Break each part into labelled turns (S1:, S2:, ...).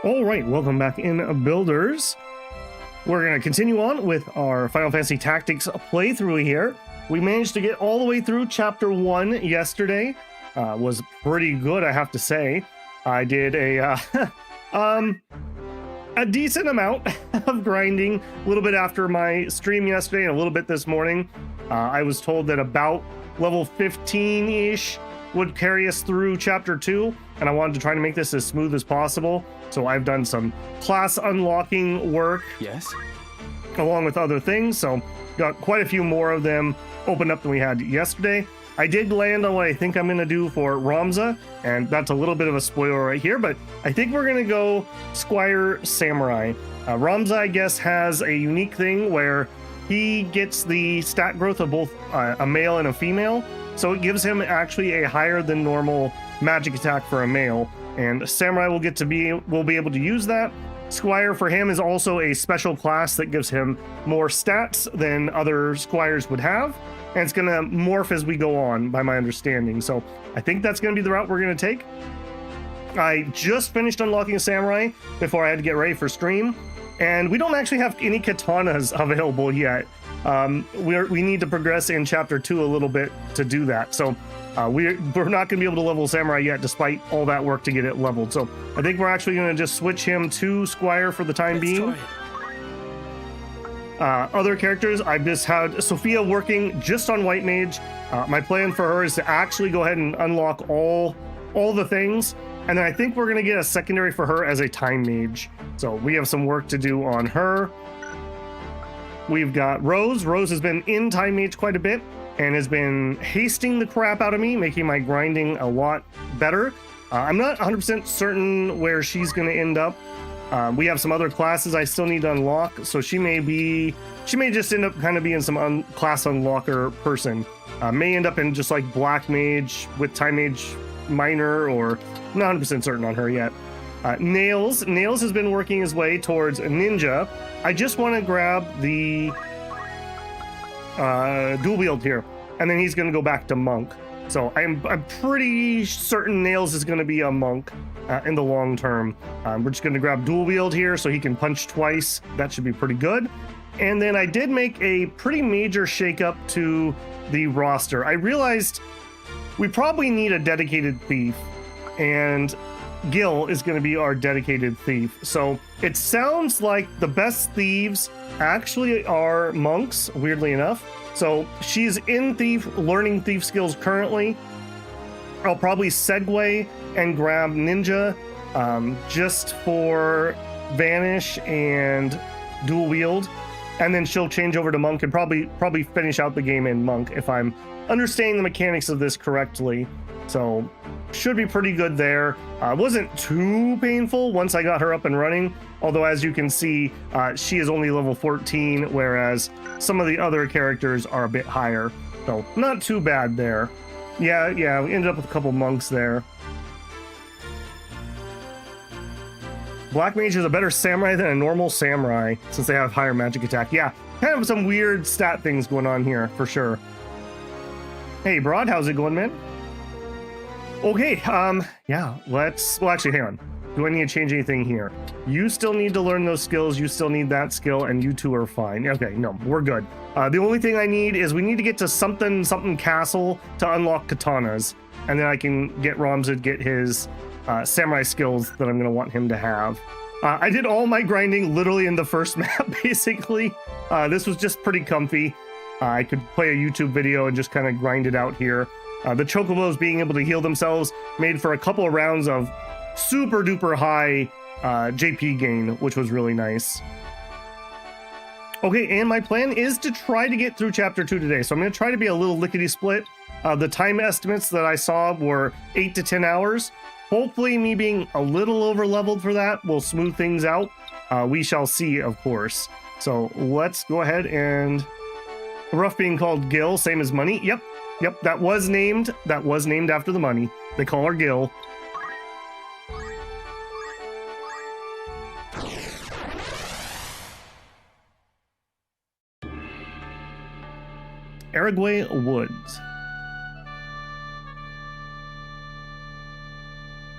S1: All right, welcome back in Builders. We're going to continue on with our Final Fantasy Tactics playthrough here. We managed to get all the way through Chapter 1 yesterday. Was pretty good, I have to say. I did a decent amount of grinding, a little bit after my stream yesterday and a little bit this morning. I was told that about level 15-ish would carry us through Chapter 2, and I wanted to try to make this as smooth as possible. So I've done some class unlocking work,
S2: yes,
S1: along with other things. So got quite a few more of them opened up than we had yesterday. I did land on what I think I'm going to do for Ramza, and that's a little bit of a spoiler right here, but I think we're going to go Squire Samurai. Ramza, I guess, has a unique thing where he gets the stat growth of both a male and a female, so it gives him actually a higher than normal magic attack for a male. And Samurai will be able to use that. Squire for him is also a special class that gives him more stats than other Squires would have. And it's going to morph as we go on, by my understanding. So I think that's going to be the route we're going to take. I just finished unlocking Samurai before I had to get ready for stream. And we don't actually have any katanas available yet. We need to progress in Chapter 2 a little bit to do that. So we're not going to be able to level Samurai yet, despite all that work to get it leveled. So I think we're actually going to just switch him to Squire for the time being. Other characters, I've just had Sophia working just on White Mage. My plan for her is to actually go ahead and unlock all the things. And then I think we're going to get a secondary for her as a Time Mage. So we have some work to do on her. We've got Rose. Rose has been in Time Mage quite a bit and has been hasting the crap out of me, making my grinding a lot better. I'm not 100% certain where she's going to end up. We have some other classes I still need to unlock, so she may just end up kind of being some class unlocker person. May end up in just like Black Mage with Time Mage Minor, or I'm not 100% certain on her yet. Nails has been working his way towards Ninja. I just want to grab the dual wield here, and then he's going to go back to Monk. So I'm pretty certain Nails is going to be a Monk in the long term. We're just going to grab dual wield here so he can punch twice. That should be pretty good. And then I did make a pretty major shakeup to the roster. I realized we probably need a dedicated thief, and Gil is going to be our dedicated thief. So it sounds like the best thieves actually are monks, weirdly enough. So she's in thief, learning thief skills currently. I'll probably segue and grab ninja just for vanish and dual wield, and then she'll change over to monk and probably finish out the game in monk if I'm understanding the mechanics of this correctly. So should be pretty good there. Wasn't too painful once I got her up and running, although as you can see, she is only level 14, whereas some of the other characters are a bit higher. So not too bad there. Yeah, we ended up with a couple monks there. Black Mage is a better samurai than a normal samurai, since they have higher magic attack. Yeah, kind of some weird stat things going on here, for sure. Hey, Broad, how's it going, man? Okay, yeah, well, actually, hang on. Do I need to change anything here? You still need to learn those skills, you still need that skill, and you two are fine. Okay, no, we're good. The only thing I need is we need to get to something castle to unlock katanas, and then I can get Ramza to get his samurai skills that I'm going to want him to have. I did all my grinding literally in the first map, basically. This was just pretty comfy. I could play a YouTube video and just kind of grind it out here. The chocobos being able to heal themselves made for a couple of rounds of super duper high JP gain, which was really nice. Okay, and my plan is to try to get through Chapter 2 today. So I'm going to try to be a little lickety-split. The time estimates that I saw were 8 to 10 hours. Hopefully me being a little over-leveled for that will smooth things out. We shall see, of course. So let's go ahead and... Rough being called Gil, same as money. Yep, that was named after the money. They call her Gil. Aragway Woods.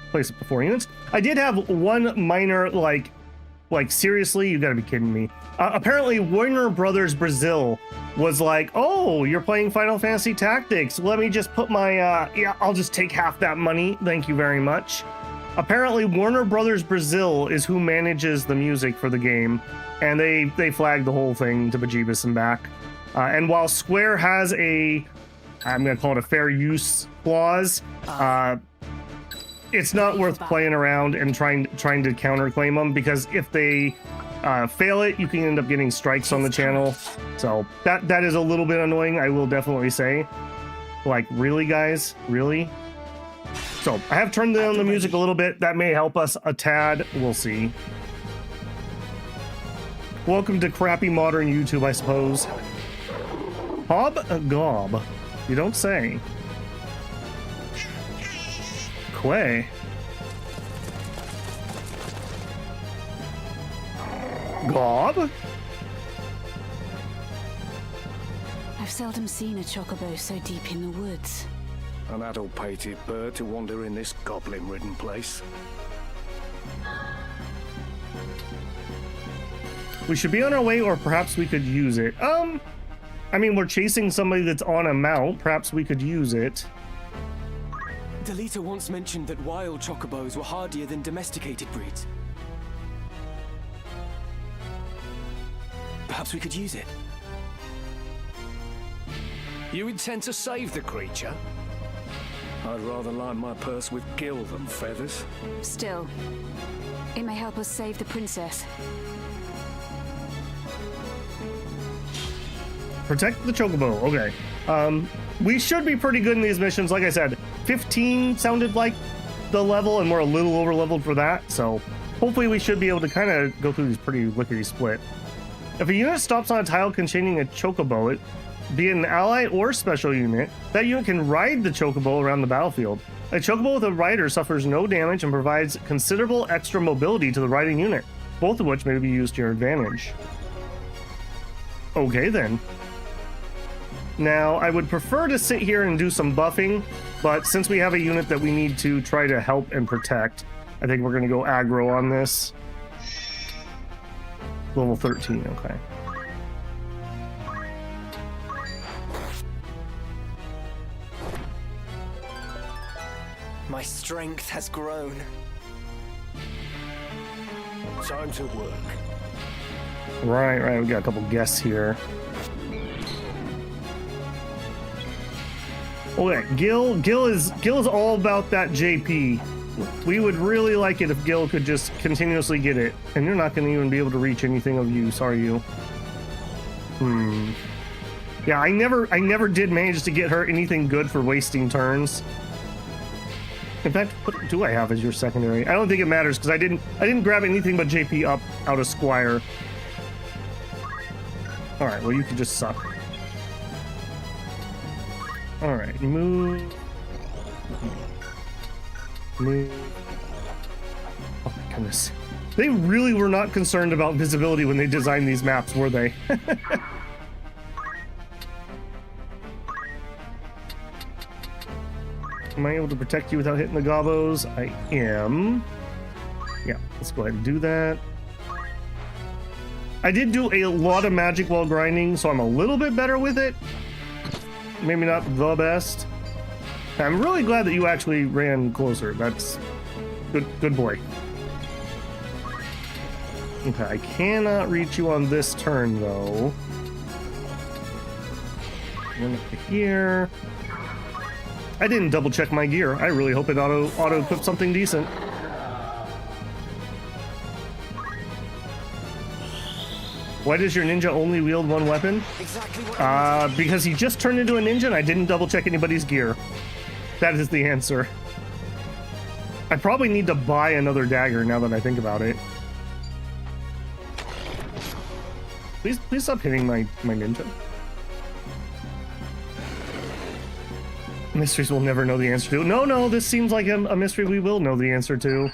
S1: place up to 4 units. I did have one minor, like seriously, you gotta be kidding me. Apparently Warner Brothers Brazil was like, oh, you're playing Final Fantasy Tactics. Let me just put my, yeah, I'll just take half that money. Thank you very much. Apparently Warner Brothers Brazil is who manages the music for the game. And they flagged the whole thing to bejeebus and back. And while Square has I'm gonna call it a fair use clause, it's not worth playing around and trying to counterclaim them, because if they fail it, you can end up getting strikes on the channel. So that is a little bit annoying, I will definitely say. Like, really, guys? Really? So I have turned down the music a little bit. That may help us a tad. We'll see. Welcome to crappy modern YouTube, I suppose. Gob. You don't say. Quay. Gob?
S2: I've seldom seen a chocobo so deep in the woods.
S3: An adult-pated bird to wander in this goblin-ridden place.
S1: We should be on our way, or perhaps we could use it. I mean, we're chasing somebody that's on a mount. Perhaps we could use it.
S4: Delita once mentioned that wild chocobos were hardier than domesticated breeds. Perhaps we could use it.
S3: You intend to save the creature? I'd rather line my purse with gil than feathers.
S2: Still, it may help us save the princess.
S1: Protect the chocobo. Okay. We should be pretty good in these missions. Like I said, 15 sounded like the level, and we're a little over leveled for that. So hopefully we should be able to kind of go through these pretty lickety split. If a unit stops on a tile containing a chocobo, it be it an ally or special unit, that unit can ride the chocobo around the battlefield. A chocobo with a rider suffers no damage and provides considerable extra mobility to the riding unit, both of which may be used to your advantage. Okay then. Now, I would prefer to sit here and do some buffing, but since we have a unit that we need to try to help and protect, I think we're going to go aggro on this. Level 13, okay.
S4: My strength has grown.
S3: Time to work.
S1: Right, we got a couple guests here. Okay, Gil is all about that JP. We would really like it if Gil could just continuously get it, and you're not going to even be able to reach anything of use, are you? Yeah, I never did manage to get her anything good for wasting turns. In fact, what do I have as your secondary? I don't think it matters because I didn't grab anything but JP up out of Squire. All right, well you can just suck. All right, move. Move. Oh my goodness. They really were not concerned about visibility when they designed these maps, were they? Am I able to protect you without hitting the gobos? I am. Yeah, let's go ahead and do that. I did do a lot of magic while grinding, so I'm a little bit better with it. Maybe not the best. I'm really glad that you actually ran closer. That's good boy. Okay, I cannot reach you on this turn though. Run up to here. I didn't double check my gear. I really hope it auto equip something decent. Why does your ninja only wield one weapon?
S4: Exactly what
S1: Because he just turned into a ninja and I didn't double check anybody's gear. That is the answer. I probably need to buy another dagger now that I think about it. Please stop hitting my ninja. Mysteries we'll never know the answer to. No, this seems like a mystery we will know the answer to.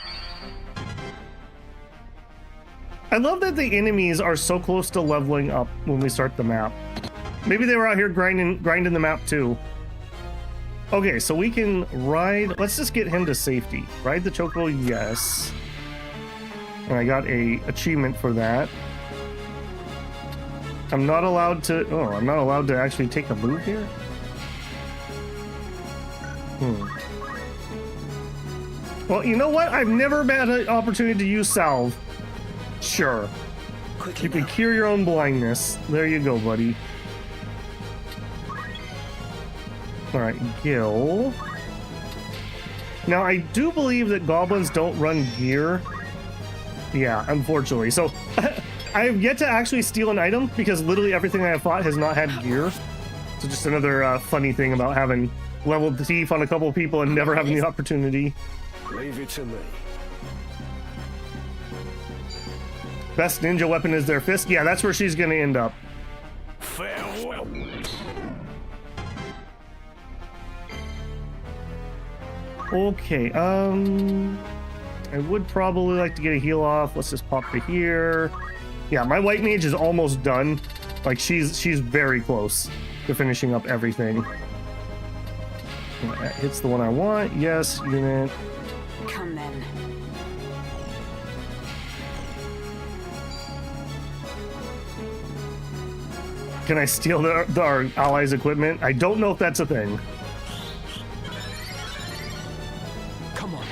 S1: I love that the enemies are so close to leveling up when we start the map. Maybe they were out here grinding the map too. Okay, so we can ride. Let's just get him to safety. Ride the chocobo, yes. And I got a achievement for that. I'm not allowed to. Oh, I'm not allowed to actually take a move here. Well, you know what? I've never had an opportunity to use salve. Sure.
S4: Quickly
S1: You can
S4: now.
S1: cure your own blindness. There you go, buddy. Alright, Gil. Now, I do believe that goblins don't run gear. Yeah, unfortunately. So, I have yet to actually steal an item because literally everything I have fought has not had gear. So just another funny thing about having leveled the thief on a couple of people and never having the opportunity.
S3: Leave it to me.
S1: Best ninja weapon is their fist. Yeah, that's where she's gonna end up.
S3: Farewell.
S1: Okay, I would probably like to get a heal off. Let's just pop to here. Yeah, my white mage is almost done. Like, she's very close to finishing up everything. That hits the one I want. Yes, unit.
S2: Come then.
S1: Can I steal our allies' equipment? I don't know if that's a thing.
S4: Come on.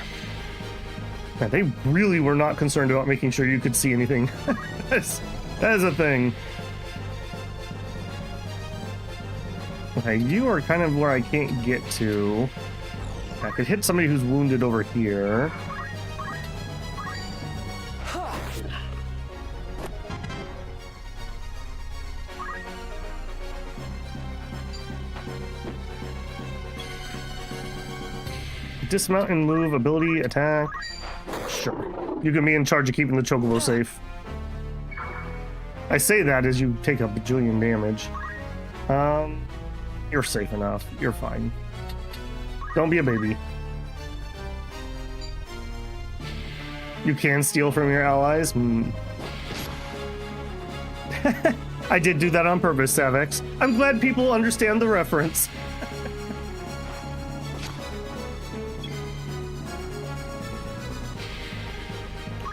S1: Man, they really were not concerned about making sure you could see anything. That is a thing. Okay, you are kind of where I can't get to. I could hit somebody who's wounded over here. Dismount and move, ability, attack. Sure. You can be in charge of keeping the chocobo safe. I say that as you take a bajillion damage. You're safe enough. You're fine. Don't be a baby. You can steal from your allies? I did do that on purpose, Savex. I'm glad people understand the reference.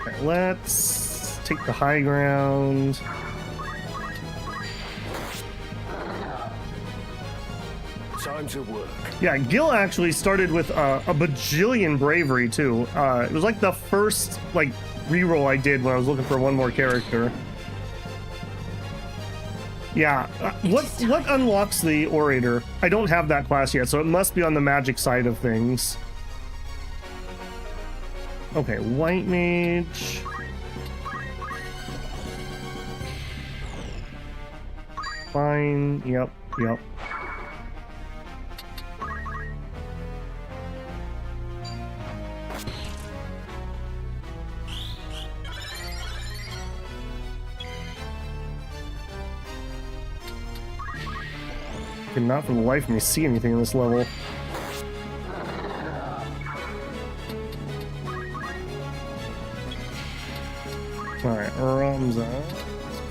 S1: Okay, let's take the high ground.
S3: Time to work.
S1: Yeah, Gil actually started with a bajillion bravery too. It was like the first reroll I did when I was looking for one more character. Yeah, what unlocks the orator? I don't have that class yet, so it must be on the magic side of things. Okay, white mage. Fine. Yep. Not for the life of me see anything in this level. Alright, Ramza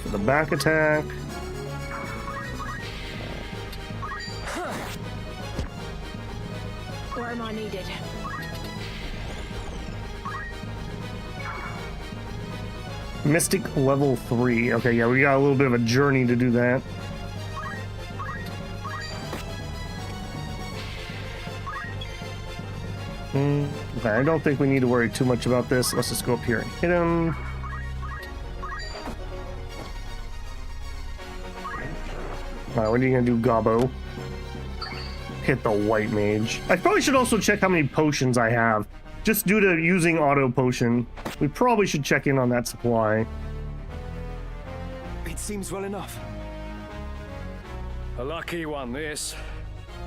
S1: for the back attack.
S2: Where am I needed?
S1: Mystic level 3. Okay, yeah, we got a little bit of a journey to do that. Okay, I don't think we need to worry too much about this. Let's just go up here and hit him. Alright, what are you gonna do, Gobbo? Hit the white mage. I probably should also check how many potions I have. Just due to using auto potion. We probably should check in on that supply.
S4: It seems well enough.
S3: A lucky one, this.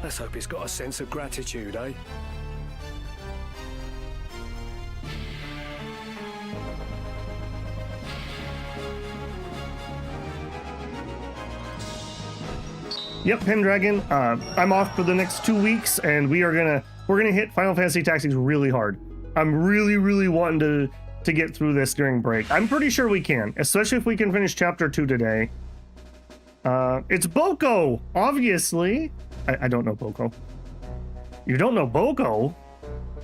S3: Let's hope it's got a sense of gratitude, eh?
S1: Yep, Pendragon. I'm off for the next 2 weeks, and we're gonna hit Final Fantasy Tactics really hard. I'm really wanting to get through this during break. I'm pretty sure we can, especially if we can finish Chapter 2 today. It's Boko, obviously. I don't know Boko. You don't know Boko?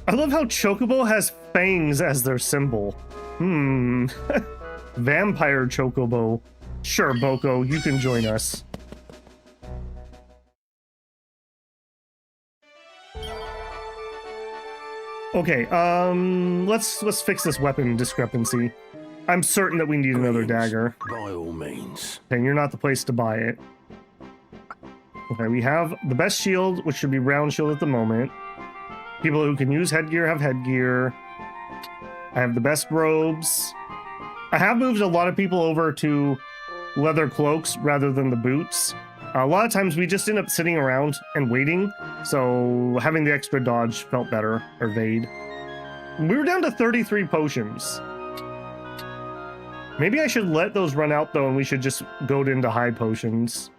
S1: I love how Chocobo has fangs as their symbol. Vampire Chocobo. Sure, Boko, you can join us. Okay, let's fix this weapon discrepancy. I'm certain that we need another dagger.
S3: By all means.
S1: And you're not the place to buy it. Okay, we have the best shield, which should be round shield at the moment. People who can use headgear have headgear. I have the best robes. I have moved a lot of people over to leather cloaks rather than the boots. A lot of times we just end up sitting around and waiting, so having the extra dodge felt better, or evade. We were down to 33 potions. Maybe I should let those run out though, and we should just go into high potions.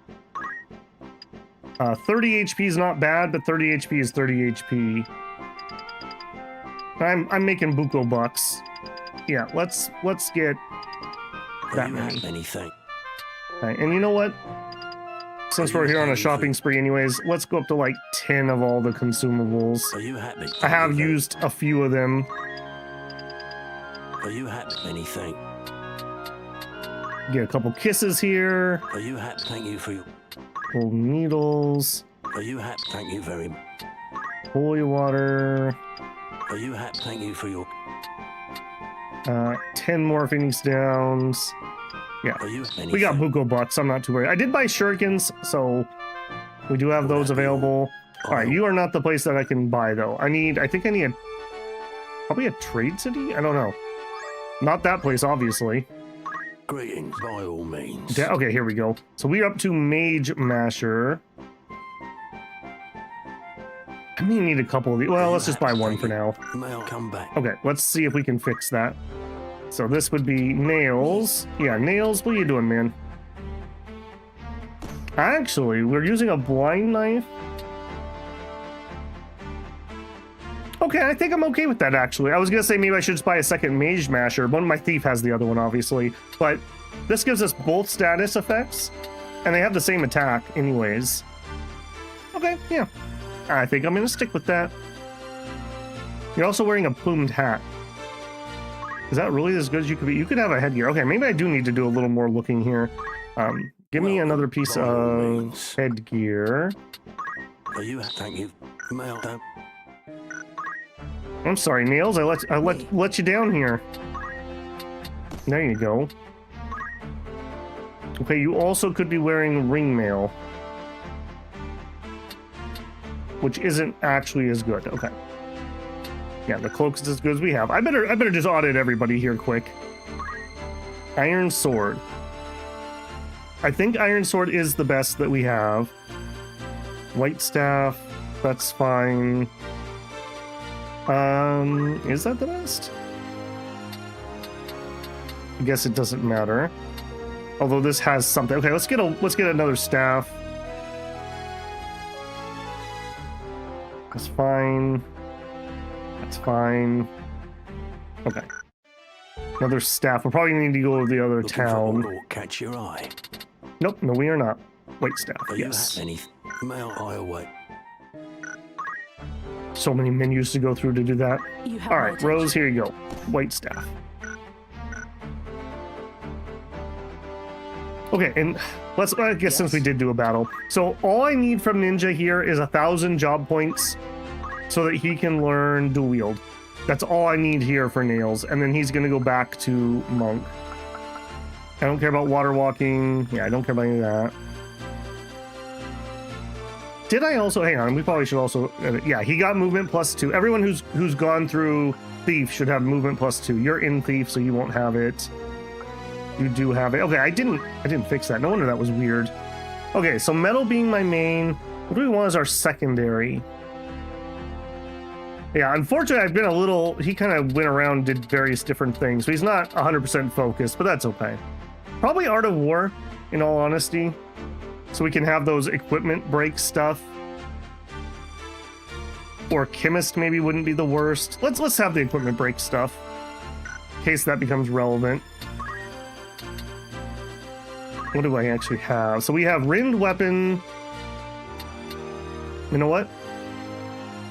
S1: 30 HP is not bad, but 30 HP is 30 HP. I'm making buco bucks. Yeah, let's get that many.
S3: Anything.
S1: Right, and you know what? Since we're here on a shopping spree anyways, let's go up to like 10 of all the consumables.
S3: Are you happy?
S1: I have used a few of them.
S3: Are you happy? Anything.
S1: Get a couple kisses here.
S3: Are you happy? Thank you for your...
S1: Gold needles.
S3: Are you happy? Thank you very much.
S1: Holy water.
S3: Are you happy? Thank you for your...
S1: 10 more Phoenix Downs. Yeah,
S3: Are you
S1: we got buco bucks. I'm not too worried. I did buy shurikens, so we do have those available. All right, you are not the place that I can buy though. I think I need probably a trade city. I don't know. Not that place, obviously.
S3: Greetings, by all means.
S1: Yeah, okay, here we go. So we're up to Mage Masher. I may need a couple of these. Well, let's just buy one for now.
S3: May I come back?
S1: Okay, let's see if we can fix that. So this would be Nails. Yeah, Nails, what are you doing, man? Actually, we're using a blind knife. Okay, I think I'm okay with that, actually. I was gonna say maybe I should just buy a second Mage Masher. One of my Thief has the other one, obviously. But this gives us both status effects, and they have the same attack anyways. Okay, yeah. I think I'm gonna stick with that. You're also wearing a plumed hat. Is that really as good as you could be? You could have a headgear. Okay, maybe I do need to do a little more looking here. Give me another piece of headgear.
S3: Are you? Thank you. May I...
S1: I'm sorry, Nails. I let you down here. There you go. Okay, you also could be wearing ring mail, which isn't actually as good. Okay. Yeah, the cloak's as good as we have. I better just audit everybody here quick. Iron Sword. I think Iron Sword is the best that we have. White Staff, that's fine. Is that the best? I guess it doesn't matter. Although this has something. Okay, let's get another staff. That's fine. That's fine. Okay. Another staff. We're probably going to need to go to the other town.
S3: Catch your eye.
S1: Nope, no, we are not. White staff,
S3: Are
S1: yes.
S3: you anything? May I away?
S1: So many menus to go through to do that.
S2: You have
S1: All
S2: my
S1: right,
S2: attention.
S1: Rose, here you go. White staff. Okay, and I guess since we did do a battle. So all I need from Ninja here is 1,000 job points so that he can learn dual wield. That's all I need here for Nails, and then he's gonna go back to Monk. I don't care about water walking. Yeah, I don't care about any of that. Did I also, hang on, we probably should also, yeah, he got movement +2. Everyone who's gone through Thief should have movement +2. You're in Thief, so you won't have it. You do have it. Okay, I didn't fix that. No wonder that was weird. Okay, so metal being my main. What do we want as our secondary? Yeah, unfortunately, I've been a little... He kind of went around, did various different things, so he's not 100% focused, but that's okay. Probably Art of War, in all honesty, so we can have those equipment break stuff. Or Chemist maybe wouldn't be the worst. Let's have the equipment break stuff, in case that becomes relevant. What do I actually have? So we have Rend Weapon. You know what?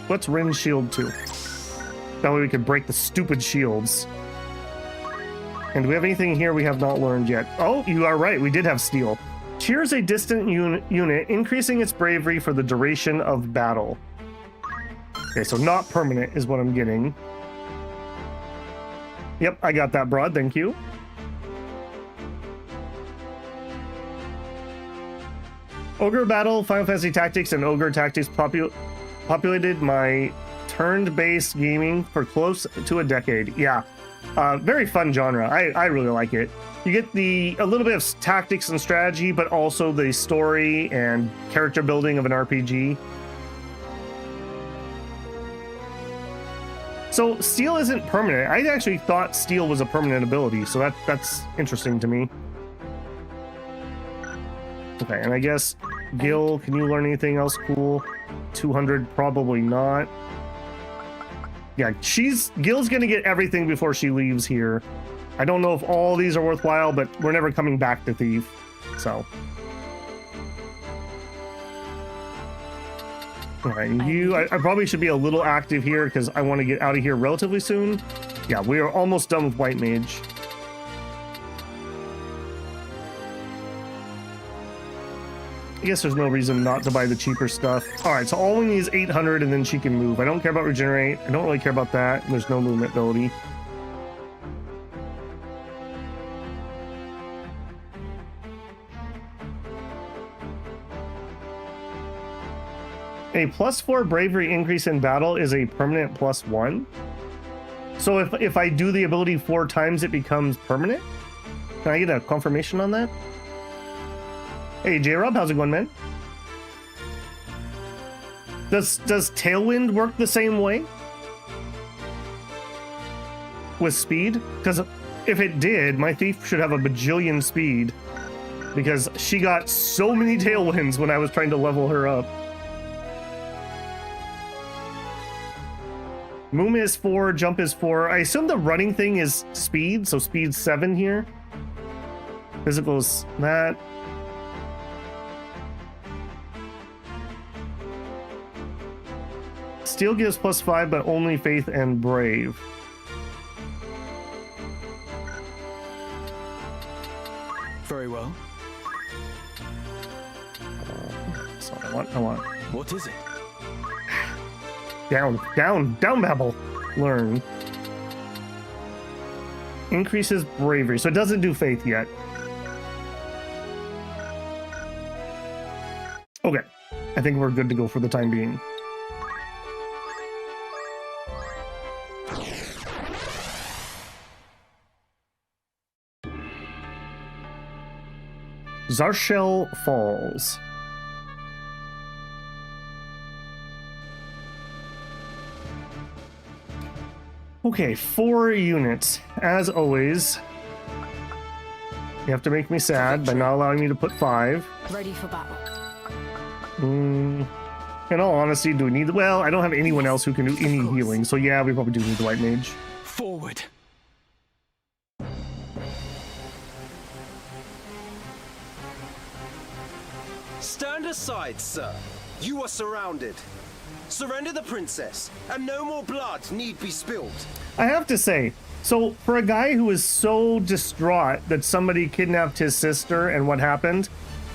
S1: What's Rin's shield to? That way we could break the stupid shields. And do we have anything here we have not learned yet? Oh, you are right. We did have steel. Cheers a distant unit, increasing its bravery for the duration of battle. Okay, so not permanent is what I'm getting. Yep, I got that, broad. Thank you. Ogre Battle, Final Fantasy Tactics, and Ogre Tactics populated my turn-based gaming for close to a decade. Yeah, very fun genre. I really like it. You get a little bit of tactics and strategy, but also the story and character building of an RPG. So steel isn't permanent. I actually thought steel was a permanent ability, so that's interesting to me. Okay, and I guess Gil, can you learn anything else cool? 200, probably not. Yeah, Gil's gonna get everything before she leaves here. I don't know if all these are worthwhile, but we're never coming back to Thief, so. All right, and I probably should be a little active here because I want to get out of here relatively soon. Yeah, we are almost done with White Mage. I guess there's no reason not to buy the cheaper stuff. All right, so all we need is 800 and then she can move. I don't care about regenerate. I don't really care about that. There's no movement ability. A +4 bravery increase in battle is a permanent +1. So if I do the ability 4 times, it becomes permanent? Can I get a confirmation on that? Hey, J-Rob, how's it going, man? Does Tailwind work the same way? With speed? Because if it did, my Thief should have a bajillion speed. Because she got so many Tailwinds when I was trying to level her up. Movement is 4, jump is 4. I assume the running thing is speed, so speed 7 here. Physical is that. Steel gives +5, but only faith and brave.
S4: Very well.
S1: That's what I want.
S4: What is it?
S1: Down, Babel. Learn. Increases bravery, so it doesn't do faith yet. Okay, I think we're good to go for the time being. Zarshell Falls. Okay, 4 units. As always, you have to make me sad by not allowing me to put 5.
S2: Ready for battle.
S1: In all honesty, do we need... Well, I don't have anyone else who can do any healing, so yeah, we probably do need the White Mage.
S4: Forward.
S5: Stand aside, sir. You are surrounded. Surrender the princess, and no more blood need be spilled.
S1: I have to say, so for a guy who is so distraught that somebody kidnapped his sister and what happened,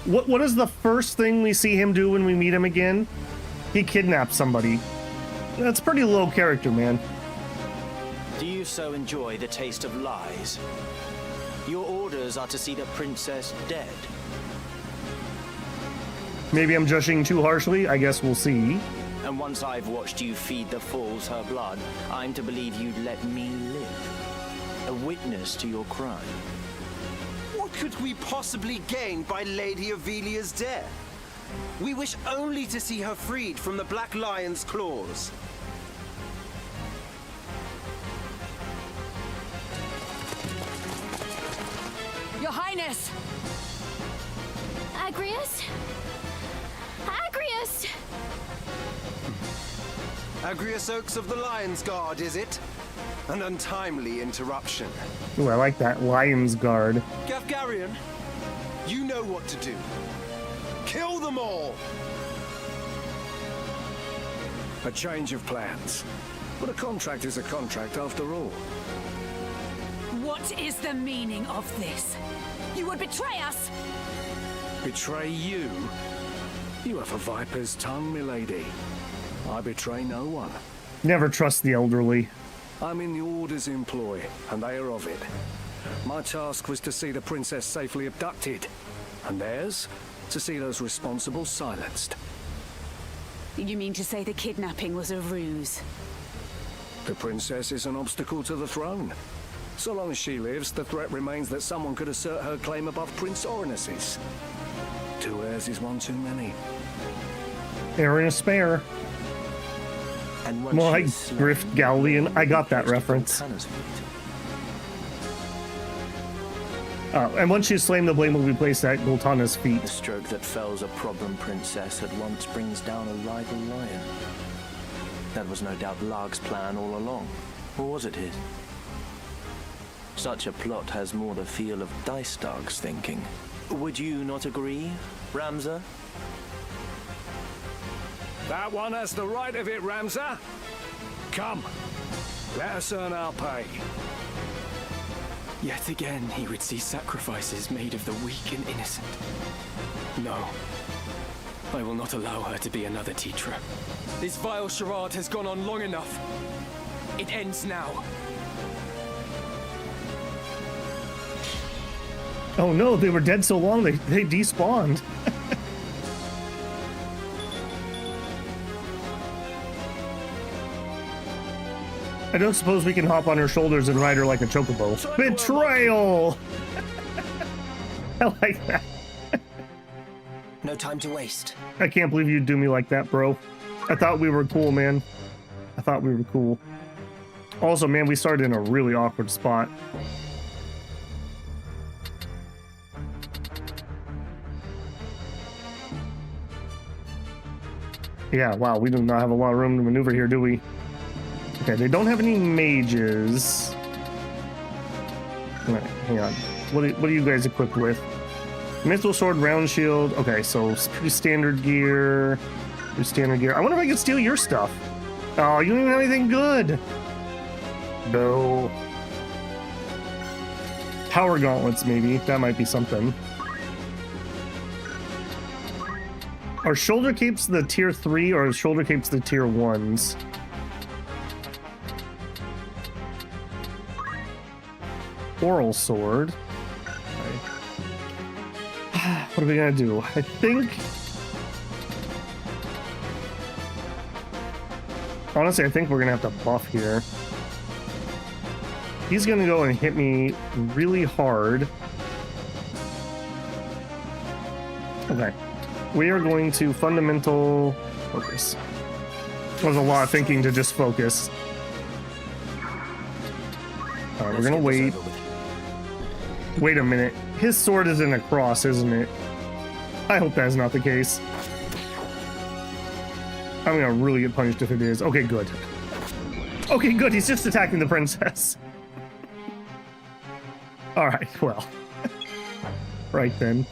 S1: what is the first thing we see him do when we meet him again? He kidnapped somebody. That's pretty low character, man.
S6: Do you so enjoy the taste of lies? Your orders are to see the princess dead.
S1: Maybe I'm judging too harshly. I guess we'll see.
S6: And once I've watched you feed the fools her blood, I'm to believe you'd let me live. A witness to your crime.
S5: What could we possibly gain by Lady Avelia's death? We wish only to see her freed from the Black Lion's claws.
S2: Your Highness!
S7: Agrius? Agrius!
S5: Agrius Oaks of the Lion's Guard, is it? An untimely interruption.
S1: Ooh, I like that. Lion's Guard.
S5: Gafgarion, you know what to do. Kill them all!
S3: A change of plans. But a contract is a contract after all.
S2: What is the meaning of this? You would betray us!
S3: Betray you? You have a viper's tongue, milady. I betray no one.
S1: Never trust the elderly.
S3: I'm in the Order's employ, and they are of it. My task was to see the princess safely abducted, and theirs, to see those responsible silenced.
S2: You mean to say the kidnapping was a ruse?
S3: The princess is an obstacle to the throne. So long as she lives, the threat remains that someone could assert her claim above Prince Oronus's. 2 heirs is one too many.
S1: Heir and a spare.
S6: And once
S1: More
S6: she
S1: like
S6: is slain,
S1: Grift Galleon. I got that
S6: placed
S1: reference.
S6: upon Tanner's feet.
S1: And once she's slain, the blame will be placed at Goltana's feet.
S6: The stroke that fells a problem princess at once brings down a rival lion. That was no doubt Larg's plan all along. Or was it his? Such a plot has more the feel of Dice Dog's thinking. Would you not agree, Ramza?
S3: That one has the right of it, Ramza. Come, let us earn our pay.
S4: Yet again, he would see sacrifices made of the weak and innocent. No. I will not allow her to be another Tetra. This vile charade has gone on long enough. It ends now.
S1: Oh no, they were dead so long they despawned. I don't suppose we can hop on her shoulders and ride her like a chocobo. Betrayal! I like that.
S5: No time to waste.
S1: I can't believe you'd do me like that, bro. I thought we were cool, man. I thought we were cool. Also, man, we started in a really awkward spot. Yeah, wow, we do not have a lot of room to maneuver here, do we? Okay, they don't have any mages. All right, hang on. What are you guys equipped with? Mithril sword, round shield. Okay, so pretty standard gear. Pretty standard gear. I wonder if I can steal your stuff. Oh, you don't even have anything good. No. Power gauntlets, maybe. That might be something. Are shoulder capes the tier 3 or are shoulder capes the tier 1s? Oral sword. Okay. What are we gonna do? I think... Honestly, I think we're gonna have to buff here. He's gonna go and hit me really hard. Okay. We are going to fundamental focus. There's a lot of thinking to just focus. Alright, we're gonna wait. Wait a minute. His sword is in a cross, isn't it? I hope that's not the case. I'm gonna really get punished if it is. Okay, good. Okay, good. He's just attacking the princess. Alright, well. Right then.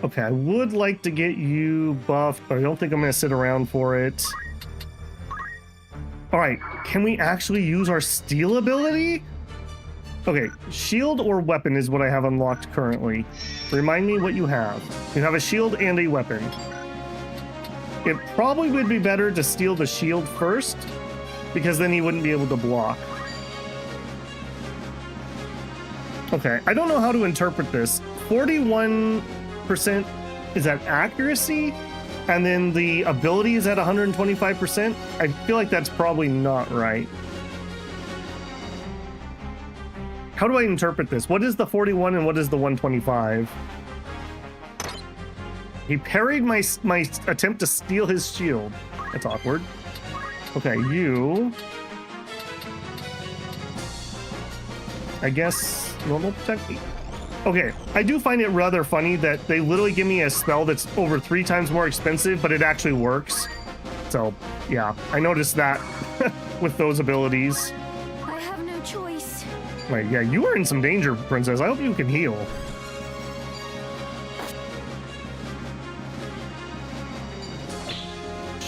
S1: Okay, I would like to get you buffed, but I don't think I'm going to sit around for it. Alright, can we actually use our steal ability? Okay, shield or weapon is what I have unlocked currently. Remind me what you have. You have a shield and a weapon. It probably would be better to steal the shield first, because then he wouldn't be able to block. Okay, I don't know how to interpret this. 41% is at accuracy, and then the ability is at 125%. I feel like that's probably not right. How do I interpret this? What is the 41 and what is the 125? He parried my attempt to steal his shield. That's awkward. Okay, you... I guess normal technique. Okay, I do find it rather funny that they literally give me a spell that's over 3 times more expensive, but it actually works. So, yeah, I noticed that with those abilities.
S2: I have no choice.
S1: Like, yeah, you are in some danger, princess. I hope you can heal.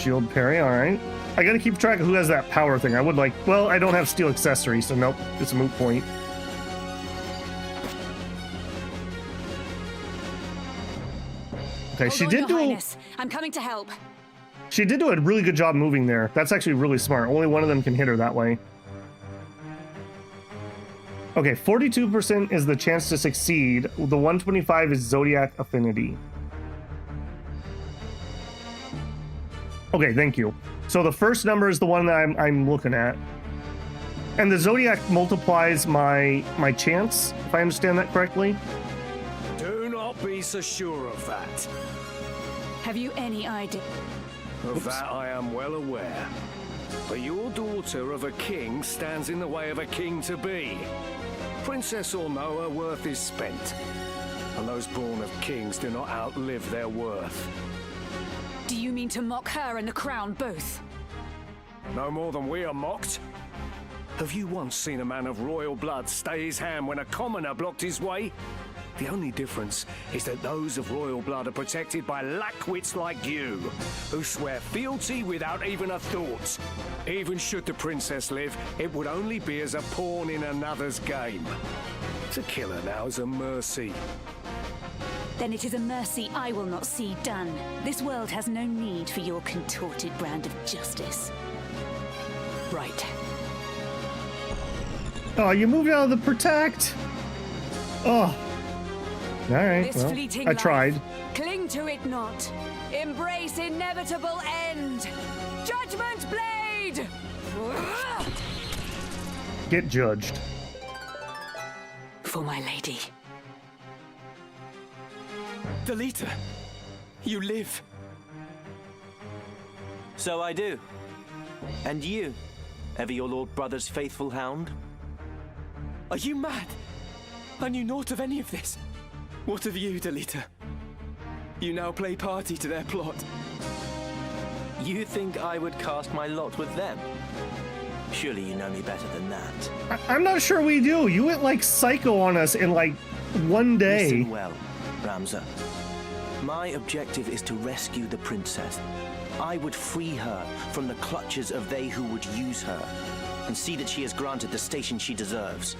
S1: Shield parry, alright. I gotta keep track of who has that power thing. I would like... Well, I don't have steel accessories, so nope. It's a moot point. Okay, she did do...
S2: I'm coming to help.
S1: She did do a really good job moving there. That's actually really smart. Only one of them can hit her that way. Okay, 42% is the chance to succeed. The 125 is Zodiac Affinity. Okay, thank you. So the first number is the one that I'm looking at. And the Zodiac multiplies my chance, if I understand that correctly.
S3: Do not be so sure of that.
S2: Have you any idea?
S3: Of that I am well aware. But your daughter of a king stands in the way of a king-to-be. Princess or no, her worth is spent. And those born of kings do not outlive their worth.
S2: Do you mean to mock her and the crown both?
S3: No more than we are mocked. Have you once seen a man of royal blood stay his hand when a commoner blocked his way? The only difference is that those of royal blood are protected by lackwits like you, who swear fealty without even a thought. Even should the princess live, it would only be as a pawn in another's game. To kill her now is a mercy.
S2: Then it is a mercy I will not see done. This world has no need for your contorted brand of justice. Right.
S1: Oh, you moved out of the protect. Oh. All right,
S2: This
S1: well,
S2: fleeting
S1: I
S2: life,
S1: tried.
S2: Cling to it not. Embrace inevitable end. Judgment blade!
S1: Get judged.
S2: For my lady.
S4: Delita, you live.
S6: So I do. And you? Ever your lord brother's faithful hound?
S4: Are you mad? I knew naught of any of this. What of you, Delita? You now play party to their plot.
S6: You think I would cast my lot with them? Surely you know me better than that.
S1: I'm not sure we do. You went like psycho on us in like one day.
S6: Listen well, Ramza. My objective is to rescue the princess. I would free her from the clutches of they who would use her, and see that she is granted the station she deserves.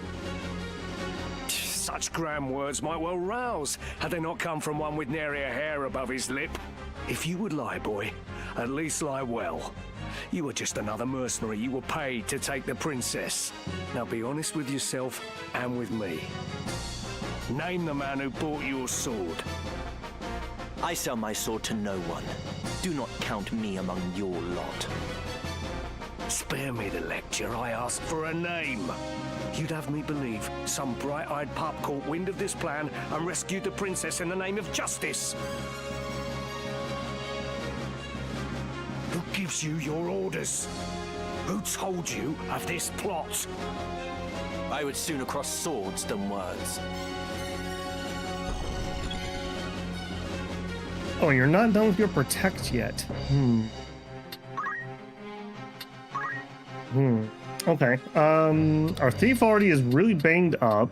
S3: Such grand words might well rouse, had they not come from one with nary a hair above his lip. If you would lie, boy, at least lie well. You were just another mercenary. You were paid to take the princess. Now be honest with yourself and with me. Name the man who bought your sword.
S6: I sell my sword to no one. Do not count me among your lot.
S3: Spare me the lecture. I asked for a name. You'd have me believe some bright-eyed pup caught wind of this plan and rescued the princess in the name of justice. Who gives you your orders? Who told you of this plot?
S6: I would sooner cross swords than words.
S1: Oh, you're not done with your protect yet. Okay. Our thief already is really banged up.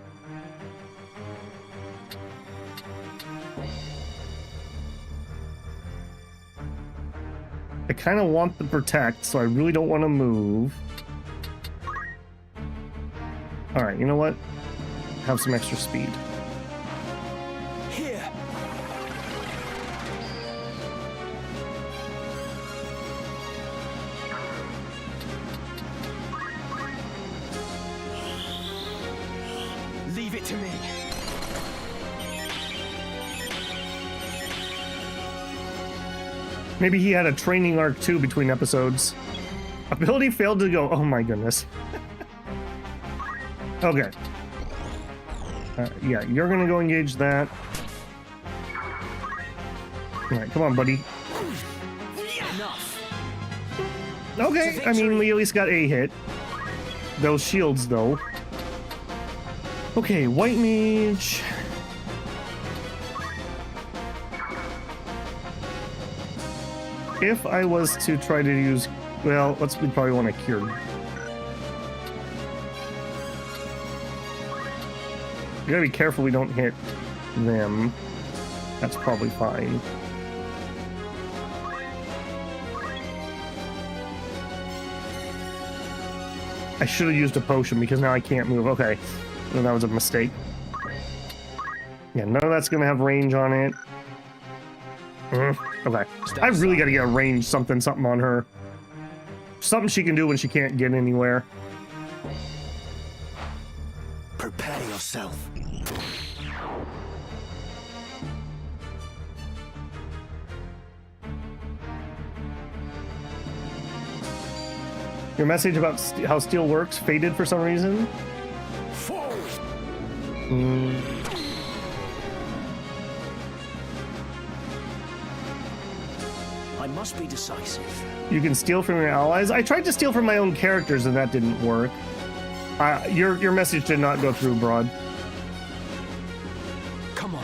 S1: I kind of want the protect, so I really don't want to move. All right, you know what? Have some extra speed.
S4: Here. Leave it to me.
S1: Maybe he had a training arc too between episodes. Ability failed to go. Oh my goodness. Okay. Yeah, you're gonna go engage that. All right, come on, buddy.
S4: Enough.
S1: Okay, I mean, we at least got a hit. Those shields, though. Okay, white mage. If I was to try to use, well, we probably want to cure. We gotta be careful we don't hit them. That's probably fine. I should have used a potion because now I can't move. Okay. No, that was a mistake. Yeah, none of that's going to have range on it. Okay. I really got to get a range something on her. Something she can do when she can't get anywhere.
S5: Prepare yourself.
S1: Your message about how steel works faded for some reason?
S3: I must be decisive.
S1: You can steal from your allies. I tried to steal from my own characters and that didn't work. Your message did not go through, Broad.
S4: Come on.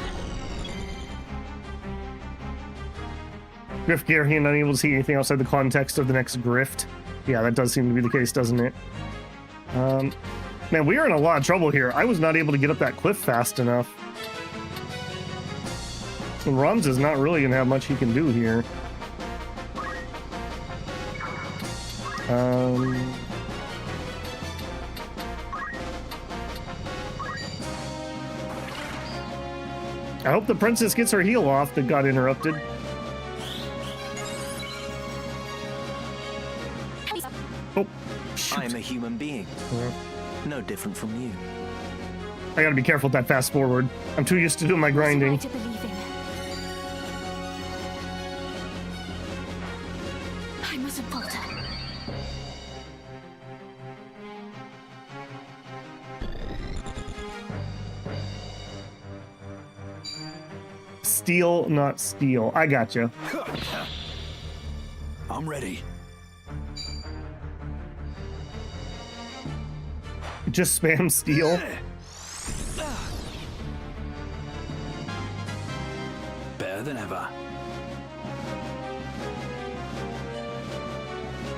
S1: Grift Garrihan unable to see anything outside the context of the next grift. Yeah, that does seem to be the case, doesn't it? Man, we are in a lot of trouble here. I was not able to get up that cliff fast enough. And Rums is not really going to have much he can do here. I hope the princess gets her heal off that got interrupted. Oh, shoot.
S6: I am a human being. No different from you.
S1: I gotta be careful with that fast forward. I'm too used to doing my grinding.
S2: To believe in. I mustn't falter.
S1: Steal, not steal. I gotcha.
S3: I'm ready.
S1: Just spam steal.
S3: Better than ever.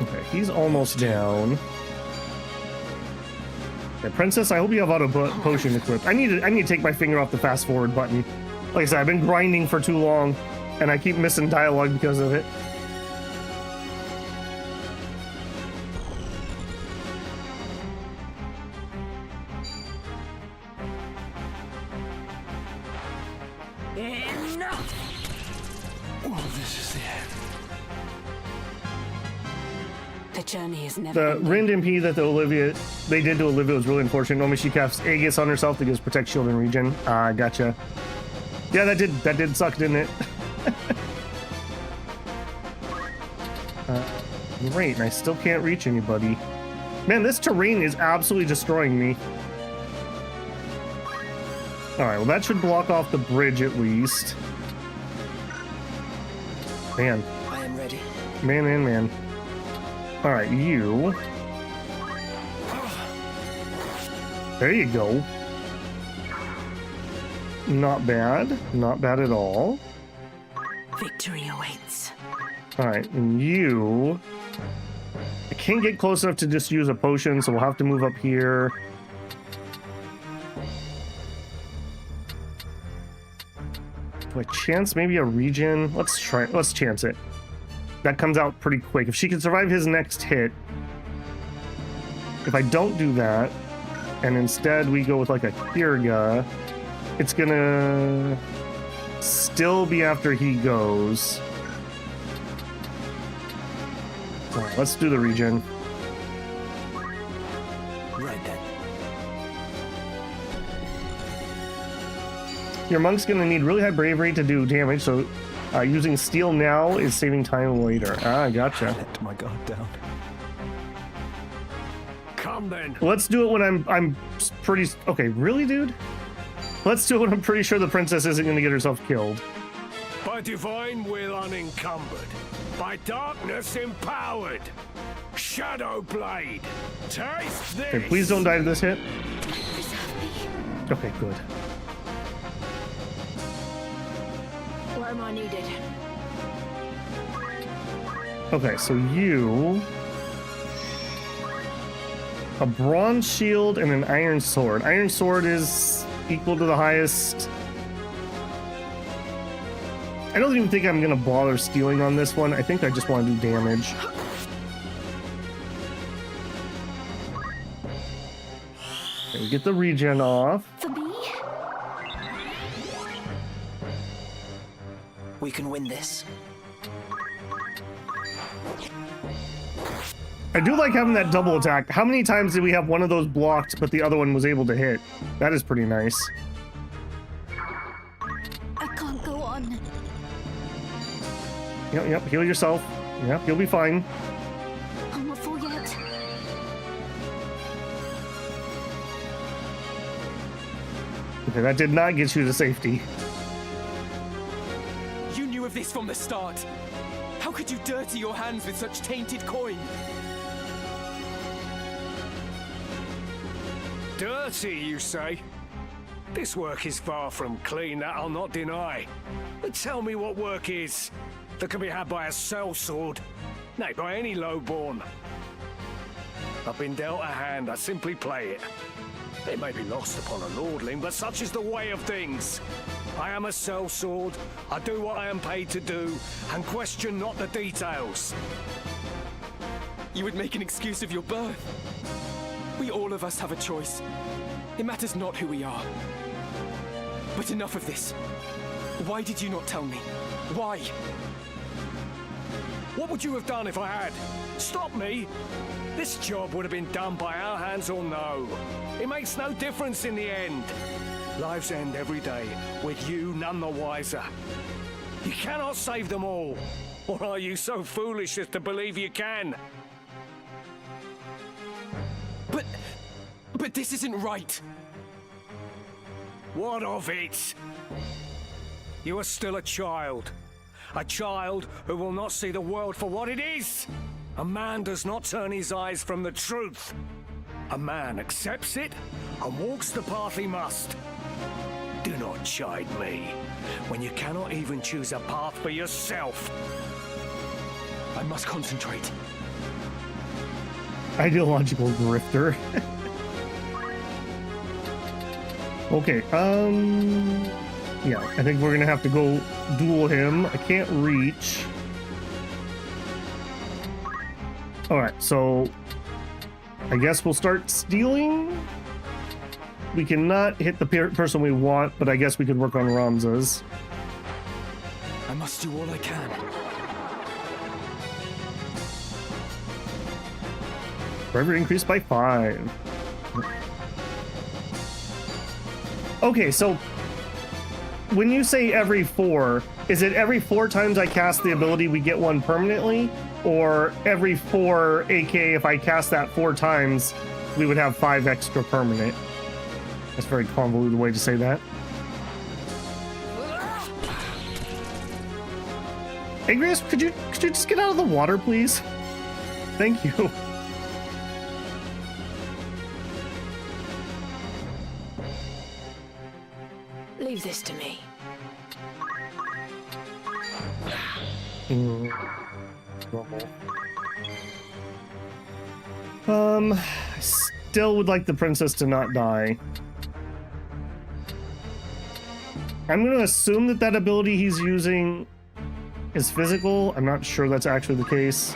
S1: Okay, he's almost down. Yeah, Princess, I hope you have auto potion equipped. I need to take my finger off the fast forward button. Like I said, I've been grinding for too long, and I keep missing dialogue because of it.
S2: The journey is never
S1: The
S2: ending.
S1: Rind MP that they did to Olivia was really unfortunate. Normally she casts Aegis on herself that gives protect, shield, and regen. Gotcha. Yeah, that did suck, didn't it? Great, and I still can't reach anybody. Man, this terrain is absolutely destroying me. Alright, well that should block off the bridge at least. Man.
S5: I am ready.
S1: Man. Alright, you. There you go. Not bad. Not bad at all.
S2: Victory awaits.
S1: Alright, and you... I can't get close enough to just use a potion, so we'll have to move up here. Do I chance maybe a regen? Let's chance it. That comes out pretty quick. If she can survive his next hit... If I don't do that, and instead we go with like a Kirga, it's gonna still be after he goes. Alright, let's do the regen.
S5: Right then.
S1: Your monk's gonna need really high bravery to do damage, so using steel now is saving time later. Gotcha.
S3: Let my guard down. Come then.
S1: Let's do it when I'm pretty... Okay, really, dude? Let's do it when I'm pretty sure the princess isn't gonna get herself killed.
S3: By divine will unencumbered, by darkness empowered. Shadow Blade, taste this.
S1: Okay, please don't die to this hit.
S2: Preserve me.
S1: Okay, good.
S2: Where am I needed?
S1: Okay, so you... A bronze shield and an iron sword. Iron sword is equal to the highest... I don't even think I'm gonna bother stealing on this one. I think I just want to do damage. Okay, get the regen off.
S2: For me?
S5: We can win this.
S1: I do like having that double attack. How many times did we have one of those blocked, but the other one was able to hit? That is pretty nice.
S2: I can't go on.
S1: Yep, heal yourself. Yep, you'll be fine.
S2: I'm not full yet.
S1: Okay, that did not get you to safety.
S4: You knew of this from the start. How could you dirty your hands with such tainted coin?
S3: Dirty, you say? This work is far from clean, that I'll not deny. But tell me what work is that can be had by a sellsword, nay, by any lowborn. I've been dealt a hand, I simply play it. It may be lost upon a lordling, but such is the way of things. I am a sellsword, I do what I am paid to do, and question not the details.
S4: You would make an excuse of your birth. We all of us have a choice. It matters not who we are. But enough of this. Why did you not tell me? Why?
S3: What would you have done if I had? Stop me? This job would have been done by our hands or no. It makes no difference in the end. Lives end every day, with you none the wiser. You cannot save them all. Or are you so foolish as to believe you can?
S4: But this isn't right.
S3: What of it? You are still a child. A child who will not see the world for what it is. A man does not turn his eyes from the truth. A man accepts it and walks the path he must. Do not chide me when you cannot even choose a path for yourself.
S4: I must concentrate.
S1: Ideological grifter. Okay, yeah, I think we're gonna have to go duel him. I can't reach. Alright, so I guess we'll start stealing. We cannot hit the person we want, but I guess we could work on Ramza's.
S4: I must do all I can.
S1: Forever increased by 5. Okay, so when you say every 4, is it every 4 times I cast the ability we get one permanently? Or every 4, aka if I cast that 4 times, we would have 5 extra permanent? That's a very convoluted way to say that. Agrius, could you just get out of the water, please? Thank you.
S2: Leave this to me.
S1: I still would like the princess to not die. I'm going to assume that that ability he's using is physical. I'm not sure that's actually the case.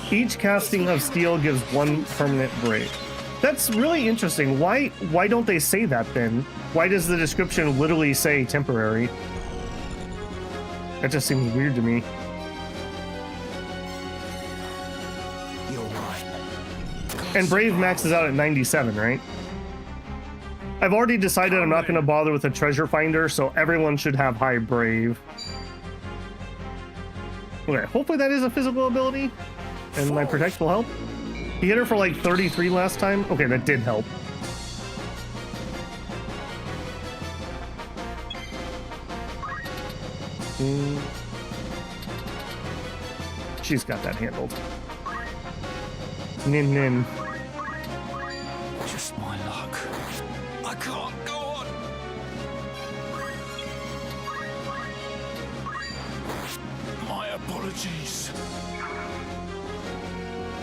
S1: Each casting of steel gives 1 permanent break. That's really interesting. Why don't they say that then? Why does the description literally say temporary? That just seems weird to me.
S5: You're mine.
S1: And Brave maxes out at 97, right? I've already decided I'm not going to bother with a treasure finder, so everyone should have high Brave. Okay, hopefully that is a physical ability, and my Protect will help. He hit her for like 33 last time. Okay, that did help. She's got that handled. Nin nin.
S3: Just my luck. I can't go on. My apologies.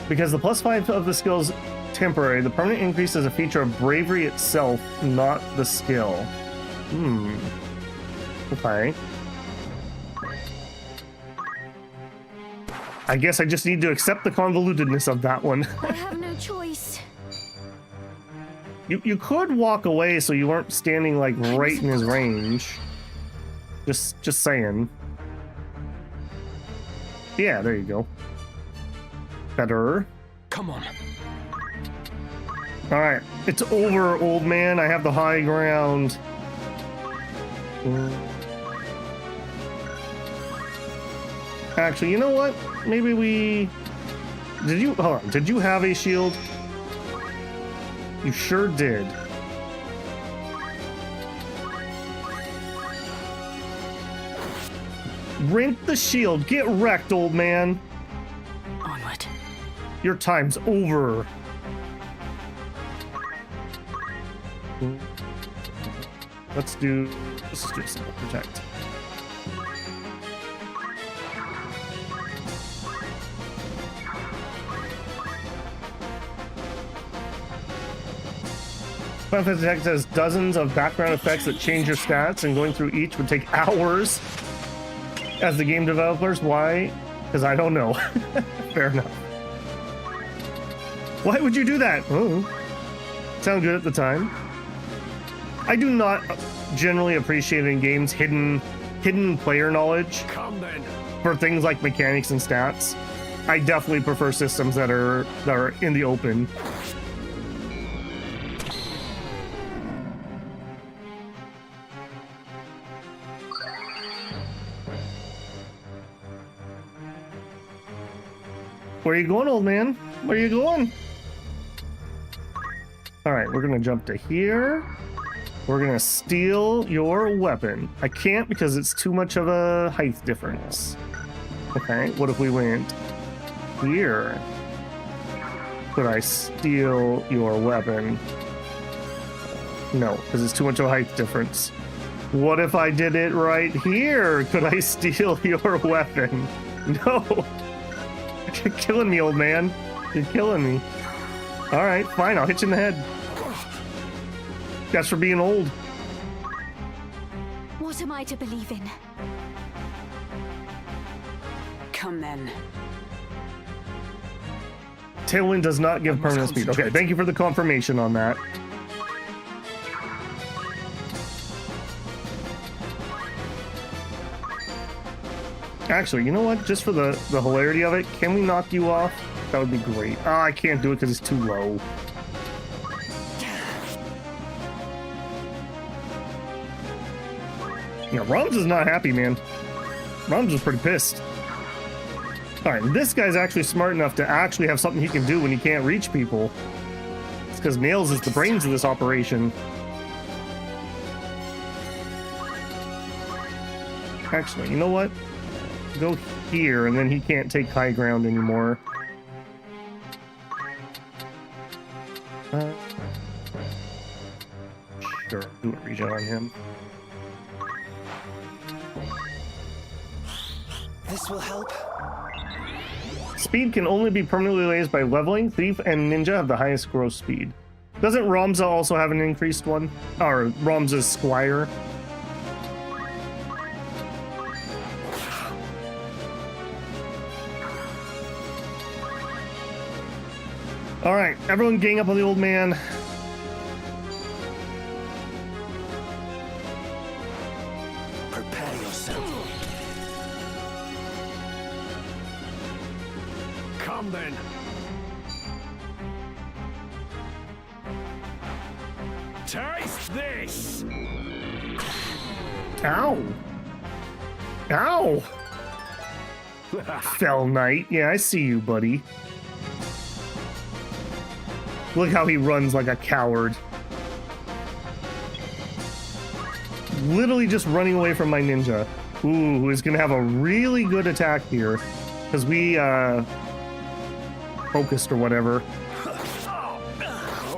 S1: Because the +5 of the skill is temporary, the permanent increase is a feature of bravery itself, not the skill. Okay. I guess I just need to accept the convolutedness of that one.
S2: I have no choice.
S1: You could walk away so you weren't standing like right in his range. Just saying. Yeah, there you go. Better.
S4: Come on.
S1: All right, it's over, old man. I have the high ground. Actually, you know what? Maybe we... hold on. Did you have a shield? You sure did. Rent the shield. Get wrecked, old man.
S2: Onward.
S1: Your time's over. Let's do simple protect. Final Fantasy Tactics has dozens of background effects that change your stats, and going through each would take hours. As the game developers, why? Because I don't know. Fair enough. Why would you do that? Oh, sound good at the time. I do not generally appreciate in games hidden player knowledge
S3: Come then.
S1: for things like mechanics and stats. I definitely prefer systems that are in the open. Where are you going, old man? Where are you going? All right, we're gonna jump to here. We're gonna steal your weapon. I can't because it's too much of a height difference. Okay, what if we went here? Could I steal your weapon? No, because it's too much of a height difference. What if I did it right here? Could I steal your weapon? No. You're killing me, old man. You're killing me. All right, fine. I'll hit you in the head. That's for being old.
S2: What am I to believe in? Come then.
S1: Tailwind does not give permanent speed. Okay, thank you for the confirmation on that. Actually, you know what? Just for the hilarity of it, can we knock you off? That would be great. Ah, I can't do it because it's too low. Yeah, Roms is not happy, man. Roms is pretty pissed. Alright, this guy's actually smart enough to actually have something he can do when he can't reach people. It's because Nails is the brains of this operation. Actually, you know what? Go here, and then he can't take high ground anymore. Sure, do a regen on him.
S5: This will help.
S1: Speed can only be permanently raised by leveling. Thief and Ninja have the highest growth speed. Doesn't Ramza also have an increased one? Or Ramza's Squire? Alright, everyone gang up on the old man.
S5: Prepare yourself.
S3: Come then. Taste this.
S1: Ow! Ow! Fell Knight. Yeah, I see you, buddy. Look how he runs like a coward. Literally just running away from my ninja. Ooh, who is gonna have a really good attack here. Because we, focused or whatever.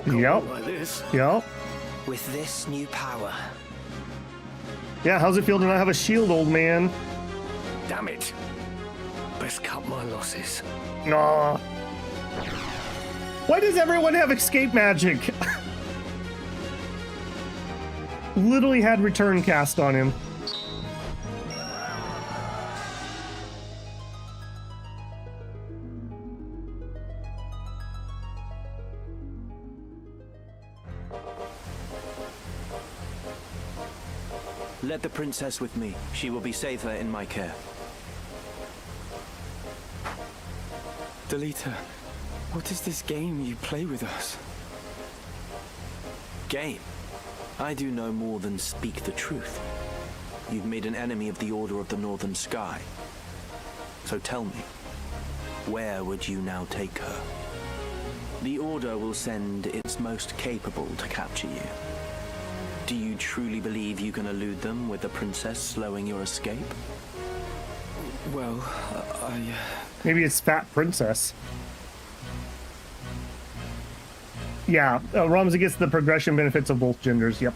S1: Yep.
S3: Like this.
S1: Yep.
S5: With this new power.
S1: Yeah, how's it feel to not have a shield, old man?
S3: Damn it. Best cut my losses.
S1: Aw. Why does everyone have escape magic? Literally had return cast on him.
S6: Let the princess with me. She will be safer in my care.
S4: Delita, what is this game you play with us?
S6: Game? I do no more than speak the truth. You've made an enemy of the Order of the Northern Sky. So tell me, where would you now take her? The Order will send its most capable to capture you. Do you truly believe you can elude them with the princess slowing your escape?
S4: Well,
S1: Maybe it's Fat Princess. Yeah, Ramza gets the progression benefits of both genders, yep.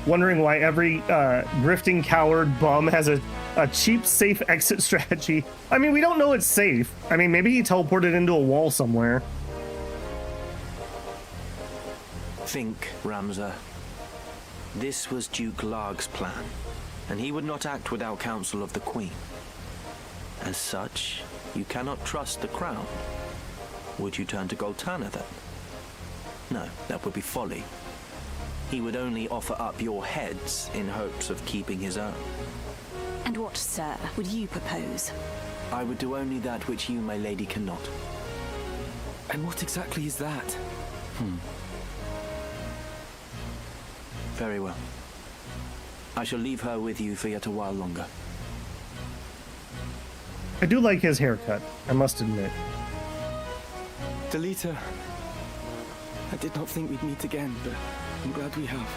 S1: Wondering why every grifting coward bum has a cheap, safe exit strategy. I mean, we don't know it's safe. I mean, maybe he teleported into a wall somewhere.
S6: Think, Ramza. This was Duke Larg's plan, and he would not act without counsel of the Queen. As such, you cannot trust the crown. Would you turn to Goltana then? No, that would be folly. He would only offer up your heads in hopes of keeping his own.
S2: And what, sir, would you propose?
S6: I would do only that which you, my lady, cannot.
S4: and what exactly is that?
S6: Very well. I shall leave her with you for yet a while longer.
S1: I do like his haircut, I must admit.
S4: Delita, I did not think we'd meet again, but I'm glad we have.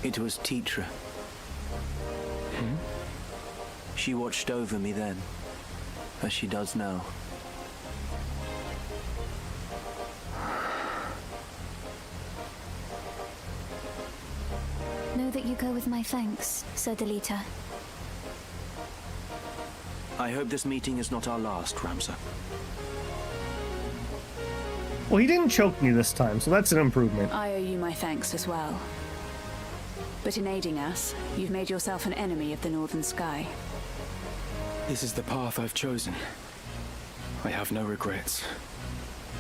S6: It was Tetra. She watched over me then, as she does now.
S7: Know that you go with my thanks, Sir Delita.
S6: I hope this meeting is not our last, Ramza.
S1: Well, he didn't choke me this time, so that's an improvement.
S2: I owe you my thanks as well. But in aiding us, you've made yourself an enemy of the Northern Sky.
S4: This is the path I've chosen. I have no regrets.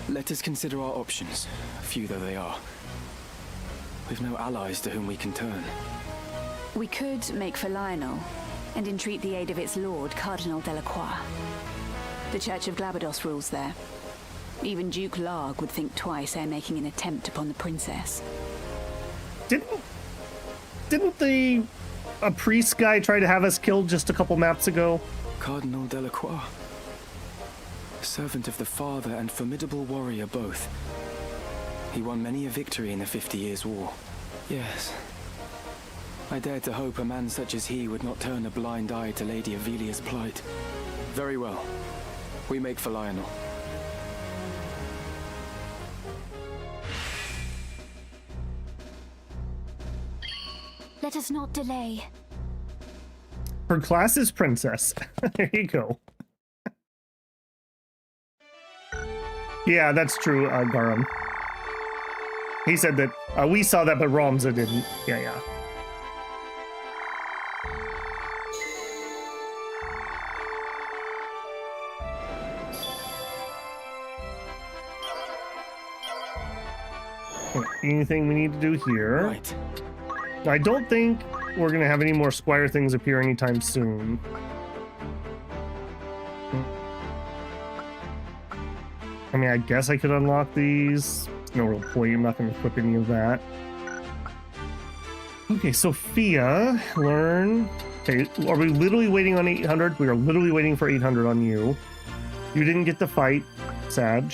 S4: Let us consider our options, few though they are. We've no allies to whom we can turn.
S2: We could make for Lionel and entreat the aid of its lord, Cardinal Delacroix. The Church of Glabados rules there. Even Duke Larg would think twice ere making an attempt upon the princess.
S1: Didn't a priest guy try to have us killed just a couple maps ago?
S4: Cardinal Delacroix. Servant of the Father and formidable warrior both. He won many a victory in the 50 Years' War. Yes. I dared to hope a man such as he would not turn a blind eye to Lady Ivalice's plight. Very well. We make for Lionel.
S7: Let us not delay.
S1: Her class is princess. There you go. Yeah, that's true, Garum. He said that we saw that, but Ramza didn't. Yeah. Anything we need to do here?
S4: Right.
S1: I don't think we're going to have any more Squire things appear anytime soon. I mean, I guess I could unlock these. No real point. I'm not going to equip any of that. Okay, Sophia, learn. Okay, are we literally waiting on 800? We are literally waiting for 800 on you. You didn't get to fight, Sag.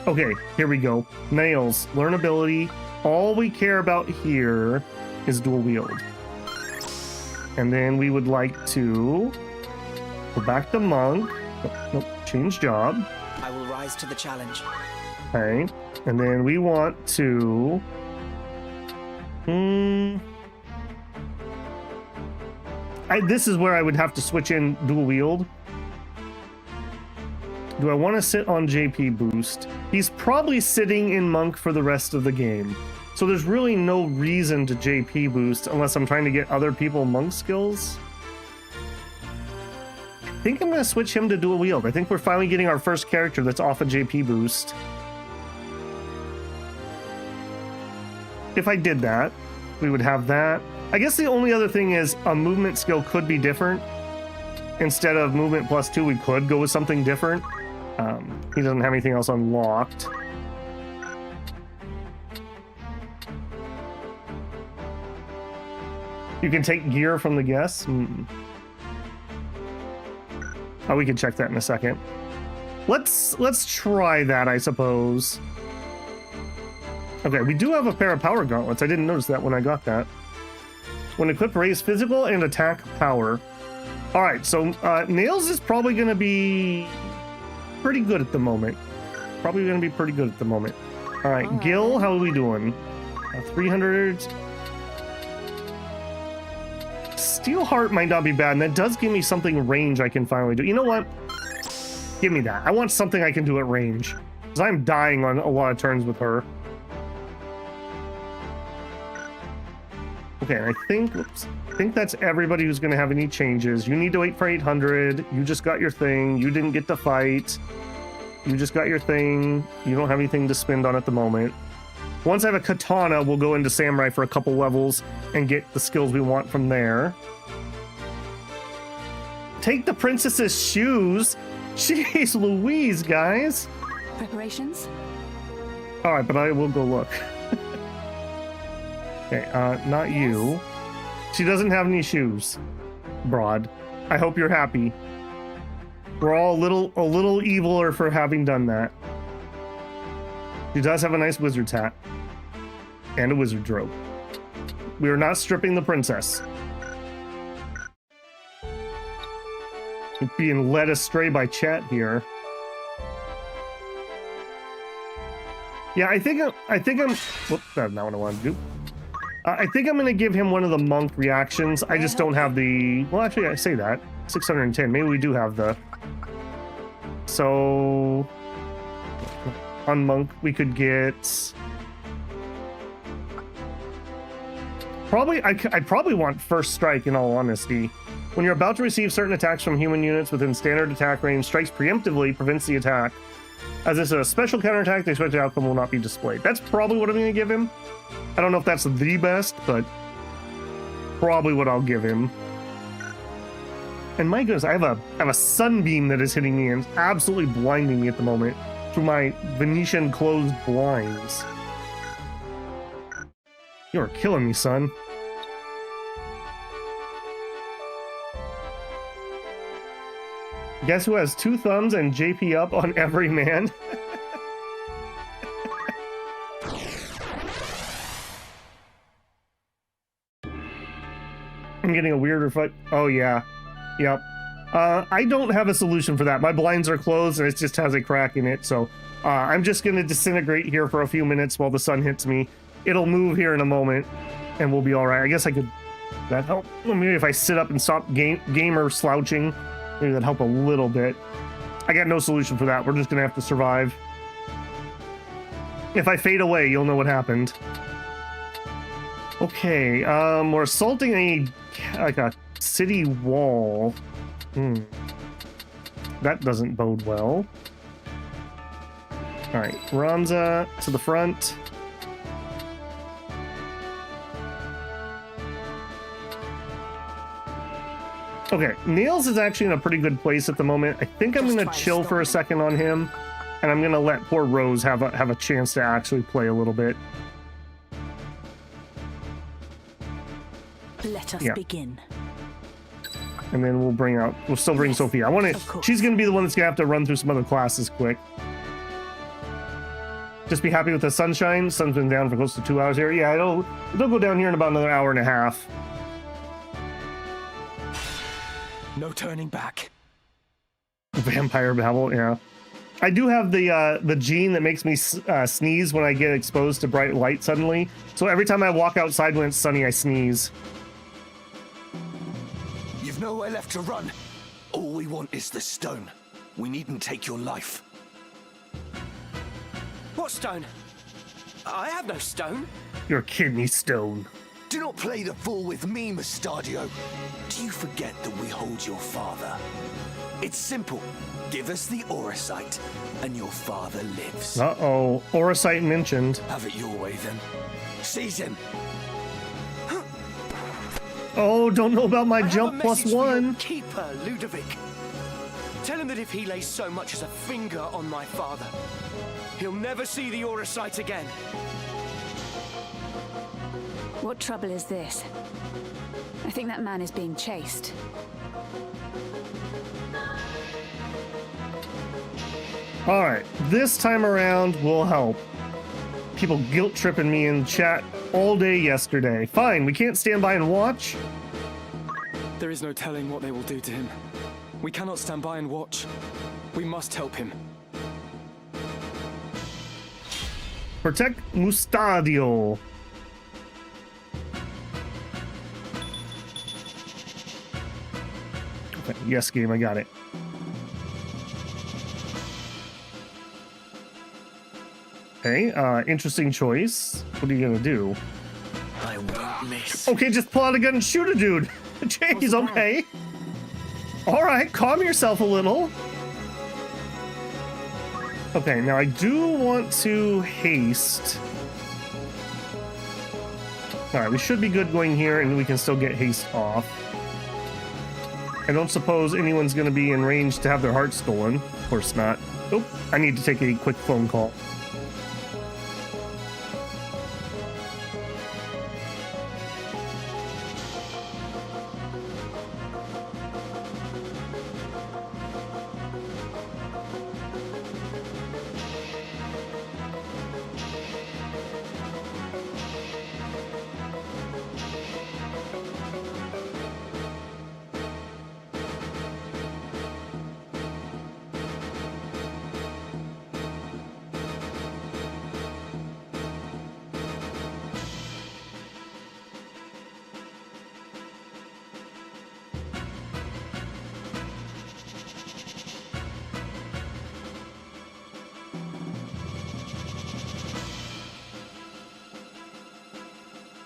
S1: Okay, here we go. Nails, learn ability. All we care about here is dual wield. And then we would like to go back to monk. Nope, change job.
S8: I will rise to the challenge.
S1: Okay. And then we want to... this is where I would have to switch in dual wield. Do I want to sit on JP boost? He's probably sitting in monk for the rest of the game. So there's really no reason to JP boost unless I'm trying to get other people monk skills. I think I'm going to switch him to dual wield. I think we're finally getting our first character that's off a JP boost. if I did that, we would have that. I guess the only other thing is a movement skill could be different. Instead of movement +2, we could go with something different. He doesn't have anything else unlocked. You can take gear from the guests. Oh, we can check that in a second. Let's try that, I suppose. Okay, we do have a pair of power gauntlets. I didn't notice that when I got that. When equipped, raise physical and attack power. All right, so Nails is probably going to be pretty good at the moment. All right, Gil, how are we doing? 300. Steelheart might not be bad, and that does give me something range I can finally do. You know what? Give me that. I want something I can do at range, because I'm dying on a lot of turns with her. Okay, I think that's everybody who's going to have any changes. You need to wait for 800. You just got your thing. You didn't get to fight. You just got your thing. You don't have anything to spend on at the moment. Once I have a katana, we'll go into samurai for a couple levels and get the skills we want from there. Take the princess's shoes. Jeez Louise, guys.
S2: Preparations?
S1: All right, but I will go look. Okay, not you. She doesn't have any shoes, Broad. I hope you're happy. We're all a little eviler for having done that. She does have a nice wizard's hat and a wizard's robe. We are not stripping the princess. Being led astray by chat here. Yeah, I think I'm. Whoops, that's not what I want to do. I think I'm going to give him one of the monk reactions. I just don't have the... Well, actually, I say that. 610. Maybe we do have the... So... On monk, we could get... Probably... I probably want first strike, in all honesty. When you're about to receive certain attacks from human units within standard attack range, strikes preemptively prevents the attack. As this is a special counterattack, the expected outcome will not be displayed. That's probably what I'm going to give him. I don't know if that's the best, but probably what I'll give him. And my goodness, I have a sunbeam that is hitting me and absolutely blinding me at the moment through my Venetian closed blinds. You're killing me, son. Guess who has 2 thumbs and JP up on every man? I'm getting a weirder fight. Oh, yeah. Yep. I don't have a solution for that. My blinds are closed and it just has a crack in it. So I'm just going to disintegrate here for a few minutes while the sun hits me. It'll move here in a moment and we'll be all right. I guess I could... That help? Well, maybe if I sit up and stop gamer slouching, maybe that'd help a little bit. I got no solution for that. We're just going to have to survive. If I fade away, you'll know what happened. Okay, we're assaulting a city wall. That doesn't bode well. All right, Ramza to the front. Okay, Nails is actually in a pretty good place at the moment. I think I'm going to chill for a second on him, and I'm going to let poor Rose have a chance to actually play a little bit.
S2: Let us begin.
S1: And then we'll still bring Sophia. She's going to be the one that's going to have to run through some other classes quick. Just be happy with the sunshine. Sun's been down for close to 2 hours here. Yeah, it'll go down here in about another hour and a half.
S4: No turning back.
S1: Vampire babble, yeah. I do have the gene that makes me sneeze when I get exposed to bright light suddenly. So every time I walk outside when it's sunny, I sneeze.
S3: You've nowhere left to run. All we want is the stone. We needn't take your life.
S8: What stone? I have no stone.
S1: Your kidney stone.
S3: Do not play the fool with me, Mustadio. Do you forget that we hold your father?
S9: It's simple. Give us the Auracite, and your father lives.
S1: Uh-oh. Auracite mentioned.
S9: Have it your way, then. Seize him.
S1: Oh, don't know about my
S8: I have
S1: jump
S8: a
S1: plus
S8: message for your
S1: one.
S8: keeper, Ludovic. Tell him that if he lays so much as a finger on my father, he'll never see the Auracite again.
S2: What trouble is this? I think that man is being chased.
S1: All right, this time around will help. People guilt tripping me in chat all day yesterday. Fine, we can't stand by and watch.
S4: There is no telling what they will do to him. We cannot stand by and watch. We must help him.
S1: Protect Mustadio. Okay, yes, game, I got it. Okay, interesting choice. What are you gonna do?
S9: I won't miss.
S1: Okay, just pull out a gun and shoot a dude. Jeez, okay. All right, calm yourself a little. Okay, now I do want to haste. All right, we should be good going here, and we can still get haste off. I don't suppose anyone's going to be in range to have their heart stolen. Of course not. Oh, I need to take a quick phone call.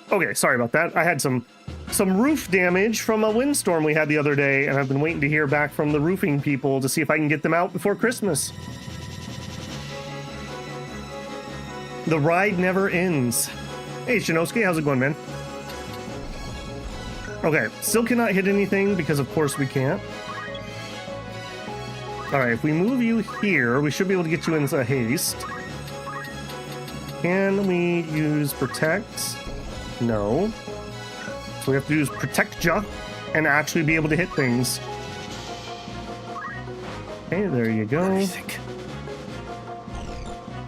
S1: Okay, sorry about that. I had some roof damage from a windstorm we had the other day, and I've been waiting to hear back from the roofing people to see if I can get them out before Christmas. The ride never ends. Hey, Shinosuke, how's it going, man? Okay, still cannot hit anything because of course we can't. Alright, if we move you here, we should be able to get you into haste. Can we use protect? No. So we have to use protect ja and actually be able to hit things. Okay, there you go.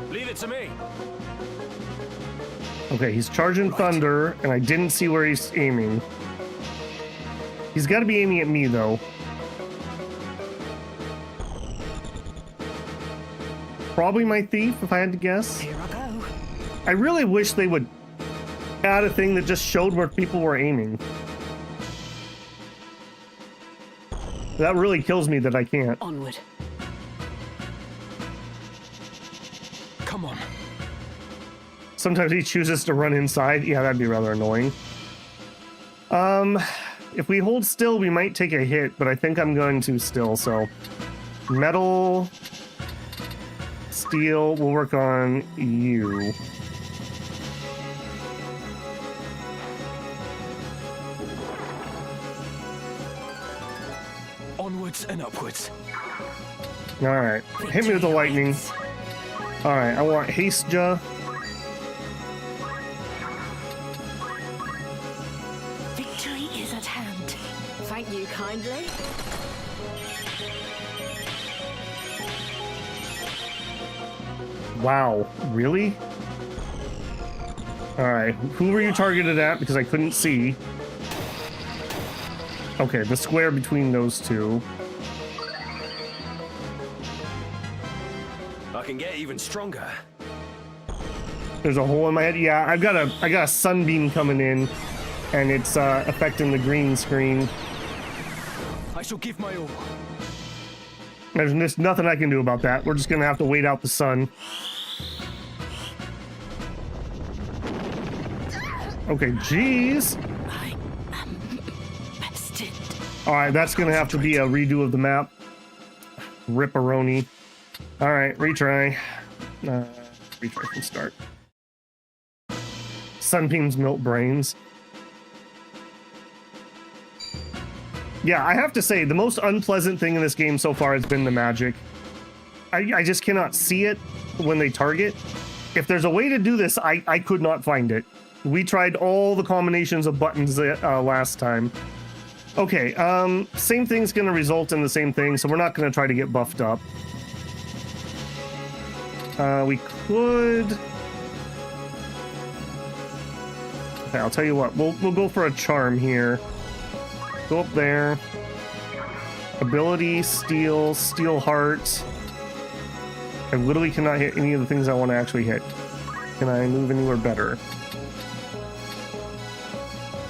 S3: Leave it to me.
S1: Okay, he's charging thunder, and I didn't see where he's aiming. He's got to be aiming at me, though. Probably my thief, if I had to guess.
S8: Here I go.
S1: I really wish they would add a thing that just showed where people were aiming. That really kills me that I can't.
S2: Onward.
S4: Come on.
S1: Sometimes he chooses to run inside. Yeah, that'd be rather annoying. If we hold still, we might take a hit, but I think I'm going to still, so... Metal... Steel, we'll work on you.
S4: Onwards and upwards.
S1: Alright, hit me with the lightning. Alright, I want haste ja.
S2: Victory is at hand. Thank you kindly.
S1: Wow, really? Alright, who were you targeted at? Because I couldn't see. Okay, the square between those two.
S3: I can get even stronger.
S1: There's a hole in my head. Yeah, I got a sunbeam coming in, and it's affecting the green screen.
S4: I shall give my all.
S1: There's just nothing I can do about that. We're just gonna have to wait out the sun. Okay, jeez.
S2: I am bested.
S1: All right, that's gonna have to be a redo of the map. Ripperoni. All right, retry. Retry from start. Sunbeams melt brains. Yeah, I have to say, the most unpleasant thing in this game so far has been the magic. I just cannot see it when they target. If there's a way to do this, I could not find it. We tried all the combinations of buttons last time. Okay, same thing's gonna result in the same thing, so we're not gonna try to get buffed up. We could... Okay, I'll tell you what, we'll go for a charm here. Go up there. Ability, steel, steel heart. I literally cannot hit any of the things I want to actually hit. Can I move anywhere better?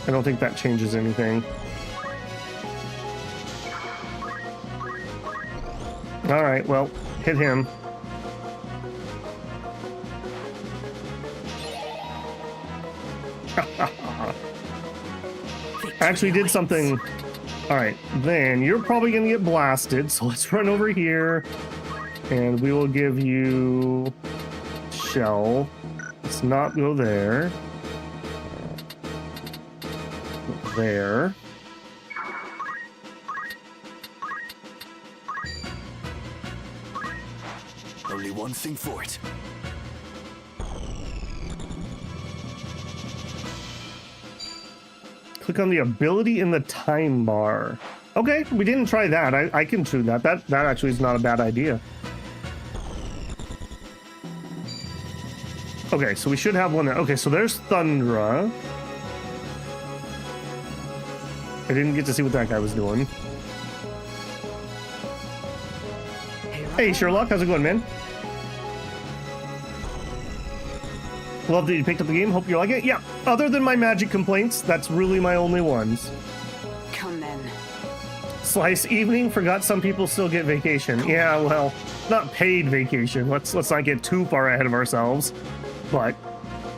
S1: I don't think that changes anything. Alright, well, hit him. I actually did something. Alright, then you're probably gonna get blasted, so let's run over here. And we will give you shell. Let's not go there. There.
S9: Only one thing for it.
S1: Click on the ability in the time bar. Okay, we didn't try that. I can do that. That actually is not a bad idea. Okay, so we should have one there. Okay, so there's Thundra. I didn't get to see what that guy was doing. Hey, Sherlock, how's it going, man? Love that you picked up the game. Hope you like it. Yeah, other than my magic complaints, that's really my only ones.
S2: Come then.
S1: Slice evening. Forgot some people still get vacation. Yeah, well, not paid vacation. Let's not get too far ahead of ourselves. But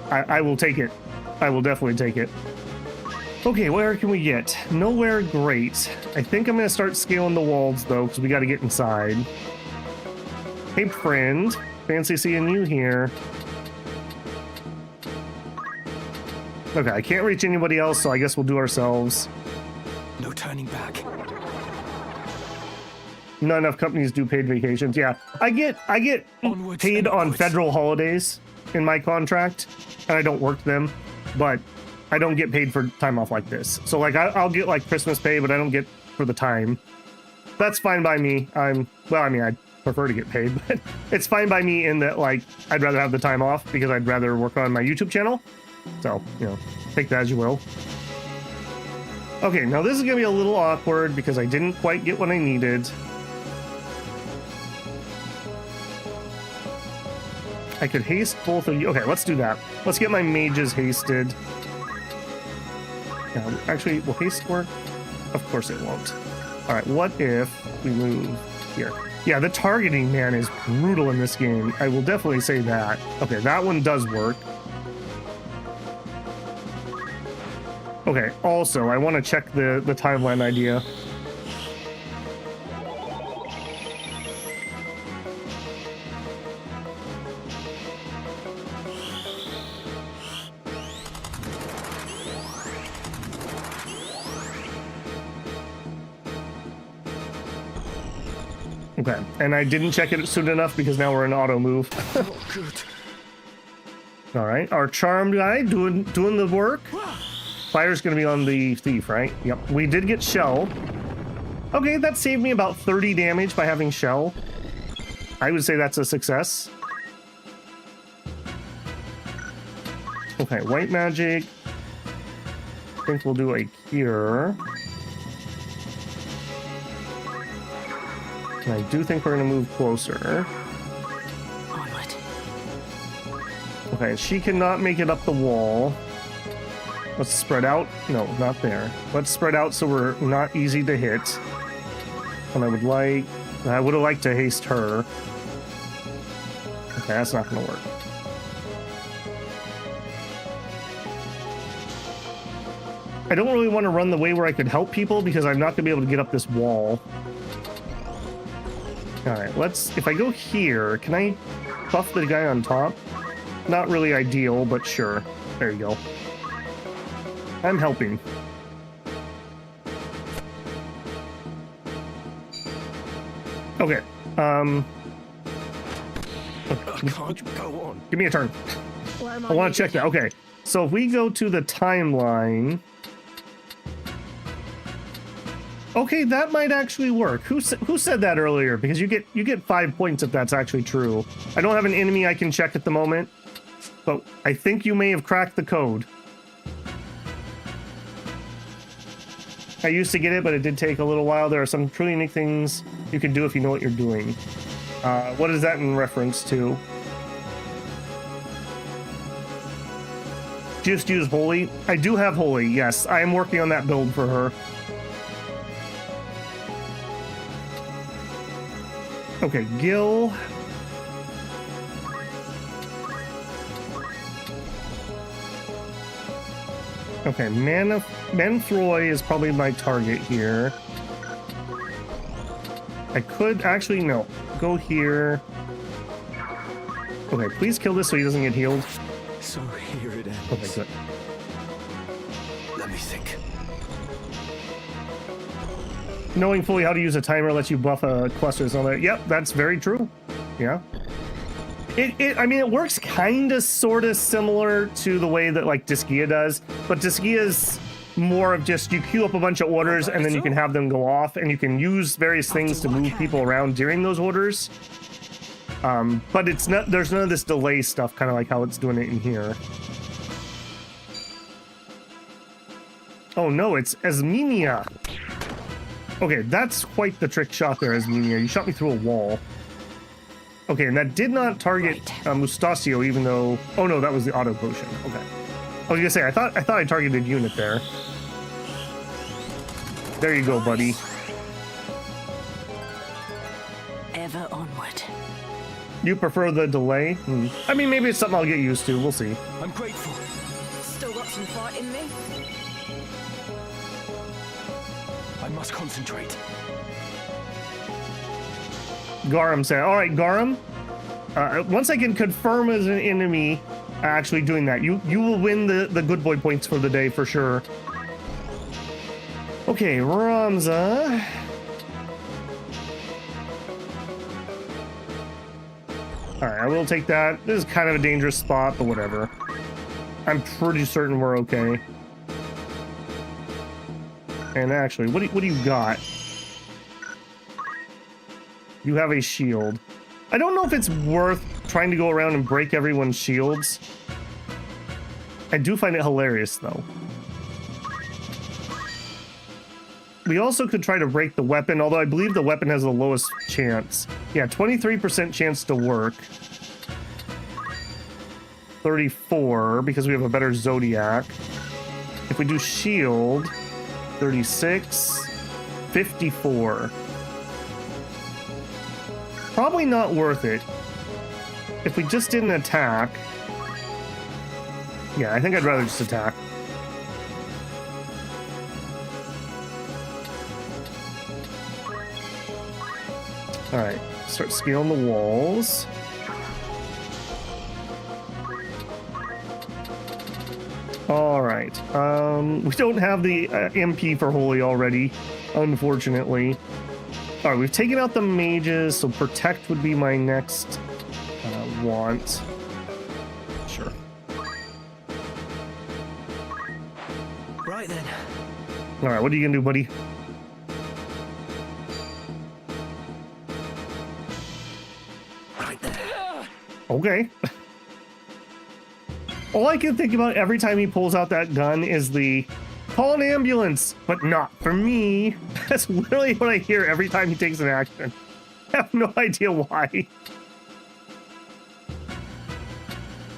S1: I will take it. I will definitely take it. Okay, where can we get? Nowhere great. I think I'm gonna start scaling the walls though, because we got to get inside. Hey, friend. Fancy seeing you here. Okay, I can't reach anybody else, so I guess we'll do ourselves.
S4: No turning back.
S1: Not enough companies do paid vacations. Yeah, I get
S4: Onwards
S1: paid
S4: and
S1: on
S4: upwards.
S1: federal holidays in my contract, and I don't work them, but I don't get paid for time off like this. So like I'll get like Christmas pay, but I don't get for the time. That's fine by me. Well, I mean, I prefer to get paid, but it's fine by me in that like I'd rather have the time off because I'd rather work on my YouTube channel. So, you know, take that as you will. Okay, now this is gonna be a little awkward because I didn't quite get what I needed. I could haste both of you. Okay, let's do that. Let's get my mages hasted. Yeah, actually, will haste work? Of course it won't. All right, what if we move here? Yeah, the targeting, man, is brutal in this game. I will definitely say that. Okay, that one does work. Okay, also, I want to check the timeline idea. Okay, and I didn't check it soon enough because now we're in auto move.
S4: Oh, good.
S1: All right, our charmed guy doing the work. Fire's gonna be on the thief, right? Yep, we did get shell. Okay, that saved me about 30 damage by having shell. I would say that's a success. Okay, white magic. I think we'll do a cure. And I do think we're gonna move closer.
S2: Onward.
S1: Okay, she cannot make it up the wall. Let's spread out. No, not there. Let's spread out so we're not easy to hit. And I would have liked to haste her. Okay, that's not gonna work. I don't really want to run the way where I could help people because I'm not gonna be able to get up this wall. All right, let's, if I go here, can I buff the guy on top? Not really ideal, but sure. There you go. I'm helping. Okay.
S3: I can't go on.
S1: Give me a turn. I want to check that. Okay. So if we go to the timeline. Okay, that might actually work. Who said that earlier? Because you get 5 points if that's actually true. I don't have an enemy I can check at the moment, but I think you may have cracked the code. I used to get it, but it did take a little while. There are some truly unique things you can do if you know what you're doing. What is that in reference to? Just use Holy. I do have Holy, yes. I am working on that build for her. Okay, Gil. Okay, Manfroy is probably my target here. I could actually, no. Go here. Okay, please kill this so he doesn't get healed.
S9: So here it ends.
S1: Okay, good.
S9: Let me think.
S1: Knowing fully how to use a timer lets you buff clusters and all that. Yep, that's very true. Yeah. I mean, it works kind of sort of similar to the way that like Disgaea does, but Disgaea's more of just you queue up a bunch of orders and then you can have them go off, and you can use various things to move people around during those orders. But it's not, there's none of this delay stuff, kind of like how it's doing it in here. Oh no, it's Esminia. Okay, that's quite the trick shot there, Esminia. You shot me through a wall. Okay, and that did not target Mustasio, even though... Oh no, that was the auto potion. Okay. I was gonna say, I thought I targeted unit there. There you go, buddy.
S2: Ever onward.
S1: You prefer the delay? I mean, maybe it's something I'll get used to. We'll see.
S8: I'm grateful.
S2: Still got some fight in me?
S8: I must concentrate.
S1: Garum said, all right, Garum, once I can confirm as an enemy actually doing that, you will win the good boy points for the day for sure. Okay, Ramza. All right, I will take that. This is kind of a dangerous spot, but whatever. I'm pretty certain we're okay. And actually, what do you got? You have a shield. I don't know if it's worth trying to go around and break everyone's shields. I do find it hilarious, though. We also could try to break the weapon, although I believe the weapon has the lowest chance. Yeah, 23% chance to work. 34, because we have a better Zodiac. If we do shield, 36, 54. Probably not worth it. If we just didn't attack... Yeah, I think I'd rather just attack. Alright, start scaling the walls. Alright, we don't have the MP for Holy already, unfortunately. Alright, we've taken out the mages, so Protect would be my next want. Sure.
S9: Right then.
S1: Alright, what are you gonna do, buddy?
S9: Right there.
S1: Okay. All I can think about every time he pulls out that gun is the call an ambulance, but not for me. That's literally what I hear every time he takes an action. I have no idea why.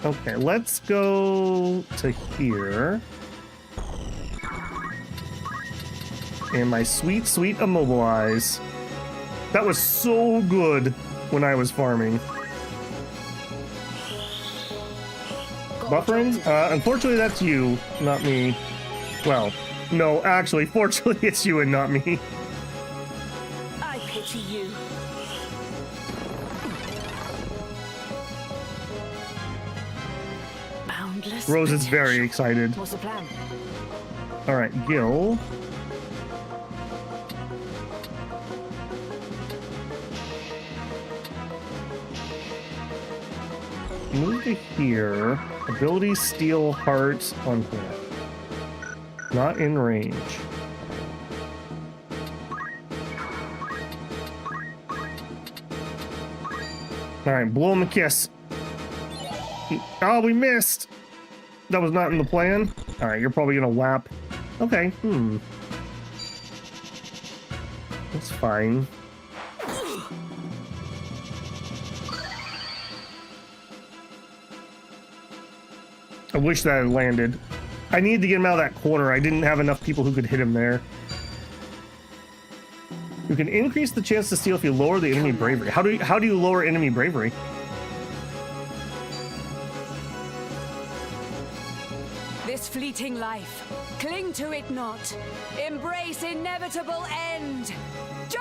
S1: Okay, let's go to here. And my sweet, sweet immobilize. That was so good when I was farming. Buffering? Unfortunately, that's you, not me. Well, no, actually, fortunately, it's you and not me.
S2: I pity you.
S1: Rose is very excited.
S2: What's the plan?
S1: All right, Gil. Move to here. Ability steal hearts on here. Not in range. All right, blow him a kiss. Oh, we missed. That was not in the plan. All right, you're probably gonna whap. Okay, that's fine. I wish that had landed. I need to get him out of that corner. I didn't have enough people who could hit him there. You can increase the chance to steal if you lower the enemy bravery. How do you lower enemy bravery?
S2: This fleeting life, cling to it not. Embrace inevitable end.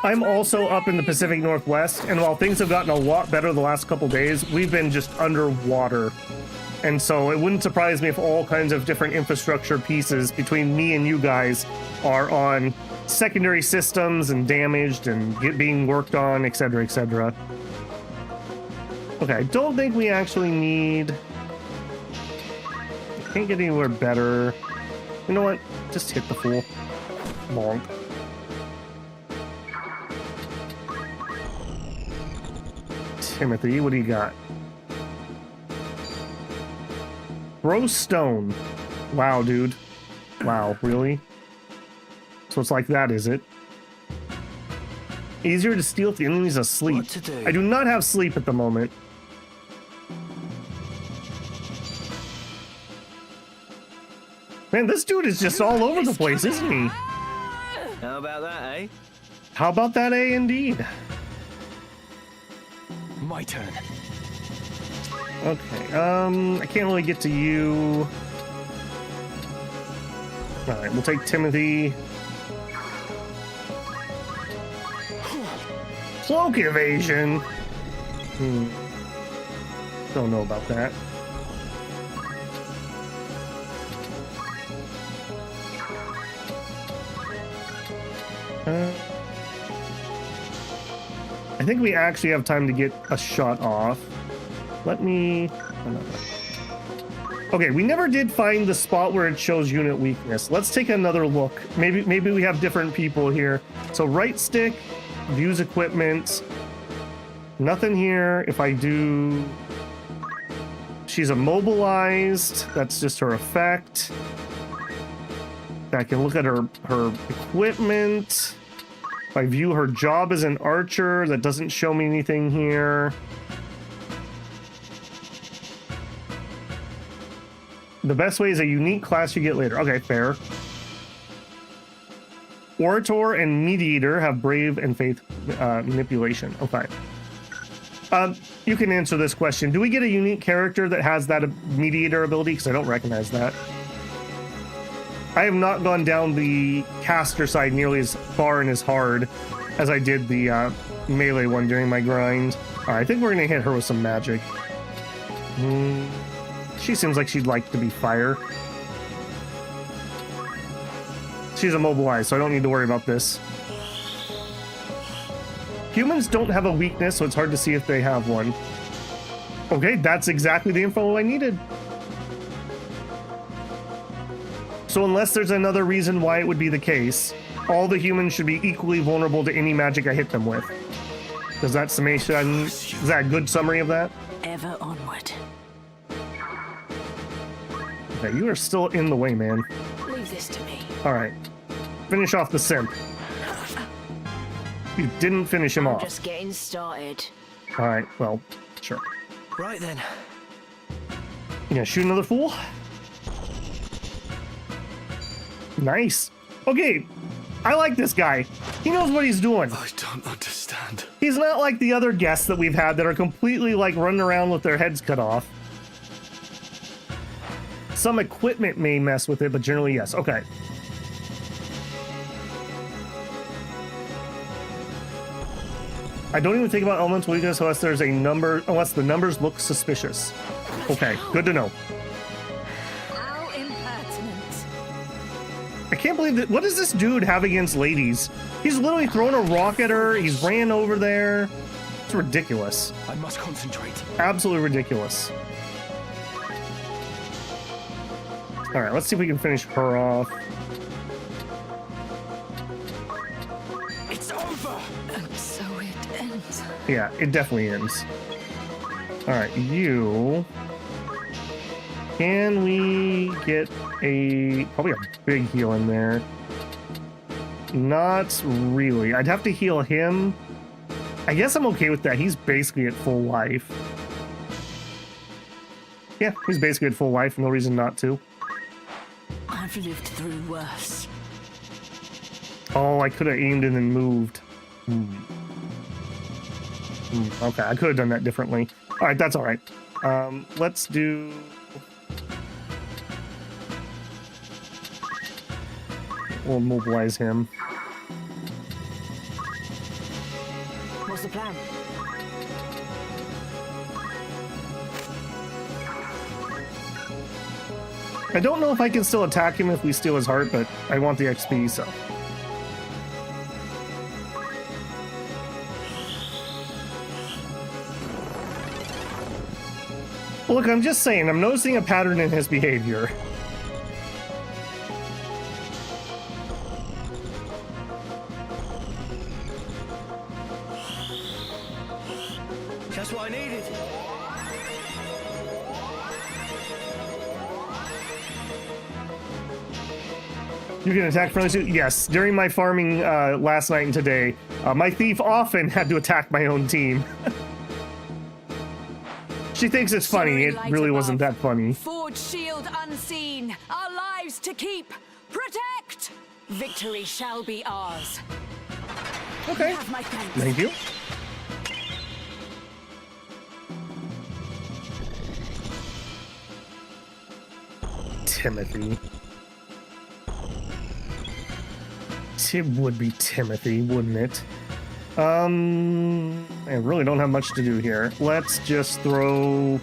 S1: I'm also up in the Pacific Northwest, and while things have gotten a lot better the last couple days, we've been just underwater. And so it wouldn't surprise me if all kinds of different infrastructure pieces between me and you guys are on secondary systems and damaged and being worked on, etc., etc. Okay, I don't think we actually need... Can't get anywhere better. You know what? Just hit the fool. Bonk. Timothy, what do you got? Throw stone. Wow, dude. Wow, really? So it's like that, is it? Easier to steal if the enemy's asleep.
S6: What to do?
S1: I do not have sleep at the moment. Man, this dude is just all over the place, isn't he?
S6: How about that, eh?
S1: How about that, A, indeed?
S4: My turn.
S1: Okay, I can't really get to you. Alright, we'll take Timothy. Cloak evasion? Don't know about that. I think we actually have time to get a shot off. Let me... Okay, we never did find the spot where it shows unit weakness. Let's take another look. Maybe we have different people here. So right stick, views equipment. Nothing here. If I do... She's immobilized. That's just her effect. I can look at her equipment. If I view her job as an archer, that doesn't show me anything here. The best way is a unique class you get later. Okay, fair. Orator and Mediator have Brave and Faith manipulation. Okay. You can answer this question. Do we get a unique character that has that Mediator ability? Because I don't recognize that. I have not gone down the caster side nearly as far and as hard as I did the melee one during my grind. All right, I think we're going to hit her with some magic. She seems like she'd like to be fire. She's immobilized, so I don't need to worry about this. Humans don't have a weakness, so it's hard to see if they have one. Okay, that's exactly the info I needed. So unless there's another reason why it would be the case, all the humans should be equally vulnerable to any magic I hit them with. Does that summation, is that a good summary of that?
S2: Ever onward.
S1: Okay, you are still in the way, man.
S2: Leave this to me.
S1: All right, finish off the simp. You didn't finish him off.
S2: Just getting started.
S1: All right, well, sure.
S6: Right then.
S1: You gonna shoot another fool? Nice. Okay, I like this guy. He knows what he's doing.
S9: I don't understand.
S1: He's not like the other guests that we've had that are completely like running around with their heads cut off. Some equipment may mess with it, but generally yes. Okay. I don't even think about elemental weakness unless there's a number, unless the numbers look suspicious. Okay, good to know. I can't believe that. What does this dude have against ladies? He's literally thrown a rock at her. He's ran over there. It's ridiculous.
S4: I must concentrate.
S1: Absolutely ridiculous. All right, let's see if we can finish her off.
S8: It's over!
S2: And so it ends.
S1: Yeah, it definitely ends. All right, you. Can we get probably a big heal in there? Not really. I'd have to heal him. I guess I'm okay with that. He's basically at full life. Yeah, he's basically at full life. No reason not to.
S2: I've lived through worse.
S1: Oh, I could have aimed and then moved. Okay, I could have done that differently. All right, that's all right. Let's do... We'll mobilize him.
S2: What's the plan?
S1: I don't know if I can still attack him if we steal his heart, but I want the XP, so... Look, I'm just saying, I'm noticing a pattern in his behavior.
S8: Just what I needed.
S1: You can attack friendly suit? Yes. During my farming last night and today, my thief often had to attack my own team. She thinks it's funny. It really wasn't that funny.
S2: Forge shield unseen. Our lives to keep. Protect! Victory shall be ours.
S1: Okay.
S2: You have my thanks.
S1: Thank you. Timothy. It would be Timothy, wouldn't it? I really don't have much to do here. Let's just throw,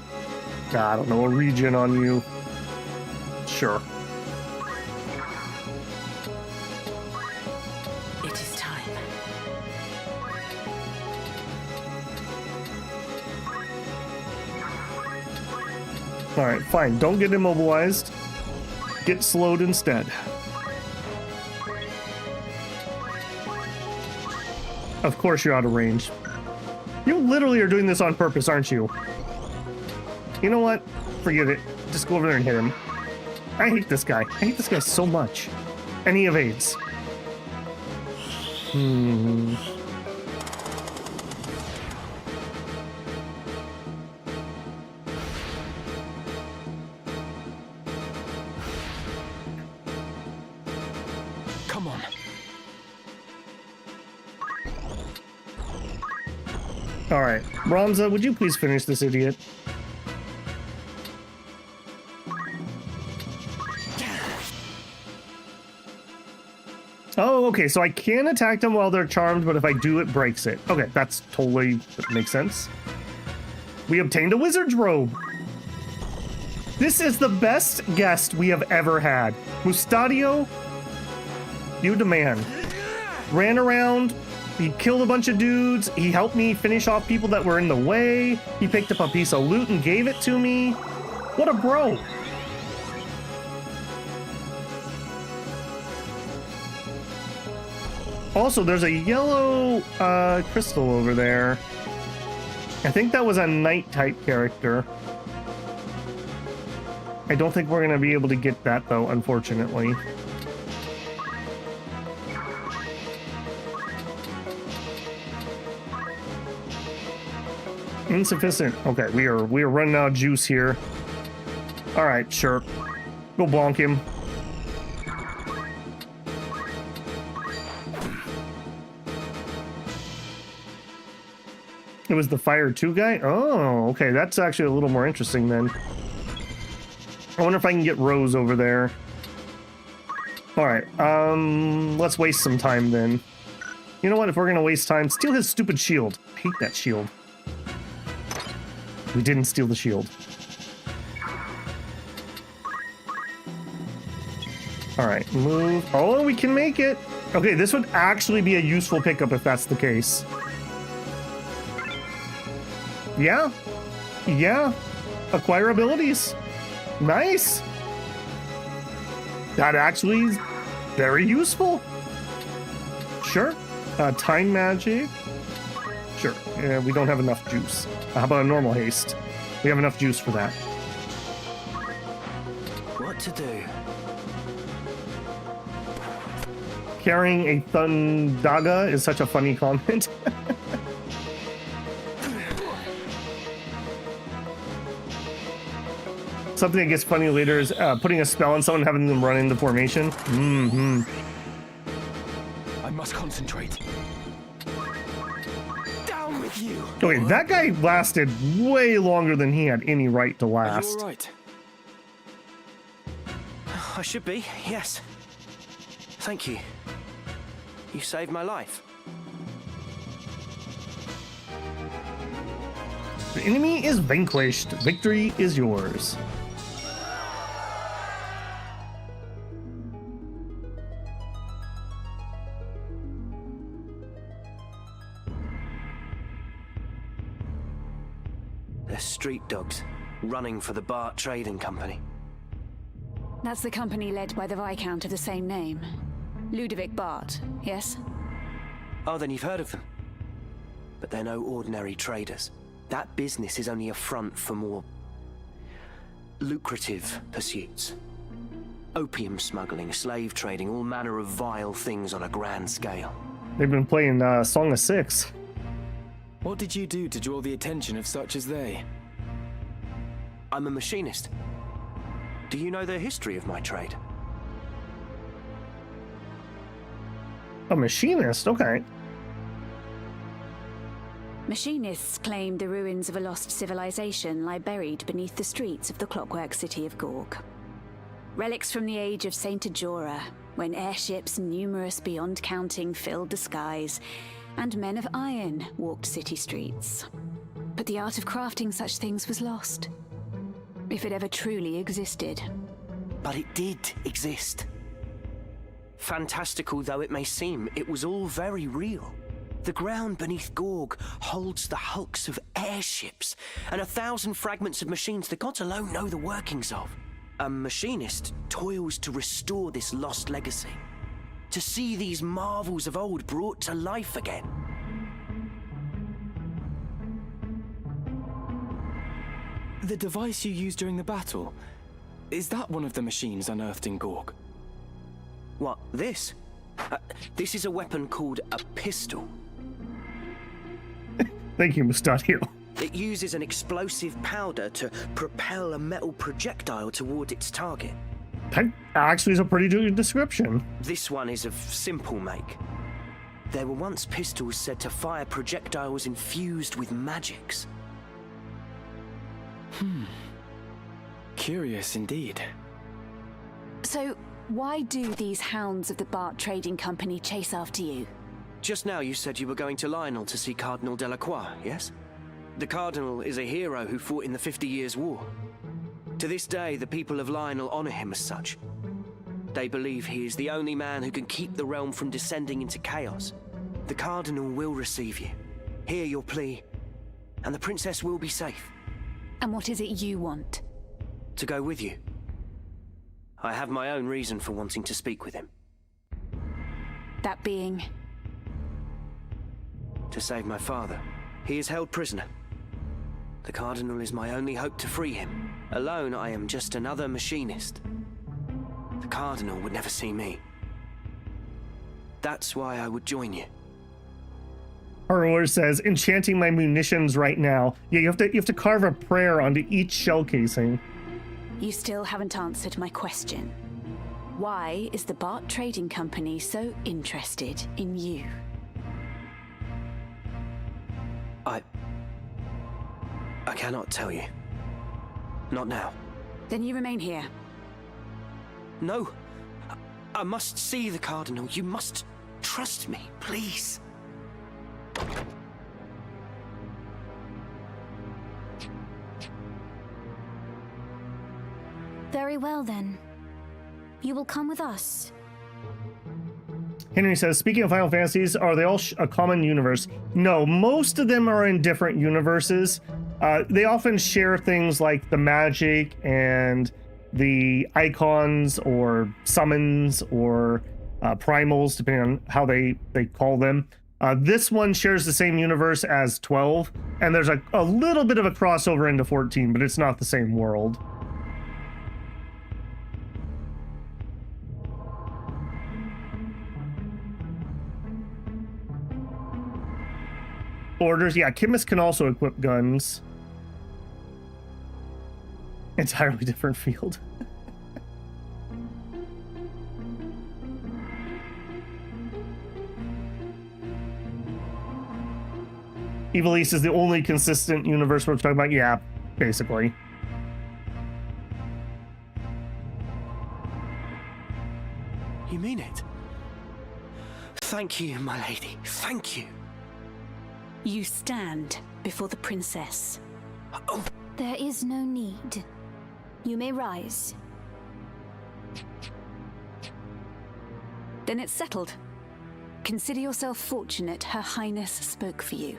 S1: I don't know, a regen on you. Sure.
S2: It is time.
S1: All right, fine. Don't get immobilized. Get slowed instead. Of course you're out of range. You literally are doing this on purpose, aren't you? You know what? Forget it. Just go over there and hit him. I hate this guy. I hate this guy so much. And he evades.
S4: Come on.
S1: All right. Ramza, would you please finish this idiot? Oh, okay. So I can attack them while they're charmed, but if I do, it breaks it. Okay, that makes sense. We obtained a wizard's robe. This is the best guest we have ever had. Mustadio, you demand. Ran around. He killed a bunch of dudes. He helped me finish off people that were in the way. He picked up a piece of loot and gave it to me. What a bro. Also, there's a yellow crystal over there. I think that was a knight type character. I don't think we're going to be able to get that though, unfortunately. Insufficient. Okay, we are running out of juice here. All right, sure. Go bonk him. It was the Fire 2 guy? Oh, okay. That's actually a little more interesting then. I wonder if I can get Rose over there. All right. Let's waste some time then. You know what? If we're going to waste time, steal his stupid shield. I hate that shield. We didn't steal the shield. All right, move. Oh, we can make it. Okay, this would actually be a useful pickup if that's the case. Yeah. Yeah. Acquire abilities. Nice. That actually is very useful. Sure. Time magic. Sure. We don't have enough juice. How about a normal haste? We have enough juice for that.
S6: What to do?
S1: Carrying a Thundaga is such a funny comment. Something that gets funny later is putting a spell on someone and having them run into formation. Mm-hmm.
S4: I must concentrate. Down with you!
S1: Okay, that guy lasted way longer than he had any right to
S4: Are you
S1: last.
S4: all right?
S8: I should be, yes. Thank you. You saved my life.
S1: The enemy is vanquished. Victory is yours.
S8: They're street dogs, running for the Bart Trading Company.
S2: That's the company led by the Viscount of the same name. Ludovic Bart, yes?
S8: Oh, then you've heard of them. But they're no ordinary traders. That business is only a front for more lucrative pursuits. Opium smuggling, slave trading, all manner of vile things on a grand scale.
S1: They've been playing Song of Six.
S4: What did you do to draw the attention of such as they?
S8: I'm a machinist. Do you know the history of my trade?
S1: A machinist? Okay.
S2: Machinists claim the ruins of a lost civilization lie buried beneath the streets of the clockwork city of Gorg. Relics from the age of Saint Ajora, when airships numerous beyond counting filled the skies, and men of iron walked city streets. But the art of crafting such things was lost, if it ever truly existed.
S8: But it did exist. Fantastical though it may seem, it was all very real. The ground beneath Gorg holds the hulks of airships and 1,000 fragments of machines the gods alone know the workings of. A machinist toils to restore this lost legacy, to see these marvels of old brought to life again.
S4: The device you used during the battle, is that one of the machines unearthed in Gorg?
S8: What, this? This is a weapon called a pistol.
S1: Thank you, Mustadio.
S8: It uses an explosive powder to propel a metal projectile toward its target.
S1: That actually is a pretty good description.
S8: This one is of simple make. There were once pistols said to fire projectiles infused with magics.
S4: Curious indeed.
S2: So, why do these hounds of the Bart Trading Company chase after you?
S8: Just now you said you were going to Lionel to see Cardinal Delacroix, yes? The Cardinal is a hero who fought in the 50 Years' War. To this day, the people of Lionel honor him as such. They believe he is the only man who can keep the realm from descending into chaos. The Cardinal will receive you, hear your plea, and the princess will be safe.
S2: And what is it you want?
S8: To go with you. I have my own reason for wanting to speak with him.
S2: That being?
S8: To save my father. He is held prisoner. The Cardinal is my only hope to free him. Alone, I am just another machinist. The Cardinal would never see me. That's why I would join you.
S1: Harrower says, enchanting my munitions right now. Yeah, you have to carve a prayer onto each shell casing.
S2: You still haven't answered my question. Why is the Bart Trading Company so interested in you?
S8: I cannot tell you. Not now.
S2: Then you remain here.
S8: No. I must see the Cardinal. You must trust me, please.
S7: Very well then. You will come with us.
S1: Henry says, speaking of Final Fantasies, are they all a common universe? No, most of them are in different universes. They often share things like the magic and the icons or summons or primals, depending on how they call them. This one shares the same universe as 12, and there's a little bit of a crossover into 14, but it's not the same world. Orders, yeah, chemists can also equip guns. Entirely different field. Ivalice is the only consistent universe we're talking about. Yeah, basically.
S8: You mean it? Thank you, my lady. Thank you.
S2: You stand before the princess.
S8: Oh,
S7: There is no need. You may rise.
S2: Then it's settled. Consider yourself fortunate Her Highness spoke for you.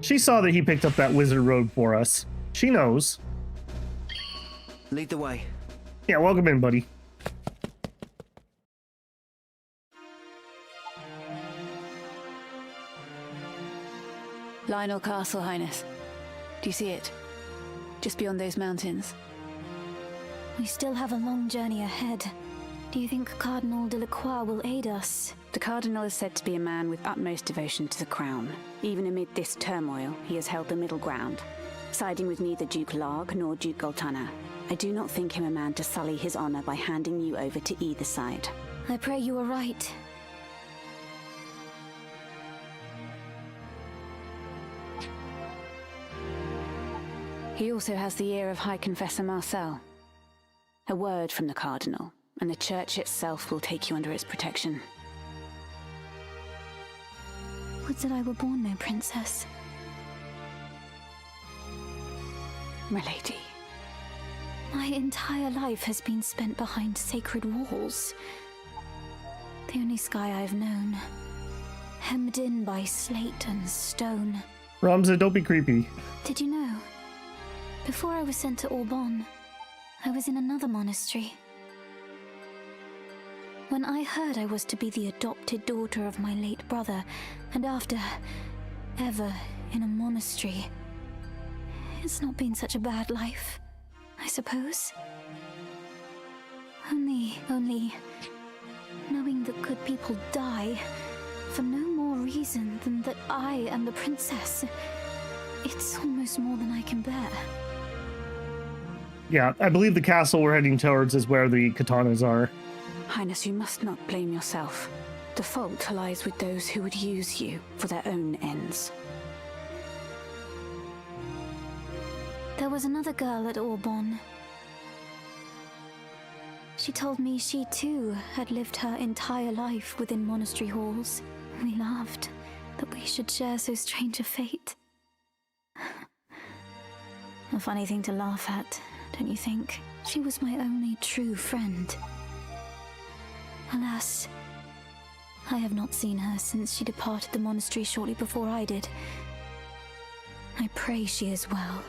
S1: She saw that he picked up that wizard robe for us. She knows.
S8: lead the way.
S1: Yeah, welcome in, buddy.
S2: Lionel Castle, Highness. Do you see it? Just beyond those mountains.
S7: We still have a long journey ahead. Do you think Cardinal Delacroix will aid us?
S2: The Cardinal is said to be a man with utmost devotion to the crown. Even amid this turmoil, he has held the middle ground, siding with neither Duke Larg nor Duke Goltana. I do not think him a man to sully his honor by handing you over to either side.
S7: I pray you are right.
S2: He also has the ear of High Confessor Marcel. A word from the Cardinal, and the Church itself will take you under its protection.
S7: Would that I were born no princess.
S2: My lady.
S7: My entire life has been spent behind sacred walls. The only sky I've known. Hemmed in by slate and stone.
S1: Ramza, don't be creepy.
S7: Did you know? Before I was sent to Auban, I was in another monastery. When I heard I was to be the adopted daughter of my late brother, and after ever in a monastery, it's not been such a bad life, I suppose. Only knowing that good people die for no more reason than that I am the princess, it's almost more than I can bear.
S1: Yeah, I believe the castle we're heading towards is where the katanas are.
S2: Highness, you must not blame yourself. The fault lies with those who would use you for their own ends.
S7: There was another girl at Auban. She told me she too had lived her entire life within monastery halls. We laughed that we should share so strange a fate. A funny thing to laugh at, don't you think? She was my only true friend. Alas, I have not seen her since she departed the monastery shortly before I did. I pray she is well.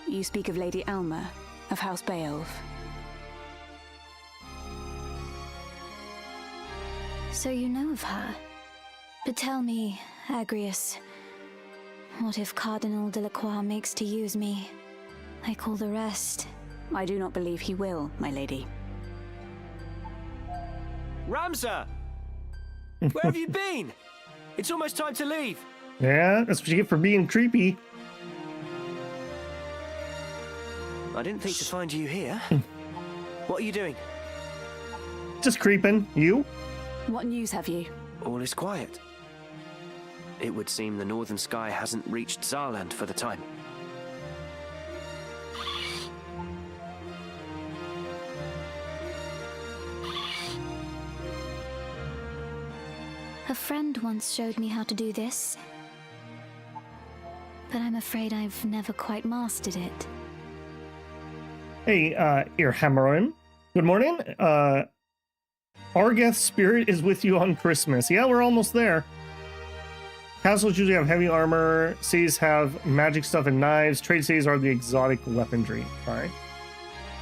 S2: You speak of Lady Alma, of House Beowulf.
S7: So you know of her? But tell me, Agrius, what if Cardinal Delacroix makes to use me? Like all the rest.
S2: I do not believe he will, my lady.
S8: Ramza! Where have you been? It's almost time to leave.
S1: Yeah, that's what you get for being creepy.
S8: I didn't think to find you here. What are you doing?
S1: Just creeping. You?
S2: What news have you?
S8: All is quiet. It would seem the northern sky hasn't reached Zarland for the time.
S7: A friend once showed me how to do this. But I'm afraid I've never quite mastered it.
S1: Hey, Irhamarim. Good morning. Argath's spirit is with you on Christmas. Yeah, we're almost there. Castles usually have heavy armor. Cities have magic stuff and knives. Trade cities are the exotic weaponry. All right.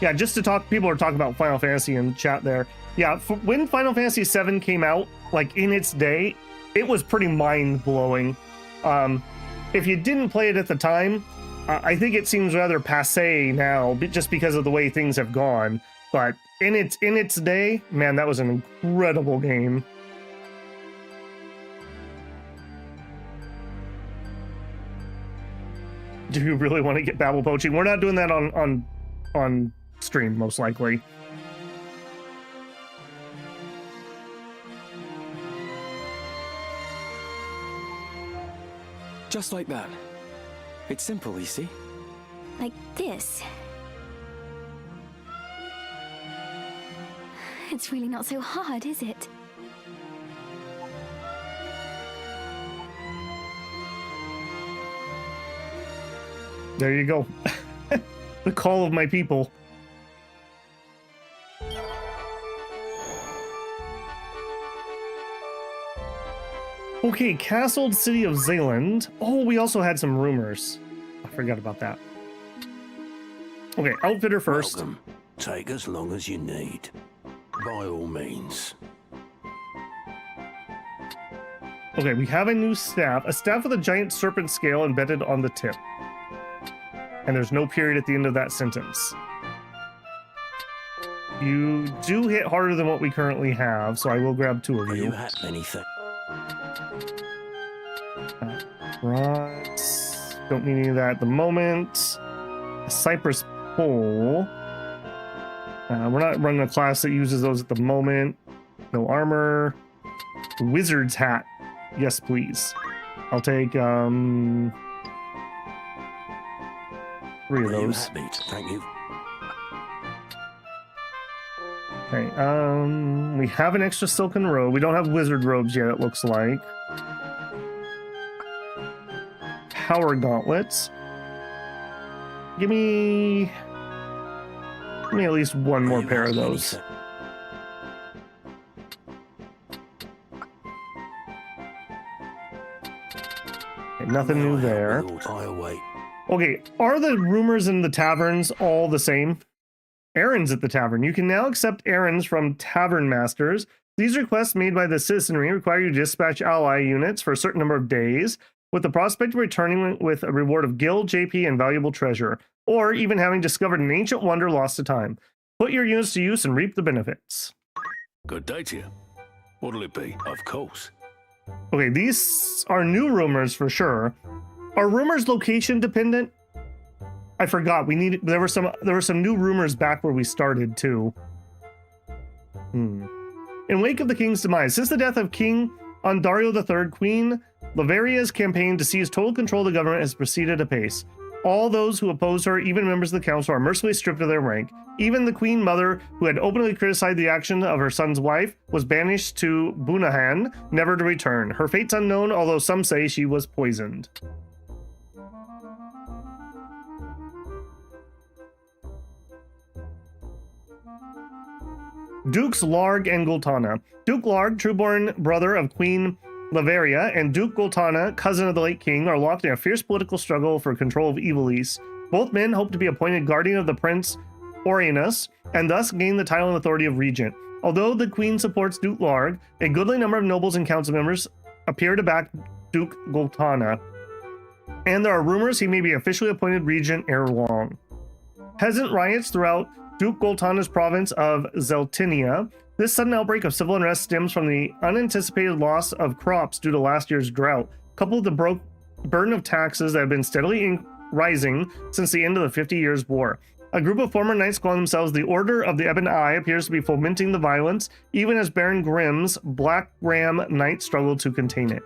S1: Yeah, just to talk, people are talking about Final Fantasy in the chat there. Yeah, when Final Fantasy VII came out, like in its day, it was pretty mind-blowing. If you didn't play it at the time, I think it seems rather passé now, just because of the way things have gone. But in its day, man, that was an incredible game. Do you really want to get babble poaching? We're not doing that on stream, most likely.
S4: Just like that. It's simple, you see?
S7: Like this. It's really not so hard, is it?
S1: There you go. The call of my people. Okay, castled city of Zealand. Oh, we also had some rumors. I forgot about that. Okay, outfitter first.
S10: Welcome. Take as long as you need. By all means.
S1: Okay, we have a new staff. A staff with a giant serpent scale embedded on the tip. And there's no period at the end of that sentence. You do hit harder than what we currently have, so I will grab two of
S10: Are
S1: you.
S10: you at anything?
S1: Right. Don't need any of that at the moment. A cypress pole. We're not running a class that uses those at the moment. No armor. Wizard's hat. Yes, please. I'll take 3 of
S10: Are you
S1: those.
S10: happy? Thank you.
S1: Okay, we have an extra silken robe. We don't have wizard robes yet, it looks like. Power gauntlets. Give me at least one
S10: Are
S1: more
S10: you
S1: pair of
S10: at
S1: those.
S10: anything?
S1: Okay, nothing new there.
S10: I await.
S1: Okay, are the rumors in the taverns all the same? Errands at the tavern. You can now accept errands from tavern masters. These requests made by the citizenry require you to dispatch ally units for a certain number of days, with the prospect of returning with a reward of guild, JP, and valuable treasure, or even having discovered an ancient wonder lost to time. Put your units to use and reap the benefits.
S10: Good day to you. What'll it be? Of course.
S1: Okay, these are new rumors for sure. Are rumors location dependent? I forgot. There were some new rumors back where we started too. In wake of the king's demise, since the death of King Ondario III, Queen Laveria's campaign to seize total control of the government has proceeded apace. All those who oppose her, even members of the council, are mercifully stripped of their rank. Even the queen mother, who had openly criticized the action of her son's wife, was banished to Bunahan, never to return. Her fate's unknown, although some say she was poisoned. Dukes Larg and Gultana. Duke Larg, trueborn brother of Queen Laveria, and Duke Gultana, cousin of the late king, are locked in a fierce political struggle for control of Ivalice. Both men hope to be appointed guardian of the Prince Orianus, and thus gain the title and authority of regent. Although the queen supports Duke Larg, a goodly number of nobles and council members appear to back Duke Gultana, and there are rumors he may be officially appointed regent ere long. Peasant riots throughout Duke Gultana's province of Zeltinia. This sudden outbreak of civil unrest stems from the unanticipated loss of crops due to last year's drought, coupled with the burden of taxes that have been steadily rising since the end of the 50 Years' War. A group of former knights calling themselves the Order of the Ebon Eye appears to be fomenting the violence, even as Baron Grimm's Black Ram Knights struggle to contain it.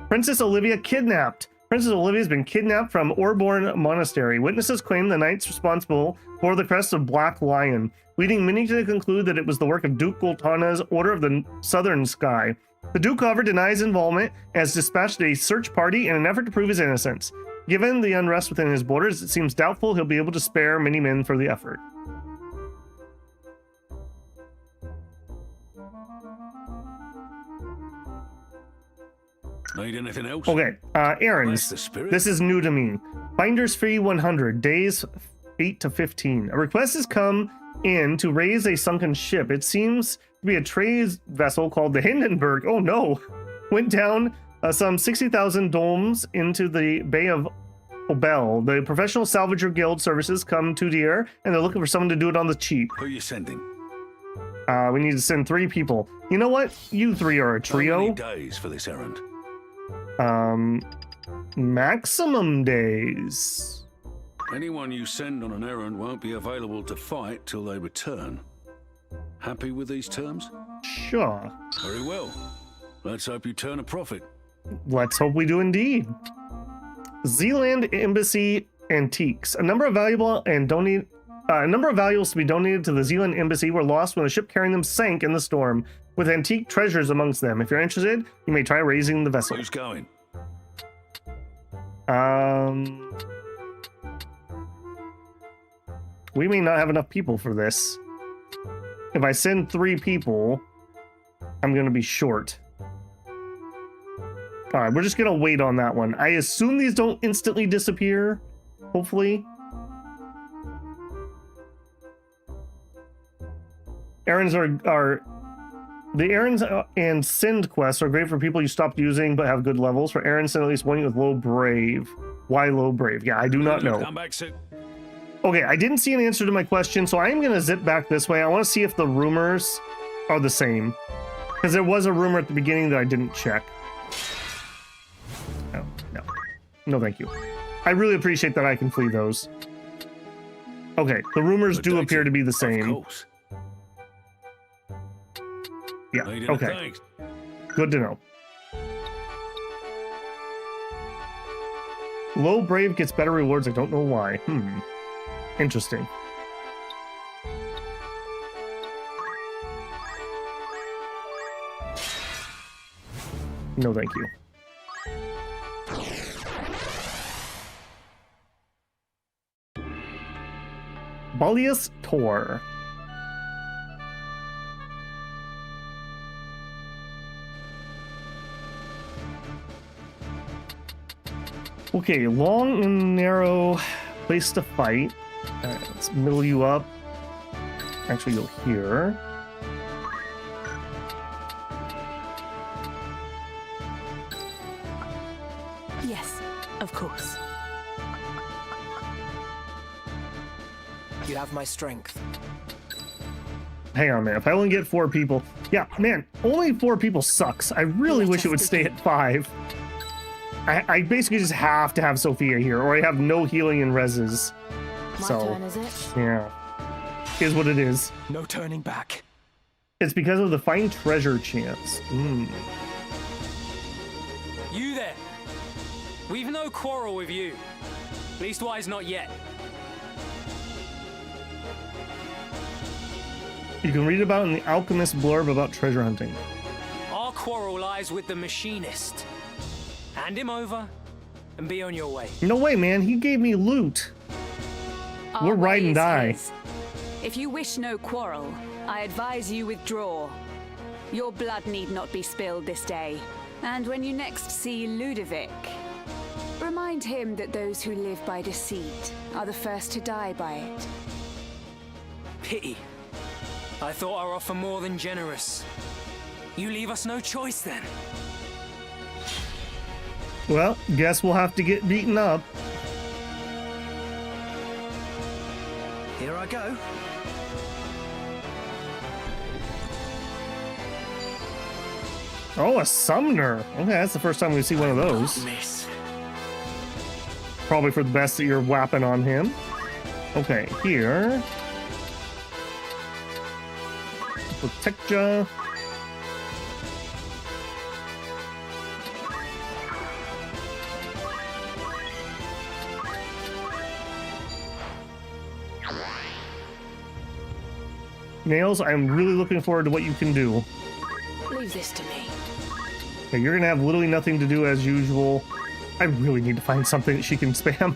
S1: Princess Olivia kidnapped. Princess Olivia has been kidnapped from Orborn Monastery. Witnesses claim the knights responsible for the crest of Black Lion, leading many to conclude that it was the work of Duke Gultana's Order of the Southern Sky. The Duke, however, denies involvement and has dispatched a search party in an effort to prove his innocence. Given the unrest within his borders, it seems doubtful he'll be able to spare many men for the effort.
S11: Need anything else?
S1: Okay, errands.
S11: That's the spirit.
S1: This is new to me. Finder's fee 100, days 8 to 15. A request has come in to raise a sunken ship. It seems to be a trade vessel called the Hindenburg. Oh no! Went down some 60,000 domes into the Bay of Obel. The professional salvager guild services come to the air, and they're looking for someone to do it on the cheap.
S11: Who are you sending?
S1: We need to send 3 people. You know what? You 3 are a
S11: How many
S1: trio.
S11: days for this errand?
S1: Maximum days.
S11: Anyone you send on an errand won't be available to fight till they return. Happy with these terms?
S1: Sure.
S11: Very well. Let's hope you turn a profit.
S1: Let's hope we do indeed. Zealand Embassy Antiques. A number of valuables to be donated to the Zealand Embassy were lost when a ship carrying them sank in the storm, with antique treasures amongst them. If you're interested, you may try raising the vessel.
S11: Who's going?
S1: We may not have enough people for this. If I send 3 people, I'm going to be short. All right, we're just going to wait on that one. I assume these don't instantly disappear, hopefully. Errands the errands and send quests are great for people you stopped using but have good levels. For errands, send at least one with low brave. Why low brave? Yeah, I do not know.
S11: Come back soon.
S1: Okay, I didn't see an answer to my question, so I am going to zip back this way. I want to see if the rumors are the same. Because there was a rumor at the beginning that I didn't check. Oh, no. No, thank you. I really appreciate that I can flee those. Okay, the rumors do appear to be the same.
S11: Of course.
S1: Yeah,
S11: Need
S1: okay.
S11: anything?
S1: Good to know. Low brave gets better rewards. I don't know why. Interesting. No, thank you. Balius Tor. Okay, long and narrow place to fight. Let's middle you up. Actually, go here.
S2: Yes, of course.
S8: You have my strength.
S1: Hang on, man. If I only get 4 people. Yeah, man, only 4 people sucks. I really wish it would stay at 5. I basically just have to have Sophia here, or I have no healing and reses.
S7: My
S1: So,
S7: turn, is it?
S1: yeah. Is what it is.
S8: No turning back.
S1: It's because of the find treasure chance.
S4: You there. We've no quarrel with you. Leastwise, not yet.
S1: You can read about in the Alchemist blurb about treasure hunting.
S4: Our quarrel lies with the machinist. Hand him over and be on your way.
S1: No way, man. He gave me loot.
S2: Our
S1: We're ride
S2: way
S1: and
S2: is
S1: die.
S2: his. If you wish no quarrel, I advise you withdraw. Your blood need not be spilled this day. And when you next see Ludovic, remind him that those who live by deceit are the first to die by it.
S4: Pity. I thought our offer more than generous. You leave us no choice then.
S1: Well, guess we'll have to get beaten up.
S8: Here I go.
S1: Oh, a summoner. Okay, that's the first time we see one of those.
S4: Miss.
S1: Probably for the best that you're whapping on him. Okay, here. Protect ya. Nails, I'm really looking forward to what you can do.
S2: Leave this to me.
S1: Okay, you're gonna have literally nothing to do as usual. I really need to find something that she can spam.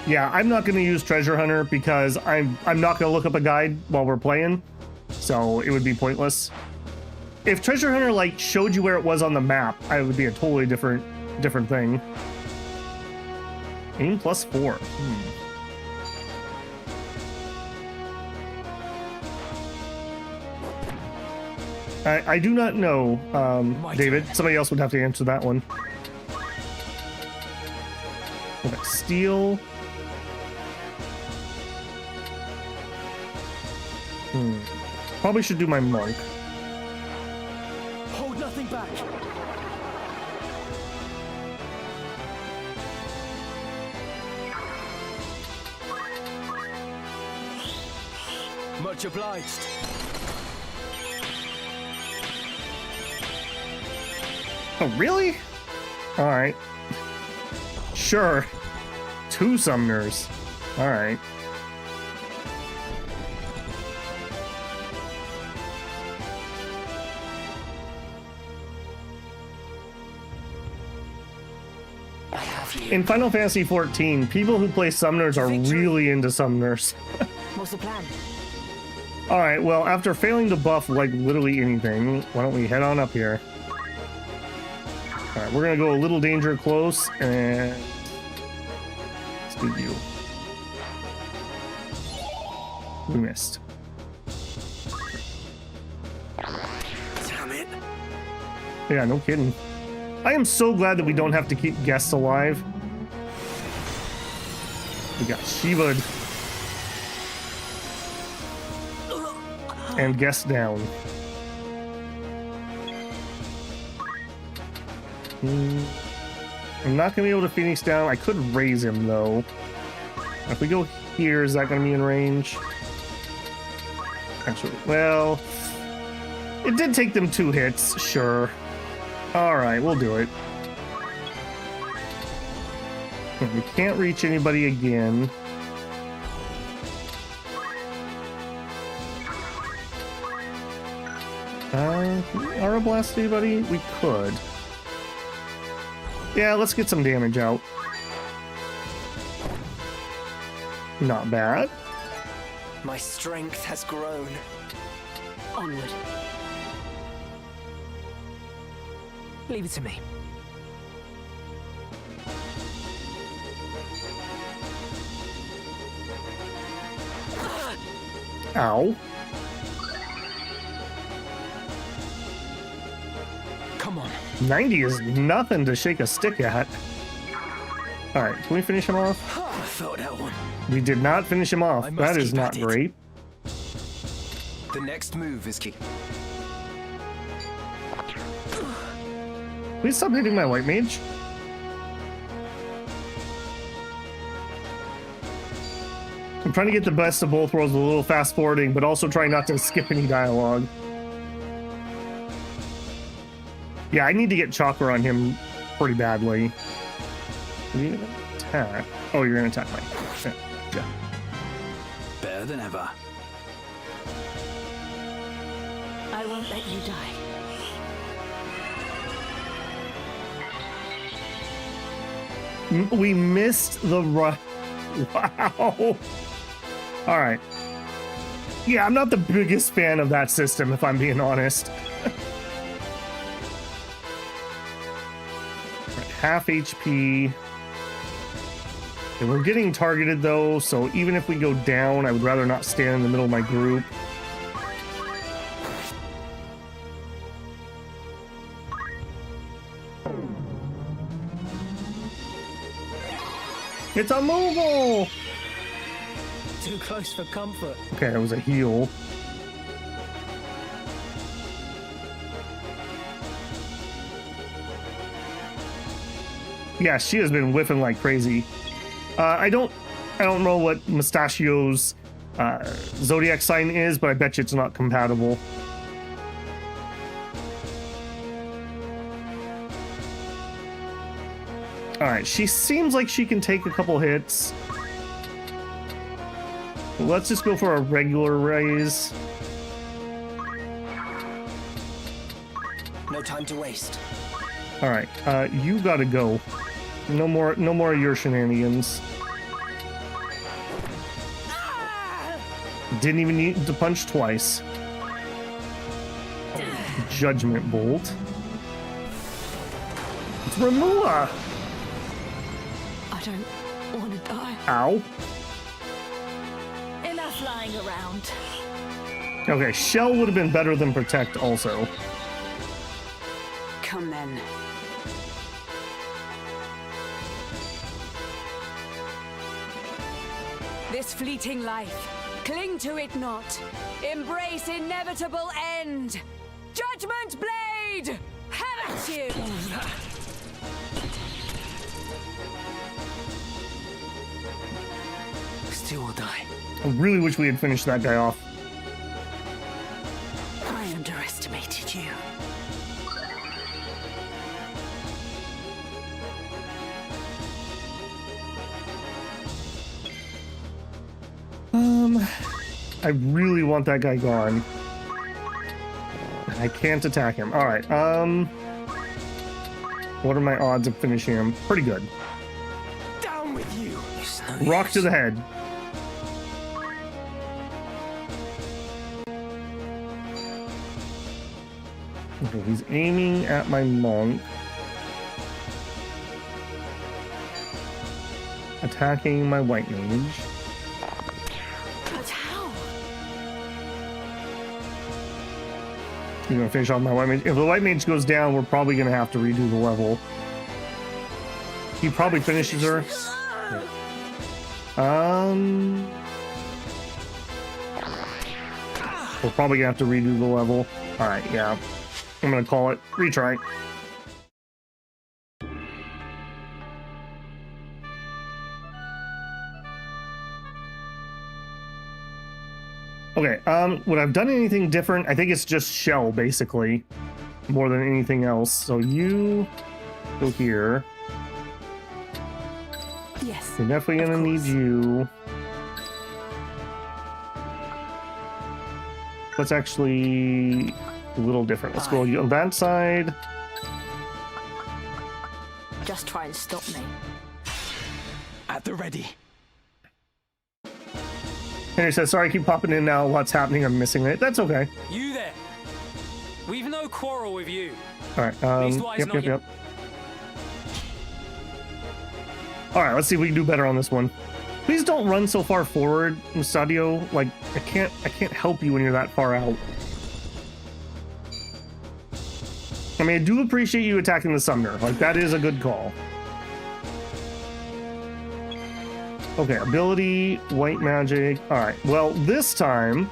S1: Yeah, I'm not going to use Treasure Hunter because I'm not going to look up a guide while we're playing, so it would be pointless. If Treasure Hunter like showed you where it was on the map, it would be a totally different thing. Aim +4. I do not know, David. Somebody else would have to answer that one. Okay, steel. Probably should do my monk.
S4: Hold nothing back. Much obliged.
S1: Oh, really? All right. Sure. 2 summoners. All right. In Final Fantasy XIV, people who play summoners are really into summoners.
S2: What's the plan?
S1: All right, well, after failing to buff like literally anything, why don't we head on up here? All right, we're gonna go a little danger close, and let's do you. We missed.
S8: Damn it.
S1: Yeah, no kidding. I am so glad that we don't have to keep guests alive. We got Shiva and guest down. I'm not gonna be able to Phoenix down. I could raise him though. If we go here, is that gonna be in range? Actually, well, it did take them 2 hits, sure. All right, we'll do it. We can't reach anybody again. Can we Aura Blast anybody? We could. Yeah, let's get some damage out. Not bad.
S8: My strength has grown.
S2: Onward.
S8: Leave it to me.
S1: Ow.
S4: Come on.
S1: 90 is nothing to shake a stick at. All right, can we finish him off?
S8: I felt that one.
S1: We did not finish him off.
S8: I must
S1: That is
S8: keep
S1: not
S8: at it.
S1: great.
S8: The next move is key.
S1: Please stop hitting my white mage. I'm trying to get the best of both worlds with a little fast forwarding, but also trying not to skip any dialogue. Yeah, I need to get chakra on him pretty badly. Are you gonna attack? Oh, you're gonna attack me. Yeah.
S9: Better than ever.
S2: I won't let you die.
S1: We missed the run. Wow. All right. Yeah, I'm not the biggest fan of that system, if I'm being honest. Half HP. And we're getting targeted though, so even if we go down, I would rather not stand in the middle of my group. It's a mobile!
S8: Too close for comfort.
S1: Okay, that was a heal. Yeah, she has been whiffing like crazy. I don't know what Mustachio's zodiac sign is, but I bet you it's not compatible. All right, she seems like she can take a couple hits. Let's just go for a regular raise.
S8: No time to waste.
S1: All right, you gotta go. No more of your shenanigans. Didn't even need to punch twice. Judgment Bolt. It's Remua!
S12: I don't want to die.
S1: Ow.
S12: Enough lying around.
S1: Okay, Shell would have been better than Protect also.
S2: Come then. This fleeting life, cling to it not. Embrace inevitable end. Judgment Blade! Have at you!
S8: Still will die.
S1: I really wish we had finished that guy off.
S12: I underestimated you.
S1: I really want that guy gone. I can't attack him. All right. What are my odds of finishing him? Pretty good.
S8: Down with you.
S1: Rock to the head. Okay, he's aiming at my monk. Attacking my white mage.
S12: But how?
S1: He's gonna finish off my white mage. If the white mage goes down, we're probably gonna have to redo the level. He probably finishes her. We're probably gonna have to redo the level. Alright, yeah. I'm gonna call it. Retry. Okay, would I've done anything different? I think it's just Shell, basically. More than anything else. So you go here.
S12: Yes.
S1: We're definitely gonna need you. Let's actually a little different. Let's go on that side.
S12: Just try and stop me.
S9: At the ready.
S1: Henry says, sorry, I keep popping in now. What's happening? I'm missing it. That's okay.
S4: You there. We've no quarrel with you.
S1: All right. Yep. All right, let's see if we can do better on this one. Please don't run so far forward, Mustadio. Like, I can't help you when you're that far out. I mean, I do appreciate you attacking the Summoner. Like, that is a good call. Okay, ability, white magic. All right, well, this time,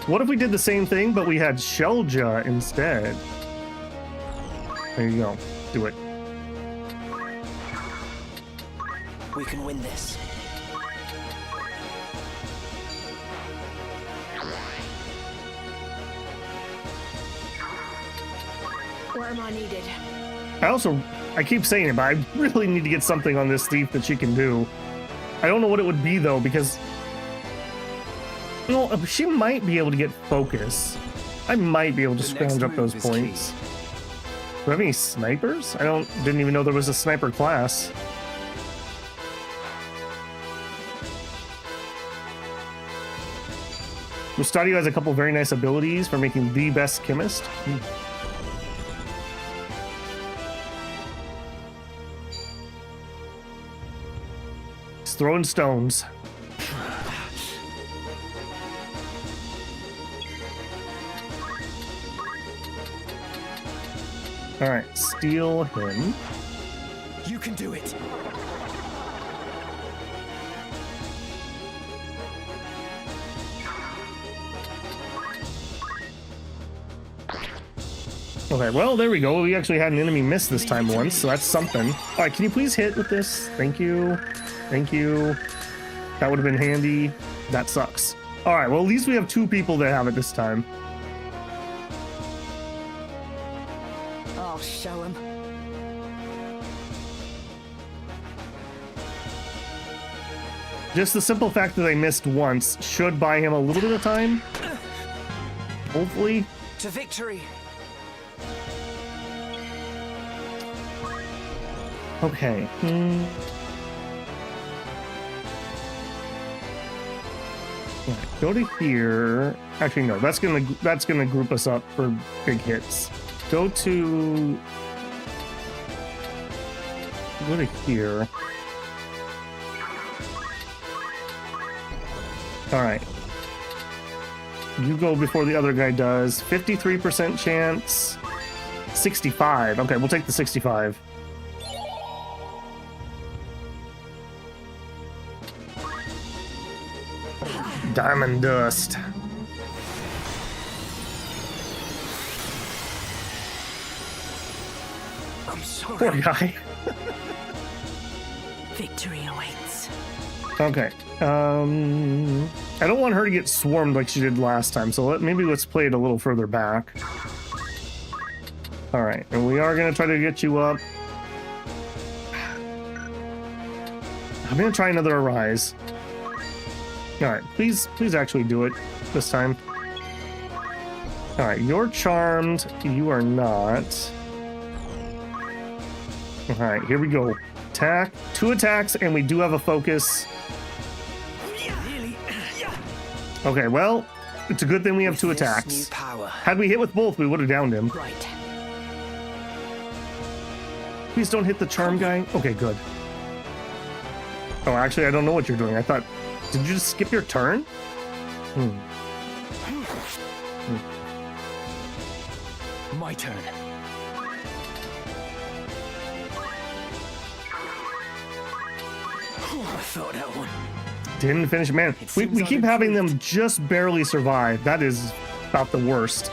S1: what if we did the same thing, but we had Shelja instead? There you go. Do it.
S8: We can win this.
S12: Where am I needed?
S1: I keep saying it, but I really need to get something on this thief that she can do. I don't know what it would be, though, because... No, she might be able to get focus. I might be able to scrounge up those points. Do we have any snipers? Didn't even know there was a sniper class. Mustadio has a couple very nice abilities for making the best chemist. He's throwing stones. All right, steal him.
S9: You can do it.
S1: Okay, well, there we go. We actually had an enemy miss this time once, so that's something. All right, can you please hit with this? Thank you. Thank you. That would have been handy. That sucks. All right, well, at least we have two people that have it this time.
S12: I'll show him.
S1: Just the simple fact that they missed once should buy him a little bit of time. Hopefully.
S8: To victory.
S1: Okay. Go to here. Actually, no. That's gonna group us up for big hits. Go to here. All right. You go before the other guy does. 53% chance. 65. Okay, we'll take the 65. Diamond dust.
S8: I'm sorry.
S1: Poor guy.
S12: Victory awaits.
S1: Okay. I don't want her to get swarmed like she did last time, so maybe let's play it a little further back. All right, and we are gonna try to get you up. I'm gonna try another arise. All right, please actually do it this time. All right, you're charmed. You are not. All right, here we go. Attack. 2 attacks, and we do have a focus. Okay, well, it's a good thing we have 2 attacks. Had we hit with both, we would have downed him.
S12: Right.
S1: Please don't hit the charm guy. Okay, good. Oh, actually, I don't know what you're doing. I thought, did you just skip your turn?
S4: My turn.
S8: I felt that one.
S1: Didn't finish. Man, we keep having them just barely survive. That is about the worst.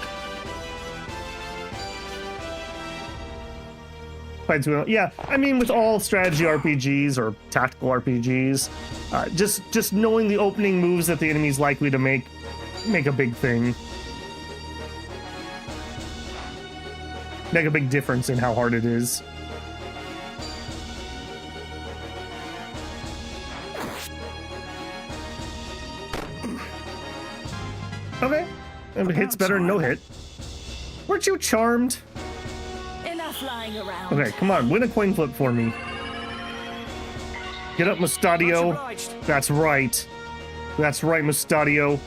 S1: Yeah, I mean, with all strategy RPGs or tactical RPGs, just knowing the opening moves that the enemy's likely to make a big thing. Make a big difference in how hard it is. Okay. If it hits better, no hit. Weren't you charmed?
S12: Enough lying around.
S1: Okay, come on, win a coin flip for me. Get up, Mustadio. That's right. That's right, Mustadio.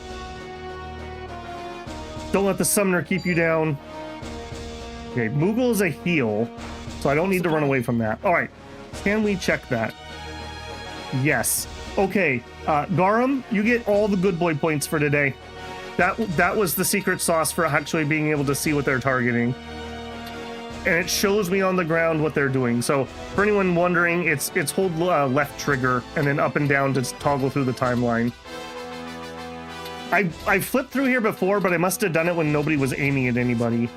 S1: Don't let the summoner keep you down. Okay, Moogle is a heal, so I don't need to run away from that. All right, can we check that? Yes. Okay, Garum, you get all the good boy points for today. That was the secret sauce for actually being able to see what they're targeting. And it shows me on the ground what they're doing. So for anyone wondering, it's hold left trigger and then up and down to toggle through the timeline. I flipped through here before, but I must have done it when nobody was aiming at anybody.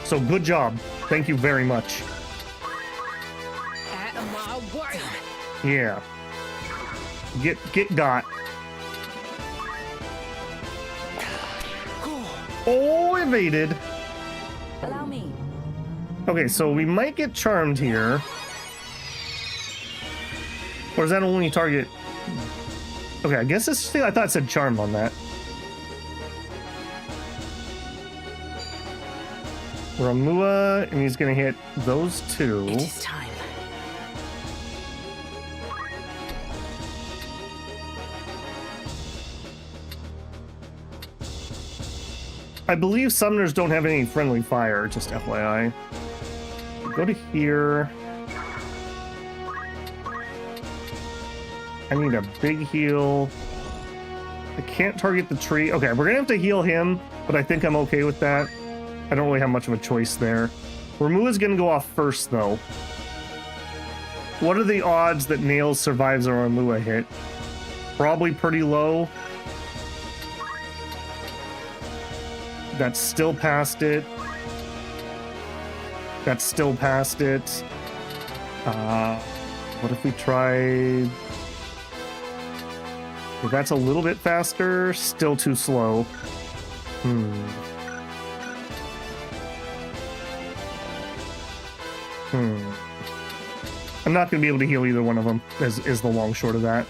S1: So good job. Thank you very much.
S12: Out of my way.
S1: Yeah. Get got. Oh, evaded.
S2: Allow me.
S1: Okay, so we might get charmed here. Or is that only target? Okay, I guess it's still, I thought it said charm on that. Ramua, and he's gonna hit those 2.
S12: It is time.
S1: I believe summoners don't have any friendly fire, just FYI. Go to here. I need a big heal. I can't target the tree. Okay, we're gonna have to heal him, but I think I'm okay with that. I don't really have much of a choice there. Ramua's gonna go off first, though. What are the odds that Nails survives a Ramua hit? Probably pretty low. That's still past it. That's still past it. What if we tried... If that's a little bit faster, still too slow. I'm not going to be able to heal either one of them, is the long short of that.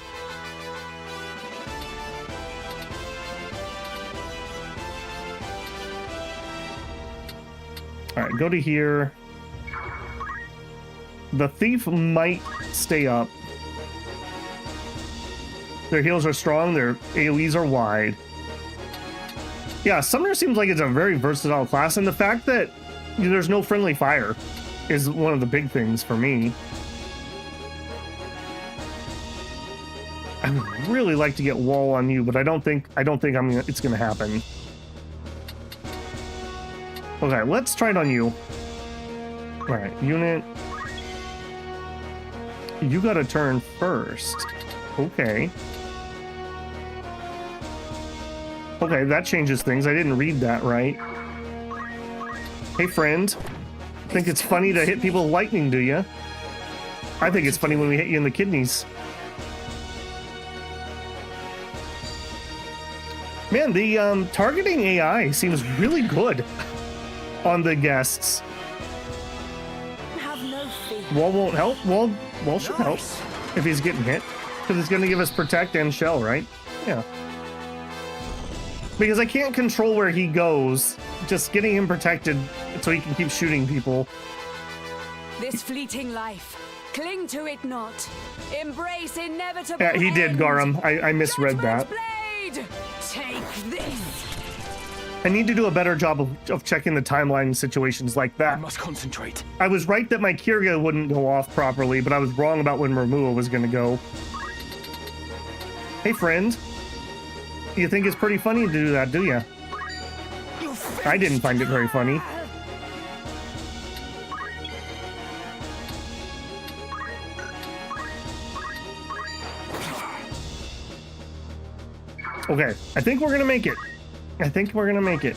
S1: All right, go to here. The thief might stay up. Their heals are strong, their AoEs are wide. Yeah, Summoner seems like it's a very versatile class, and the fact that there's no friendly fire is one of the big things for me. I would really like to get wall on you, but I don't think it's gonna happen. Okay, let's try it on you. Alright, unit. You got a turn first. Okay. Okay, that changes things. I didn't read that right. Hey, friend. Think it's funny to hit people with lightning, do you? I think it's funny when we hit you in the kidneys. Man, the targeting AI seems really good on the guests.
S12: Have no fear.
S1: Wall won't help? Wall should help if he's getting hit. Because it's going to give us protect and shell, right? Yeah. Because I can't control where he goes. Just getting him protected so he can keep shooting people.
S2: This fleeting life, cling to it not. Embrace inevitable.
S1: Yeah, he did, Garum. I misread that.
S2: Blade! Take this.
S1: I need to do a better job of checking the timeline in situations like that.
S4: I must concentrate.
S1: I was right that my Kirga wouldn't go off properly, but I was wrong about when Remua was going to go. Hey, friend. You think it's pretty funny to do that, do you? I didn't find it very funny. Okay, I think we're gonna make it. I think we're gonna make it.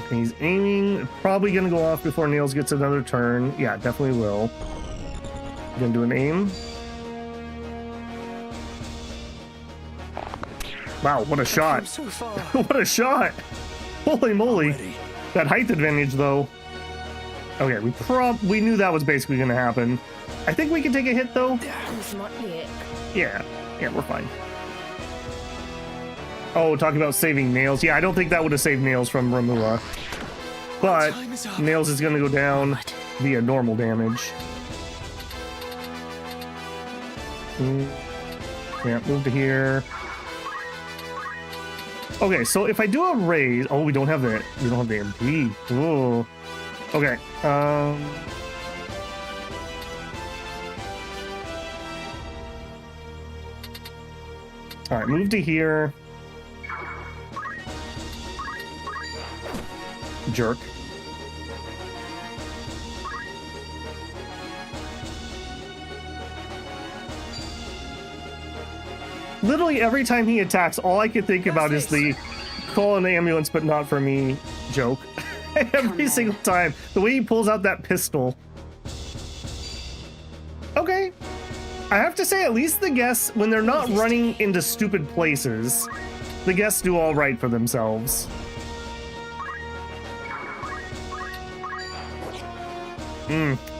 S1: Okay, he's aiming. Probably gonna go off before Nails gets another turn. Yeah, definitely will. Gonna do an aim. Wow, what a shot.
S4: So far.
S1: What a shot. Holy moly. That height advantage, though. Okay, we knew that was basically gonna happen. I think we can take a hit, though.
S12: This might be it.
S1: Yeah, we're fine. Oh, talking about saving Nails. Yeah, I don't think that would have saved Nails from Remua. But Nails is gonna go down via normal damage. Yeah, move to here. Okay, so if I do a raise, oh, we don't have the MP. Ooh. Okay. All right, move to here. Jerk. Literally every time he attacks, all I can think about is the call an ambulance, but not for me joke. Every single time. The way he pulls out that pistol. Okay. I have to say, at least the guests, when they're not running into stupid places, the guests do all right for themselves.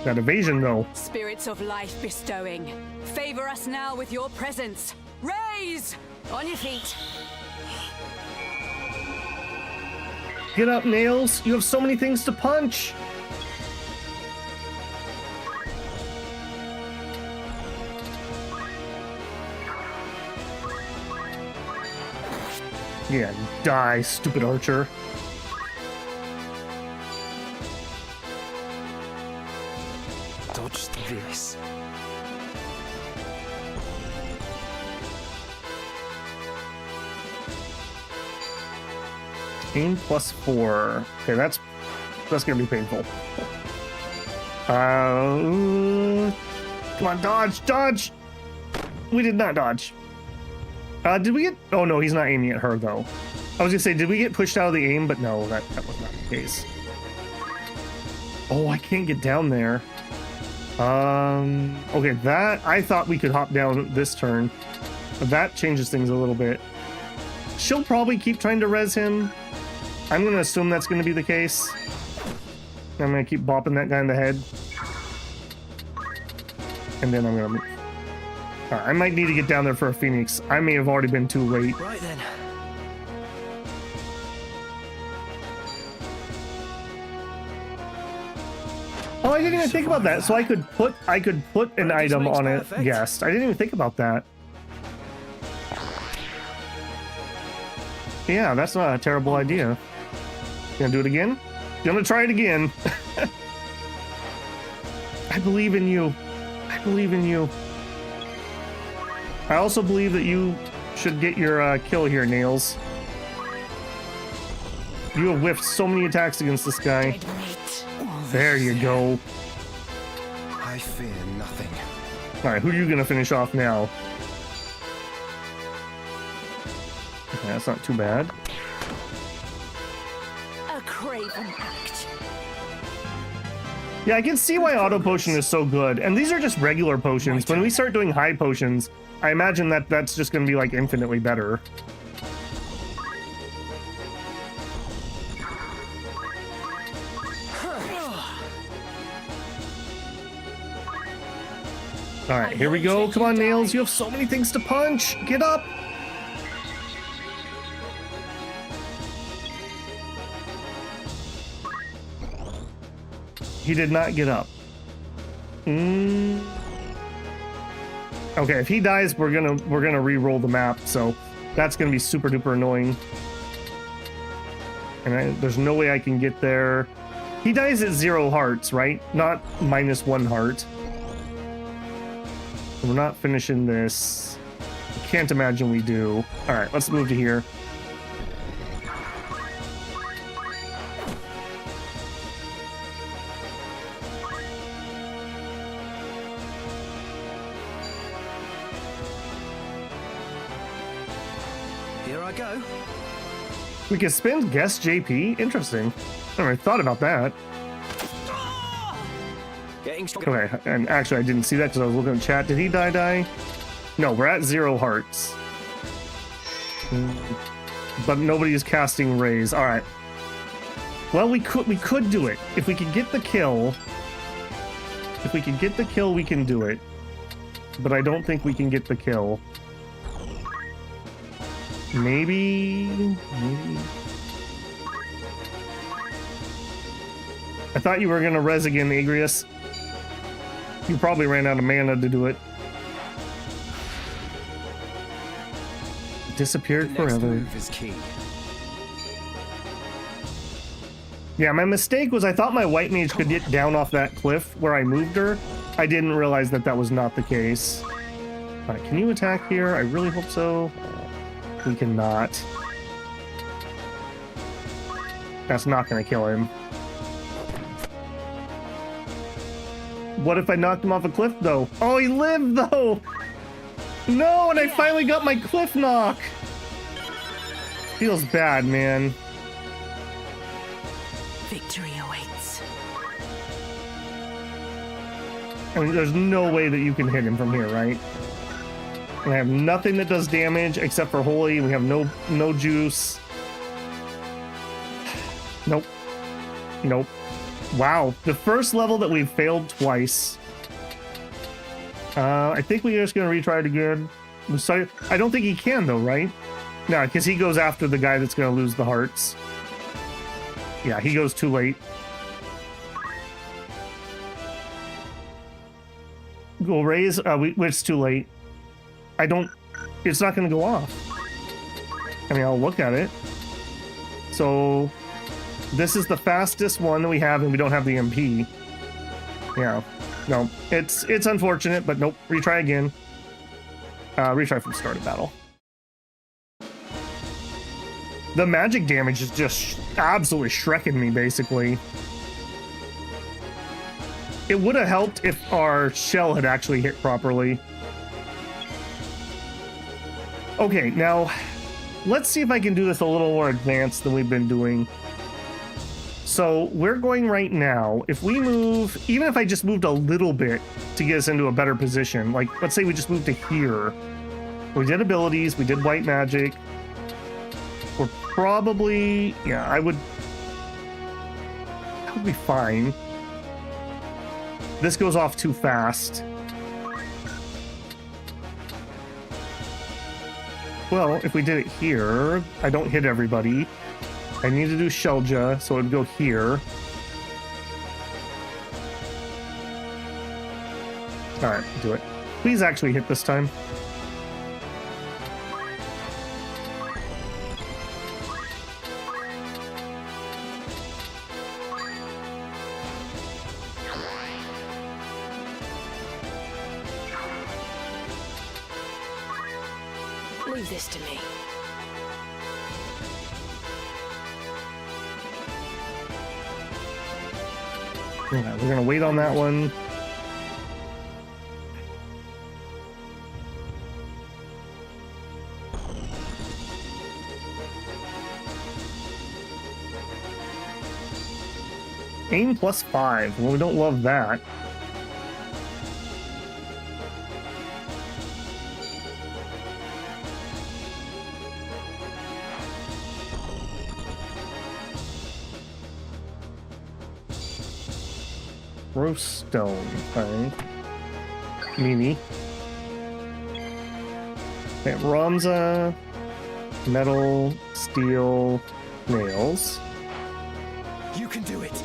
S1: That evasion, though.
S2: Spirits of life bestowing, favor us now with your presence. Raise! On your feet.
S1: Get up, Nails. You have so many things to punch. Yeah, die, stupid archer.
S4: Dodge this.
S1: Aim +4. Okay, that's gonna be painful. Come on, dodge! We did not dodge. Did we get? Oh no, he's not aiming at her though. I was gonna say, did we get pushed out of the aim? But no, that was not the case. Oh, I can't get down there. Okay, that I thought we could hop down this turn. But that changes things a little bit. She'll probably keep trying to res him. I'm gonna assume that's gonna be the case. I'm gonna keep bopping that guy in the head. And then I'm gonna move. I might need to get down there for a Phoenix. I may have already been too late.
S8: Right then.
S1: Oh, I didn't even think about that. So I could put an item on it. Guest. I didn't even think about that. Yeah, that's not a terrible idea. Gonna do it again? Gonna try it again. I believe in you. I believe in you. I also believe that you should get your kill here, Nails. You have whiffed so many attacks against this guy. There you go.
S5: I fear nothing.
S1: Alright, who are you gonna finish off now? Okay, that's not too bad.
S12: A craven act.
S1: Yeah, I can see why auto potion is so good. And these are just regular potions. When we start doing high potions, I imagine that that's just gonna be like infinitely better. All right, here we go. Come on, Nails. You have so many things to punch. Get up. He did not get up. Okay, if he dies, we're gonna re-roll the map, so that's gonna be super duper annoying. And there's no way I can get there. He dies at 0 hearts, right? Not -1 heart. We're not finishing this. I can't imagine we do. All right, let's move to here.
S8: Here I go.
S1: We can spend guest JP? Interesting. I never thought about that. Okay, and actually I didn't see that because I was looking at chat. Did he die? No, we're at 0 hearts. But nobody is casting rays. All right. Well, we could do it. If we could get the kill. If we could get the kill, we can do it. But I don't think we can get the kill. Maybe. I thought you were gonna res again, Agrius. You probably ran out of mana to do it. Disappeared forever.
S5: Move is key.
S1: Yeah, my mistake was I thought my white mage could get down off that cliff where I moved her. I didn't realize that that was not the case. All right, can you attack here? I really hope so. We cannot. That's not gonna kill him. What if I knocked him off a cliff, though? Oh, he lived, though! No, and I finally got my cliff knock! Feels bad, man.
S12: Victory awaits.
S1: I mean, there's no way that you can hit him from here, right? And I have nothing that does damage except for holy. We have no juice. Nope. Nope. Wow, the first level that we've failed twice. I think we're just gonna retry it again. So I don't think he can though, right? No, because he goes after the guy that's gonna lose the hearts. Yeah, he goes too late. Go raise. It's too late. It's not gonna go off. I mean, I'll look at it. So. This is the fastest one that we have, and we don't have the MP. Yeah. No. It's unfortunate, but nope. Retry again. Retry from start of battle. The magic damage is just absolutely shrekking me, basically. It would have helped if our shell had actually hit properly. Okay, now, let's see if I can do this a little more advanced than we've been doing. So we're going right now, if we move, even if I just moved a little bit to get us into a better position, like let's say we just moved to here. We did abilities, we did white magic. We're probably, yeah, that would be fine. This goes off too fast. Well, if we did it here, I don't hit everybody. I need to do Shelja, so it would go here. All right, do it. Please actually hit this time.
S12: Leave this to me.
S1: Yeah, we're gonna wait on that one. Aim +5. Well, we don't love that. Rose stone, okay. Mimi. Okay, Ramza, metal, steel, nails.
S9: You can do it.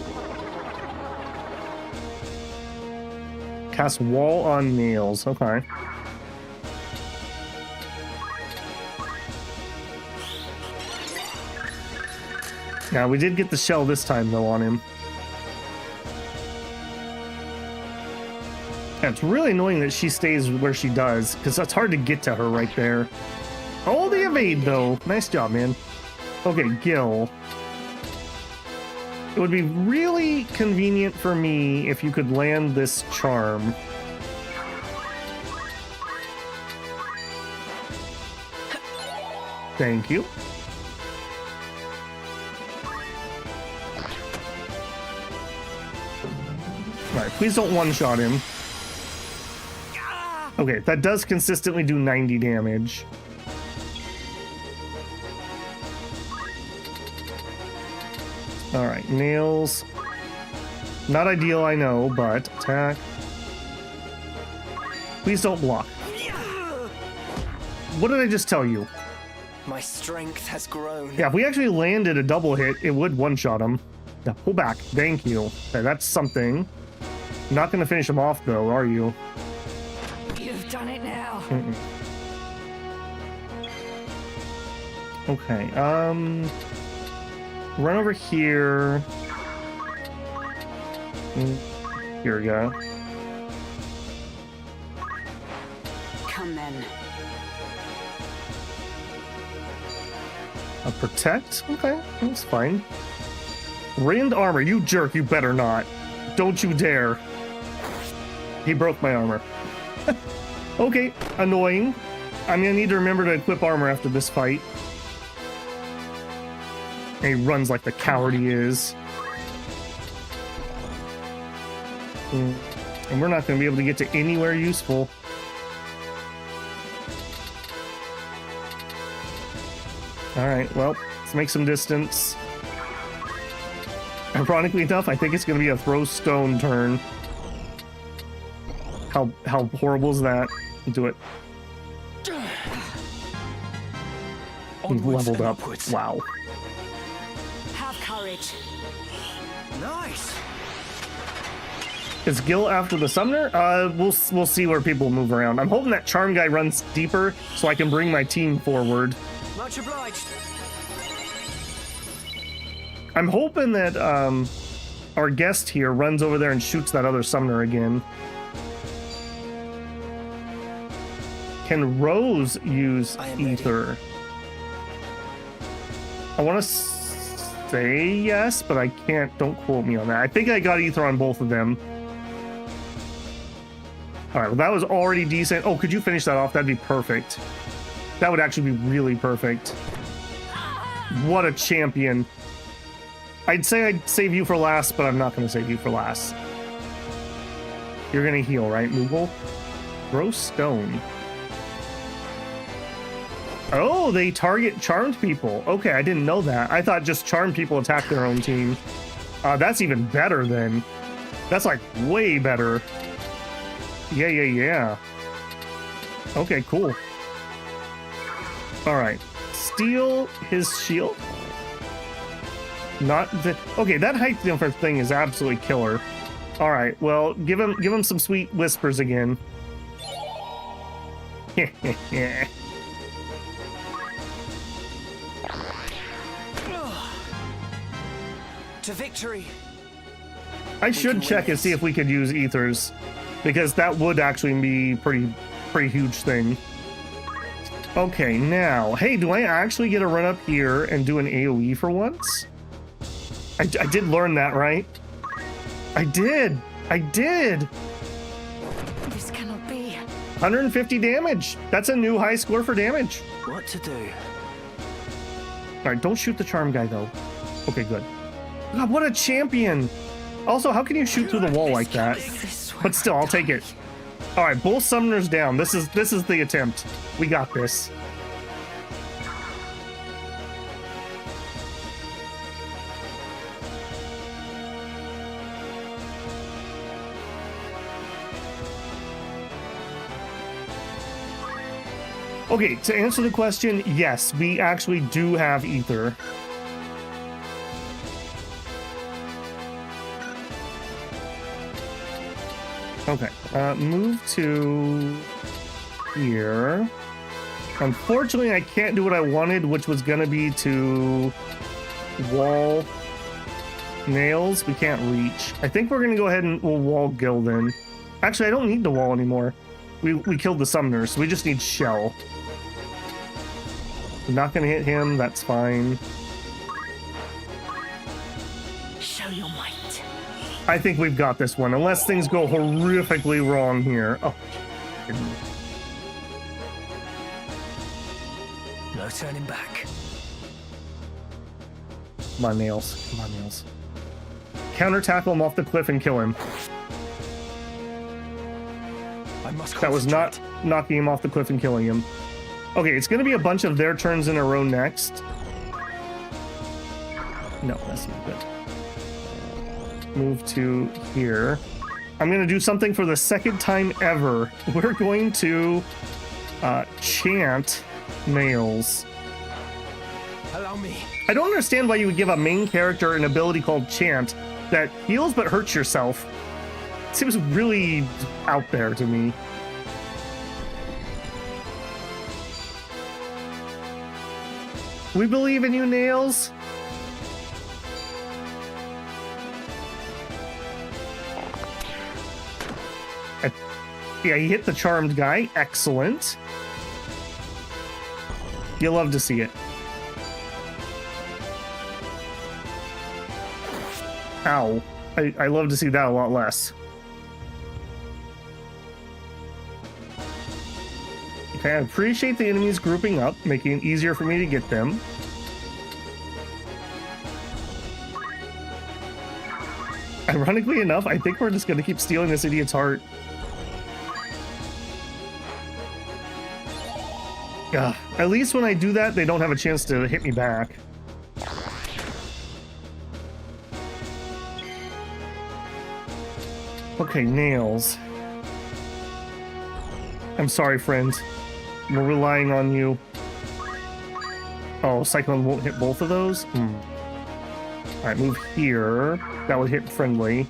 S1: Cast wall on nails, okay. Now, we did get the shell this time, though, on him. Yeah, it's really annoying that she stays where she does, because that's hard to get to her right there. Oh, the evade, though. Nice job, man. Okay, Gil. It would be really convenient for me if you could land this charm. Thank you. Alright, please don't one-shot him. Okay, that does consistently do 90 damage. Alright, nails. Not ideal, I know, but attack. Please don't block. What did I just tell you?
S8: My strength has grown.
S1: Yeah, if we actually landed a double hit, it would one-shot him. Yeah, pull back. Thank you. Okay, that's something. Not gonna finish him off, though, are you?
S12: You've done it now.
S1: Mm-mm. Okay, run over here. Here we go.
S2: Come then.
S1: Protect? Okay, that's fine. Rand armor, you jerk, you better not. Don't you dare. He broke my armor. Okay, annoying. I'm gonna need to remember to equip armor after this fight. And he runs like the coward he is. And we're not gonna be able to get to anywhere useful. Alright, well, let's make some distance. Ironically enough, I think it's going to be a throw stone turn. How horrible is that? Do it. He's leveled up. Wow.
S12: Have courage.
S8: Nice.
S1: Is Gil after the summoner? We'll see where people move around. I'm hoping that charm guy runs deeper so I can bring my team forward.
S8: Much obliged.
S1: I'm hoping that our guest here runs over there and shoots that other summoner again. Can Rose use ether? I want to say yes, but I can't. Don't quote me on that. I think I got ether on both of them. All right, well, that was already decent. Oh, could you finish that off? That'd be perfect. That would actually be really perfect. What a champion. I'd say I'd save you for last, but I'm not going to save you for last. You're going to heal, right, Moogle? Throw stone. Oh, they target charmed people. Okay, I didn't know that. I thought just charmed people attack their own team. That's even better then. That's like way better. Yeah. Okay, cool. All right. Steal his shield. Not the... Okay, that height difference thing is absolutely killer. All right. Well, give him some sweet whispers again.
S8: To victory!
S1: I should check and see if we could use ethers, because that would actually be pretty huge thing. Okay, now, hey, do I actually get to run up here and do an AoE for once? I did learn that, right? I did!
S12: This cannot be.
S1: 150 damage. That's a new high score for damage.
S8: What to do?
S1: All right, don't shoot the charm guy, though. Okay, good. God, what a champion! Also, how can you shoot through the wall like that? But still, I'll take it. All right, both summoners down. This is the attempt. We got this. Okay, to answer the question, yes, we actually do have ether. Okay, move to here. Unfortunately, I can't do what I wanted, which was gonna be to wall nails. We can't reach. I think we're gonna go ahead and we'll wall Gildan. Actually, I don't need the wall anymore. We killed the summoners, so we just need shell. I'm not gonna hit him, that's fine.
S12: Show your might.
S1: I think we've got this one, unless things go horrifically wrong here. Oh.
S8: No turning back.
S1: Come on, nails. Come on, nails. Counter tackle him off the cliff and kill him. That was not knocking him off the cliff and killing him. Okay, it's going to be a bunch of their turns in a row next. No, that's not good. Move to here. I'm going to do something for the second time ever. We're going to chant nails.
S8: Allow me.
S1: I don't understand why you would give a main character an ability called chant that heals but hurts yourself. It seems really out there to me. We believe in you, Nails. Yeah, he hit the charmed guy. Excellent. You'll love to see it. Ow. I love to see that a lot less. Okay, I appreciate the enemies grouping up, making it easier for me to get them. Ironically enough, I think we're just going to keep stealing this idiot's heart. Yeah, at least when I do that, they don't have a chance to hit me back. Okay, Nails. I'm sorry, friend. We're relying on you. Oh, Cyclone won't hit both of those? Alright, move here. That would hit friendly.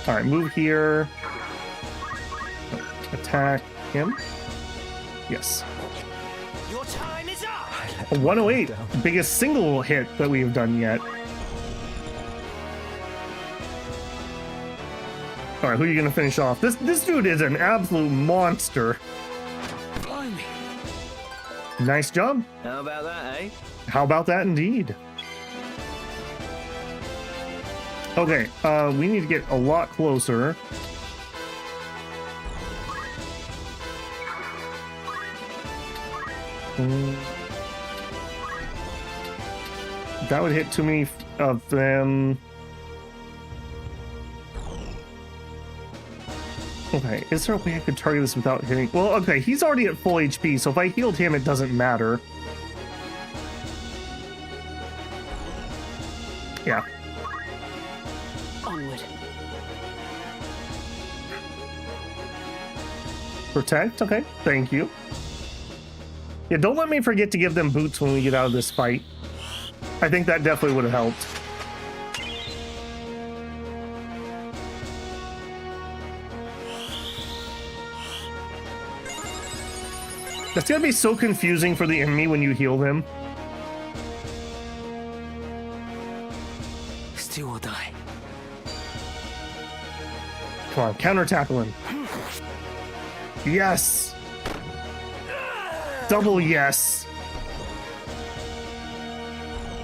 S1: Alright, move here. Attack him. Yes.
S8: Your time is up.
S1: A 108. Biggest single hit that we have done yet. Alright, who are you gonna finish off? This dude is an absolute monster.
S8: Blimey.
S1: Nice job.
S8: How about that, eh?
S1: How about that indeed? Okay, we need to get a lot closer. That would hit too many of them. Okay, is there a way I could target this without hitting? Well, okay, he's already at full HP, so if I healed him, it doesn't matter. Yeah.
S12: Onward.
S1: Protect? Okay, thank you. Yeah, don't let me forget to give them boots when we get out of this fight. I think that definitely would have helped. That's gonna be so confusing for the enemy when you heal them.
S8: Still or die.
S1: Come on, counter tackle him. Yes. Double yes.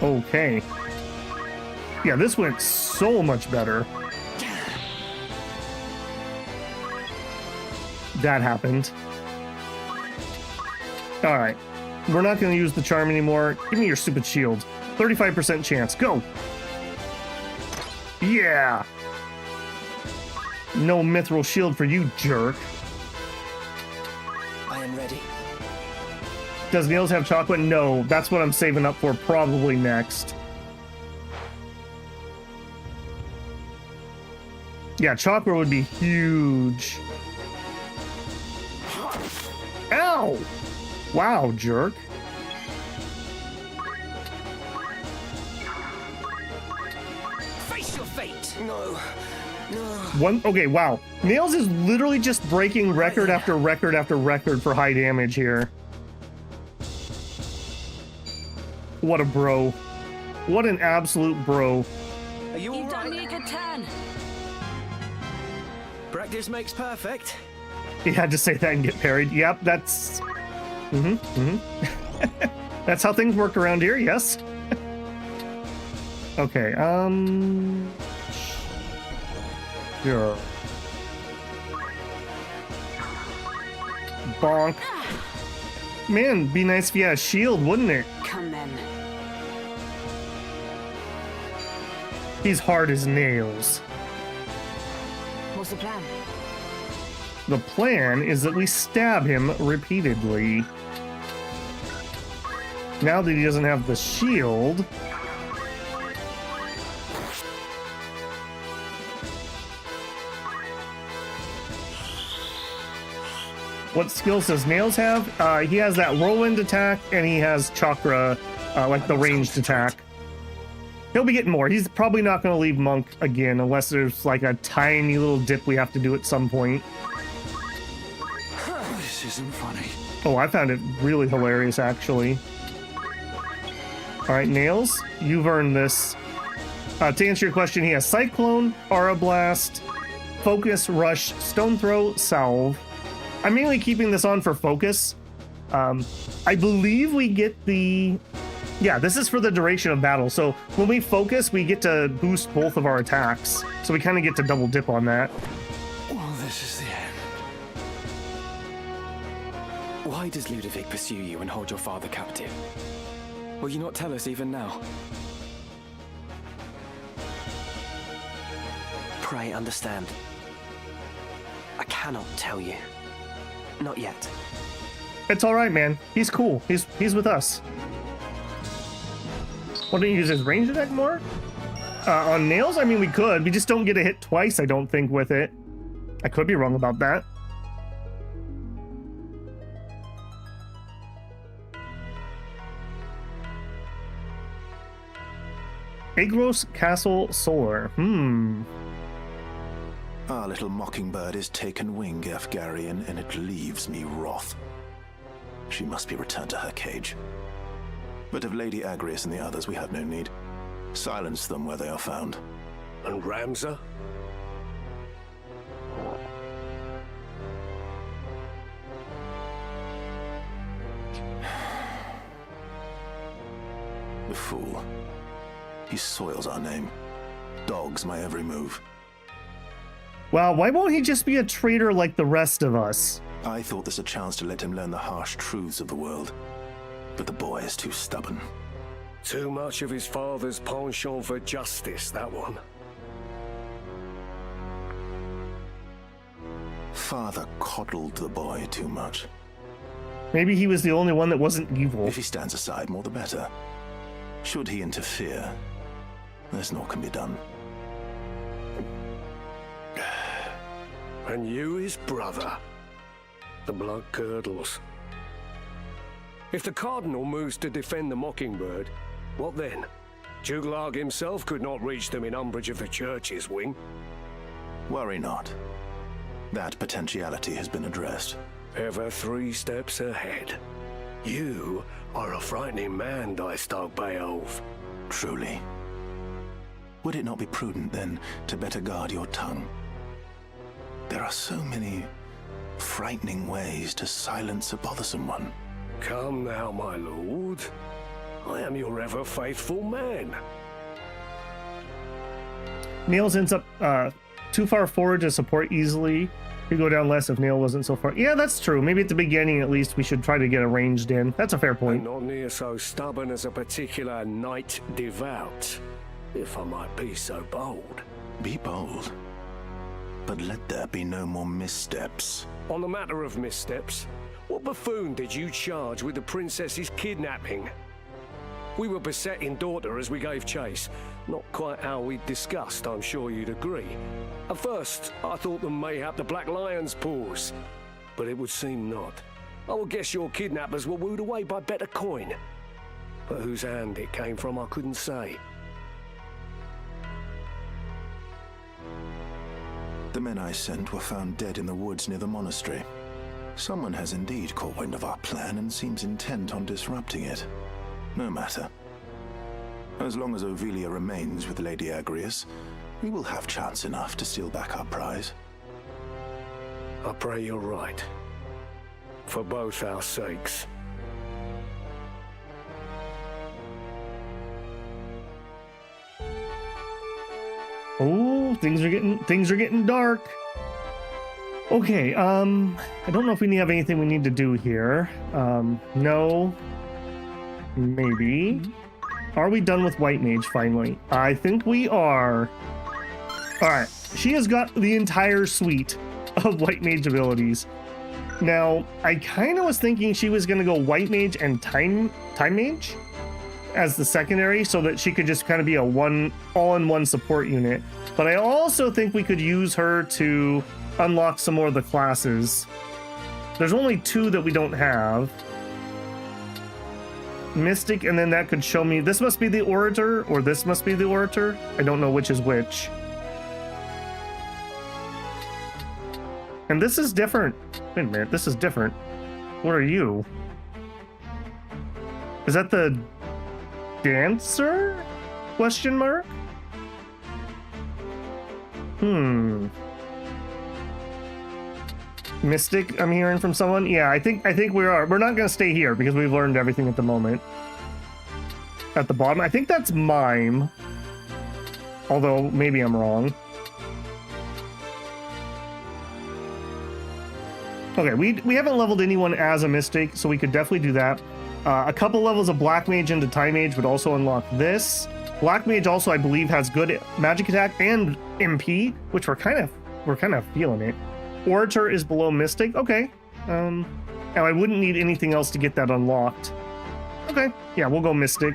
S1: Okay. Yeah, this went so much better. That happened. All right. We're not going to use the charm anymore. Give me your stupid shield. 35% chance. Go. Yeah. No mithril shield for you, jerk.
S8: I am ready.
S1: Does Nails have chocolate? No. That's what I'm saving up for probably next. Yeah, chocolate would be huge. Ow! Wow, jerk.
S8: Face your fate. No.
S1: Okay, wow. Nails is literally just breaking record after record after record for high damage here. What a bro. What an absolute bro.
S8: Are you all
S2: You've done
S8: right?
S2: me a good turn.
S8: Practice makes perfect.
S1: He had to say that and get parried. Yep, that's... That's how things work around here, yes. Okay, Sure. Bonk. Man, be nice if you had a shield, wouldn't it?
S2: Come then.
S1: He's hard as nails.
S2: What's the plan?
S1: The plan is that we stab him repeatedly. Now that he doesn't have the shield... What skills does Nails have? He has that whirlwind attack, and he has chakra, like the ranged attack. He'll be getting more. He's probably not going to leave Monk again, unless there's like a tiny little dip we have to do at some point.
S9: This isn't funny.
S1: Oh, I found it really hilarious, actually. All right, Nails, you've earned this. To answer your question, he has Cyclone, Aura Blast, Focus, Rush, Stone Throw, Salve. I'm mainly keeping this on for focus. I believe we get the... Yeah, this is for the duration of battle. So when we focus, we get to boost both of our attacks. So we kind of get to double dip on that.
S9: Well, this is the end.
S4: Why does Ludovic pursue you and hold your father captive? Will you not tell us even now?
S8: Pray understand. I cannot tell you. Not yet.
S1: It's all right, man. He's cool. He's with us. Why don't you use his range attack more? On Nails? I mean, we could. We just don't get a hit twice, I don't think, with it. I could be wrong about that. Agros Castle Solar.
S9: Our little mockingbird is taken wing, Efgarian, and it leaves me wroth. She must be returned to her cage. But of Lady Agrias and the others, we have no need. Silence them where they are found.
S3: And Ramza?
S9: The fool. He soils our name. Dogs my every move.
S1: Wow, why won't he just be a traitor like the rest of us?
S9: I thought this a chance to let him learn the harsh truths of the world. But the boy is too stubborn.
S3: Too much of his father's penchant for justice, that one.
S9: Father coddled the boy too much.
S1: Maybe he was the only one that wasn't evil.
S9: If he stands aside, more the better. Should he interfere, there's naught can be done.
S3: And you his brother. The blood curdles. If the Cardinal moves to defend the Mockingbird, what then? Duke Larg himself could not reach them in umbrage of the Church's wing.
S9: Worry not. That potentiality has been addressed.
S3: Ever 3 steps ahead. You are a frightening man, Dystog Beowulf.
S9: Truly. Would it not be prudent, then, to better guard your tongue? There are so many frightening ways to silence a bothersome one.
S3: Come now, my lord. I am your ever faithful man.
S1: Nails ends up too far forward to support easily. You go down less if Nail wasn't so far. Yeah, that's true. Maybe at the beginning, at least, we should try to get a ranged in. That's a fair point.
S3: Not near so stubborn as a particular knight devout, if I might be so bold.
S9: Be bold, but let there be no more missteps.
S3: On the matter of missteps, what buffoon did you charge with the princess's kidnapping? We were besetting daughter as we gave chase. Not quite how we discussed, I'm sure you'd agree. At first, I thought them mayhap the Black Lion's paws, but it would seem not. I would guess your kidnappers were wooed away by better coin. But whose hand it came from, I couldn't say.
S9: The men I sent were found dead in the woods near the monastery. Someone has indeed caught wind of our plan and seems intent on disrupting it. No matter. As long as Ovelia remains with Lady Agrias, we will have chance enough to steal back our prize.
S3: I pray you're right. For both our sakes.
S1: Oh, things are getting dark. Okay, I don't know if we have anything we need to do here. No. Maybe. Are we done with White Mage finally? I think we are. Alright, she has got the entire suite of White Mage abilities. Now, I kind of was thinking she was going to go White Mage and Time Mage as the secondary so that she could just kind of be a all-in-one support unit. But I also think we could use her to unlock some more of the classes. There's only 2 that we don't have. Mystic, and then that could show me this must be the Orator or this must be the Orator. I don't know which is which. And this is different. Wait a minute, this is different. What are you? Is that the Dancer? Question mark? Mystic, I'm hearing from someone. Yeah, I think we are. We're not going to stay here because we've learned everything at the moment. At the bottom, I think that's Mime. Although, maybe I'm wrong. Okay, we haven't leveled anyone as a Mystic, so we could definitely do that. A couple levels of Black Mage into Time Mage would also unlock this. Black Mage also, I believe, has good magic attack and MP, which we're kind of feeling it. Orator is below Mystic. Okay. And I wouldn't need anything else to get that unlocked. Okay. Yeah, we'll go Mystic.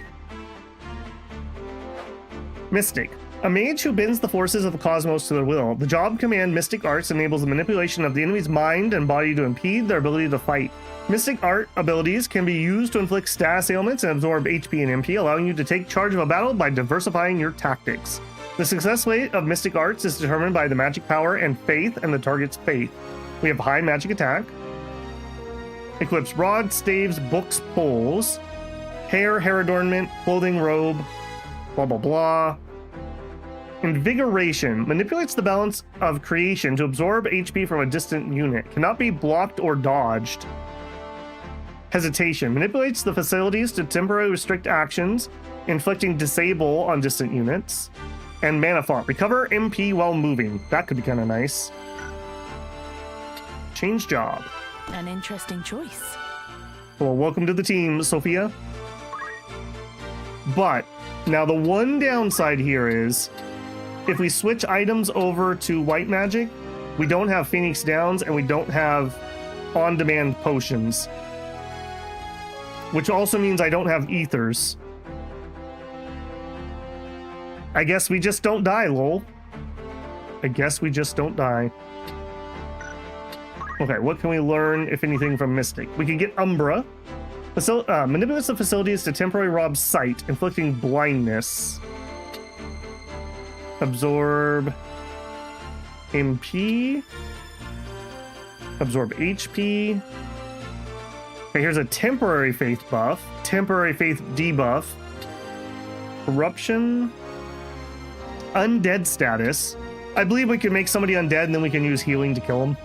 S1: Mystic. A mage who bends the forces of the cosmos to their will. The job command Mystic Arts enables the manipulation of the enemy's mind and body to impede their ability to fight. Mystic Art abilities can be used to inflict status ailments and absorb HP and MP, allowing you to take charge of a battle by diversifying your tactics. The success rate of Mystic Arts is determined by the magic power and faith and the target's faith. We have high magic attack. Equips rods, staves, books, poles. Hair adornment, clothing, robe, blah, blah, blah. Invigoration manipulates the balance of creation to absorb HP from a distant unit. Cannot be blocked or dodged. Hesitation manipulates the facilities to temporarily restrict actions, inflicting disable on distant units. And Mana Font. Recover MP while moving. That could be kind of nice. Change job.
S13: An interesting choice.
S1: Well, welcome to the team, Sophia. But now the one downside here is if we switch items over to White Magic, we don't have Phoenix Downs and we don't have on-demand potions. Which also means I don't have ethers. I guess we just don't die, lol. I guess we just don't die. Okay, what can we learn, if anything, from Mystic? We can get Umbra. Manipulates the facilities to temporarily rob sight, inflicting blindness. Absorb MP. Absorb HP. Okay, here's a temporary faith buff. Temporary faith debuff. Corruption. Undead status. I believe we can make somebody undead and then we can use healing to kill them.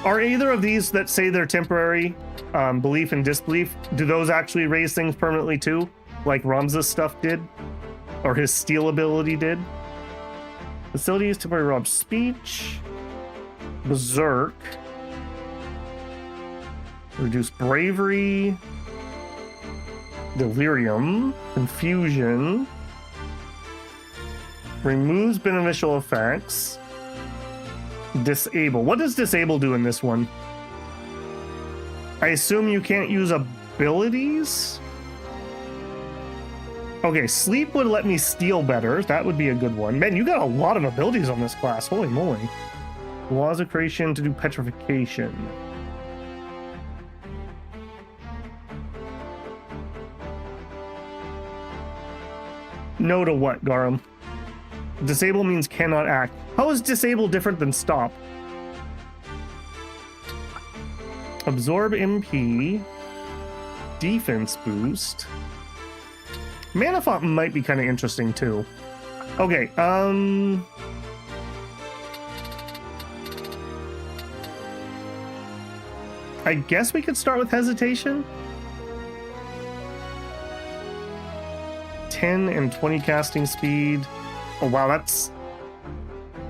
S1: Are either of these that say they're temporary, belief and disbelief, do those actually raise things permanently too? Like Ramza's stuff did? Or his steal ability did? Facilities, temporary rob speech. Berserk. Reduce bravery. Delirium. Confusion. Removes beneficial effects. Disable. What does disable do in this one? I assume you can't use abilities? Okay, sleep would let me steal better. That would be a good one. Man, you got a lot of abilities on this class. Holy moly. Laws of creation to do petrification. No to what, Garum? Disable means cannot act. How is disable different than stop? Absorb MP. Defense boost. Mana font might be kind of interesting too. Okay, I guess we could start with hesitation. 10 and 20 casting speed. Oh wow, that's...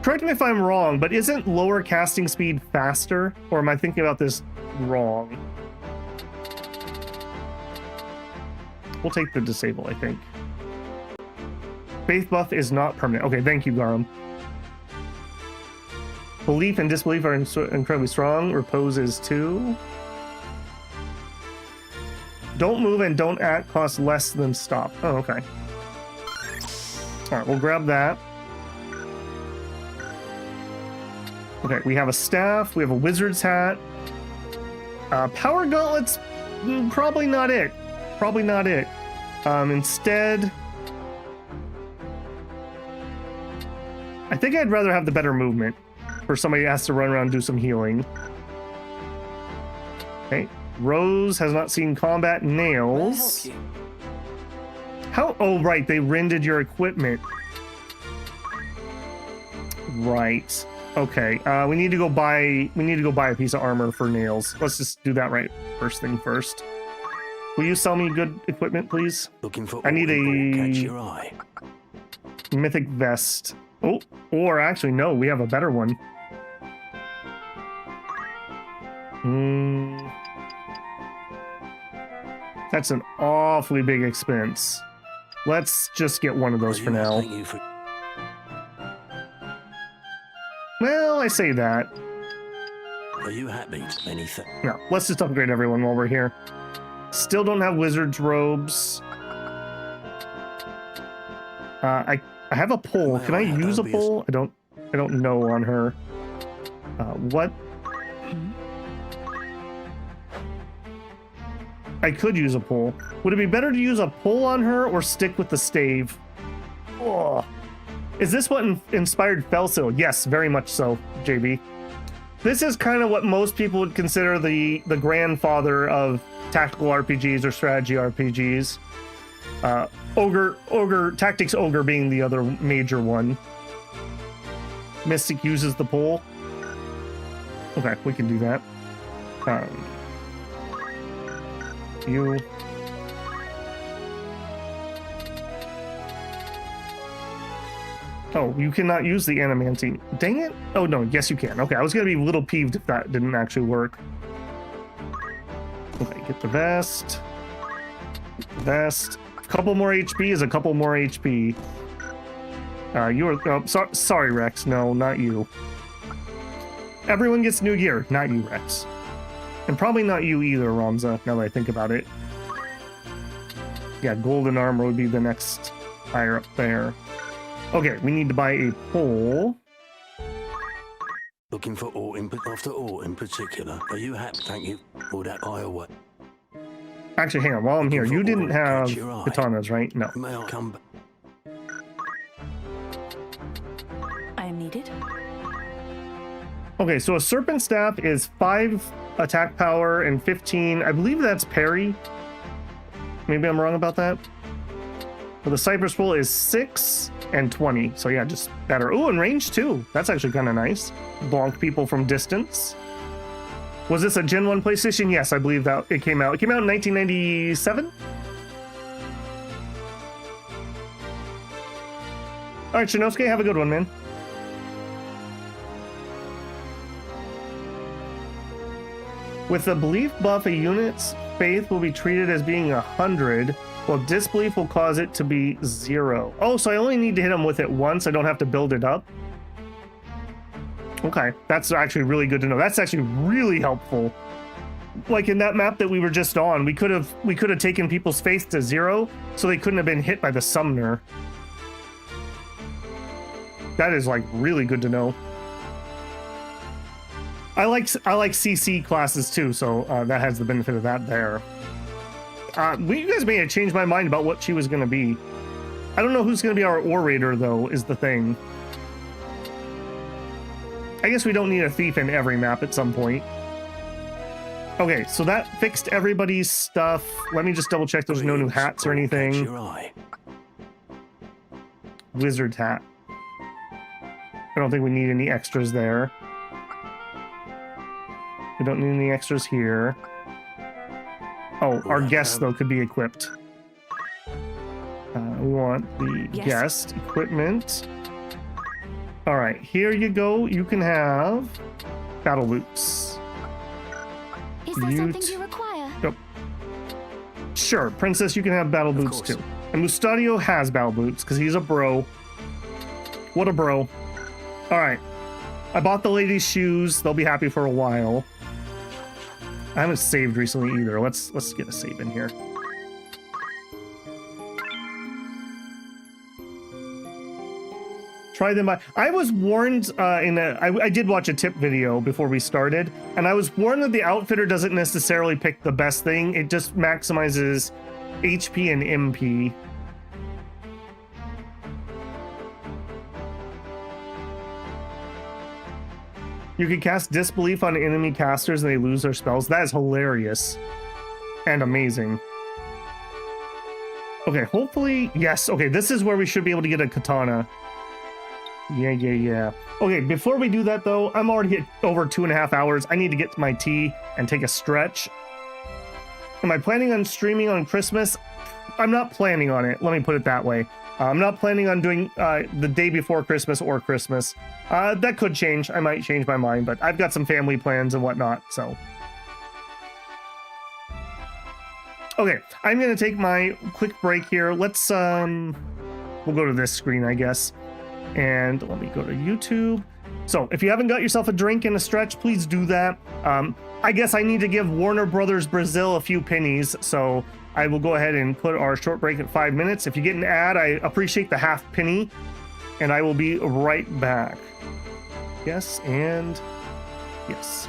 S1: Correct me if I'm wrong, but isn't lower casting speed faster? Or am I thinking about this wrong? We'll take the disable, I think. Faith buff is not permanent. Okay, thank you, Garum. Belief and disbelief are incredibly strong. Repose is 2. Don't move and don't act costs less than stop. Oh, okay. All right, we'll grab that. Okay, we have a staff. We have a wizard's hat. Power gauntlets, probably not it. Probably not it. Instead, I think I'd rather have the better movement for somebody who has to run around and do some healing. Okay. Rose has not seen combat. Nails. How? Oh, right. They rented your equipment. Right. Okay. We need to go buy. We need to go buy a piece of armor for Nails. Let's just do that right first thing first. Will you sell me good equipment, please?
S10: Looking for
S1: I need a
S10: catch your eye.
S1: mythic vest. Oh, or actually, no. We have a better one. That's an awfully big expense. Let's just get one of those for now. Well, I say that.
S10: Are you happy? Anything?
S1: No, let's just upgrade everyone while we're here. Still don't have wizard's robes. I have a pole. Can I use a pole? I don't know on her. What? I could use a pole. Would it be better to use a pole on her or stick with the stave? Oh. Is this what inspired Felsil? Yes, very much so, JB. This is kind of what most people would consider the grandfather of tactical RPGs or strategy RPGs. Tactics Ogre being the other major one. Mystic uses the pole. Okay, we can do that. You. Oh, you cannot use the animanting. Dang it. Oh, no. Yes, you can. Okay, I was going to be a little peeved if that didn't actually work. Okay, get the vest. Vest. A couple more HP is a couple more HP. Sorry, Rex. No, not you. Everyone gets new gear. Not you, Rex. And probably not you either, Ramza, now that I think about it. Yeah, golden armor would be the next higher up there. Okay, we need to buy a pole.
S10: Looking for ore after ore in particular. Are you happy? Thank you. Or that eye or what?
S1: Actually, hang on. While I'm here, you didn't have katanas, right? No.
S10: May I come back?
S13: I am needed.
S1: Okay, so a serpent staff is 5 attack power and 15. I believe that's parry. Maybe I'm wrong about that. But the cypress roll is 6 and 20. So yeah, just better. Oh, and range too. That's actually kind of nice. Bonk people from distance. Was this a Gen 1 PlayStation? Yes, I believe that it came out. It came out in 1997. All right, Shinosuke, have a good one, man. With the belief buff, a unit's faith will be treated as being 100, while disbelief will cause it to be 0. Oh, so I only need to hit him with it once. I don't have to build it up. Okay, that's actually really good to know. That's actually really helpful. Like in that map that we were just on, we could have taken people's faith to 0, so they couldn't have been hit by the summoner. That is like really good to know. I like CC classes too, so that has the benefit of that there. You guys may have changed my mind about what she was going to be. I don't know who's going to be our orator, though, is the thing. I guess we don't need a thief in every map at some point. Okay, so that fixed everybody's stuff. Let me just double check there's no new hats or anything. Wizard hat. I don't think we need any extras there. We don't need any extras here. Oh, our guest, though, could be equipped. We want the guest equipment. All right, here you go. You can have battle boots.
S7: Is that something you require?
S1: Yep. Sure, Princess, you can have battle boots too. And Mustadio has battle boots because he's a bro. What a bro. All right. I bought the ladies' shoes. They'll be happy for a while. I haven't saved recently either. Let's get a save in here. Try them out. I was warned I did watch a tip video before we started, and I was warned that the outfitter doesn't necessarily pick the best thing. It just maximizes HP and MP. You can cast Disbelief on enemy casters and they lose their spells. That is hilarious and amazing. Okay, hopefully, yes. Okay, this is where we should be able to get a katana. Yeah. Okay, before we do that though, I'm already at over 2.5 hours. I need to get to my tea and take a stretch. Am I planning on streaming on Christmas? I'm not planning on it. Let me put it that way. I'm not planning on doing the day before Christmas or Christmas. That could change. I might change my mind, but I've got some family plans and whatnot, so. Okay, I'm gonna take my quick break here. Let's, we'll go to this screen, I guess. And let me go to YouTube. So if you haven't got yourself a drink and a stretch, please do that. I guess I need to give Warner Brothers Brazil a few pennies, so I will go ahead and put our short break at 5 minutes. If you get an ad, I appreciate the half penny, and I will be right back. Yes, and yes.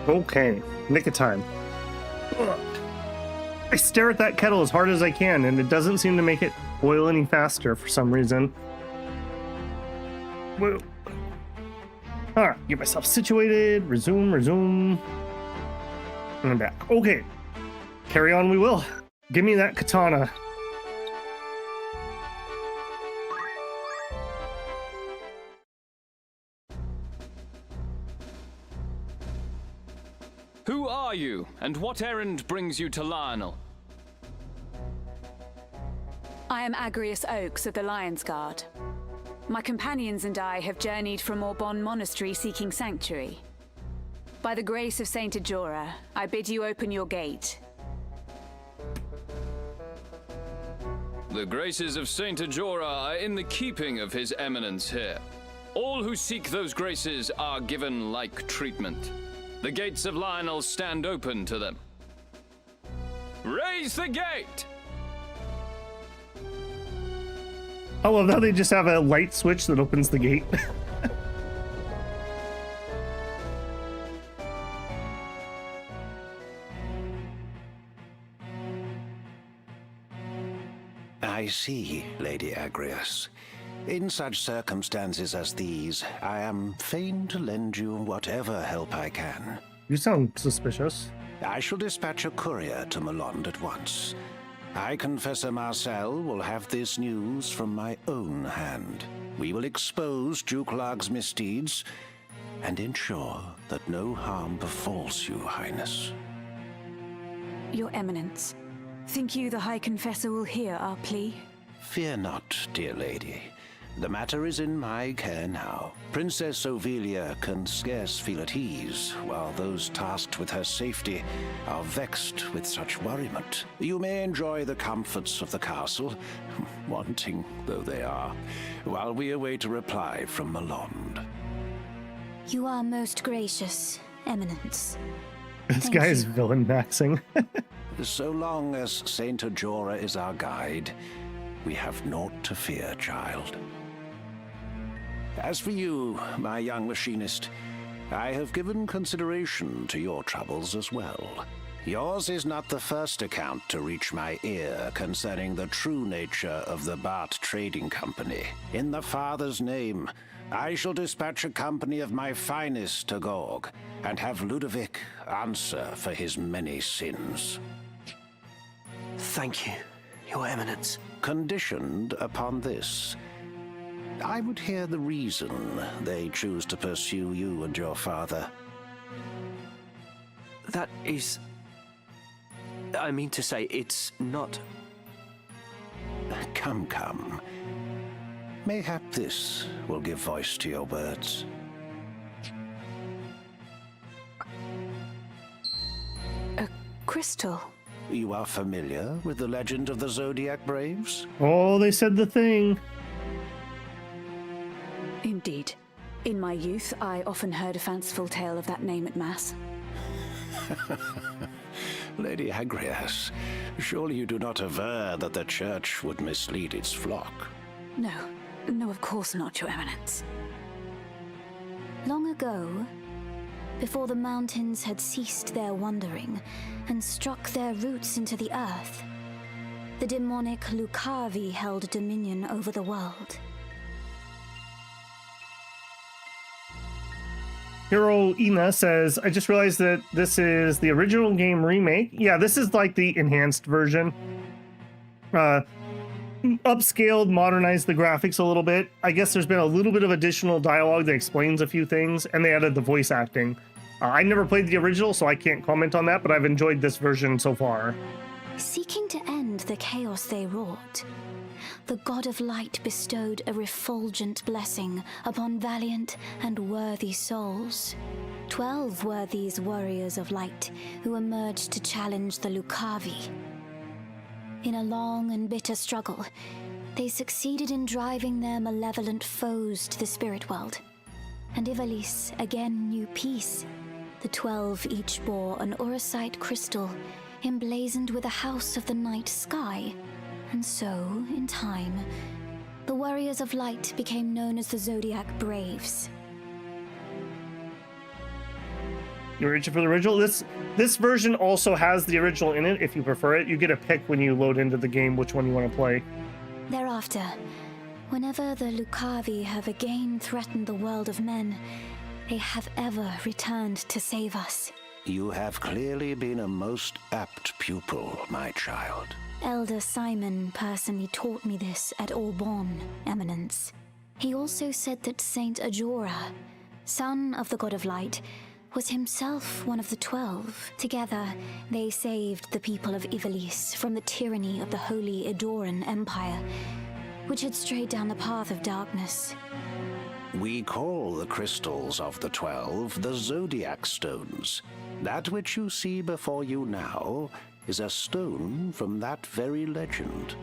S1: Okay, nick of time. Ugh. I stare at that kettle as hard as I can, and it doesn't seem to make it boil any faster for some reason. Whoa. Alright, get myself situated. Resume. And I'm back. Okay. Carry on we will. Give me that katana.
S14: Who are you, and what errand brings you to Lionel?
S2: I am Agrius Oaks of the Lion's Guard. My companions and I have journeyed from Orbon Monastery seeking sanctuary. By the grace of Saint Ajora, I bid you open your gate.
S14: The graces of Saint Ajora are in the keeping of His Eminence here. All who seek those graces are given like treatment. The gates of Lionel stand open to them. Raise the gate!
S1: I love how they just have a light switch that opens the gate.
S15: I see, Lady Agrius. In such circumstances as these, I am fain to lend you whatever help I can.
S1: You sound suspicious.
S15: I shall dispatch a courier to Malond at once. I, Confessor Marcel, will have this news from my own hand. We will expose Duke Larg's misdeeds and ensure that no harm befalls you, Highness.
S2: Your Eminence, think you the High Confessor will hear our plea?
S15: Fear not, dear lady. The matter is in my care now. Princess Ovelia can scarce feel at ease, while those tasked with her safety are vexed with such worriment. You may enjoy the comforts of the castle, wanting though they are, while we await a reply from Malond.
S7: You are most gracious, Eminence.
S1: This guy is villain maxing.
S15: So long as Saint Ajora is our guide, we have naught to fear, child. As for you, my young machinist, I have given consideration to your troubles as well. Yours is not the first account to reach my ear concerning the true nature of the Bart Trading Company. In the Father's name, I shall dispatch a company of my finest to Gorg, and have Ludovic answer for his many sins.
S8: Thank you, Your Eminence.
S15: Conditioned upon this, I would hear the reason they choose to pursue you and your father.
S8: That is... I mean to say, it's not...
S15: Come. Mayhap this will give voice to your words.
S2: A crystal?
S15: You are familiar with the legend of the Zodiac Braves?
S1: Oh, they said the thing.
S2: Indeed. In my youth, I often heard a fanciful tale of that name at Mass.
S15: Lady Agrias, surely you do not aver that the church would mislead its flock?
S2: No, of course not, Your Eminence.
S7: Long ago, before the mountains had ceased their wandering and struck their roots into the earth, the demonic Lucavi held dominion over the world.
S1: Hero Ina says, I just realized that this is the original game remake. Yeah, this is like the enhanced version. Upscaled, modernized the graphics a little bit. I guess there's been a little bit of additional dialogue that explains a few things, and they added the voice acting. I never played the original, so I can't comment on that, but I've enjoyed this version so far.
S7: Seeking to end the chaos they wrought, the God of Light bestowed a refulgent blessing upon valiant and worthy souls. 12 were these warriors of light who emerged to challenge the Lucavi. In a long and bitter struggle, they succeeded in driving their malevolent foes to the spirit world. And Ivalice again knew peace. The 12 each bore an Urusite crystal emblazoned with a house of the night sky. And so, in time, the Warriors of Light became known as the Zodiac Braves.
S1: You're itching for the original? This version also has the original in it, if you prefer it. You get a pick when you load into the game which one you want to play.
S7: Thereafter, whenever the Lucavi have again threatened the world of men, they have ever returned to save us.
S15: You have clearly been a most apt pupil, my child.
S7: Elder Simon personally taught me this at Aubonne, Eminence. He also said that Saint Ajora, son of the God of Light, was himself one of the 12. Together, they saved the people of Ivalice from the tyranny of the Holy Edoran Empire, which had strayed down the path of darkness.
S15: We call the crystals of the 12 the Zodiac Stones. That which you see before you now is a stone from that very legend.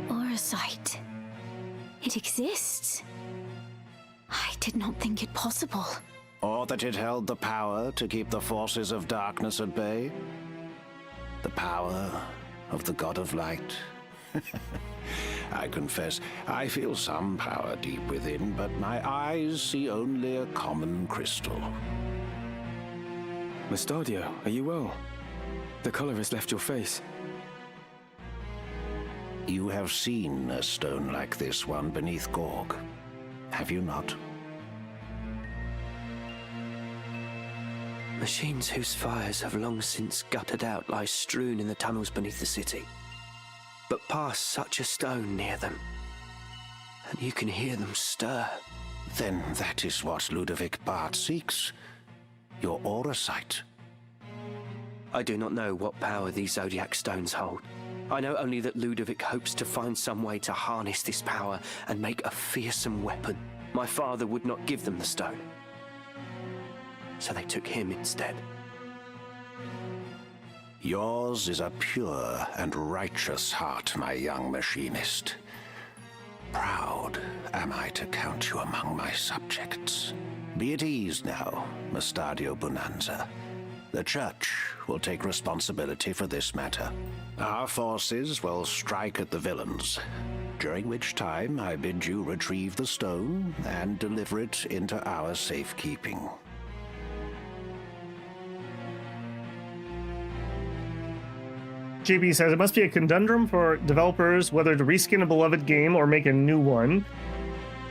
S7: Orosite. It exists. I did not think it possible.
S15: Or that it held the power to keep the forces of darkness at bay? The power of the God of Light? I confess, I feel some power deep within, but my eyes see only a common crystal.
S4: Mustadio, are you well? The color has left your face.
S15: You have seen a stone like this one beneath Gorg, have you not?
S8: Machines whose fires have long since guttered out lie strewn in the tunnels beneath the city. But pass such a stone near them, and you can hear them stir.
S15: Then that is what Ludovic Bart seeks. Your Orosite.
S8: I do not know what power these Zodiac Stones hold. I know only that Ludovic hopes to find some way to harness this power and make a fearsome weapon. My father would not give them the stone, so they took him instead.
S15: Yours is a pure and righteous heart, my young machinist. Proud am I to count you among my subjects. Be at ease now, Mustadio Bonanza. The Church will take responsibility for this matter. Our forces will strike at the villains, during which time I bid you retrieve the stone and deliver it into our safekeeping.
S1: JB says, it must be a conundrum for developers whether to reskin a beloved game or make a new one.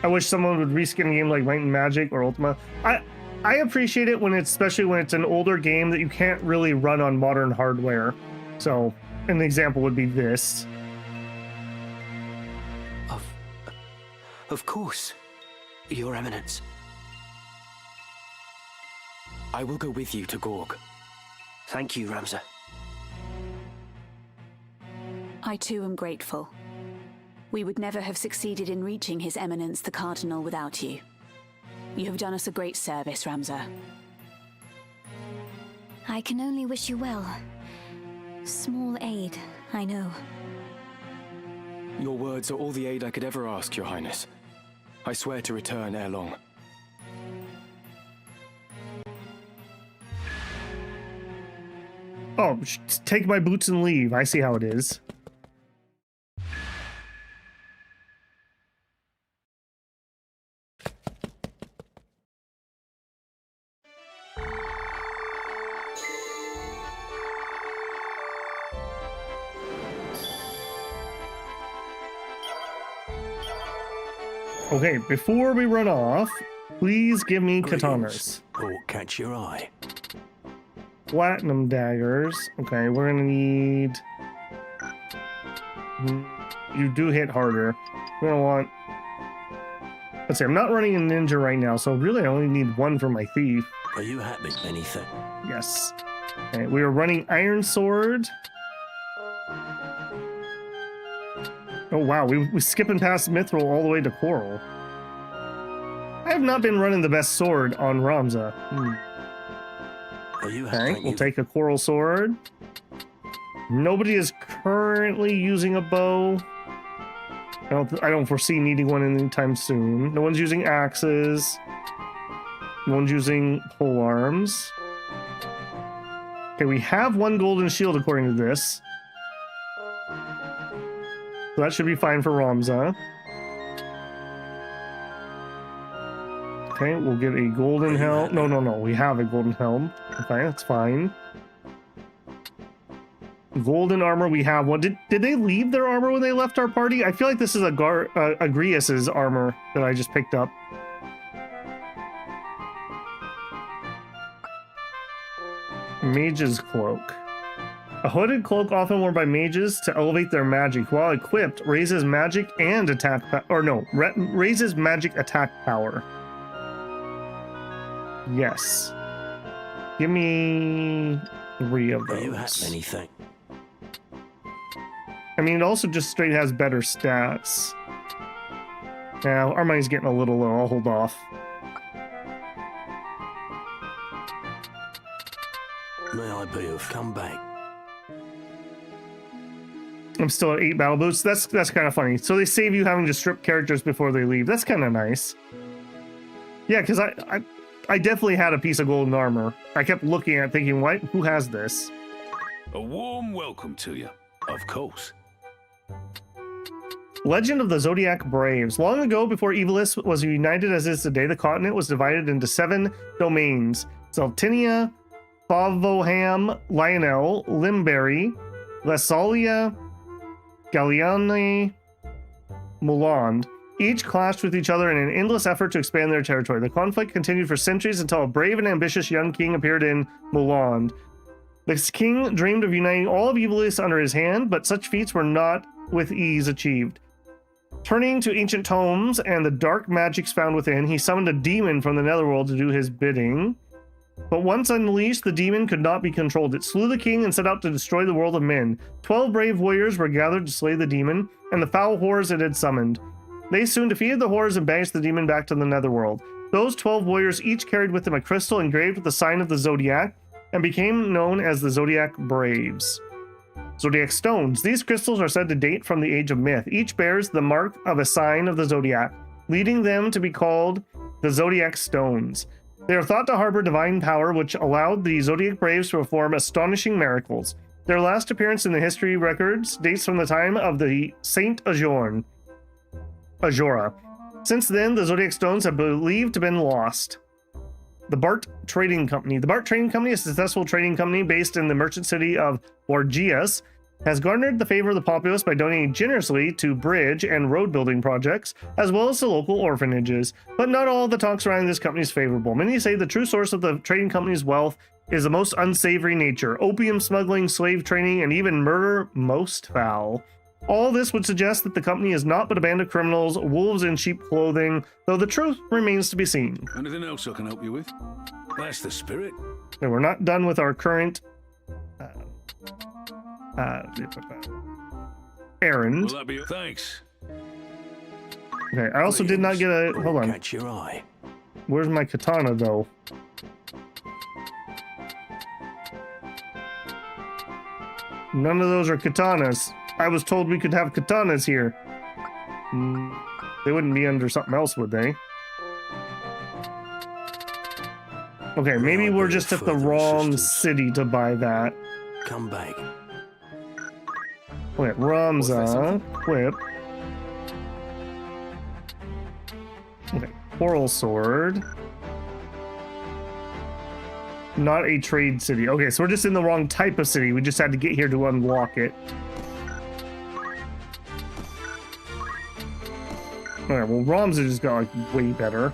S1: I wish someone would reskin a game like Might and Magic or Ultima. I appreciate it when it's, especially when it's an older game that you can't really run on modern hardware. So, an example would be this.
S8: Of course, Your Eminence.
S4: I will go with you to Gorg.
S8: Thank you, Ramza.
S2: I too am grateful. We would never have succeeded in reaching His Eminence the Cardinal without you. You have done us a great service, Ramza.
S7: I can only wish you well. Small aid, I know.
S4: Your words are all the aid I could ever ask, Your Highness. I swear to return ere long.
S1: Oh, take my boots and leave. I see how it is. Okay, before we run off, please give me katanas.
S10: Or catch your eye.
S1: Platinum daggers. Okay, we're gonna need... You do hit harder. We're gonna want... Let's see, I'm not running a ninja right now, so really I only need one for my thief.
S10: Are you happy, anything?
S1: Yes. Okay, we are running Iron Sword. Oh wow, we skipping past Mithril all the way to Coral. I have not been running the best sword on Ramza.
S10: Are you
S1: okay, we'll take a Coral Sword. Nobody is currently using a bow. I don't foresee needing one anytime soon. No one's using axes. No one's using pole arms. Okay, we have one golden shield according to this. So that should be fine for Ramza. Okay, we'll get a golden helm. No, we have a golden helm. Okay, that's fine. Golden armor we have. What did they leave their armor when they left our party? I feel like this is Agrias's armor that I just picked up. Mage's cloak. A hooded cloak often worn by mages to elevate their magic. While equipped, raises magic and attack raises magic attack power. Yes. Give me 3 of those.
S10: You have anything?
S1: I mean, it also just straight has better stats. Yeah, our money's getting a little low. I'll hold off.
S10: May I be of come back?
S1: I'm still at 8 battle boots. That's kind of funny. So they save you having to strip characters before they leave. That's kind of nice. Yeah, because I definitely had a piece of golden armor. I kept looking at it thinking, what? Who has this?
S11: A warm welcome to you. Of course.
S1: Legend of the Zodiac Braves. Long ago, before Ivalice was united as is today, the continent was divided into 7 domains. Celtinia, Favoham, Lionel, Limberry, Lesalia, Galliani, Muland. Each clashed with each other in an endless effort to expand their territory. The conflict continued for centuries until a brave and ambitious young king appeared in Muland. This king dreamed of uniting all of Ivalice under his hand, but such feats were not with ease achieved. Turning to ancient tomes and the dark magics found within, he summoned a demon from the netherworld to do his bidding. But once unleashed, the demon could not be controlled. It slew the king and set out to destroy the world of men. 12 brave warriors were gathered to slay the demon and the foul horrors it had summoned. They soon defeated the horrors and banished the demon back to the netherworld. Those 12 warriors each carried with them a crystal engraved with the sign of the zodiac and became known as the Zodiac Braves. Zodiac stones. These crystals are said to date from the age of myth. Each bears the mark of a sign of the zodiac, leading them to be called the Zodiac Stones. They are thought to harbor divine power, which allowed the Zodiac Braves to perform astonishing miracles. Their last appearance in the history records dates from the time of the Saint Ajora. Since then, the Zodiac Stones have been believed to have been lost. The Bart Trading Company. The Bart Trading Company, a successful trading company based in the merchant city of Borgias, has garnered the favor of the populace by donating generously to bridge and road building projects, as well as to local orphanages. But not all the talk surrounding this company is favorable. Many say the true source of the trading company's wealth is the most unsavory nature: opium smuggling, slave training, and even murder, most foul. All this would suggest that the company is not but a band of criminals, wolves in sheep clothing, though the truth remains to be seen.
S11: Anything else I can help you with? That's the spirit.
S1: And we're not done with our current errand.
S11: Will that be? Thanks.
S1: Okay, I also did not get a... Hold on.
S10: Catch your eye.
S1: Where's my katana, though? None of those are katanas. I was told we could have katanas here. They wouldn't be under something else, would they? Okay, maybe we're just at the wrong city to buy that.
S10: Come back.
S1: Okay, Ramza, equip. Okay, Coral Sword. Not a trade city. Okay, so we're just in the wrong type of city. We just had to get here to unlock it. Alright, well, Ramza just got, like, way better.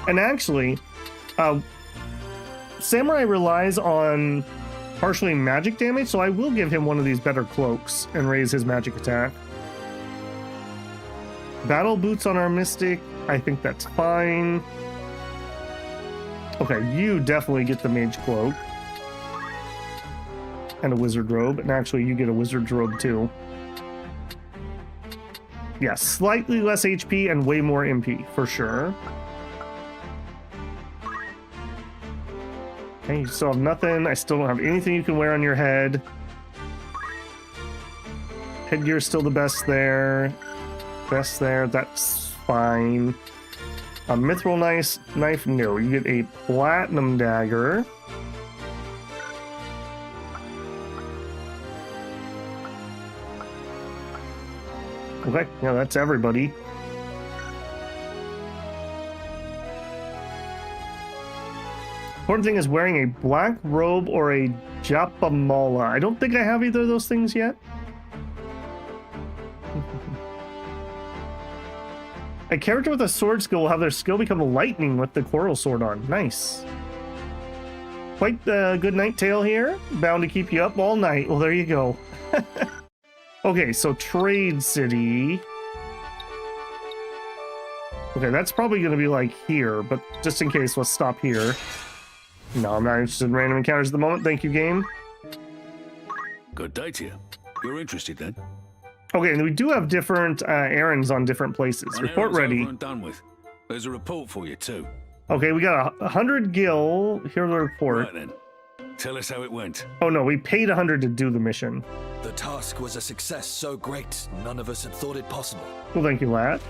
S1: And actually, Samurai relies on partially magic damage, so I will give him one of these better cloaks and raise his magic attack. Battle boots on our Mystic. I think that's fine. Okay, you definitely get the mage cloak. And a wizard robe. And actually, you get a wizard's robe, too. Yeah, slightly less HP and way more MP, for sure. Okay, you still have nothing. I still don't have anything you can wear on your head. Headgear's still the best there. Best there, that's fine. A mithril knife, no. You get a platinum dagger. Okay, yeah, that's everybody. Important thing is wearing a black robe or a japamala. I don't think I have either of those things yet. A character with a sword skill will have their skill become lightning with the coral sword on. Nice. Quite a good night tale here. Bound to keep you up all night. Well, there you go. Okay, so Trade City. Okay, that's probably going to be like here, but just in case, let's stop here. No, I'm not interested in random encounters at the moment. Thank you, game.
S11: Good day to you. You're interested then?
S1: Okay, and we do have different errands on different places.
S11: An
S1: Report
S11: errand's
S1: ready.
S11: over and done with. There's a report for you too.
S1: Okay, we got 100 gil. Here's the report.
S11: Right then. Tell us how it went.
S1: Oh no, we paid 100 to do the mission.
S16: The task was a success so great, none of us had thought it possible.
S1: Well, thank you, lad.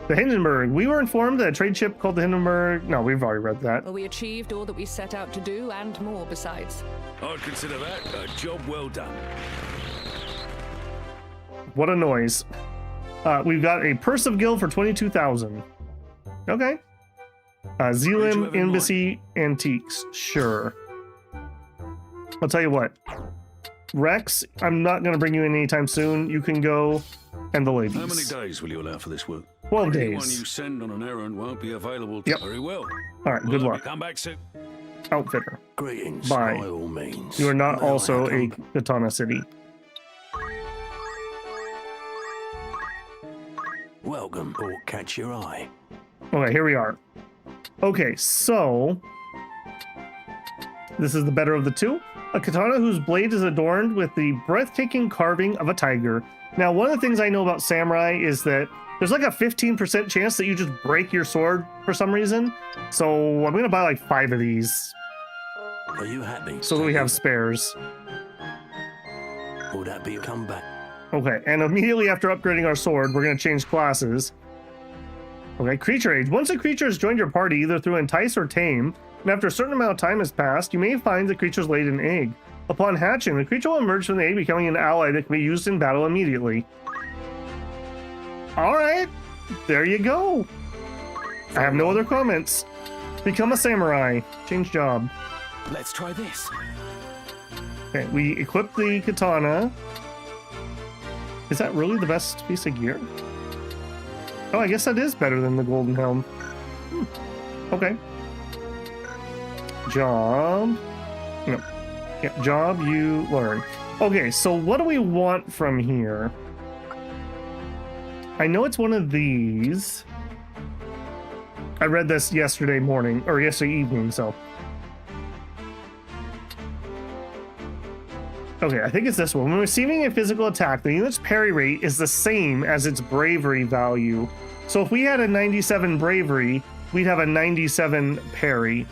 S1: The Hindenburg. We were informed that a trade ship called the Hindenburg... No, we've already read that.
S12: Well, we achieved all that we set out to do, and more besides.
S11: I'd consider that a job well done.
S1: What a noise. We've got a purse of gil for 22,000. Okay. Zealand Embassy Antiques. Sure. I'll tell you what. Rex, I'm not going to bring you in anytime soon. You can go, and the ladies.
S11: How many days will you allow for this work?
S1: 12
S11: Anyone
S1: days.
S11: you send on an errand won't be available.
S1: Yep.
S11: Very well.
S1: All right, good
S11: Well,
S1: luck.
S11: Come back soon.
S1: Outfitter.
S10: Greetings,
S1: Bye.
S10: by all means.
S1: You are not
S10: May I
S1: also a
S10: come?
S1: Katana City.
S10: Welcome, or catch your eye.
S1: Okay, here we are. Okay, so this is the better of the two. A katana whose blade is adorned with the breathtaking carving of a tiger. Now, one of the things I know about samurai is that there's like a 15% chance that you just break your sword for some reason. So I'm gonna buy like 5 of these.
S10: Are you happy?
S1: So that we have spares.
S10: Will that be a comeback?
S1: Okay, and immediately after upgrading our sword, we're going to change classes. Okay, creature age. Once a creature has joined your party, either through entice or tame, and after a certain amount of time has passed, you may find the creature's laid an egg. Upon hatching, the creature will emerge from the egg, becoming an ally that can be used in battle immediately. Alright, there you go. I have no other comments. Become a samurai. Change job.
S16: Let's try this.
S1: Okay, we equip the katana. Is that really the best piece of gear? Oh, I guess that is better than the golden helm. Okay. Job. No. Yeah, job you learn. Okay, so what do we want from here? I know it's one of these. I read this yesterday morning, or yesterday evening, so. Okay, I think it's this one. When receiving a physical attack, the unit's parry rate is the same as its bravery value. So if we had a 97 bravery, we'd have a 97 parry.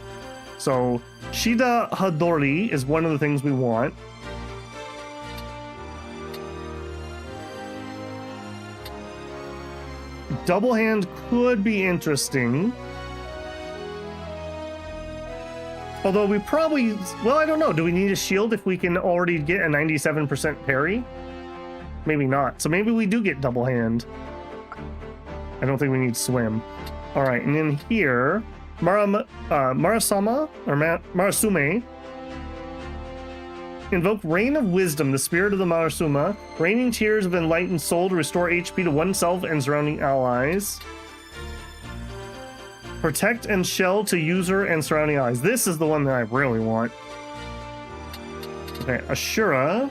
S1: So Shida Hadori is one of the things we want. Double hand could be interesting. Although we probably, well, I don't know. Do we need a shield if we can already get a 97% parry? Maybe not. So maybe we do get double hand. I don't think we need swim. All right, and then here, Marasama, or Marasume. Invoke Rain of Wisdom, the spirit of the Marasuma. Raining tears of enlightened soul to restore HP to oneself and surrounding allies. Protect and shell to user and surrounding allies. This is the one that I really want. Okay, Ashura.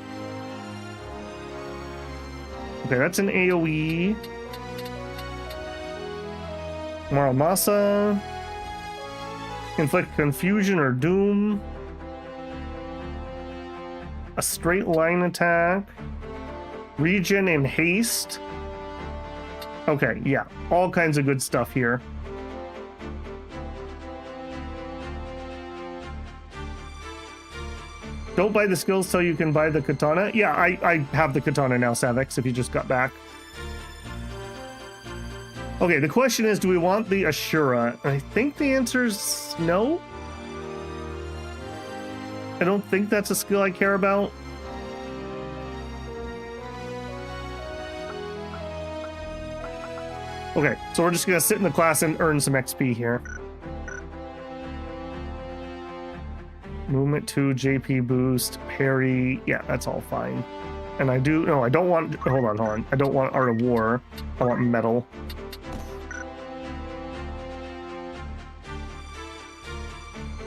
S1: Okay, that's an AoE. Maramasa. Inflict confusion or doom. A straight line attack. Regen and haste. Okay, yeah. All kinds of good stuff here. Don't buy the skills till you can buy the katana. Yeah, I have the katana now, Savix, if you just got back. Okay, the question is, do we want the Ashura? I think the answer is no. I don't think that's a skill I care about. Okay, so we're just gonna sit in the class and earn some XP here. Movement 2, JP boost, parry. Yeah, that's all fine. And I don't want, hold on. I don't want Art of War. I want metal.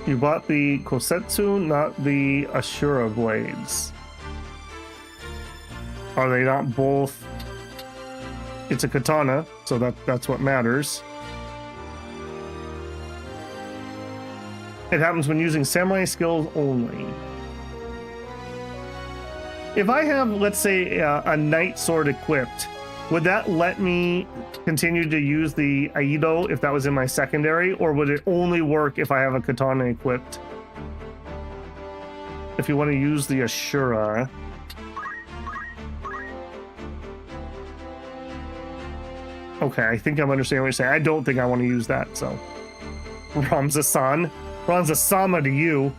S1: You bought the Kosetsu, not the Ashura blades. Are they not both? It's a katana, so that's what matters. It happens when using samurai skills only. If I have, let's say, a knight sword equipped, would that let me continue to use the Aido if that was in my secondary, or would it only work if I have a katana equipped? If you want to use the Ashura. Okay, I think I'm understanding what you're saying. I don't think I want to use that, so. Ramza-san. Ramza-sama to you.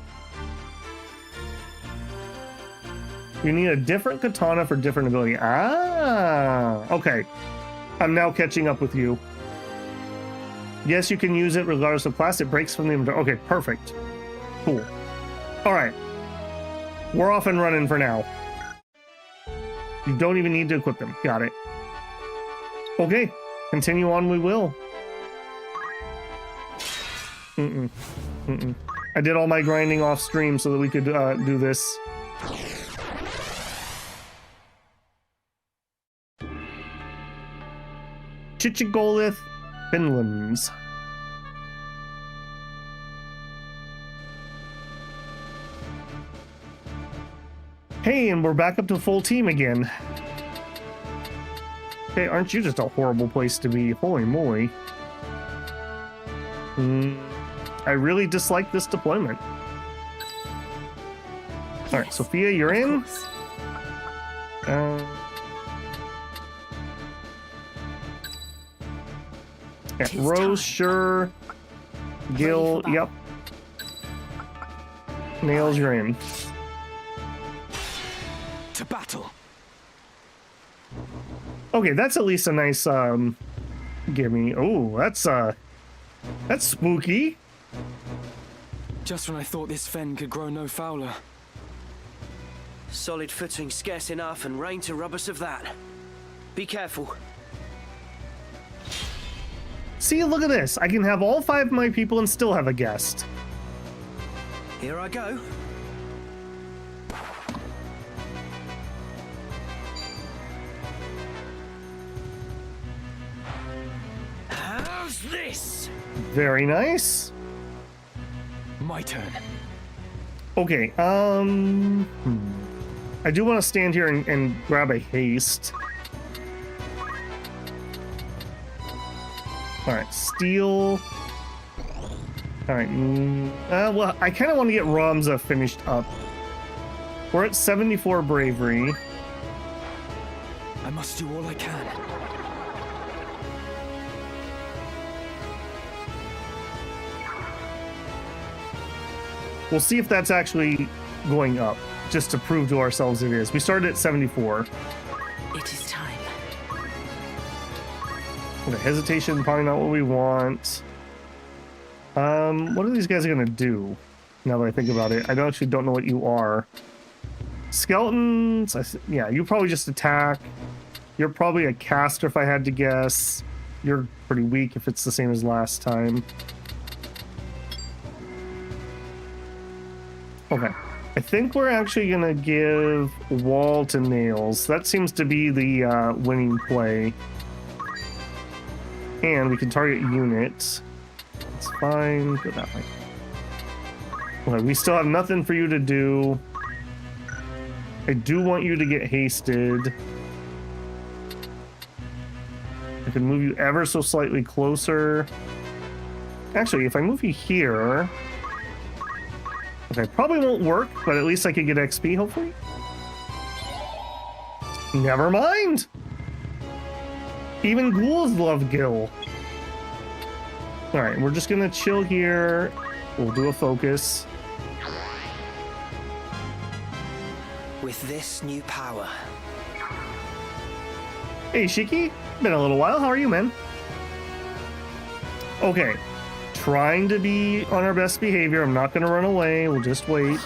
S1: You need a different katana for different ability. Ah, okay. I'm now catching up with you. Yes, you can use it regardless of class. It breaks from the inventory. Okay, perfect. Cool. All right. We're off and running for now. You don't even need to equip them. Got it. Okay. Continue on, we will. I did all my grinding off stream so that we could do this. Chichigolith Finlands. Hey, and we're back up to full team again. Hey, aren't you just a horrible place to be? Holy moly. I really dislike this deployment. All right, Sophia, you're in. Yeah, Rose, sure. Gil, yep. Nails, you're in.
S3: To battle.
S1: Okay, that's at least a nice gimme. Oh, that's spooky.
S4: Just when I thought this fen could grow no fouler.
S8: Solid footing scarce enough and rain to rob us of that. Be careful.
S1: See, look at this. I can have all 5 of my people and still have a guest.
S8: Here I go. How's this?
S1: Very nice.
S4: My turn.
S1: Okay, I do want to stand here and grab a haste. Alright, steel. Alright, well, I kind of want to get Ramza finished up. We're at 74 bravery.
S4: I must do all I can.
S1: We'll see if that's actually going up, just to prove to ourselves it is. We started at 74.
S2: It is time.
S1: Okay, hesitation, probably not what we want. What are these guys gonna do? Now that I think about it, I actually don't know what you are. Skeletons, yeah, you probably just attack. You're probably a caster if I had to guess. You're pretty weak if it's the same as last time. Okay, I think we're actually gonna give wall to nails. That seems to be the winning play. And we can target units. That's fine. Go that way. Okay, we still have nothing for you to do. I do want you to get hasted. I can move you ever so slightly closer. Actually, if I move you here... Okay, probably won't work, but at least I could get XP, hopefully. Never mind! Even ghouls love Gil. Alright, we're just gonna chill here. We'll do a focus.
S8: With this new power.
S1: Hey, Shiki. Been a little while. How are you, man? Okay. trying to be on our best behavior. I'm not going to run away. We'll just wait.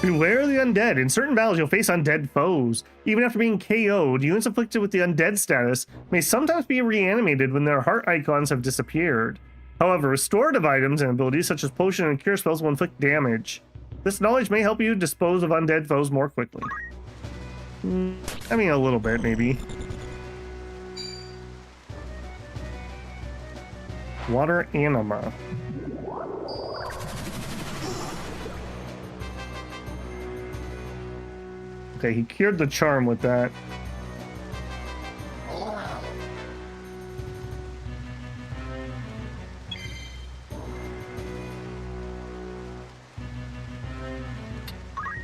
S1: Beware the undead. In certain battles, you'll face undead foes. Even after being KO'd, units afflicted with the undead status may sometimes be reanimated when their heart icons have disappeared. However, restorative items and abilities such as potion and cure spells will inflict damage. This knowledge may help you dispose of undead foes more quickly. I mean, a little bit, maybe. Water anima. Okay, he cured the charm with that.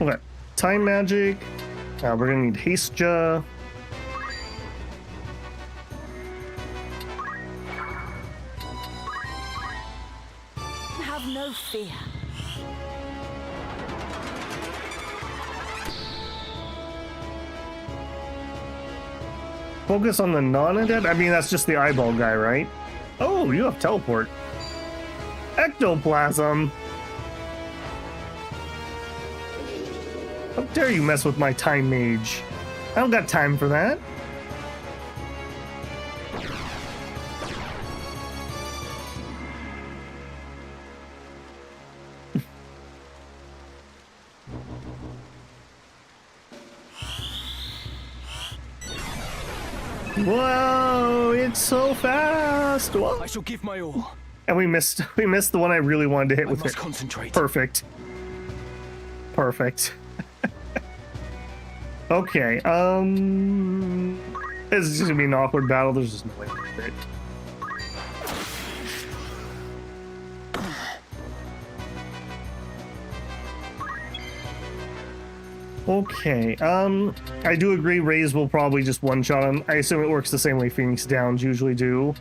S1: Okay, time magic. We're gonna need haste jaw.
S12: Have no fear.
S1: Focus on the non-undead? I mean, that's just the eyeball guy, right? Oh, you have teleport. Ectoplasm. How dare you mess with my time mage? I don't got time for that. Whoa, it's so fast. Whoa.
S4: I shall give my all.
S1: And we missed the one I really wanted to hit with it.
S4: Concentrate.
S1: Perfect. Perfect. Okay, this is just gonna be an awkward battle. There's just no way to do it. Okay, I do agree Raze will probably just one-shot him. I assume it works the same way Phoenix Downs usually do.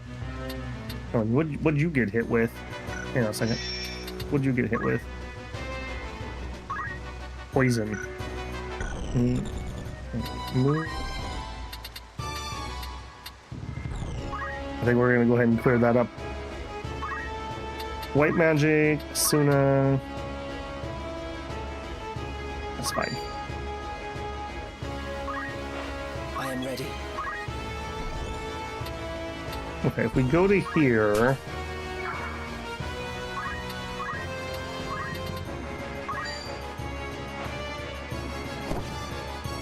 S1: Oh, what'd you get hit with? Hang on a second. What'd you get hit with? Poison. Move. I think we're gonna go ahead and clear that up. White magic, Suna. That's fine.
S8: I am ready.
S1: Okay, if we go to here.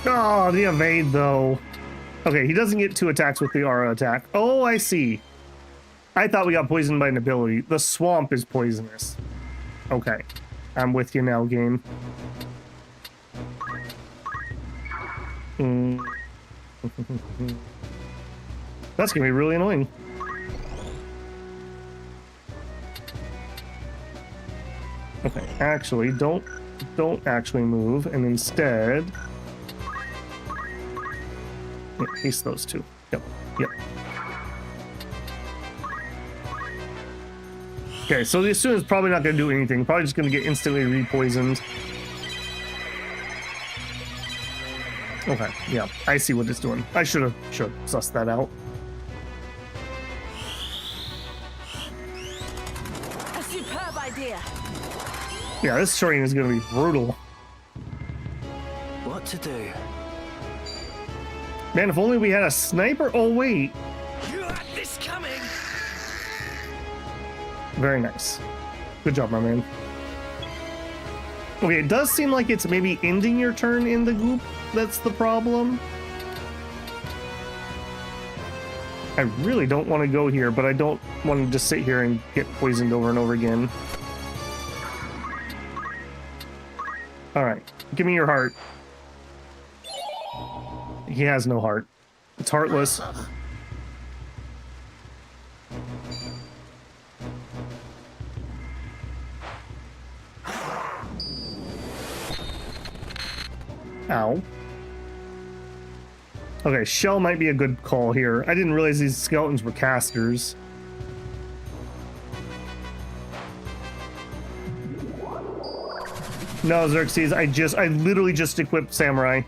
S1: Oh, the evade though. Okay, he doesn't get 2 attacks with the aura attack. Oh, I see. I thought we got poisoned by an ability. The swamp is poisonous. Okay, I'm with you now, game. That's gonna be really annoying. Okay, actually, don't actually move, and instead. Yeah, haste those 2. Yep. Okay, so the Asuna is probably not going to do anything. Probably just going to get instantly re-poisoned. Okay, yeah, I see what it's doing. I should have sussed that out.
S12: A superb idea.
S1: Yeah, this terrain is going to be brutal.
S8: What to do?
S1: Man, if only we had a sniper. Oh, wait.
S3: You had this coming.
S1: Very nice. Good job, my man. Okay, it does seem like it's maybe ending your turn in the goop. That's the problem. I really don't want to go here, but I don't want to just sit here and get poisoned over and over again. Alright, give me your heart. He has no heart. It's heartless. Ow. Okay, Shell might be a good call here. I didn't realize these skeletons were casters. No, Xerxes, I literally just equipped Samurai.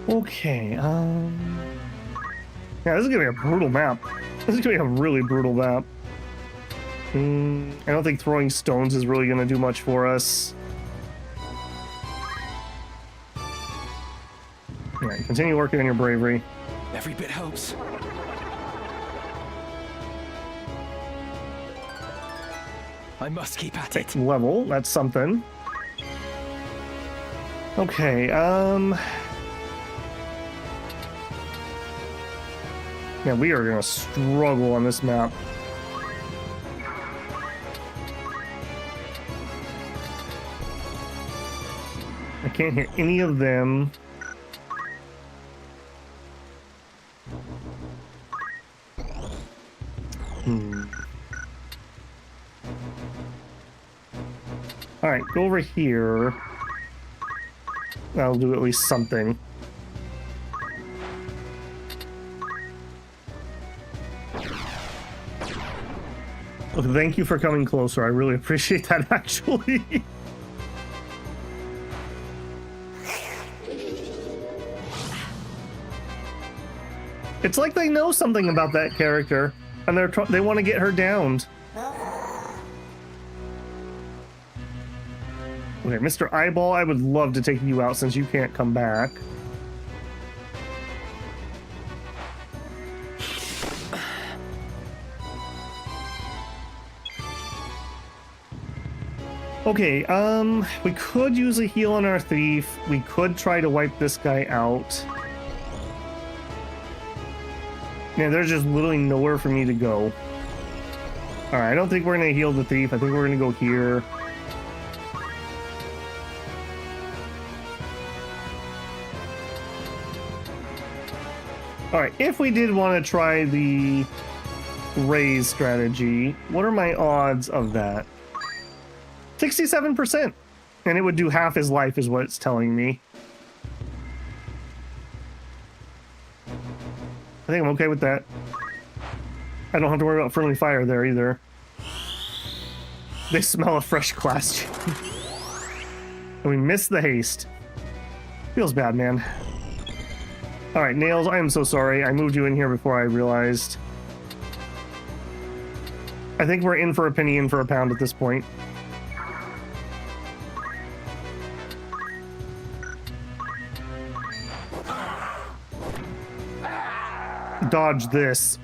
S1: Okay, yeah, this is gonna be a brutal map. This is gonna be a really brutal map. I don't think throwing stones is really gonna do much for us. Alright, continue working on your bravery.
S4: Every bit helps. I must keep at it.
S1: Level, that's something. Okay, yeah, we are gonna struggle on this map. I can't hit any of them. Alright, go over here. That'll do at least something. Well, thank you for coming closer. I really appreciate that, actually. It's like they know something about that character, and they want to get her downed. Okay, Mr. Eyeball, I would love to take you out since you can't come back. Okay, we could use a heal on our thief. We could try to wipe this guy out. Yeah, there's just literally nowhere for me to go. Alright, I don't think we're gonna heal the thief. I think we're gonna go here. Alright, if we did want to try the raise strategy, what are my odds of that? 67%! And it would do half his life is what it's telling me. I think I'm okay with that. I don't have to worry about friendly fire there either. They smell a fresh class. And we missed the haste. Feels bad, man. Alright, Nails, I am so sorry. I moved you in here before I realized. I think we're in for a penny, in for a pound at this point. Dodge this.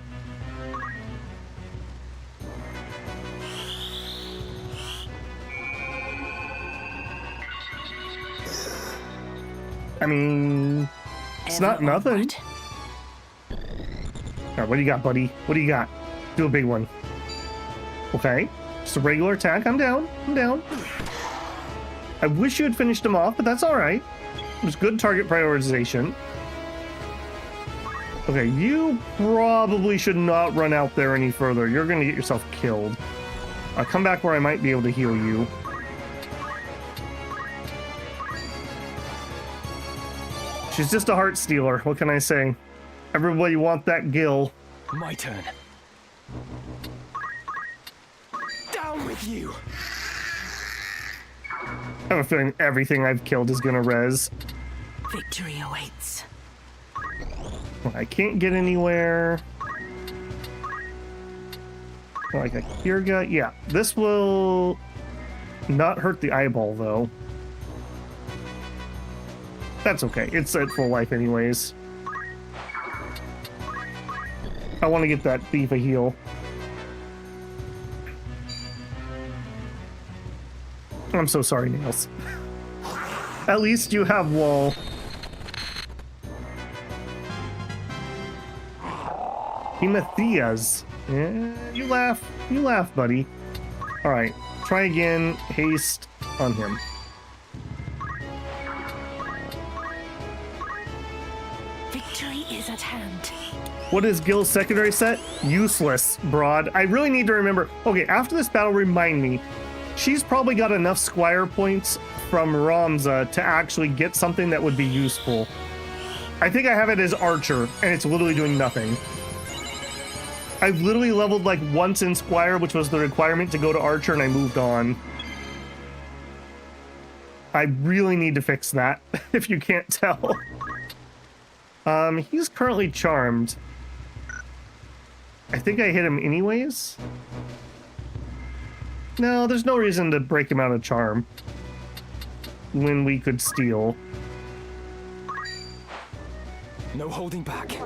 S1: I mean, it's not nothing. Alright, what do you got, buddy? What do you got? Do a big one. Okay, just a regular attack. I'm down. I'm down. I wish you had finished him off, but that's alright. It was good target prioritization. Okay, you probably should not run out there any further. You're going to get yourself killed. I'll come back where I might be able to heal you. She's just a heart stealer. What can I say? Everybody want that gill.
S4: My turn. Down with you.
S1: I have a feeling everything I've killed is going to res.
S12: Victory awaits.
S1: I can't get anywhere. Like a cure guy. Yeah, this will not hurt the eyeball, though. That's okay. It's at full life anyways. I want to get that thief a heal. I'm so sorry, Nails. At least you have wall. Matthias. Yeah, you laugh, buddy. All right, try again. Haste on him.
S12: Victory is at hand.
S1: What is Gil's secondary set? Useless, broad. I really need to remember. Okay, after this battle, remind me. She's probably got enough squire points from Ramza to actually get something that would be useful. I think I have it as archer, and it's literally doing nothing. I've literally leveled like once in Squire, which was the requirement to go to Archer, and I moved on. I really need to fix that, if you can't tell. He's currently charmed. I think I hit him anyways. No, there's no reason to break him out of charm when we could steal.
S4: No holding back.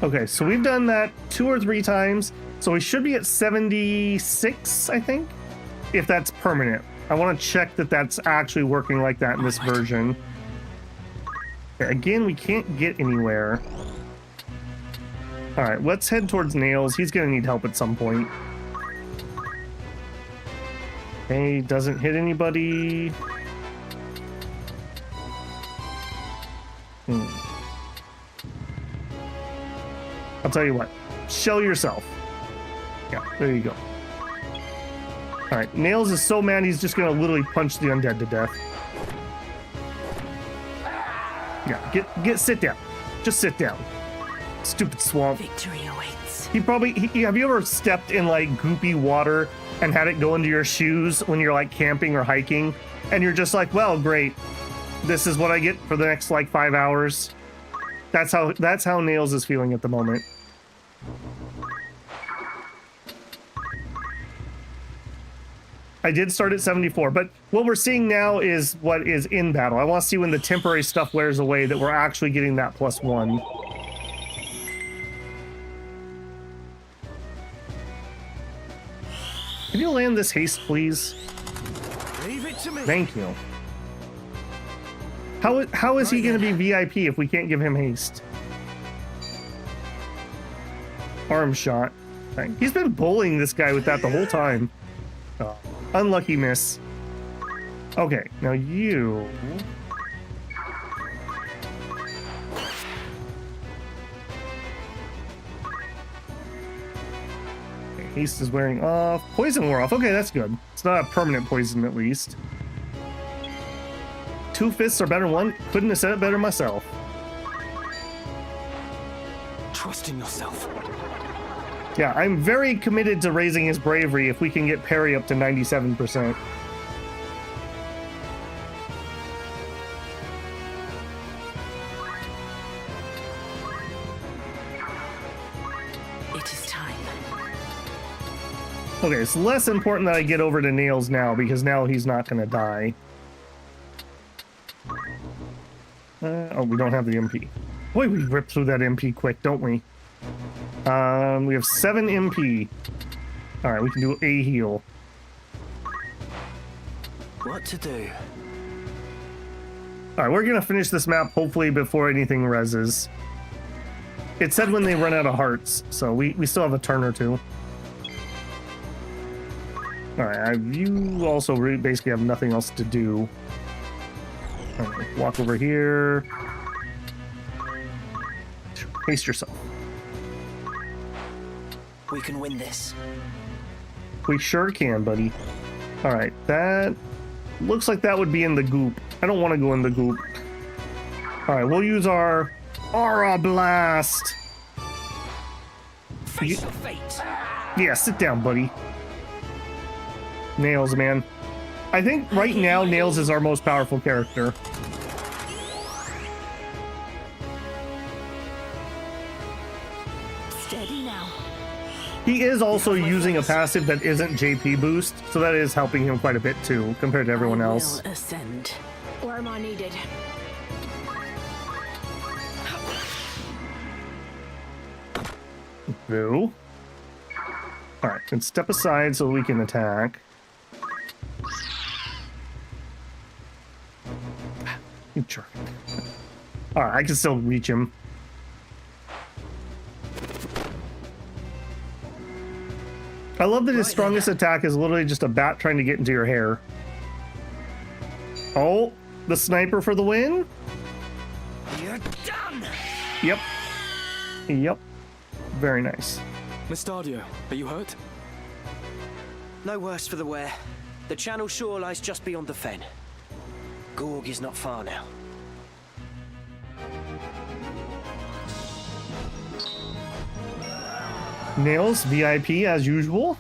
S1: Okay, so we've done that 2 or 3 times. So we should be at 76, I think, if that's permanent. I want to check that that's actually working like that in this version. Okay, again, we can't get anywhere. All right, let's head towards Nails. He's going to need help at some point. Okay, doesn't hit anybody. I'll tell you what. Shell yourself. Yeah, there you go. All right, Nails is so mad he's just going to literally punch the undead to death. Yeah, sit down. Just sit down. Stupid swamp.
S12: Victory awaits.
S1: Have you ever stepped in like goopy water and had it go into your shoes when you're like camping or hiking? And you're just like, well, great. This is what I get for the next like 5 hours. That's how Nails is feeling at the moment. I did start at 74, but what we're seeing now is what is in battle. I want to see when the temporary stuff wears away that we're actually getting that +1. Can you land this haste, please?
S3: Leave it to me.
S1: Thank you. How is he going to be VIP if we can't give him haste? Arm shot. Okay. He's been bullying this guy with that the whole time. Oh, unlucky miss. Okay, now you... Okay, haste is wearing off. Poison wore off. Okay, that's good. It's not a permanent poison, at least. 2 fists are better than 1. Couldn't have said it better myself.
S4: Trust in yourself.
S1: Yeah, I'm very committed to raising his bravery if we can get parry up to 97%.
S12: It is time.
S1: Okay, it's less important that I get over to Nails now because now he's not going to die. Oh, we don't have the MP. Boy, we rip through that MP quick, don't we? We have 7 MP. All right, we can do a heal.
S8: What to do?
S1: All right, we're gonna finish this map hopefully before anything reses. It said when they run out of hearts, so we still have a turn or 2. All right, you also basically have nothing else to do. All right, walk over here. Haste yourself.
S8: We can win this.
S1: We sure can, buddy. All right, that looks like that would be in the goop. I don't want to go in the goop. All right, we'll use our Aura Blast.
S3: Face your fate.
S1: Yeah, sit down, buddy. Nails, man. I think right now Nails is our most powerful character.
S12: Steady now.
S1: He is also using a passive that isn't JP boost, so that is helping him quite a bit too, compared to everyone else.
S12: Will ascend. Where am I needed?
S1: Boo. Alright, then step aside so we can attack. You jerk. Alright, I can still reach him. I love that his strongest attack is literally just a bat trying to get into your hair. Oh, the sniper for the win?
S3: You're done.
S1: Yep. Yep. Very nice.
S4: Mustadio, are you hurt?
S8: No worse for the wear. The channel shore lies just beyond the fen. Gorg is not far now.
S1: Nails, VIP as usual.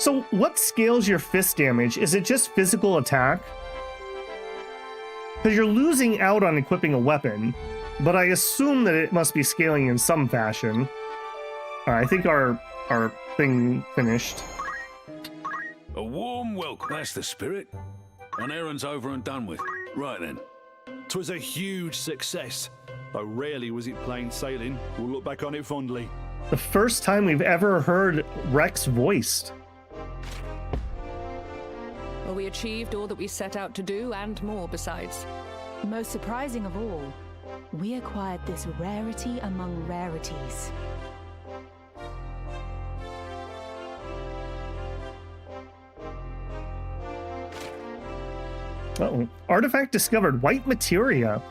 S1: So what scales your fist damage? Is it just physical attack? Because you're losing out on equipping a weapon, but I assume that it must be scaling in some fashion. I think our thing finished.
S11: A warm welcome. That's the spirit. An errand's over and done with. Right then.
S17: 'Twas a huge success. Though rarely was it plain sailing. We'll look back on it fondly.
S1: The first time we've ever heard Rex voiced.
S12: Well, we achieved all that we set out to do, and more besides.
S13: Most surprising of all, we acquired this rarity among rarities.
S1: Uh-oh. Artifact discovered. White materia.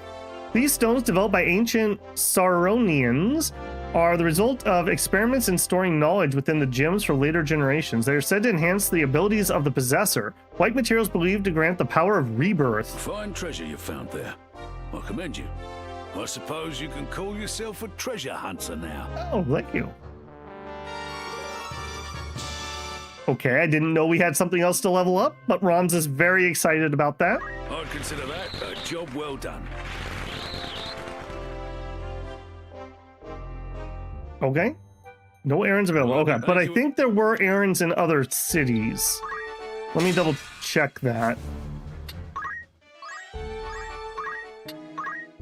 S1: These stones, developed by ancient Saronians, are the result of experiments in storing knowledge within the gems for later generations. They are said to enhance the abilities of the possessor. White materials believed to grant the power of rebirth.
S11: Fine treasure you found there. I commend you. I suppose you can call yourself a treasure hunter now.
S1: Oh, thank you. Okay, I didn't know we had something else to level up, but Roms is very excited about that.
S11: I'd consider that a job well done.
S1: Okay. No errands available. Okay, but I think there were errands in other cities. Let me double check that.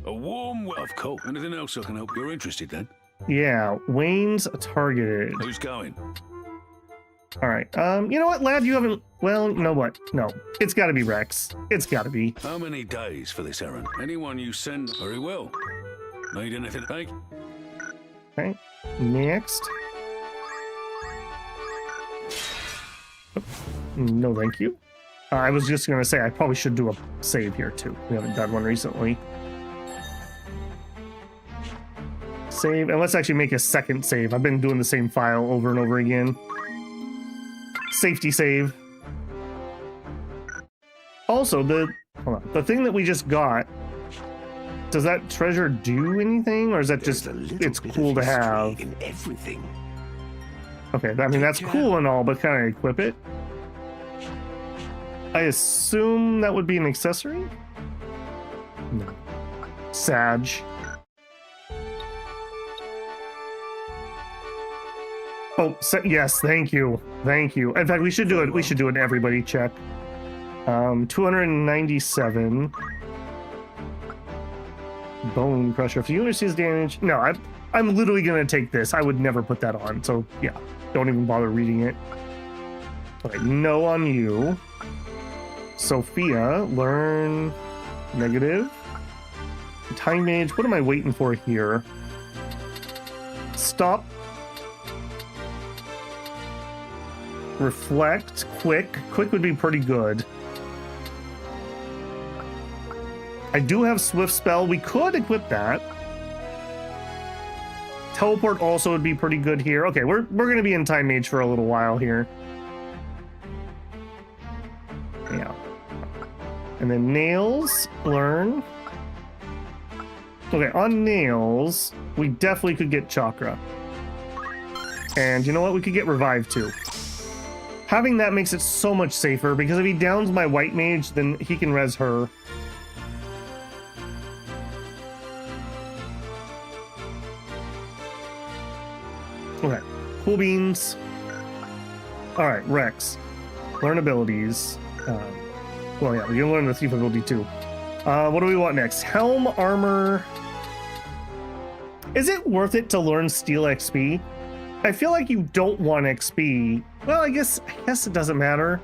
S11: A warm of course. Anything else I can help? You're interested then?
S1: Yeah, Wayne's targeted.
S11: Who's going?
S1: All right. You know what, lad? You haven't. Well, you know what? No, it's got to be Rex. It's got to be.
S11: How many days for this errand? Anyone you send, very well. Need anything? Thank you.
S1: Okay. Next. No, thank you. I was just gonna say I probably should do a save here too. We haven't done one recently. Save, and let's actually make a second save. I've been doing the same file over and over again. Safety save. Also, hold on, the thing that we just got, does that treasure do anything, or is that just it's cool to have?
S15: In everything.
S1: Okay, I mean that's cool and all, but can I equip it? I assume that would be an accessory? No. Sag. Oh, yes, thank you. Thank you. In fact, we should do it. We should do an everybody check. 297. Bone crusher. If the unit receives damage, no, I'm literally gonna take this. I would never put that on. So yeah, don't even bother reading it. Okay, no on you. Sophia, learn negative. Time mage. What am I waiting for here? Stop. Reflect. Quick. Quick would be pretty good. I do have Swift Spell. We could equip that. Teleport also would be pretty good here. Okay, we're gonna be in Time Mage for a little while here. Yeah. And then Nails, learn. Okay, on Nails, we definitely could get Chakra. And you know what? We could get Revive too. Having that makes it so much safer, because if he downs my White Mage, then he can res her. Okay, cool beans. All right, Rex, learn abilities. Well, yeah, we can learn the thief ability too. What do we want next? Helm, armor. Is it worth it to learn Steel XP? I feel like you don't want XP. Well, I guess it doesn't matter.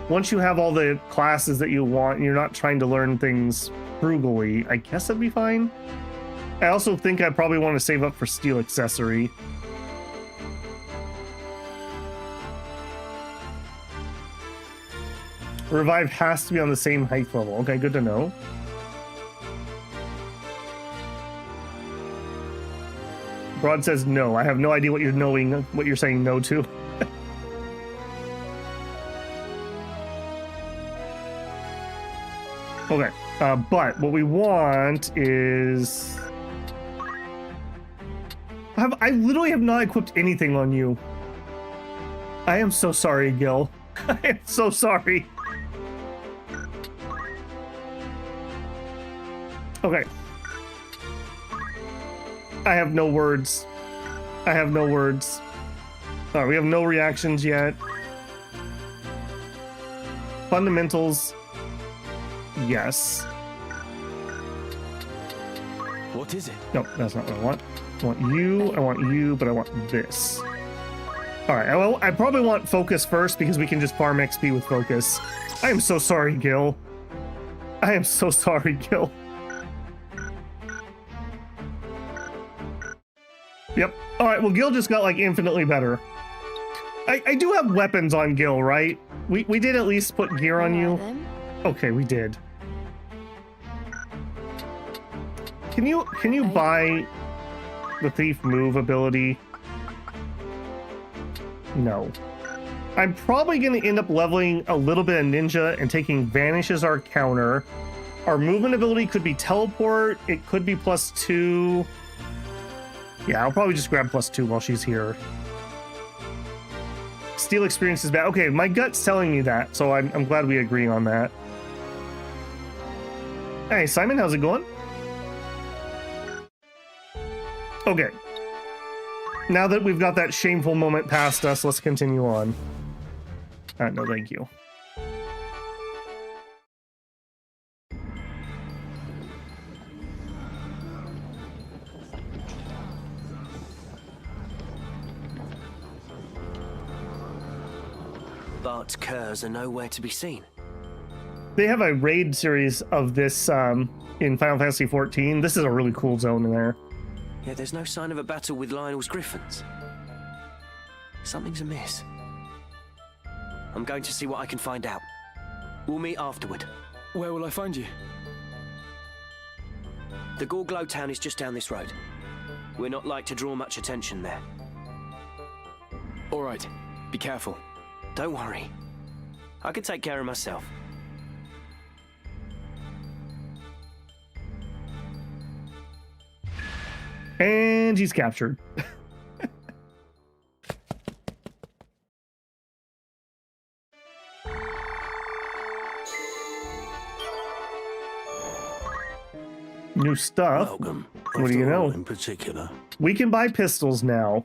S1: Once you have all the classes that you want, and you're not trying to learn things frugally, I guess that'd be fine. I also think I probably want to save up for Steel Accessory. Revive has to be on the same height level. Okay, good to know. Broad says no. I have no idea what you're saying no to. Okay, but what we want is... I literally have not equipped anything on you. I am so sorry, Gil. I am so sorry. Okay. I have no words. I have no words. All right, we have no reactions yet. Fundamentals. Yes.
S4: What is it?
S1: No, that's not what I want. I want you, but I want this. All right, I probably want focus first because we can just farm XP with focus. I am so sorry, Gil. I am so sorry, Gil. Yep. All right, well, Gil just got like infinitely better. I do have weapons on Gil, right? We did at least put gear on you. Okay, we did. Can you buy the thief move ability? No. I'm probably going to end up leveling a little bit of ninja and taking vanish as our counter. Our movement ability could be teleport. It could be +2. Yeah, I'll probably just grab +2 while she's here. Steal experience is bad. Okay, my gut's telling me that, so I'm glad we agree on that. Hey, Simon, how's it going? Okay. Now that we've got that shameful moment past us, let's continue on. No, thank you.
S8: Bart's curs are nowhere to be seen.
S1: They have a raid series of this in Final Fantasy XIV. This is a really cool zone in there.
S8: Yeah, there's no sign of a battle with Lionel's griffins. Something's amiss. I'm going to see what I can find out. We'll meet afterward.
S4: Where will I find you?
S8: The Gorglow town is just down this road. We're not like to draw much attention there.
S4: All right, be careful.
S8: Don't worry. I can take care of myself.
S1: And he's captured. New stuff.
S10: Welcome.
S1: What do you know?
S10: In particular.
S1: We can buy pistols now.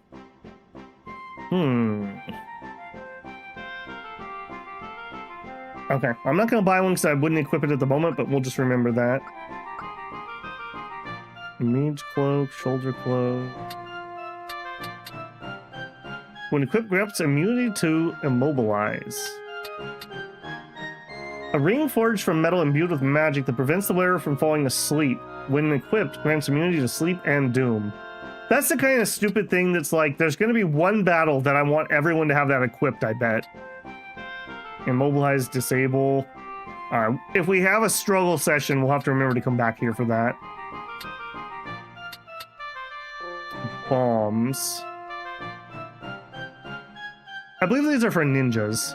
S1: Okay, I'm not going to buy one because I wouldn't equip it at the moment, but we'll just remember that. Mage cloak, shoulder cloak. When equipped, grants immunity to immobilize. A ring forged from metal imbued with magic that prevents the wearer from falling asleep. When equipped, grants immunity to sleep and doom. That's the kind of stupid thing that's like, there's going to be one battle that I want everyone to have that equipped, I bet. Immobilize, disable. If we have a struggle session, we'll have to remember to come back here for that. Bombs. I believe these are for ninjas.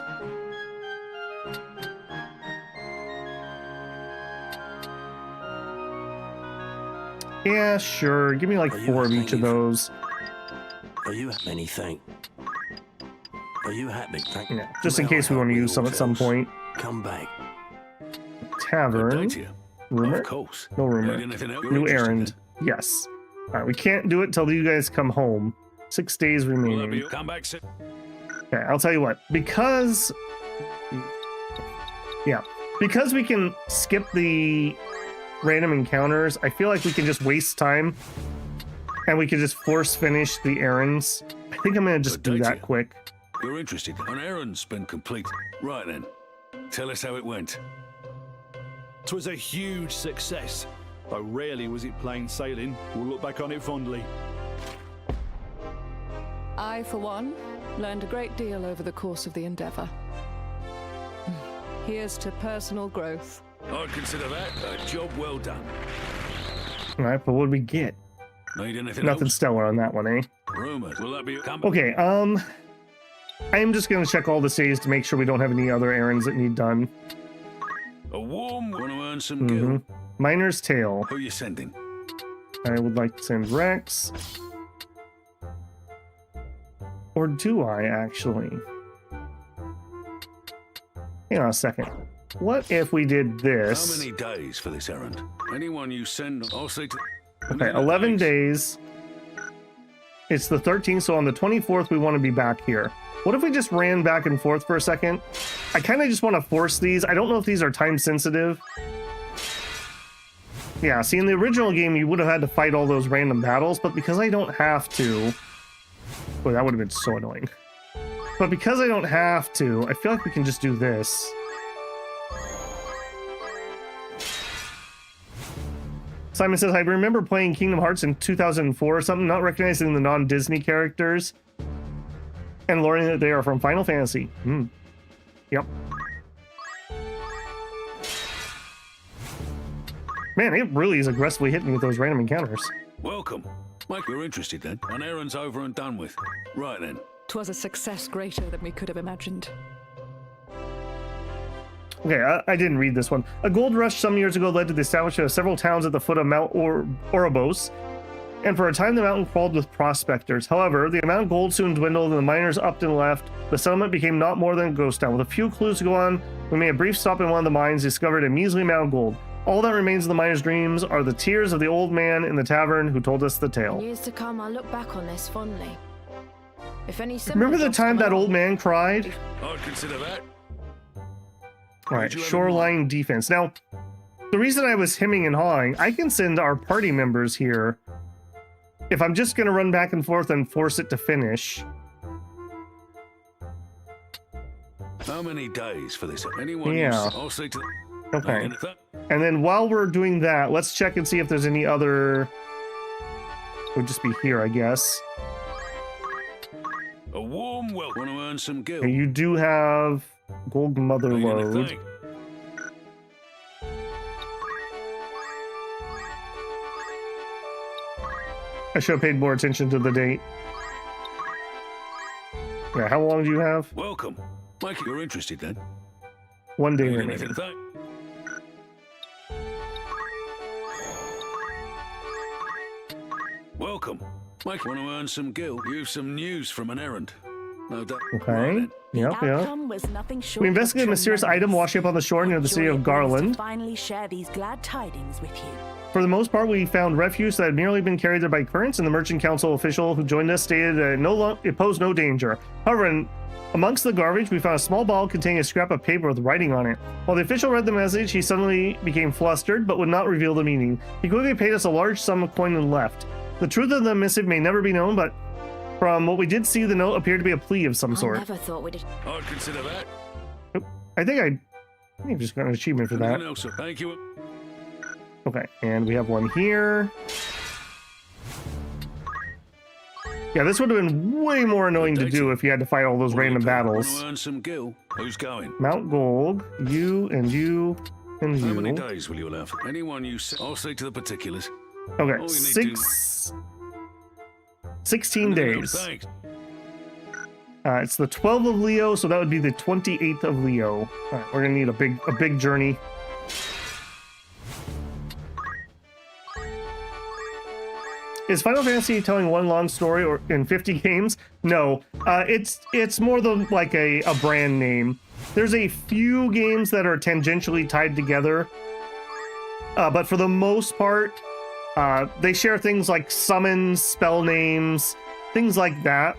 S1: Yeah, sure. Give me like 4 of each of those.
S10: Are you anything? Are you happy?
S1: Yeah, just in case we want to use some at some point.
S10: Come back.
S1: Tavern. Rumor?
S11: Of course.
S1: No rumor. New errand. Yes. Alright, we can't do it till you guys come home. 6 days remaining.
S11: Come back soon.
S1: Okay, I'll tell you what. Because we can skip the random encounters, I feel like we can just waste time and we can just force finish the errands. I think I'm going to just do that quick.
S11: You're interested? An errand's been complete. Right then. Tell us how it went.
S17: 'Twas a huge success. Though rarely was it plain sailing, we'll look back on it fondly.
S12: I, for one, learned a great deal over the course of the endeavor. Here's to personal growth.
S11: I'd consider that a job well done.
S1: Alright, but what did we get?
S11: Need anything
S1: Nothing
S11: else?
S1: stellar on that one, eh?
S11: Rumors. Will that be
S1: Okay, I am just going to check all the saves to make sure we don't have any other errands that need done.
S11: A warm want to earn some gil.
S1: Miner's Tale.
S11: Who are you sending?
S1: I would like to send Rex. Or do I, actually? Hang on a second. What if we did
S11: How
S1: this?
S11: many days for this errand? Anyone you send, I'll see to...
S1: Okay, 11 days. It's the 13th, so on the 24th, we want to be back here. What if we just ran back and forth for a second? I kind of just want to force these. I don't know if these are time sensitive. Yeah, see, in the original game, you would have had to fight all those random battles, but because I don't have to... Boy, that would have been so annoying. But because I don't have to, I feel like we can just do this. Simon says, I remember playing Kingdom Hearts in 2004 or something, not recognizing the non-Disney characters, and learning that they are from Final Fantasy. Yep. Man, it really is aggressively hitting me with those random encounters.
S11: Welcome. Mike, you're interested then? An errand's over and done with. Right then.
S12: 'Twas a success greater than we could have imagined.
S1: Okay, I didn't read this one. A gold rush some years ago led to the establishment of several towns at the foot of Mount Orobos, and for a time the mountain crawled with prospectors. However, the amount of gold soon dwindled and the miners upped and left. The settlement became not more than a ghost town. With a few clues to go on, we made a brief stop in one of the mines, discovered a measly amount of gold. All that remains of the miners' dreams are the tears of the old man in the tavern who told us the tale.
S18: In years to come, I'll look back on this fondly. If any
S1: Remember the time that old man cried?
S11: I'd consider that.
S1: Alright, shoreline defense. Now, the reason I was hemming and hawing, I can send our party members here if I'm just going to run back and forth and force it to finish.
S11: How many days for this? Anyone
S1: Yeah.
S11: I'll see to...
S1: Okay. And then while we're doing that, let's check and see if there's any other... Would just be here, I guess.
S11: A warm welcome. Want to earn some gil?
S1: Okay, you do have Gold Mother Load. I should have paid more attention to the date. Yeah, how long do you have?
S11: Welcome. Mike, you're interested then?
S1: 1 day
S11: Need
S1: remaining.
S11: anything to thank? Welcome. Mike, want to earn some gil? You've some news from an errand. No doubt.
S1: Okay. Yep, yep.
S13: Outcome was nothing short
S1: We
S13: of
S1: investigated a mysterious item washing up on the shore near the city of
S13: to
S1: Garland.
S13: finally share these glad tidings with you.
S1: For the most part, we found refuse that had merely been carried there by currents, and the Merchant Council official who joined us stated that it posed no danger. However, amongst the garbage, we found a small ball containing a scrap of paper with writing on it. While the official read the message, he suddenly became flustered, but would not reveal the meaning. He quickly paid us a large sum of coin and left. The truth of the missive may never be known, but from what we did see, the note appeared to be a plea of some sort.
S18: I never thought we'd...
S11: I'd consider that.
S1: I think I just got an achievement for that.
S11: Anything else? Thank you.
S1: Okay, and we have one here. Yeah, this would have been way more annoying to do if you had to fight all those random battles.
S11: Want to earn some gil? Who's going?
S1: Mount Gold, you and you and you.
S11: How many days will you allow? Anyone you say? I'll see to the particulars.
S1: Okay,
S11: All you need
S1: 16 days.
S11: Thanks.
S1: It's the 12th of Leo, so that would be the 28th of Leo. All right, we're gonna need a big journey. Is Final Fantasy telling one long story or in 50 games? No, it's more than like a brand name. There's a few games that are tangentially tied together, but for the most part, they share things like summons, spell names, things like that,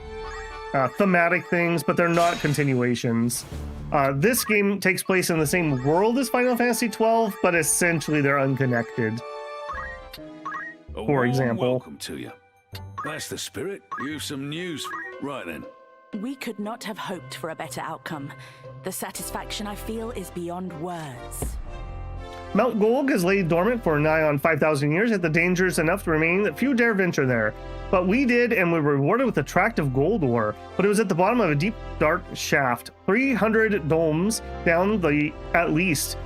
S1: thematic things, but they're not continuations. This game takes place in the same world as Final Fantasy XII, but essentially they're unconnected. For example.
S11: Welcome to you. That's the spirit. You've some news. Right then.
S13: We could not have hoped for a better outcome. The satisfaction I feel is beyond words.
S1: Mount Gold has laid dormant for nigh on 5,000 years, yet the danger is enough to remain that few dare venture there. But we did, and we were rewarded with a tract of gold ore. But it was at the bottom of a deep, dark shaft, 300 domes down at least,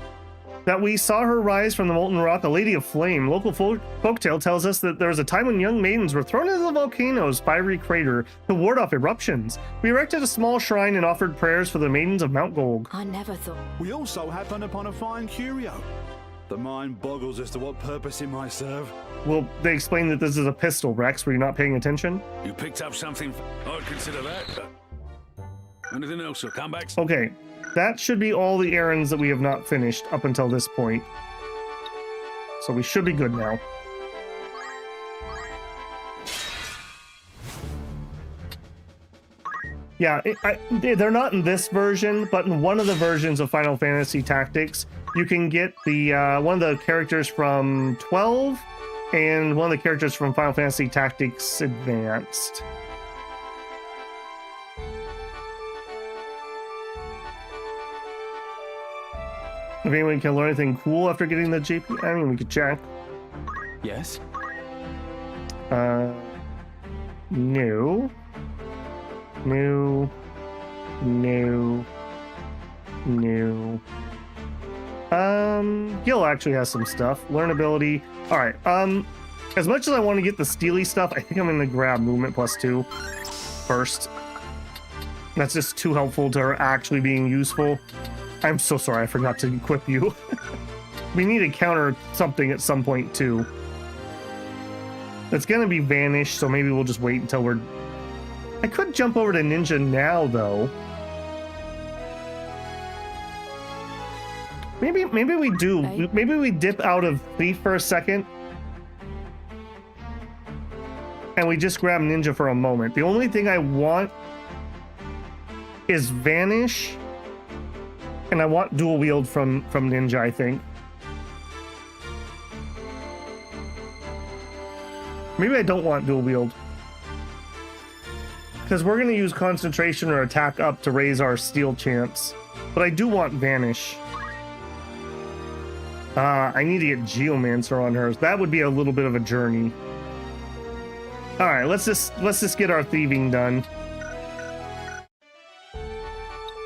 S1: that we saw her rise from the molten rock, a lady of flame. Local folktale tells us that there was a time when young maidens were thrown into the volcano's fiery crater to ward off eruptions. We erected a small shrine and offered prayers for the maidens of Mount Gold.
S18: I never thought...
S17: We also happened upon a fine curio. The mind boggles as to what purpose it might serve.
S1: Well, they explain that this is a pistol, Rex. Were you not paying attention?
S11: You picked up something. I'd consider that. Anything else? So come back.
S1: Okay. that should be all the errands that we have not finished up until this point. So we should be good now. Yeah, they're not in this version, but in one of the versions of Final Fantasy Tactics, you can get the one of the characters from 12 and one of the characters from Final Fantasy Tactics Advanced. If anyone can learn anything cool after getting the GP, I mean, we could check.
S4: Yes?
S1: No. No. No. No. Gil actually has some stuff. Learnability. Alright, as much as I want to get the steely stuff, I think I'm gonna grab movement +2 first. That's just too helpful to actually being useful. I'm so sorry, I forgot to equip you. We need to counter something at some point too. It's gonna be Vanish, so maybe we'll just wait until we're... I could jump over to Ninja now, though. Maybe we do. Maybe we dip out of Thief for a second. And we just grab Ninja for a moment. The only thing I want is Vanish. And I want dual wield from Ninja, I think. Maybe I don't want dual wield. Because we're going to use concentration or attack up to raise our steal chance. But I do want Vanish. I need to get Geomancer on her. That would be a little bit of a journey. Alright, let's just get our thieving done.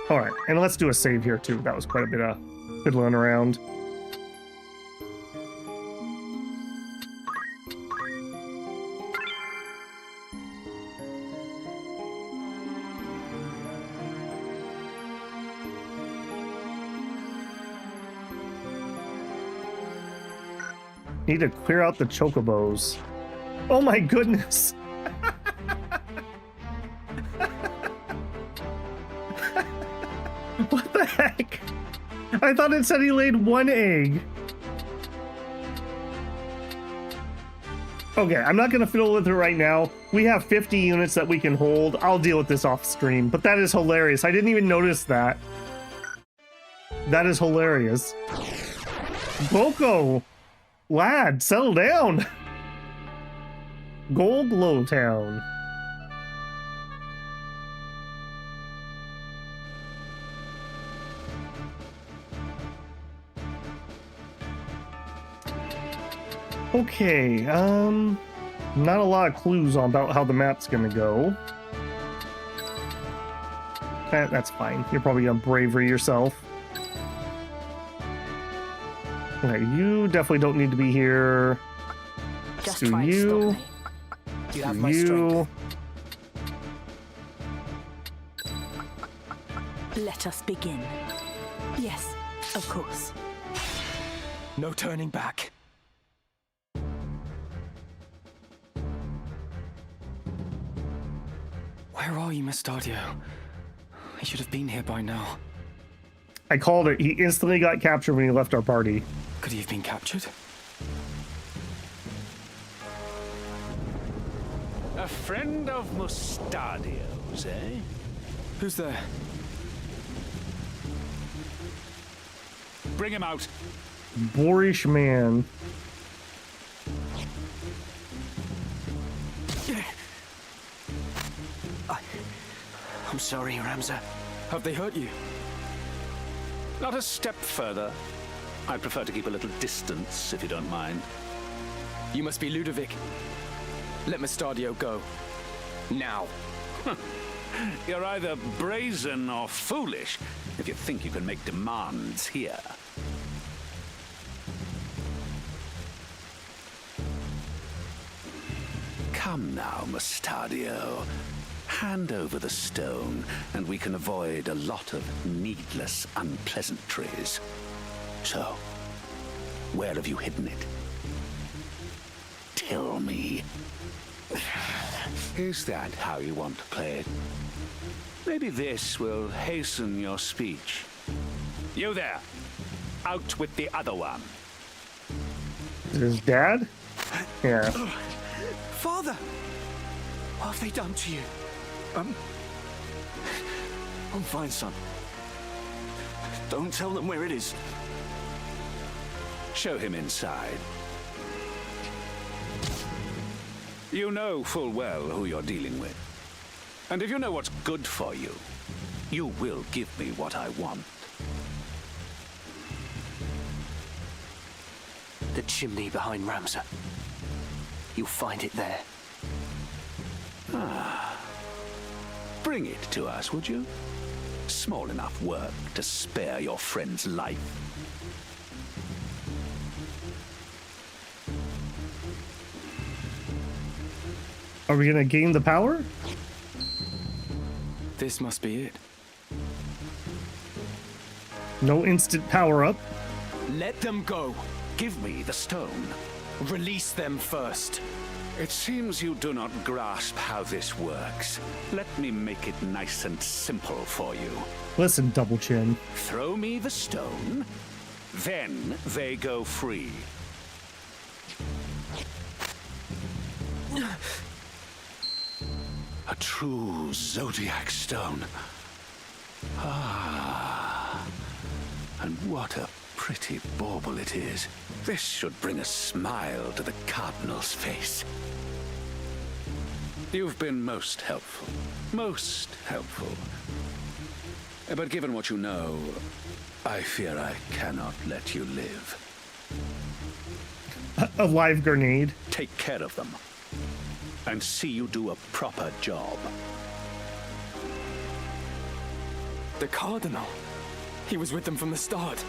S1: Alright, and let's do a save here too. That was quite a bit of fiddling around. Need to clear out the chocobos. Oh my goodness! What the heck? I thought it said he laid 1 egg. Okay, I'm not gonna fiddle with it right now. We have 50 units that we can hold. I'll deal with this off stream, but that is hilarious. I didn't even notice that. That is hilarious. Boko! Lad, settle down! Gold Lowtown. Okay, not a lot of clues about how the map's gonna go. That's fine. You're probably gonna bravery yourself. Okay, you definitely don't need to be here.
S18: Just
S1: do
S18: try and
S1: you.
S18: stop me. You have
S1: Do
S18: my
S1: you.
S18: strength. Let us begin. Yes, of course.
S3: No turning back.
S4: Where are you, Mustadio? He should have been here by now.
S1: I called it. He instantly got captured when he left our party.
S4: Could he have been captured?
S16: A friend of Mustadio's, eh?
S4: Who's there?
S17: Bring him out.
S1: Boorish man.
S8: I'm sorry, Ramza.
S4: Have they hurt you?
S16: Not a step further. I'd prefer to keep a little distance, if you don't mind.
S4: You must be Ludovic. Let Mustadio go. Now.
S16: You're either brazen or foolish if you think you can make demands here. Come now, Mustadio. Hand over the stone, and we can avoid a lot of needless unpleasantries. So, where have you hidden it? Tell me. Is that how you want to play it? Maybe this will hasten your speech. You there. Out with the other one.
S1: Is it his dad? Yeah.
S8: Father! What have they done to you? I'm fine, son. Don't tell them where it is.
S16: Show him inside. You know full well who you're dealing with. And if you know what's good for you, you will give me what I want.
S8: The chimney behind Ramsar. You'll find it there.
S16: Bring it to us, would you? Small enough work to spare your friend's life.
S1: Are we gonna gain the power?
S4: This must be it.
S1: No instant power up.
S4: Let them go.
S16: Give me the stone.
S4: Release them first.
S16: It seems you do not grasp how this works. Let me make it nice and simple for you.
S1: Listen, Double Chin.
S16: Throw me the stone, then they go free. A true Zodiac stone. And what a pretty bauble it is. This should bring a smile to the Cardinal's face. You've been most helpful. Most helpful. But given what you know, I fear I cannot let you live.
S1: A live grenade.
S16: Take care of them. And see you do a proper job.
S4: The Cardinal. He was with them from the start.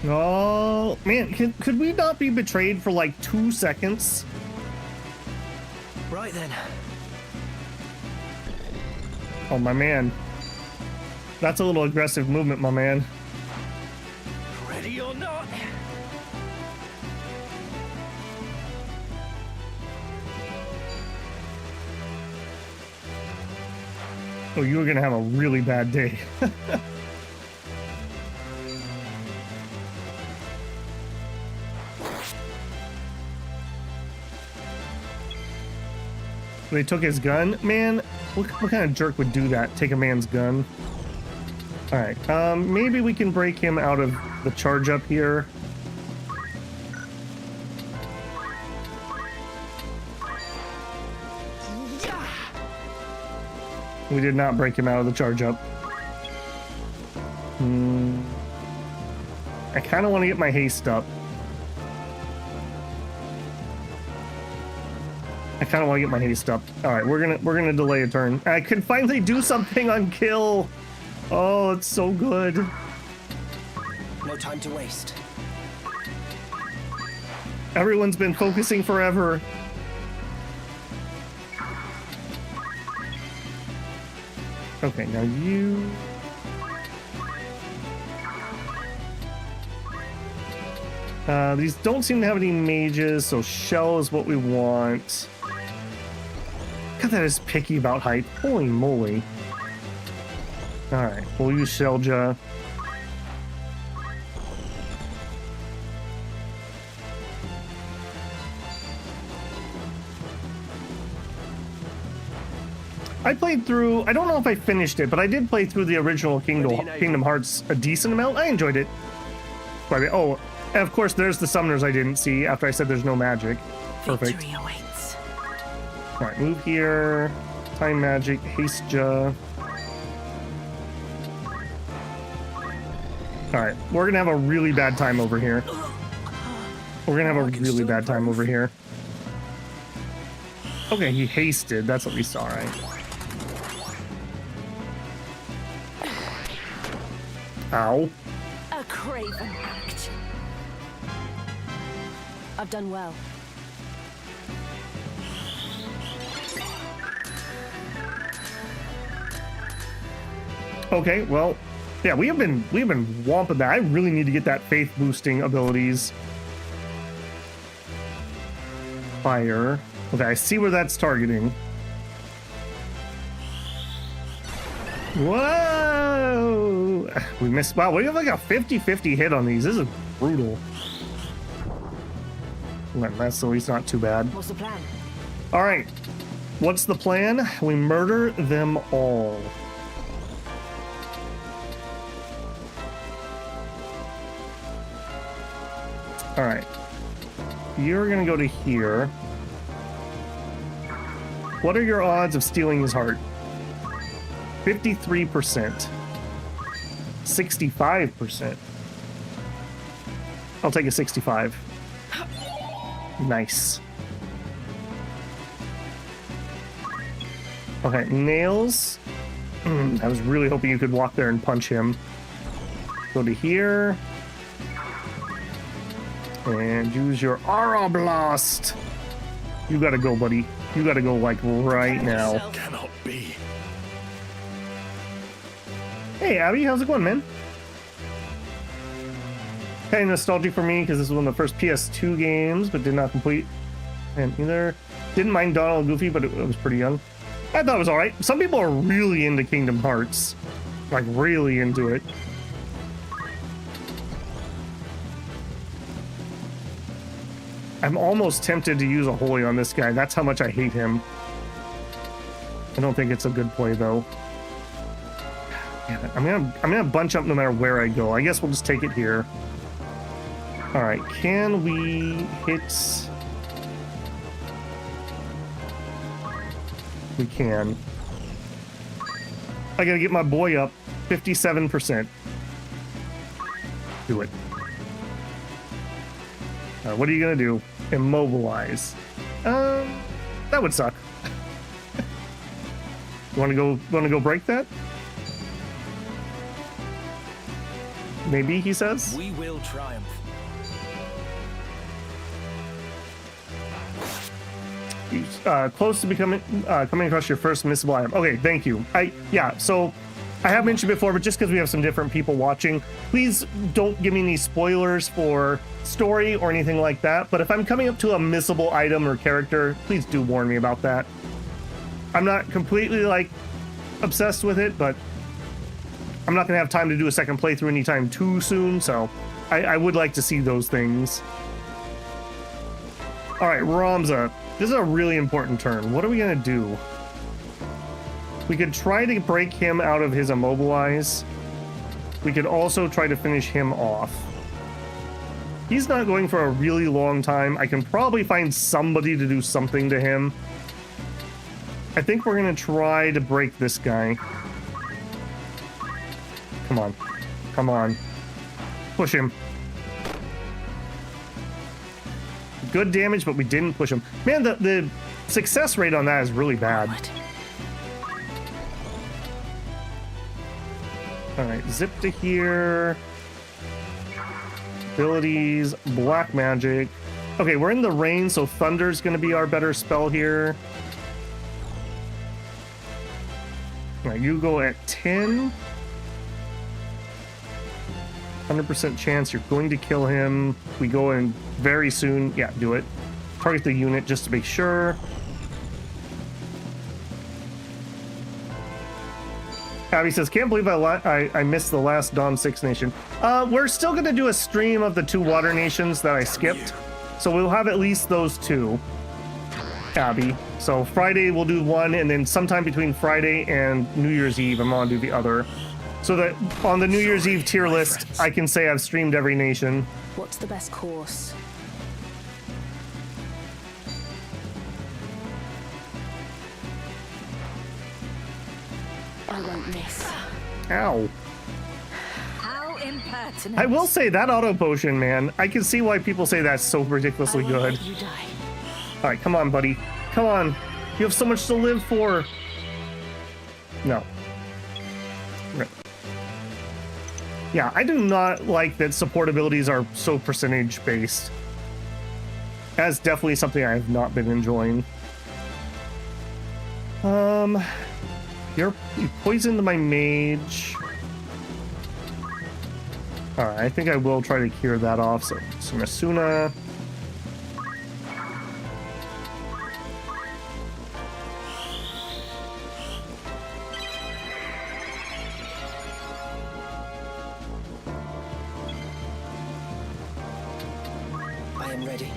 S1: Oh, man, could we not be betrayed for like 2 seconds?
S8: Right then.
S1: Oh, my man. That's a little aggressive movement, my man.
S8: Ready or not?
S1: Oh, you were gonna have a really bad day. They took his gun? Man, what kind of jerk would do that? Take a man's gun? Alright, maybe we can break him out of the charge up here. We did not break him out of the charge up. I kind of want to get my haste up. All right, we're gonna delay a turn. I can finally do something on kill. Oh, it's so good.
S8: No time to waste.
S1: Everyone's been focusing forever. Okay, now you. These don't seem to have any mages, so Shell is what we want. God, that is picky about height. Holy moly. Alright, we'll use Shelja. I played through, I don't know if I finished it, but I did play through the original Kingdom Hearts a decent amount. I enjoyed it. Oh, and of course, there's the summoners I didn't see after I said there's no magic. Perfect.
S12: Victory awaits.
S1: All right, move here. Time magic, haste ja. All right, we're gonna have a really bad time over here. Okay, he hasted. That's what we saw, right? Ow.
S12: A craven act. I've done well.
S1: Okay, well, yeah, we've been whomping that. I really need to get that faith boosting abilities. Fire. Okay, I see where that's targeting. Whoa! we missed. Wow, we have like a 50-50 hit on these. This is brutal. That's at least not too bad.
S18: What's the plan?
S1: All right. What's the plan? We murder them all. All right. You're going to go to here. What are your odds of stealing his heart? 53%. 65%. I'll take a 65. Nice. Okay, nails. I was really hoping you could walk there and punch him. Go to here. And use your Aura Blast. You gotta go, buddy. You gotta go, like, right now.
S17: Cannot be.
S1: Hey, Abby, how's it going, man? Kind of nostalgic for me because this was one of the first PS2 games, but did not complete. And either didn't mind Donald and Goofy, but it was pretty young. I thought it was all right. Some people are really into Kingdom Hearts, like really into it. I'm almost tempted to use a holy on this guy. That's how much I hate him. I don't think it's a good play though. Damn it. I'm gonna bunch up no matter where I go. I guess we'll just take it here. All right, can we hit? We can. I gotta get my boy up. 57%. Do it. What are you gonna do? Immobilize. That would suck. You wanna go break that? Maybe, he says.
S3: We will triumph.
S1: Close to becoming coming across your first missable item. Okay, thank you. So I have mentioned before, but just because we have some different people watching, please don't give me any spoilers for story or anything like that. But if I'm coming up to a missable item or character, please do warn me about that. I'm not completely like obsessed with it, but I'm not gonna have time to do a second playthrough anytime too soon, so I would like to see those things. All right, Ramza. This is a really important turn. What are we gonna do? We could try to break him out of his immobilize. We could also try to finish him off. He's not going for a really long time. I can probably find somebody to do something to him. I think we're gonna try to break this guy. Come on. Come on. Push him. Good damage, but we didn't push him. Man, the success rate on that is really bad. All right, zip to here. Abilities, black magic. Okay, we're in the rain, so thunder's gonna be our better spell here. All right, you go at 10. 100% chance you're going to kill him. We go in very soon. Yeah, do it. Target the unit just to make sure. Abby says, can't believe I missed the last Dawn 6 nation. We're still going to do a stream of the 2 water nations that I skipped. So we'll have at least those 2, Abby. So Friday we'll do one, and then sometime between Friday and New Year's Eve, I'm going to do the other. So that on the New Year's Eve tier list, I can say I've streamed every nation.
S2: What's the best course? I won't miss.
S1: Ow.
S2: How impertinent.
S1: I will say that auto potion, man. I can see why people say that's so ridiculously good.
S2: You die.
S1: All right, come on, buddy. Come on. You have so much to live for. No. Right. Yeah, I do not like that support abilities are so percentage based. That's definitely something I have not been enjoying. You poisoned my mage. Alright, I think I will try to cure that off. So, Sumasuna.
S8: am ready.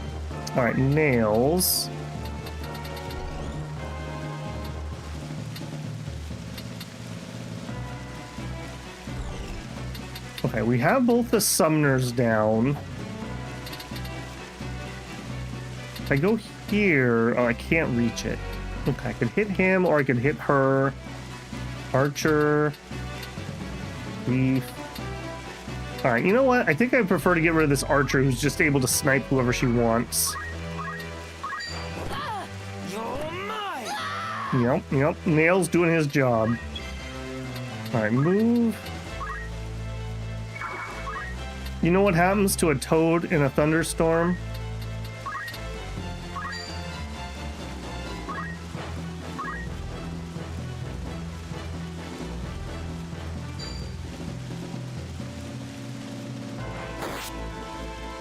S1: All right, nails. Okay, we have both the summoners down. If I go here, oh, I can't reach it. Okay, I could hit him or I could hit her. Archer. Thief. Alright, you know what? I think I prefer to get rid of this archer who's just able to snipe whoever she wants. Yep. Nail's doing his job. Alright, move. You know what happens to a toad in a thunderstorm?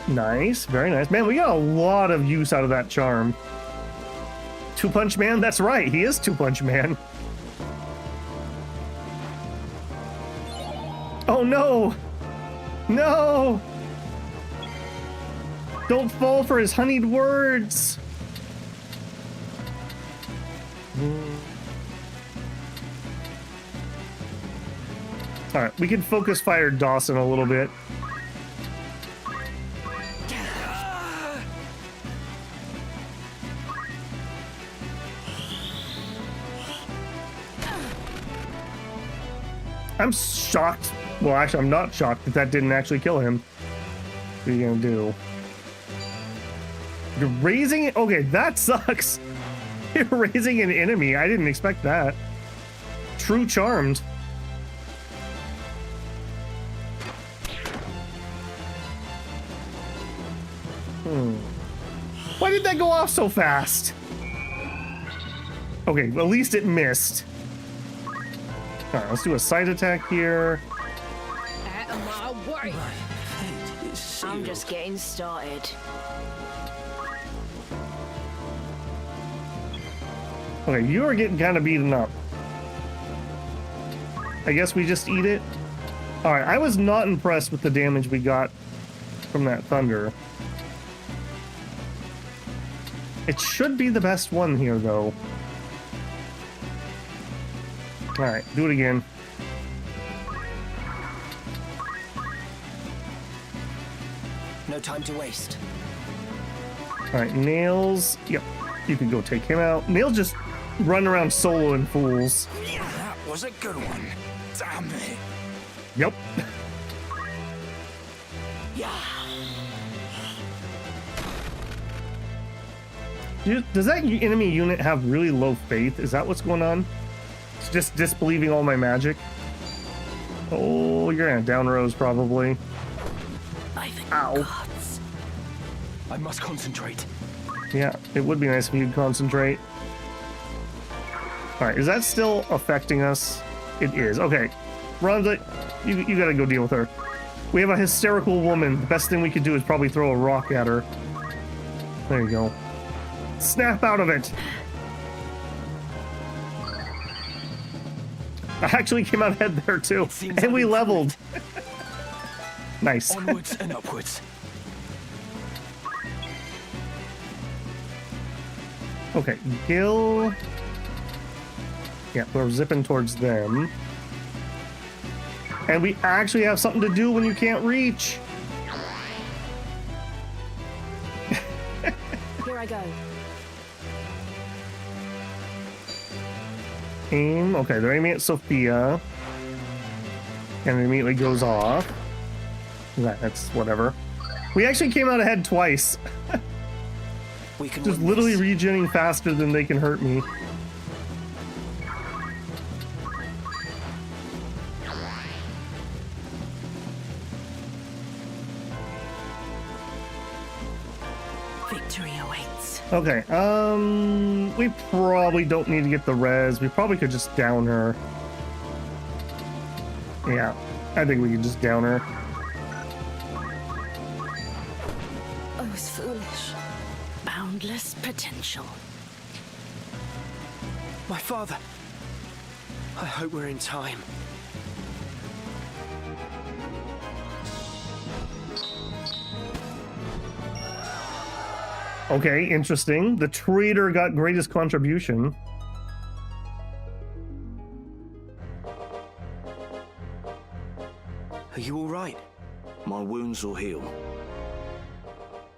S1: Nice, very nice. Man, we got a lot of use out of that charm. Two-Punch Man? That's right, he is Two-Punch Man. Oh no! No! Don't fall for his honeyed words! Alright, we can focus fire Dawson a little bit. I'm shocked. Well, actually, I'm not shocked that didn't actually kill him. What are you gonna do? You're raising it? Okay, that sucks. You're raising an enemy. I didn't expect that. True charmed. Why did that go off so fast? Okay, at least it missed. Alright, let's do a side attack here.
S18: Out of my way. I'm just getting started.
S1: Okay, you are getting kind of beaten up. I guess we just eat it. Alright, I was not impressed with the damage we got from that thunder. It should be the best one here, though. Alright, do it again.
S8: No time to waste.
S1: Alright, Nails. Yep, you can go take him out. Nails just run around soloing fools.
S5: That was a good one. Damn it.
S1: Yep. Does that enemy unit have really low faith? Is that what's going on? It's just disbelieving all my magic? Oh, you're gonna down Rose probably. Ow.
S4: I must concentrate.
S1: Yeah, it would be nice if you'd concentrate. Alright, is that still affecting us? It is. Okay. Ronda, you gotta go deal with her. We have a hysterical woman. The best thing we could do is probably throw a rock at her. There you go. Snap out of it! I actually came out ahead there too. And we leveled. Nice.
S4: Onwards and upwards.
S1: Okay, Gil. Yeah, we're zipping towards them. And we actually have something to do when you can't reach.
S18: Here I go.
S1: Aim. Okay, they're aiming at Sophia. And it immediately goes off. That's whatever. We actually came out ahead twice.
S8: We can
S1: just literally regenerating faster than they can hurt me.
S12: Victory awaits.
S1: Okay, we probably don't need to get the res. We probably could just down her. Yeah, I think we could just down her.
S12: I was foolish. Boundless potential.
S8: My father. I hope we're in time.
S1: Okay, interesting. The trader got greatest contribution.
S8: Are you all right?
S9: My wounds will heal.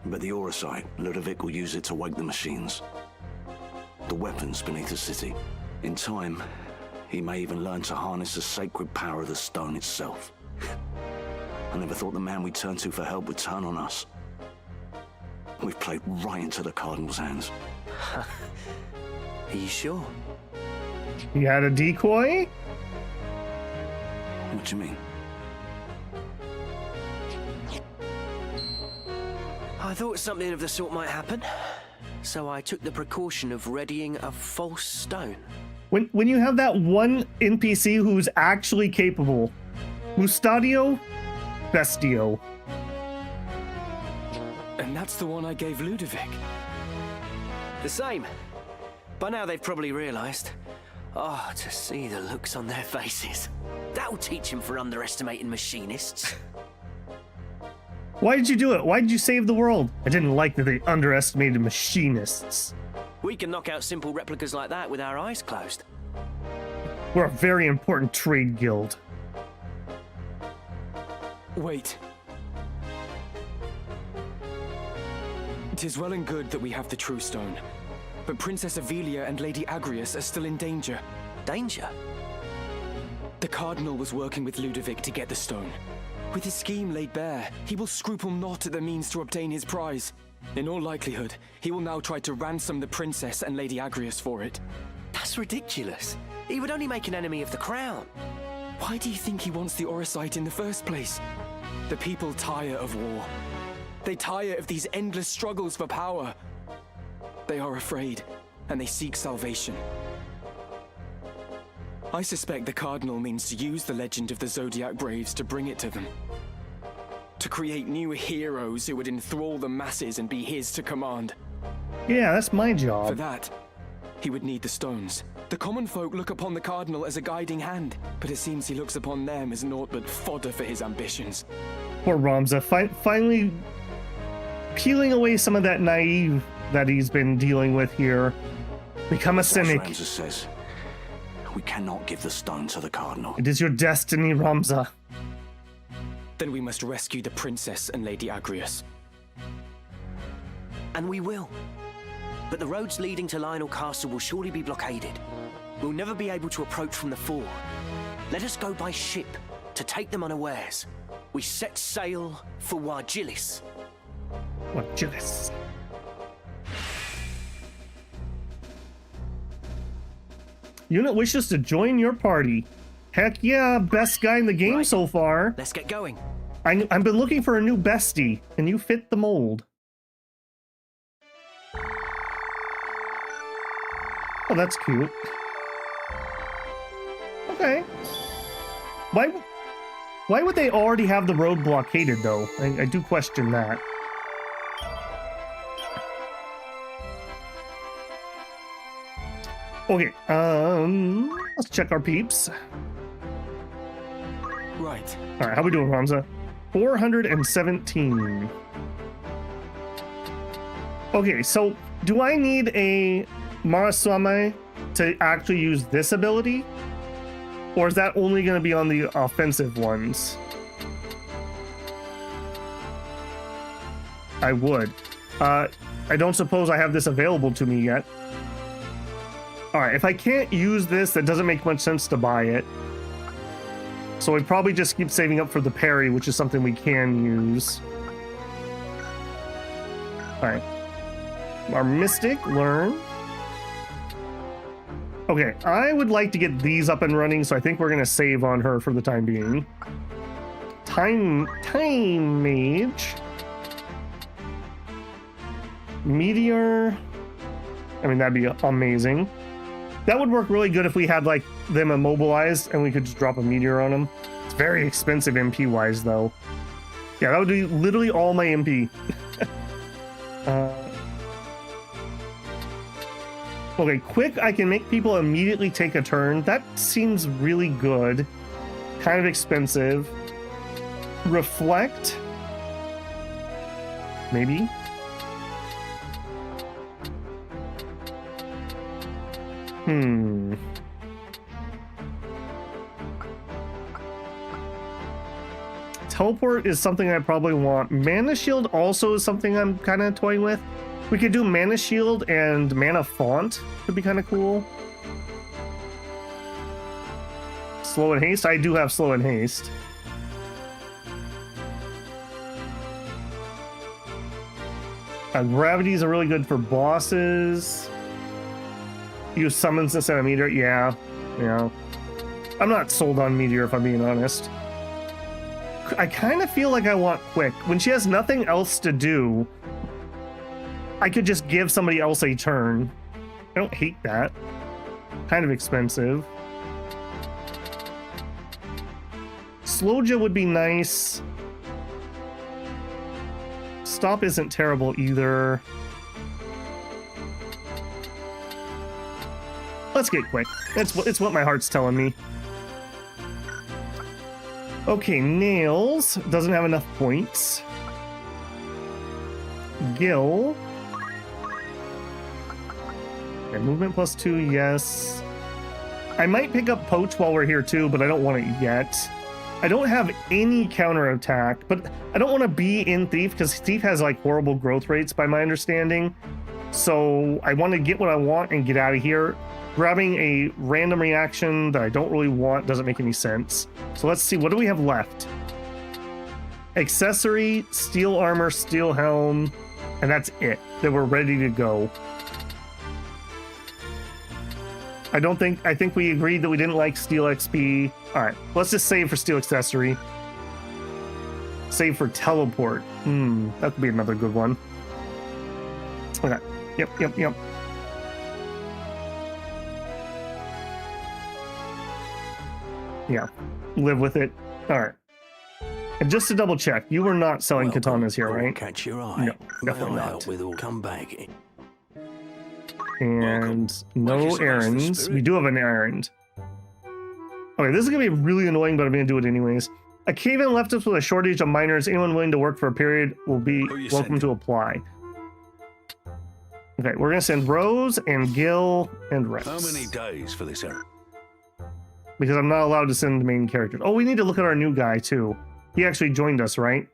S9: But the Auracite, Ludovic will use it to wake the machines. The weapons beneath the city. In time, he may even learn to harness the sacred power of the stone itself. I never thought the man we turned to for help would turn on us. We've played right into the Cardinal's hands.
S8: Are you sure?
S1: He had a decoy?
S9: What do you mean?
S8: I thought something of the sort might happen, so I took the precaution of readying a false stone.
S1: When you have that one NPC who's actually capable, Mustadio, Bestio.
S4: And that's the one I gave Ludovic.
S8: The same. By now they've probably realized. Oh, to see the looks on their faces. That'll teach them for underestimating machinists.
S1: Why did you do it? Why did you save the world? I didn't like that they underestimated machinists.
S8: We can knock out simple replicas like that with our eyes closed.
S1: We're a very important trade guild.
S4: Wait. 'Tis well and good that we have the true stone, but Princess Ivalice and Lady Agrias are still in danger.
S8: Danger?
S4: The Cardinal was working with Ludovic to get the stone. With his scheme laid bare, he will scruple not at the means to obtain his prize. In all likelihood, he will now try to ransom the Princess and Lady Agrias for it.
S8: That's ridiculous. He would only make an enemy of the crown.
S4: Why do you think he wants the Auracite in the first place? The people tire of war. They tire of these endless struggles for power. They are afraid, and they seek salvation. I suspect the Cardinal means to use the legend of the Zodiac Braves to bring it to them. To create new heroes who would enthrall the masses and be his to command.
S1: Yeah, that's my job.
S4: For that, he would need the stones. The common folk look upon the Cardinal as a guiding hand, but it seems he looks upon them as naught but fodder for his ambitions.
S1: Poor Ramza, finally peeling away some of that naive that he's been dealing with here. Become a cynic.
S9: Ramza says, we cannot give the stone to the Cardinal.
S1: It is your destiny, Ramza.
S4: Then we must rescue the Princess and Lady Agrias.
S8: And we will. But the roads leading to Lionel Castle will surely be blockaded. We'll never be able to approach from the fort. Let us go by ship to take them unawares. We set sail for Ivalice.
S1: Ivalice. Unit wishes to join your party. Heck yeah, best guy in the game so far.
S8: Let's get going.
S1: I've been looking for a new bestie, and you fit the mold. Oh, that's cute. Okay. Why would they already have the road blockaded, though? I do question that. Okay, let's check our peeps.
S4: Right.
S1: All right, how we doing, Ramza? 417. Okay, so do I need a Marasame to actually use this ability? Or is that only going to be on the offensive ones? I would. I don't suppose I have this available to me yet. Alright, if I can't use this, that doesn't make much sense to buy it. So we probably just keep saving up for the parry, which is something we can use. Alright. Our Mystic, learn. Okay, I would like to get these up and running, so I think we're going to save on her for the time being. Time Mage. Meteor. I mean, that'd be amazing. That would work really good if we had, like, them immobilized and we could just drop a meteor on them. It's very expensive MP-wise, though. Yeah, that would be literally all my MP. Okay, quick, I can make people immediately take a turn. That seems really good. Kind of expensive. Reflect. Maybe. Teleport is something I probably want. Mana Shield also is something I'm kind of toying with. We could do Mana Shield and Mana Font. Could be kind of cool. Slow and Haste. I do have Slow and Haste. Gravities are really good for bosses. Use Summons instead of Meteor. Yeah. I'm not sold on Meteor, if I'm being honest. I kind of feel like I want Quick. When she has nothing else to do, I could just give somebody else a turn. I don't hate that. Kind of expensive. Slowja would be nice. Stop isn't terrible either. Let's get Quick. It's what my heart's telling me. Okay, Nails doesn't have enough points. Gil. Okay, movement +2, yes. I might pick up Poach while we're here too, but I don't want it yet. I don't have any counterattack, but I don't want to be in Thief because Thief has like horrible growth rates by my understanding. So I want to get what I want and get out of here. Grabbing a random reaction that I don't really want doesn't make any sense. So let's see, what do we have left? Accessory, steel armor, steel helm, and that's it. Then we're ready to go. I think we agreed that we didn't like steel XP. All right, let's just save for steel accessory. Save for teleport. That could be another good one. Okay, yep. Yeah, live with it. All right. And just to double check, you were not selling katanas here, right?
S10: Catch your eye.
S1: No, definitely not.
S10: With all come back.
S1: And no errands. We do have an errand. Okay, this is gonna be really annoying, but I'm gonna do it anyways. A cave-in left us with a shortage of miners. Anyone willing to work for a period will be welcome to apply. Okay, we're gonna send Rose and Gil and Rex.
S11: How many days for this errand?
S1: Because I'm not allowed to send the main characters. Oh, we need to look at our new guy too. He actually joined us, right?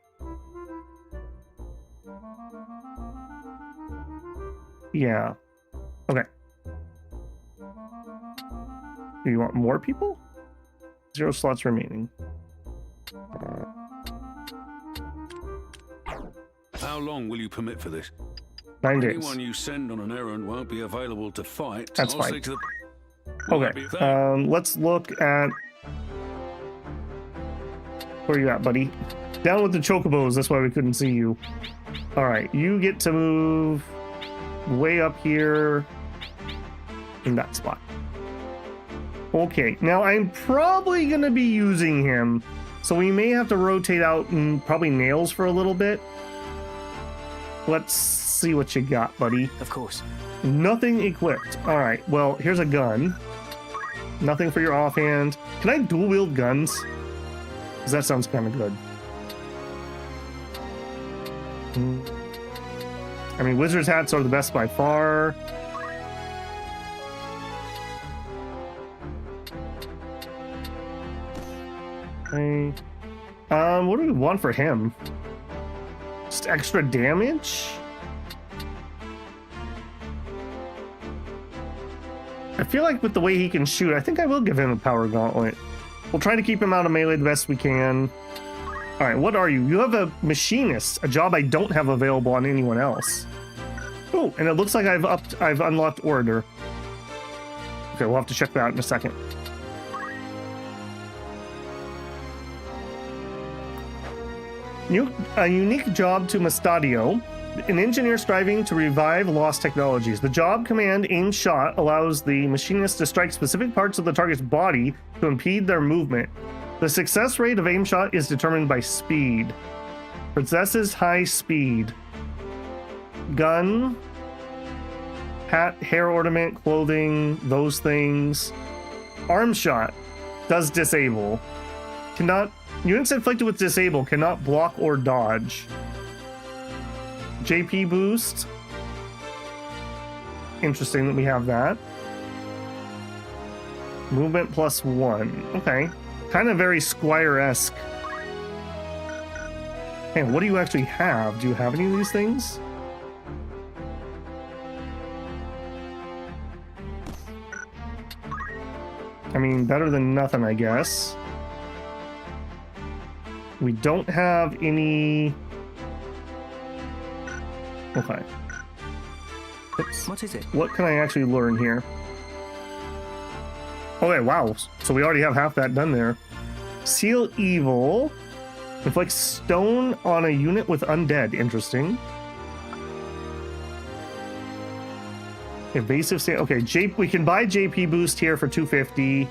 S1: Yeah. Okay. Do you want more people? 0 slots remaining.
S11: How long will you permit for this?
S1: 9 days.
S11: Anyone you send on an errand won't be available to fight.
S1: That's
S11: I'll
S1: fine.
S11: say to the...
S1: Okay, let's look at... Where you at, buddy? Down with the chocobos, that's why we couldn't see you. Alright, you get to move way up here in that spot. Okay, now I'm probably going to be using him, so we may have to rotate out and probably Nails for a little bit. Let's see what you got, buddy.
S8: Of course.
S1: Nothing equipped. All right, well, here's a gun. Nothing for your offhand. Can I dual wield guns? Because that sounds kind of good. I mean, wizard's hats are the best by far. Okay. What do we want for him? Just extra damage? I feel like with the way he can shoot, I think I will give him a power gauntlet. We'll try to keep him out of melee the best we can. All right, what are you? You have a machinist, a job I don't have available on anyone else. Oh, and it looks like I've unlocked Orator. Okay, we'll have to check that out in a second. A unique job to Mustadio, an engineer striving to revive lost technologies. The job command aim shot allows the machinist to strike specific parts of the target's body to impede their movement. The success rate of aim shot is determined by speed. Possesses high speed. Gun, hat, hair ornament, clothing, those things. Arm shot does disable. Units inflicted with disable cannot block or dodge. JP boost. Interesting that we have that. Movement +1. Okay. Kind of very Squire-esque. Hey, what do you actually have? Do you have any of these things? I mean, better than nothing, I guess. We don't have any... Okay. Oops.
S8: What is it?
S1: What can I actually learn here? Okay, wow. So we already have half that done there. Seal Evil. Inflicts stone on a unit with undead. Interesting. Evasive stand. Okay, we can buy JP boost here for 250.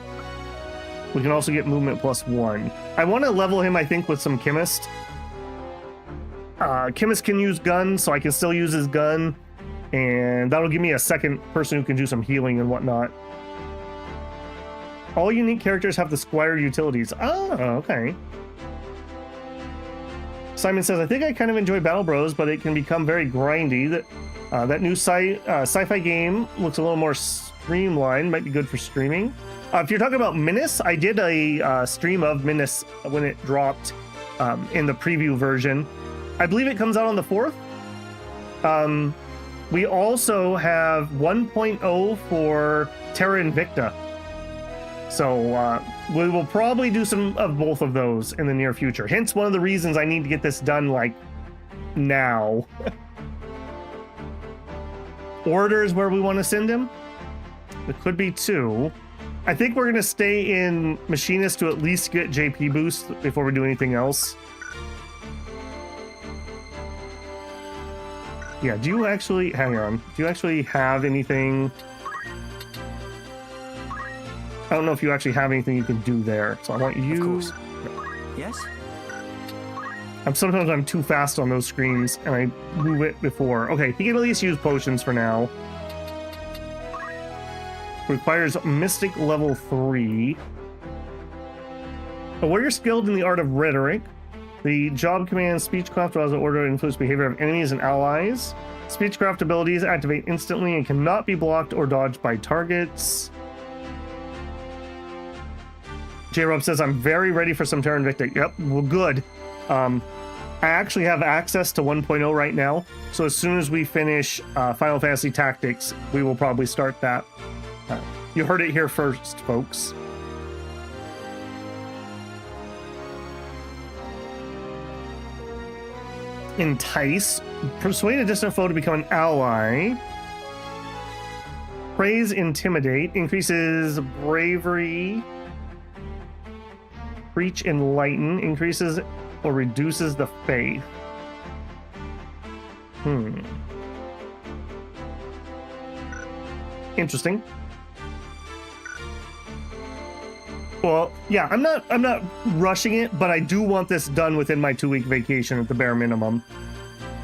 S1: We can also get movement +1. I want to level him, I think, with some chemist. Chemist can use gun, so I can still use his gun. And that'll give me a second person who can do some healing and whatnot. All unique characters have the Squire utilities. Oh, okay. Simon says, I think I kind of enjoy Battle Bros, but it can become very grindy. That new sci-fi game looks a little more streamlined. Might be good for streaming. If you're talking about Minas, I did a stream of Minas when it dropped in the preview version. I believe it comes out on the 4th. We also have 1.0 for Terra Invicta. So we will probably do some of both of those in the near future. Hence one of the reasons I need to get this done, like, now. Order is where we want to send him. It could be 2. I think we're going to stay in Machinist to at least get JP boost before we do anything else. Yeah, do you actually... Hang on. Do you actually have anything... I don't know if you actually have anything you can do there, so I want you...
S8: Of course. Yes?
S1: Sometimes I'm too fast on those screens, and I move it before. Okay, he can at least use potions for now. Requires Mystic level 3. A warrior skilled in the art of rhetoric. The job commands Speechcraft allows the order to influence behavior of enemies and allies. Speechcraft abilities activate instantly and cannot be blocked or dodged by targets. J-Rob says, I'm very ready for some Terra Invicta. Yep, well, good. I actually have access to 1.0 right now, so as soon as we finish Final Fantasy Tactics, we will probably start that. You heard it here first, folks. Entice. Persuade a distant foe to become an ally. Praise, Intimidate. Increases bravery. Preach, Enlighten. Increases or reduces the faith. Interesting. Well, yeah, I'm not rushing it, but I do want this done within my 2-week vacation at the bare minimum.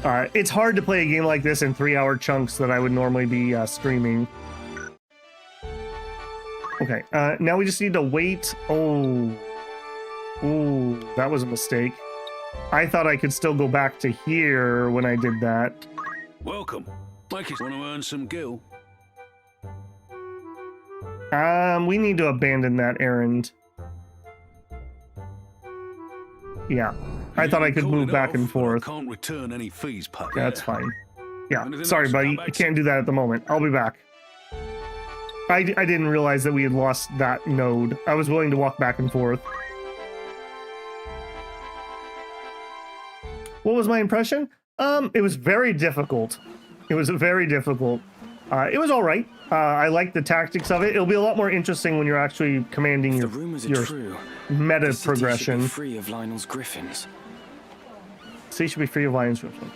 S1: It's hard to play a game like this in 3-hour chunks that I would normally be streaming. Okay, now we just need to wait. Oh, that was a mistake. I thought I could still go back to here when I did that.
S11: Welcome. Make it want to earn some gil.
S1: We need to abandon that errand. Yeah, I thought I could move back and forth.
S11: I can't return any fees paid.
S1: That's fine. Yeah, sorry, buddy. I can't do that at the moment. I'll be back. I didn't realize that we had lost that node. I was willing to walk back and forth. What was my impression? It was very difficult. It was very difficult. It was all right. I like the tactics of it. It'll be a lot more interesting when you're actually commanding your meta progression.
S4: Should be free of Lionel's griffins.
S1: So you should be free of Lionel's griffins.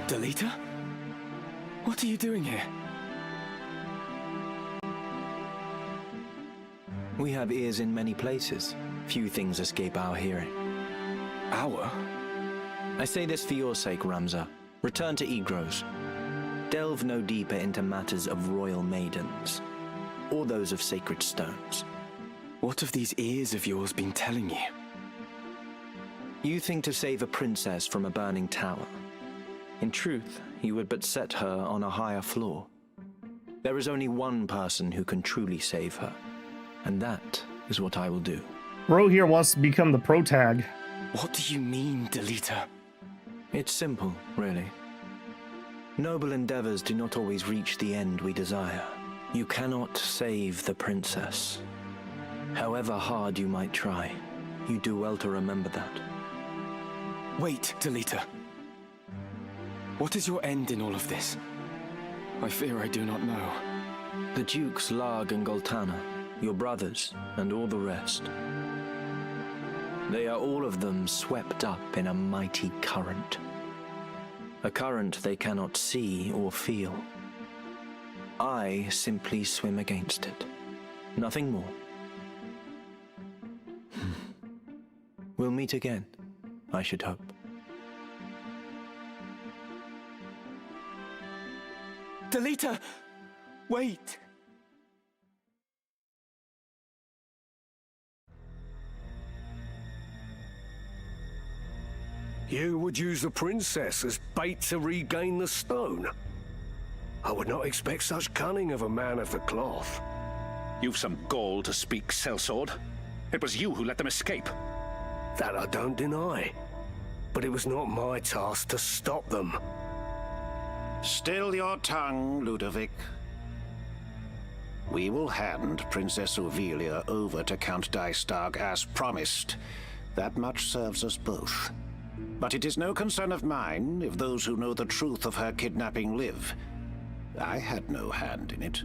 S4: Delita? What are you doing here?
S8: We have ears in many places. Few things escape our hearing.
S4: Our?
S8: I say this for your sake, Ramza. Return to Egros. Delve no deeper into matters of royal maidens, or those of sacred stones.
S4: What have these ears of yours been telling you?
S8: You think to save a princess from a burning tower. In truth, you would but set her on a higher floor. There is only one person who can truly save her, and that is what I will do.
S1: Bro here wants to become the protag.
S4: What do you mean, Delita?
S8: It's simple, really. Noble endeavors do not always reach the end we desire. You cannot save the princess. However hard you might try, you do well to remember that.
S4: Wait, Delita. What is your end in all of this? I fear I do not know.
S8: The Dukes Larg and Goltana, your brothers, and all the rest. They are all of them swept up in a mighty current. A current they cannot see or feel. I simply swim against it. Nothing more. We'll meet again, I should hope.
S4: Delita! Wait!
S3: You would use the princess as bait to regain the stone? I would not expect such cunning of a man of the cloth.
S16: You've some gall to speak, sellsword. It was you who let them escape.
S3: That I don't deny. But it was not my task to stop them.
S15: Still your tongue, Ludovic. We will hand Princess Ovelia over to Count Dystag as promised. That much serves us both. But it is no concern of mine if those who know the truth of her kidnapping live. I had no hand in it.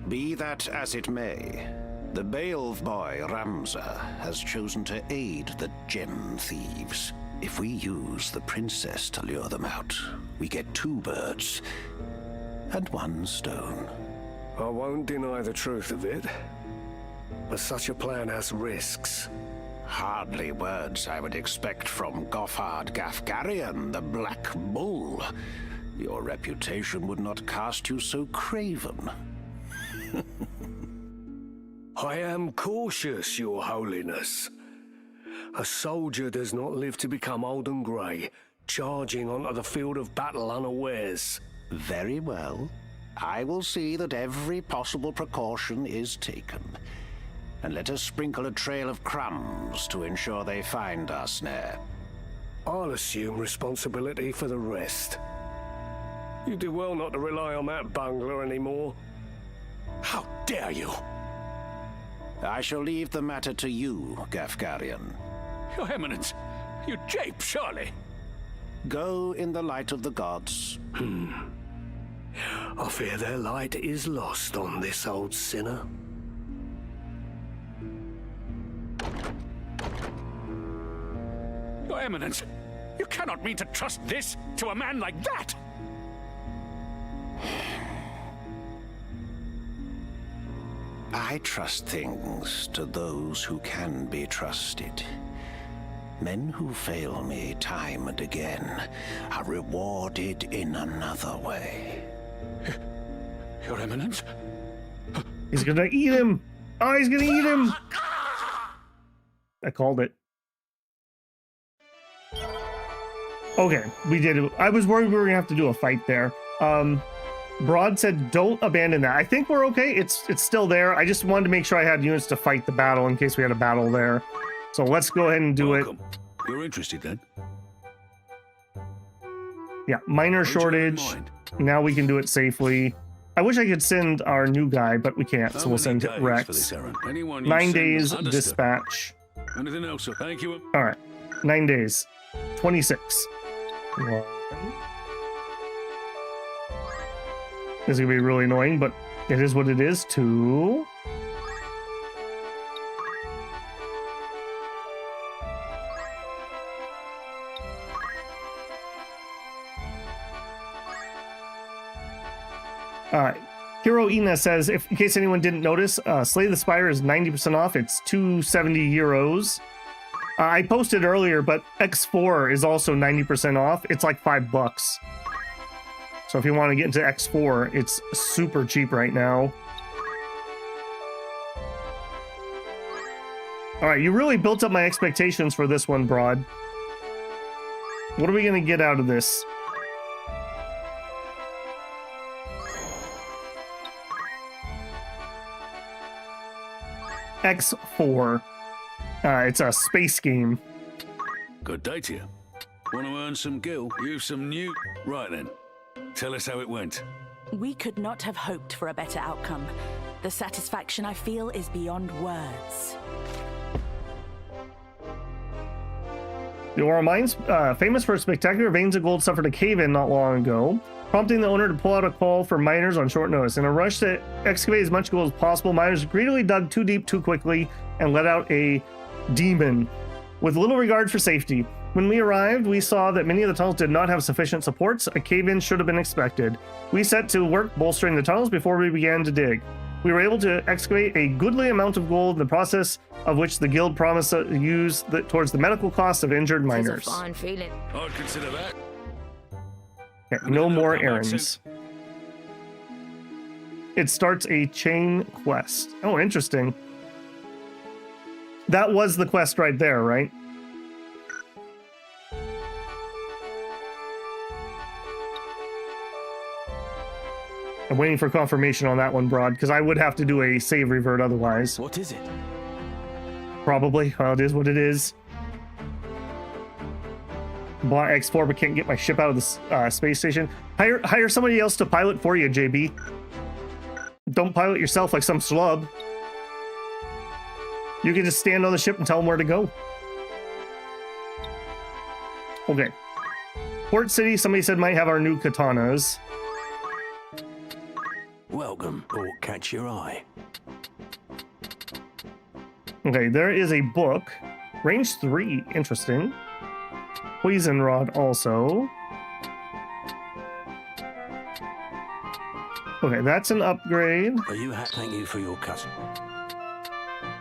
S15: Be that as it may, the Beowulf boy, Ramza, has chosen to aid the gem thieves. If we use the princess to lure them out, we get 2 birds and 1 stone.
S3: I won't deny the truth of it, but such a plan has risks.
S15: Hardly words I would expect from Goffard Gafgarian, the Black Bull. Your reputation would not cast you so craven.
S3: I am cautious, Your Holiness. A soldier does not live to become old and grey, charging onto the field of battle unawares.
S15: Very well. I will see that every possible precaution is taken. And let us sprinkle a trail of crumbs to ensure they find our snare.
S3: I'll assume responsibility for the rest. You do well not to rely on that bungler anymore.
S16: How dare you!
S15: I shall leave the matter to you, Gafgarian.
S16: Your Eminence, you jape, surely.
S15: Go in the light of the gods.
S3: I fear their light is lost on this old sinner.
S16: Your Eminence, you cannot mean to trust this to a man like that!
S15: I trust things to those who can be trusted. Men who fail me time and again are rewarded in another way.
S16: Your Eminence?
S1: He's gonna eat him! Oh, he's gonna eat him! I called it. Okay, we did it. I was worried we were gonna have to do a fight there. Broad said don't abandon that. I think we're okay. It's still there. I just wanted to make sure I had units to fight the battle in case we had a battle there. So let's go ahead and do it.
S11: You're interested then?
S1: Yeah, minor shortage. Now we can do it safely. I wish I could send our new guy, but we can't, so we'll send Rex. 9 days dispatch.
S11: Anything else? Thank you.
S1: All right, 9 days. 26. This is gonna be really annoying, but it is what it is. 2. Hero Ina says, in case anyone didn't notice, Slay the Spire is 90% off. It's 270 euros. I posted earlier, but X4 is also 90% off. It's like $5. So if you want to get into X4, it's super cheap right now. All right, you really built up my expectations for this one, Broad. What are we going to get out of this? FFXIV. It's a space game.
S11: Good day to you. Want to earn some gil? Use some new... Right then. Tell us how it went.
S13: We could not have hoped for a better outcome. The satisfaction I feel is beyond words.
S1: The Aura Mines, famous for spectacular veins of gold, suffered a cave-in not long ago, prompting the owner to pull out a call for miners on short notice. In a rush to excavate as much gold as possible, miners greedily dug too deep too quickly and let out a demon with little regard for safety. When we arrived, we saw that many of the tunnels did not have sufficient supports. A cave-in should have been expected. We set to work bolstering the tunnels before we began to dig. We were able to excavate a goodly amount of gold in the process of which the guild promised to use towards the medical costs of injured miners.
S18: It's a fine feeling.
S11: I'd consider that.
S1: Okay, no more errands. It starts a chain quest. Oh, interesting. That was the quest right there, right? I'm waiting for confirmation on that one, Broad, because I would have to do a save revert otherwise.
S4: What is it?
S1: Probably. Well, it is what it is. Bought X4, but can't get my ship out of the space station. Hire somebody else to pilot for you, JB. Don't pilot yourself like some schlub. You can just stand on the ship and tell them where to go. Okay. Port City, somebody said might have our new katanas.
S10: Welcome, or catch your eye.
S1: Okay, there is a book. Range 3, interesting. Poison Rod also. Okay, that's an upgrade.
S10: Are you thank you for your cut.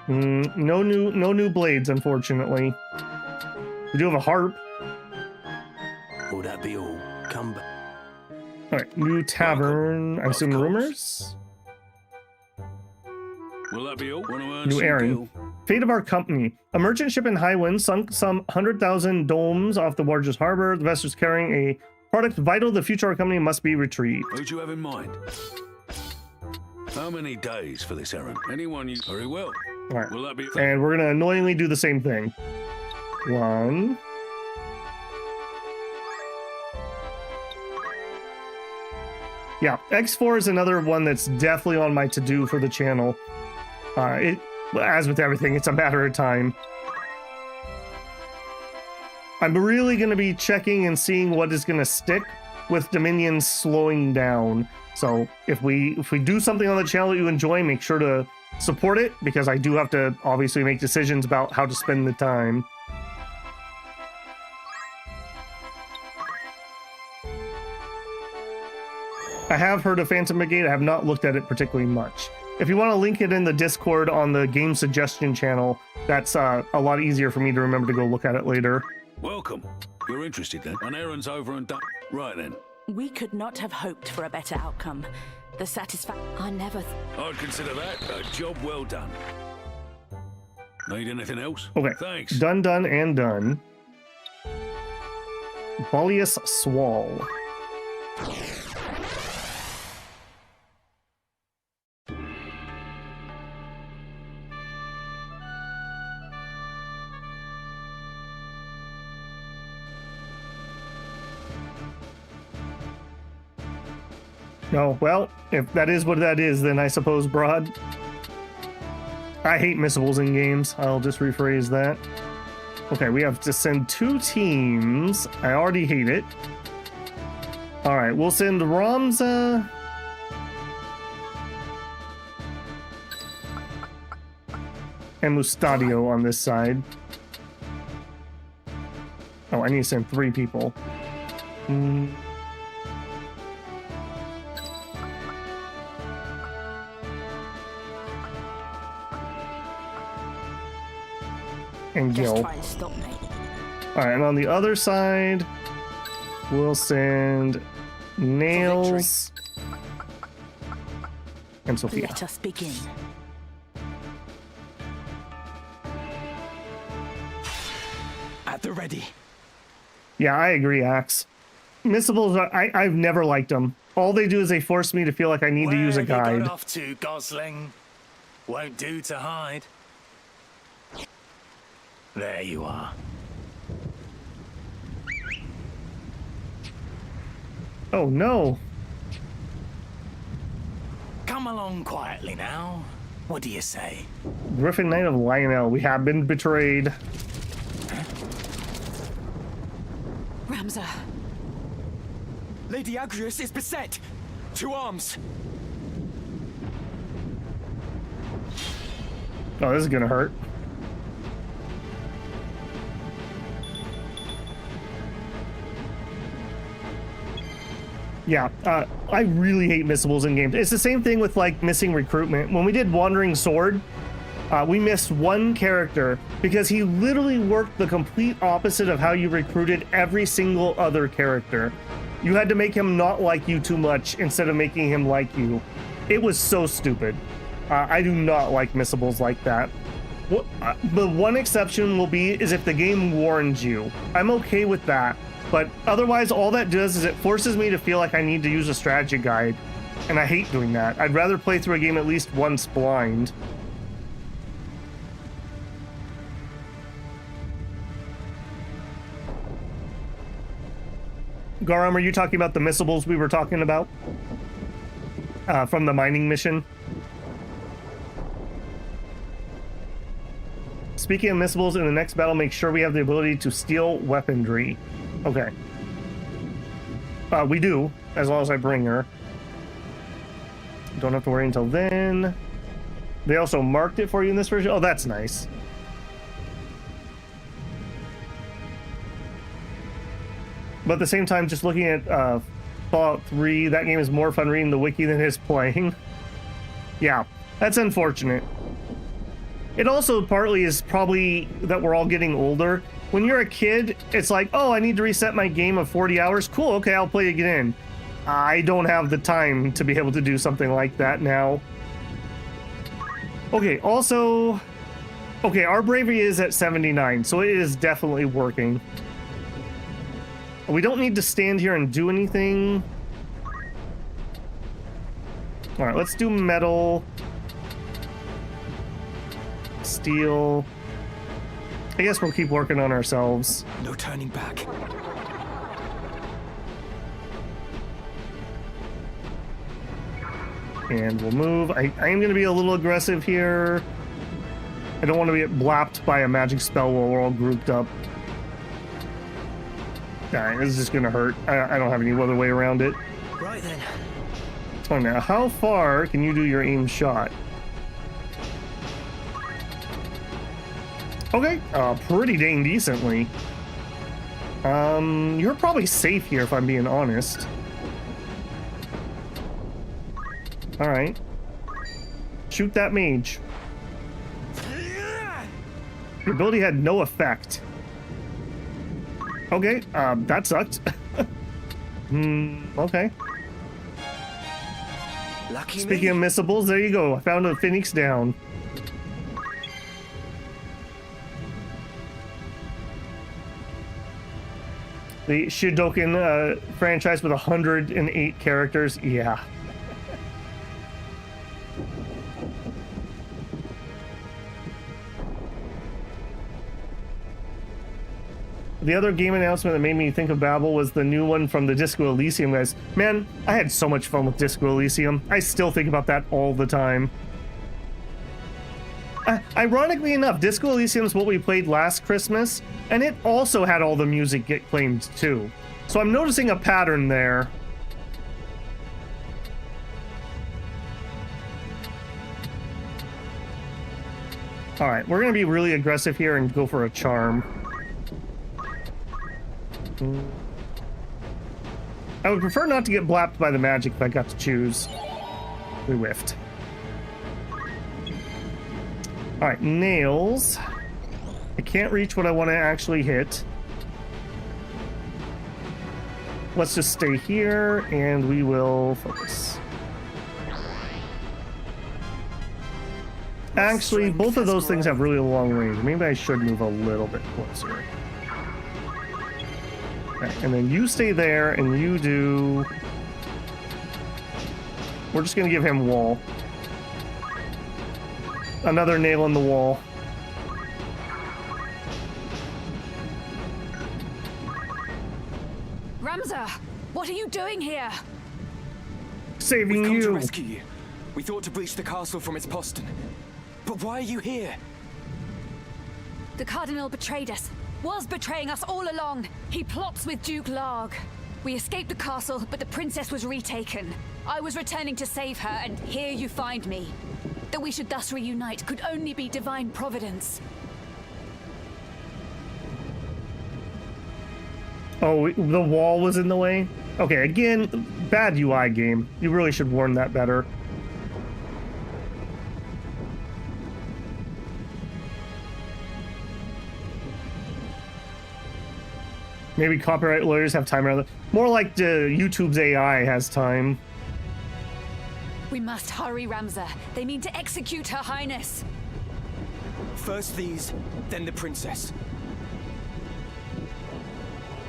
S1: No new blades, unfortunately. We do have a harp.
S10: Will that be all? Come back.
S1: Alright, new tavern. I assume rumors?
S11: Will that be all? Want to earn
S1: New
S11: some
S1: errand.
S11: gil?
S1: Fate of our company. A merchant ship in high winds sunk some 100,000 domes off the largest harbor. The vessel's carrying a product vital to the future of our company must be retrieved.
S11: Who'd you have in mind? How many days for this errand? Anyone you... Very well.
S1: Alright.
S11: Will that be...
S1: And we're gonna annoyingly do the same thing. 1. Yeah, X4 is another one that's definitely on my to-do for the channel. As with everything, it's a matter of time. I'm really going to be checking and seeing what is going to stick with Dominion slowing down. So if we do something on the channel that you enjoy, make sure to support it, because I do have to obviously make decisions about how to spend the time. I have heard of Phantom Brigade. I have not looked at it particularly much. If you want to link it in the Discord on the game suggestion channel, that's a lot easier for me to remember to go look at it later.
S11: Welcome. You're interested then? An errand's over and done. Right then.
S13: We could not have hoped for a better outcome. The satisfaction...
S18: I never...
S11: I'd consider that a job well done. Need anything else?
S1: Okay.
S11: Thanks.
S1: Done, and done. Bolius Swall. No, well, if that is what that is, then I suppose, Broad. I hate missables in games. I'll just rephrase that. Okay, we have to send 2 teams. I already hate it. Alright, we'll send Ramza. And Mustadio on this side. Oh, I need to send 3 people. And Gil.
S18: Just try and stop me.
S1: Alright, and on the other side, we'll send Nails and Sophia.
S13: Let us begin.
S4: At the ready.
S1: Yeah, I agree, Axe. Missables, I've never liked them. All they do is they force me to feel like I need to use a guide.
S19: Where have you got off to, Gosling? Won't do to hide. There you are.
S1: Oh no.
S19: Come along quietly now. What do you say?
S1: Griffin Knight of Lionel, we have been betrayed.
S4: Ramza. Lady Agrius is beset. To arms.
S1: Oh, this is gonna hurt. Yeah, I really hate missables in games. It's the same thing with like missing recruitment. When we did Wandering Sword, we missed one character because he literally worked the complete opposite of how you recruited every single other character. You had to make him not like you too much instead of making him like you. It was so stupid. I do not like missables like that. The one exception will be is if the game warns you. I'm okay with that. But otherwise, all that does is it forces me to feel like I need to use a strategy guide. And I hate doing that. I'd rather play through a game at least once blind. Garam, are you talking about the missables we were talking about? From the mining mission? Speaking of missables, in the next battle, make sure we have the ability to steal weaponry. Okay. We do, as long as I bring her. Don't have to worry until then. They also marked it for you in this version. Oh, that's nice. But at the same time, just looking at Fallout 3, that game is more fun reading the wiki than it is playing. Yeah, that's unfortunate. It also partly is probably that we're all getting older. When you're a kid, it's like, oh, I need to reset my game of 40 hours. Cool, okay, I'll play again. I don't have the time to be able to do something like that now. Okay, also... Okay, our bravery is at 79, so it is definitely working. We don't need to stand here and do anything. Alright, let's do metal. Steel. I guess we'll keep working on ourselves.
S4: No turning back.
S1: And we'll move. I am going to be a little aggressive here. I don't want to get blapped by a magic spell while we're all grouped up. Alright, this is just going to hurt. I don't have any other way around it.
S8: Right then.
S1: So now, how far can you do your aim shot? Okay, pretty dang decently. You're probably safe here if I'm being honest. Alright. Shoot that mage. Your ability had no effect. Okay, that sucked. Okay.
S8: Lucky
S1: Speaking of missables, there you go. I found a Phoenix down. The Shidoken franchise with 108 characters. Yeah. The other game announcement that made me think of Babel was the new one from the Disco Elysium guys. Man, I had so much fun with Disco Elysium. I still think about that all the time. Ironically enough, Disco Elysium is what we played last Christmas, and it also had all the music get claimed too. So I'm noticing a pattern there. Alright, we're going to be really aggressive here and go for a charm. I would prefer not to get blapped by the magic if I got to choose. We whiffed. Alright, nails. I can't reach what I want to actually hit. Let's just stay here and we will focus. Actually, both of those things have really long range. Maybe I should move a little bit closer. Okay, and then you stay there and you do... We're just going to give him wall. Another nail in the wall.
S2: Ramza! What are you doing here?
S1: Saving
S4: We've come
S1: you.
S4: to rescue you. We thought to breach the castle from its postern. But why are you here?
S2: The Cardinal betrayed us. Was betraying us all along. He plots with Duke Larg. We escaped the castle, but the princess was retaken. I was returning to save her, and here you find me. That we should thus reunite could only be divine providence.
S1: Oh, the wall was in the way? Okay, again, bad UI game. You really should warn that better. Maybe copyright lawyers have time rather. More like the YouTube's AI has time.
S2: We must hurry, Ramza. They mean to execute Her Highness.
S4: First these, then the princess.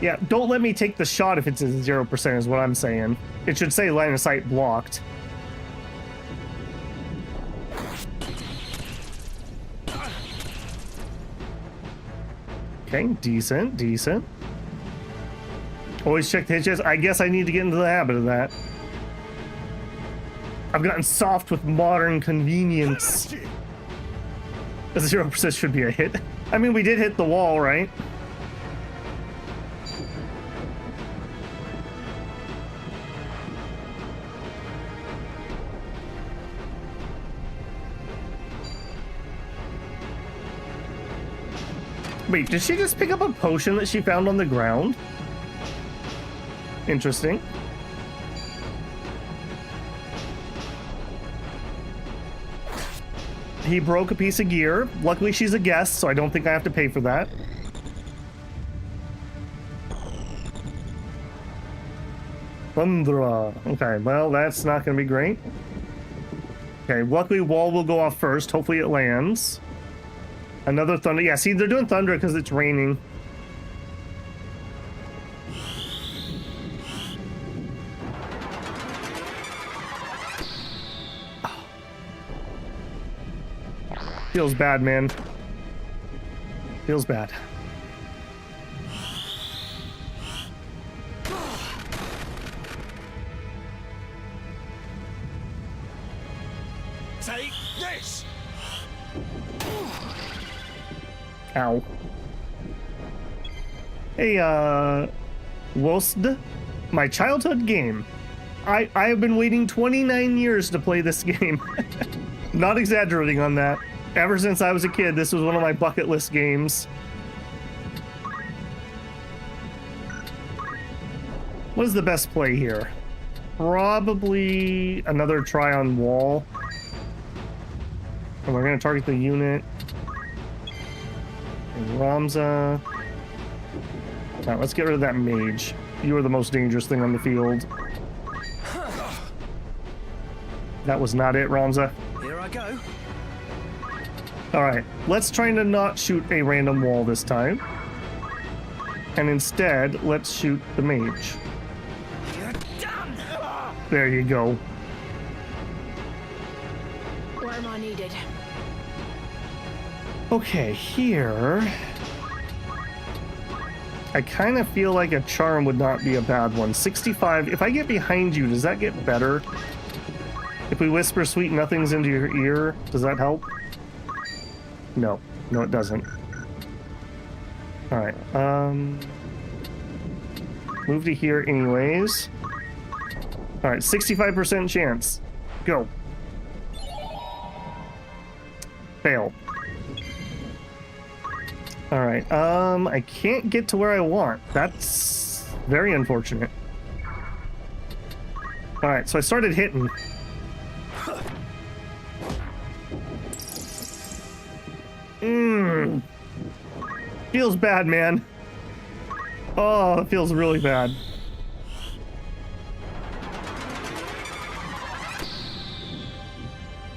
S1: Yeah, don't let me take the shot if it's a 0% is what I'm saying. It should say line of sight blocked. Okay, decent, decent. Always check the hitches. I guess I need to get into the habit of that. I've gotten soft with modern convenience. A 0% should be a hit. I mean, we did hit the wall, right? Wait, did she just pick up a potion that she found on the ground? Interesting. He broke a piece of gear. Luckily, she's a guest, so I don't think I have to pay for that. Thundra. Okay, well, that's not going to be great. Okay, luckily, wall will go off first. Hopefully, it lands. Another thunder. Yeah, see, they're doing thunder because it's raining. Feels bad, man. Feels bad.
S3: Take this!
S1: Ow. Hey, Wosd, my childhood game. I have been waiting 29 years to play this game. Not exaggerating on that. Ever since I was a kid, this was one of my bucket list games. What is the best play here? Probably another try on wall. And we're gonna target the unit. And Ramza. Alright, let's get rid of that mage. You are the most dangerous thing on the field. That was not it, Ramza.
S8: Here I go.
S1: Alright, let's try to not shoot a random wall this time. And instead, let's shoot the mage.
S8: You're done.
S1: There you go.
S18: Where am I needed?
S1: Okay, here... I kind of feel like a charm would not be a bad one. 65, if I get behind you, does that get better? If we whisper sweet nothings into your ear, does that help? No. No, it doesn't. Alright, move to here anyways. Alright, 65% chance. Go. Fail. Alright, I can't get to where I want. That's very unfortunate. Alright, so I started hitting. Feels bad, man. Oh, it feels really bad.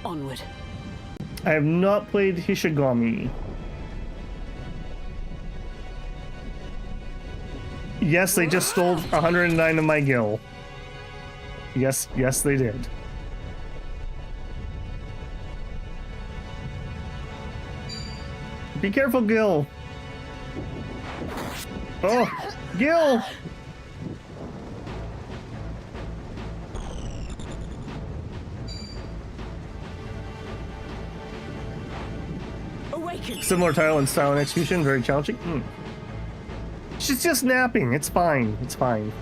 S18: Onward.
S1: I have not played Hishigami. Yes, they just stole 109 of my gil. Yes, yes, they did. Be careful, Gil. Oh, Gil!
S18: awaken.
S1: Similar title and style and execution, very challenging. She's just napping. It's fine. It's fine.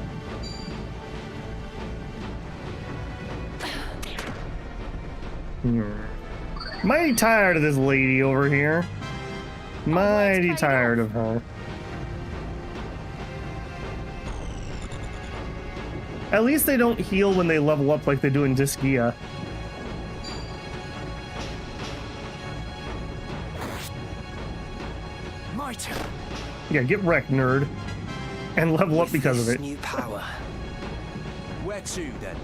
S1: Mighty tired of this lady over here. Mighty tired of her. At least they don't heal when they level up like they do in Disgaea.
S8: My turn.
S1: Yeah, get wrecked, nerd. And level up because of it.
S8: New power.
S5: Where to, then?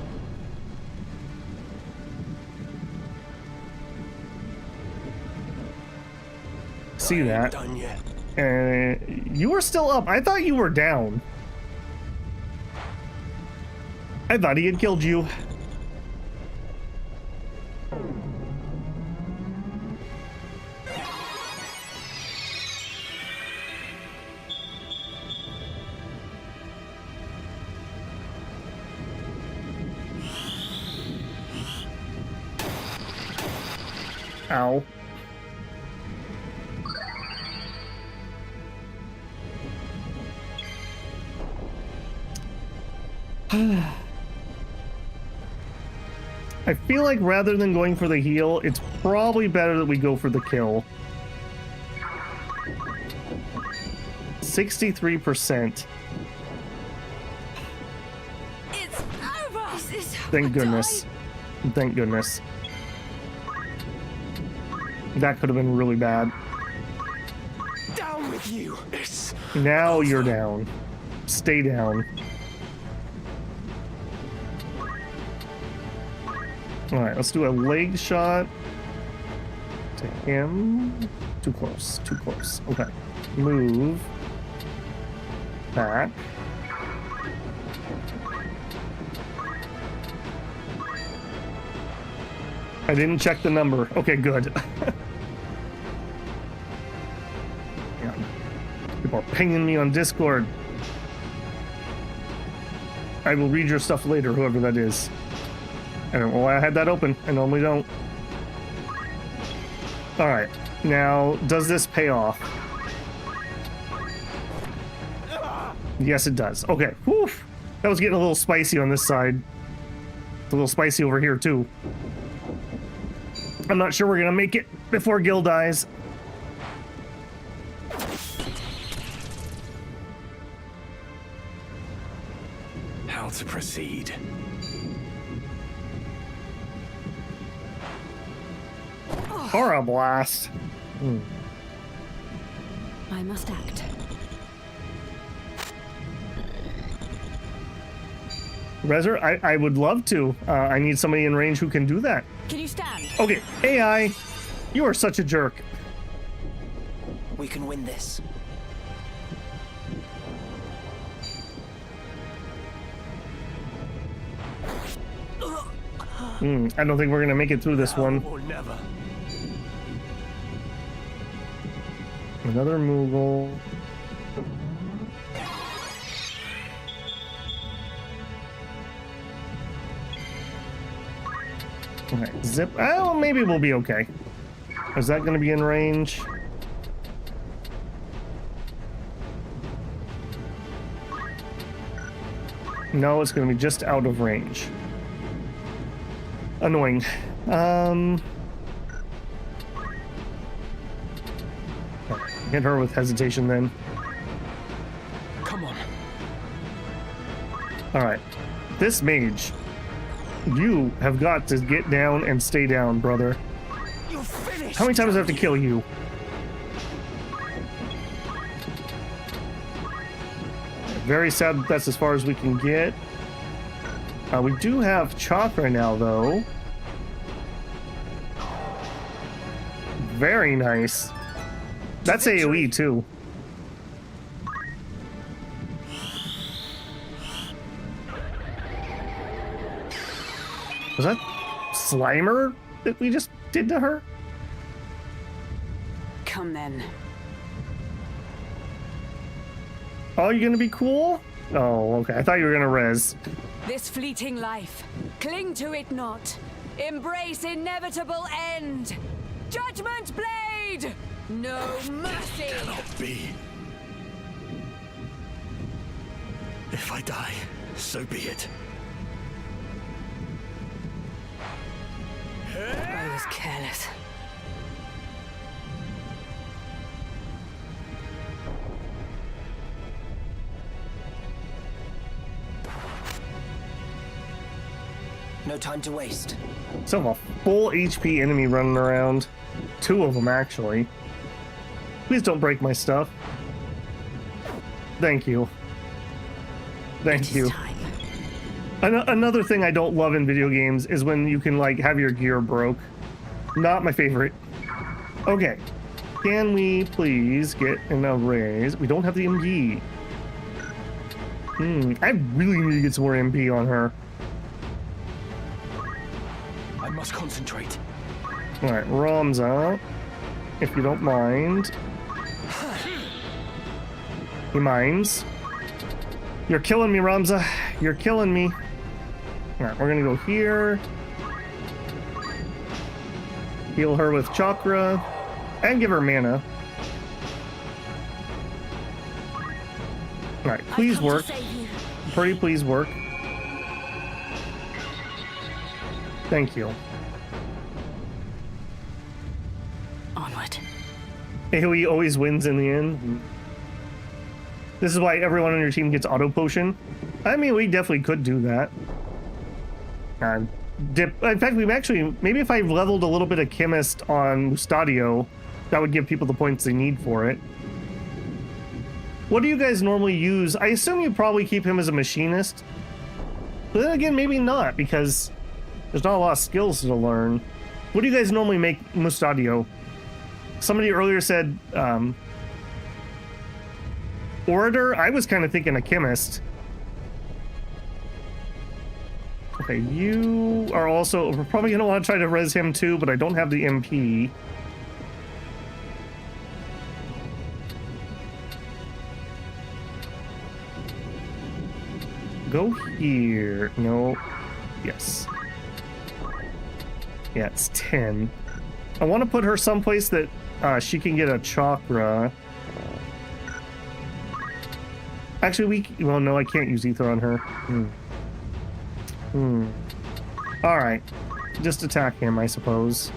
S1: See that?
S8: Done yet.
S1: You were still up. I thought you were down. I thought he had killed you. Ow. I feel like rather than going for the heal, it's probably better that we go for the kill. 63%.
S18: It's over.
S1: Thank goodness. Thank goodness. That could have been really bad.
S8: Down with you.
S1: Now you're down. Stay down. Alright, let's do a leg shot to him. Too close, too close. Okay. Move. Back. I didn't check the number. Okay, good. Yeah. People are pinging me on Discord. I will read your stuff later, whoever that is. I don't know why I had that open. I normally don't. Alright. Now, does this pay off? Yes, it does. Okay. Whew. That was getting a little spicy on this side. It's a little spicy over here, too. I'm not sure we're gonna make it before Gil dies.
S3: How to proceed?
S1: Aura blast.
S12: I must act.
S1: Rezer, I would love to. I need somebody in range who can do that.
S18: Can you stand?
S1: Okay, AI, you are such a jerk.
S8: We can win this.
S1: I don't think we're gonna make it through this one.
S3: Or never.
S1: Another Moogle. Okay, zip. Oh, maybe we'll be okay. Is that gonna be in range? No, it's gonna be just out of range. Annoying. Hit her with hesitation then.
S4: Come on.
S1: Alright. This mage. You have got to get down and stay down, brother.
S8: You're finished.
S1: How many times do I have to kill you? Very sad that that's as far as we can get. We do have Chakra now, though. Very nice. That's AoE, too. Was that Slimer that we just did to her?
S2: Come then.
S1: Oh, you're gonna be cool? Oh, okay. I thought you were gonna res.
S18: This fleeting life, cling to it not. Embrace inevitable end. Judgment Blade! No mercy!
S19: Cannot be. If I die, so be it.
S18: I was careless.
S8: No time to waste.
S1: So a full HP enemy running around. 2 of them, actually. Please don't break my stuff. Thank you. Thank you. Another thing I don't love in video games is when you can, like, have your gear broke. Not my favorite. Okay. Can we please get an raise? We don't have the MP. I really need to get some more MP on her.
S4: I must concentrate.
S1: Alright, Ramza, if you don't mind. He minds. You're killing me, Ramza. You're killing me. Alright, we're gonna go here. Heal her with chakra. And give her mana. Alright, please work. Pretty please work. Thank you.
S18: Onward.
S1: AoE always wins in the end. This is why everyone on your team gets auto potion. I mean, we definitely could do that. Dip. In fact, we've actually, maybe if I leveled a little bit of chemist on Mustadio, that would give people the points they need for it. What do you guys normally use? I assume you probably keep him as a machinist. But then again, maybe not, because there's not a lot of skills to learn. What do you guys normally make Mustadio? Somebody earlier said orator. I was kind of thinking a chemist. Okay, you are also... We're probably going to want to try to res him too, but I don't have the MP. Go here. No. Yes. Yeah, it's 10. I want to put her someplace that she can get a chakra. Actually, well, no, I can't use ether on her. Alright. Just attack him, I suppose.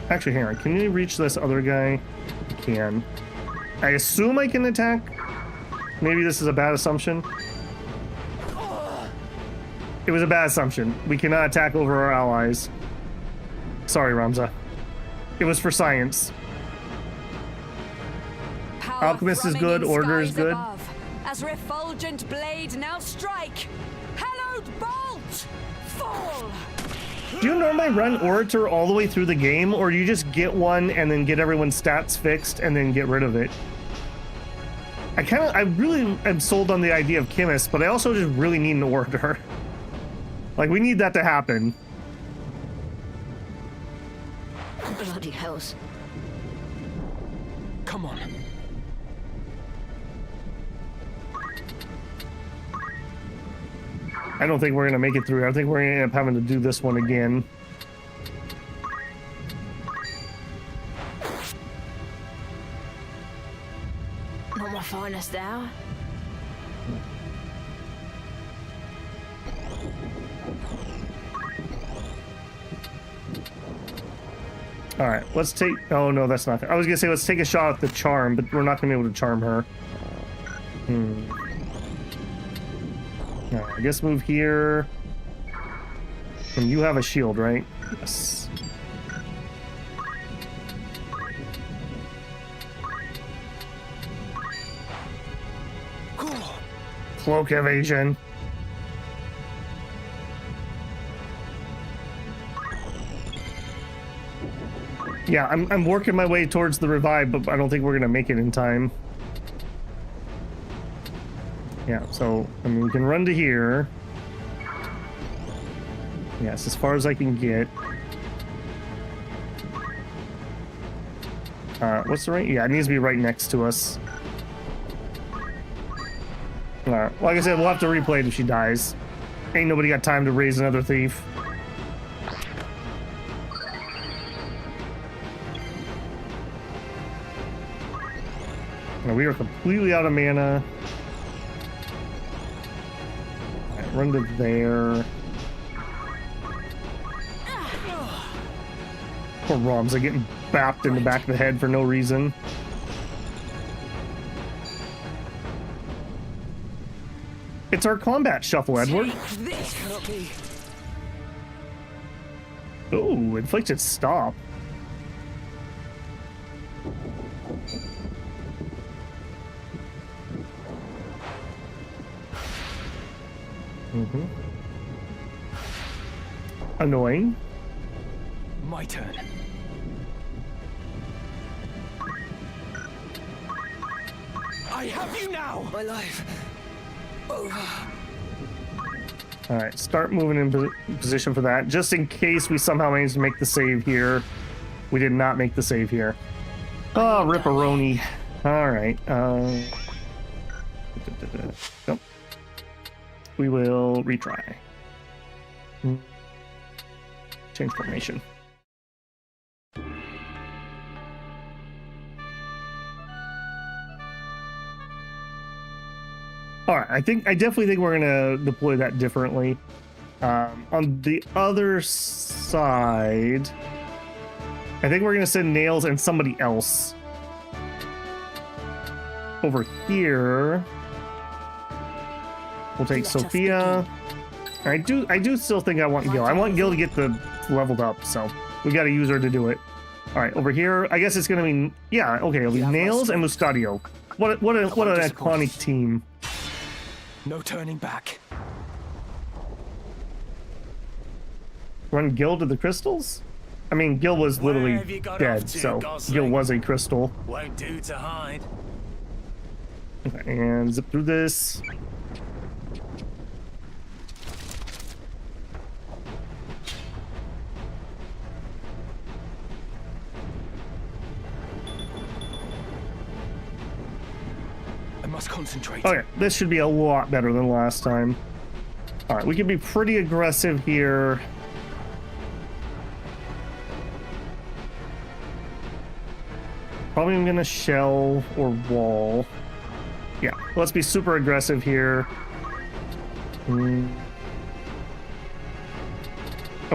S1: Actually, hang on. Can you reach this other guy? I can. I assume I can attack? Maybe this is a bad assumption. It was a bad assumption. We cannot attack over our allies. Sorry, Ramza. It was for science.
S2: Power
S1: Alchemist is good, Order is good.
S2: Above, as refulgent blade now strike. Hallowed bolt! Fall!
S1: Do you normally run Orator all the way through the game, or do you just get one and then get everyone's stats fixed and then get rid of it? I really am sold on the idea of Chemist, but I also just really need an Orator. Like, we need that to happen.
S18: Bloody hells.
S4: Come on.
S1: I don't think we're going to make it through. I think we're going to end up having to do this one again.
S18: Not my finest hour.
S1: All right, let's take... Oh, no, that's not... I was going to say, let's take a shot at the charm, but we're not going to be able to charm her. I guess move here. And you have a shield, right? Yes. Cloak evasion. Yeah, I'm working my way towards the revive, but I don't think we're gonna make it in time. Yeah, so I mean we can run to here. Yes, as far as I can get. What's the right? Yeah, it needs to be right next to us. Alright, like I said, we'll have to replay it if she dies. Ain't nobody got time to raise another thief. Now we are completely out of mana. Alright, run to there. Poor Roms are getting bapped in the back of the head for no reason. It's our combat shuffle, Edward.
S18: This cannot be.
S1: Oh, inflicted stop. Annoying.
S4: My turn. I have you now!
S18: My life. Over.
S1: Alright, start moving in position for that, just in case we somehow manage to make the save here. We did not make the save here. Oh, ripperoni. Alright, nope. We will retry. Change formation. Alright, I definitely think we're gonna deploy that differently. On the other side, I think we're gonna send Nails and somebody else. Over here, we'll take Sophia. I do still think I want Gil. I want Gil to get the leveled up, so we got to use her to do it. All right, over here, I guess it's gonna be okay. It'll be Nails and Mustadio. What an iconic team.
S4: No turning back.
S1: Run Gil to the crystals? I mean, Gil was literally dead, so Gil was a crystal.
S19: Won't do to hide.
S1: Okay, and zip through this.
S4: I must concentrate.
S1: Okay, this should be a lot better than last time. All right, we can be pretty aggressive here. Probably I'm gonna shell or wall. Yeah, let's be super aggressive here. I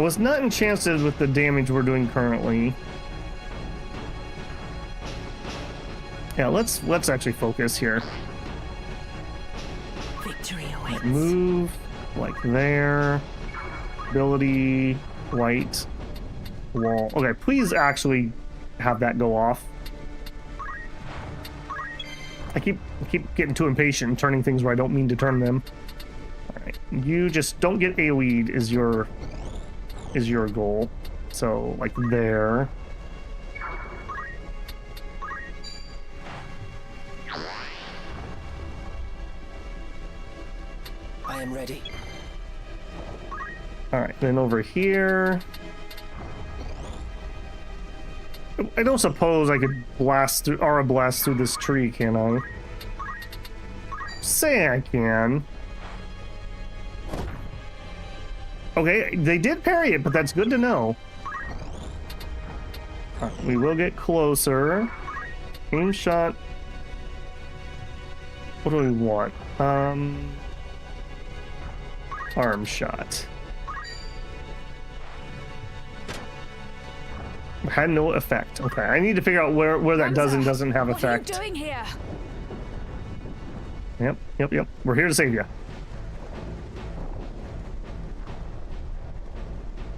S1: was not enchanted with the damage we're doing currently. Yeah, let's actually focus here.
S18: Victory awaits.
S1: Move like there. Ability, white, wall. Okay, please actually have that go off. I keep getting too impatient and turning things where I don't mean to turn them. Alright. You just don't get AoE'd is your goal. So like there.
S18: I am ready.
S1: Alright, then over here. I don't suppose I could blast through Aura blast through this tree, can I? Say I can. Okay, they did parry it, but that's good to know. Right, we will get closer. Aim shot. What do we want? Arm shot. Had no effect. Okay, I need to figure out where that does and doesn't have effect.
S2: What are you doing here?
S1: Yep. We're here to save you.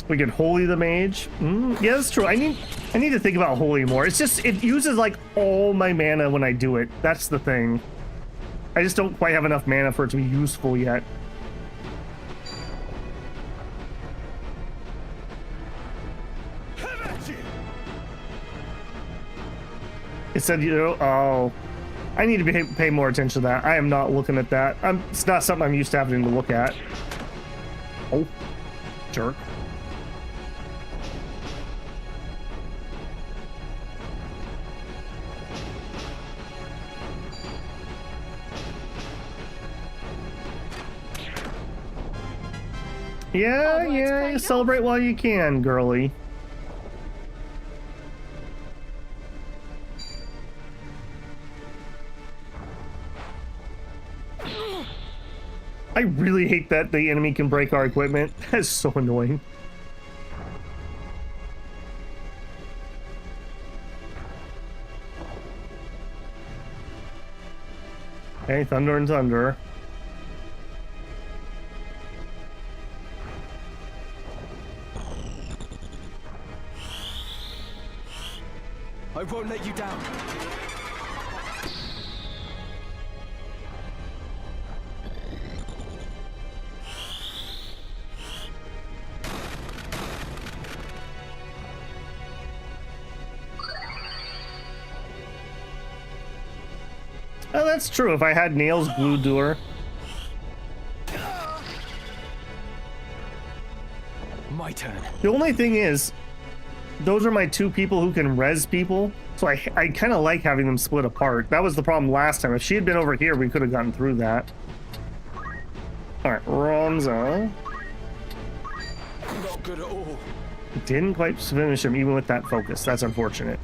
S1: We can holy the mage. Yeah, that's true. I need to think about holy more. It's just it uses like all my mana when I do it. That's the thing. I just don't quite have enough mana for it to be useful yet. It said, oh, I need to pay more attention to that. I am not looking at that. It's not something I'm used to having to look at. Oh, jerk. Yeah, celebrate while you can, girly. I really hate that the enemy can break our equipment. That's so annoying. Okay, thunder and thunder.
S4: I won't let you down.
S1: Oh, that's true. If I had nails glued to her.
S4: My turn.
S1: The only thing is, those are my two people who can res people, so I kind of like having them split apart. That was the problem last time. If she had been over here, we could have gotten through that. Alright, Ronza.
S4: Not good at all.
S1: Didn't quite finish him even with that focus. That's unfortunate.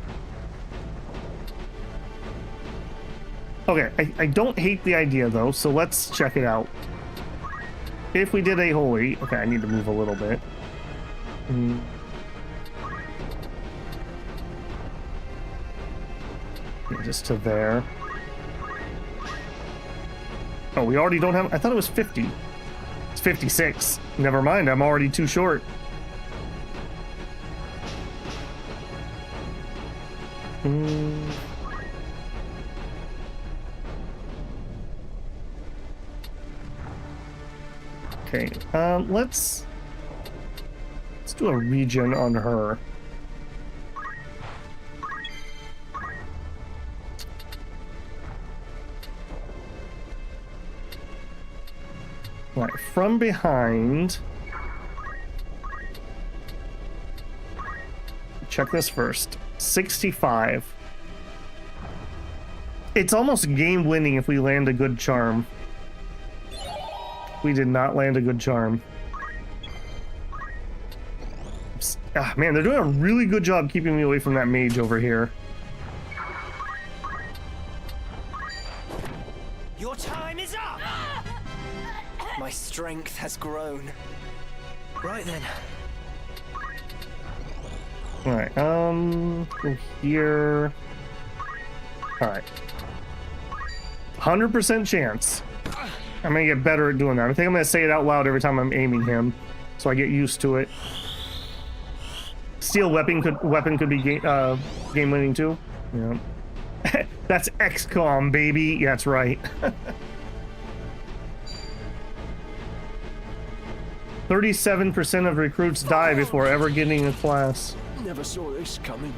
S1: Okay, I don't hate the idea though, so let's check it out. If we did a holy... Okay, I need to move a little bit. Yeah, just to there. Oh, we already don't have... I thought it was 50. It's 56. Never mind, I'm already too short. Okay, let's do a regen on her. Right, from behind. Check this first. 65. It's almost game winning if we land a good charm. We did not land a good charm. Ah, man, they're doing a really good job keeping me away from that mage over here.
S8: Your time is up! My strength has grown. Right then.
S1: Alright, go here. Alright. 100% chance. I'm gonna get better at doing that. I think I'm gonna say it out loud every time I'm aiming him, so I get used to it. Steel weapon could be game winning too. Yeah, that's XCOM, baby. Yeah, that's right. 37% of recruits die before ever getting a class.
S4: Never saw this coming.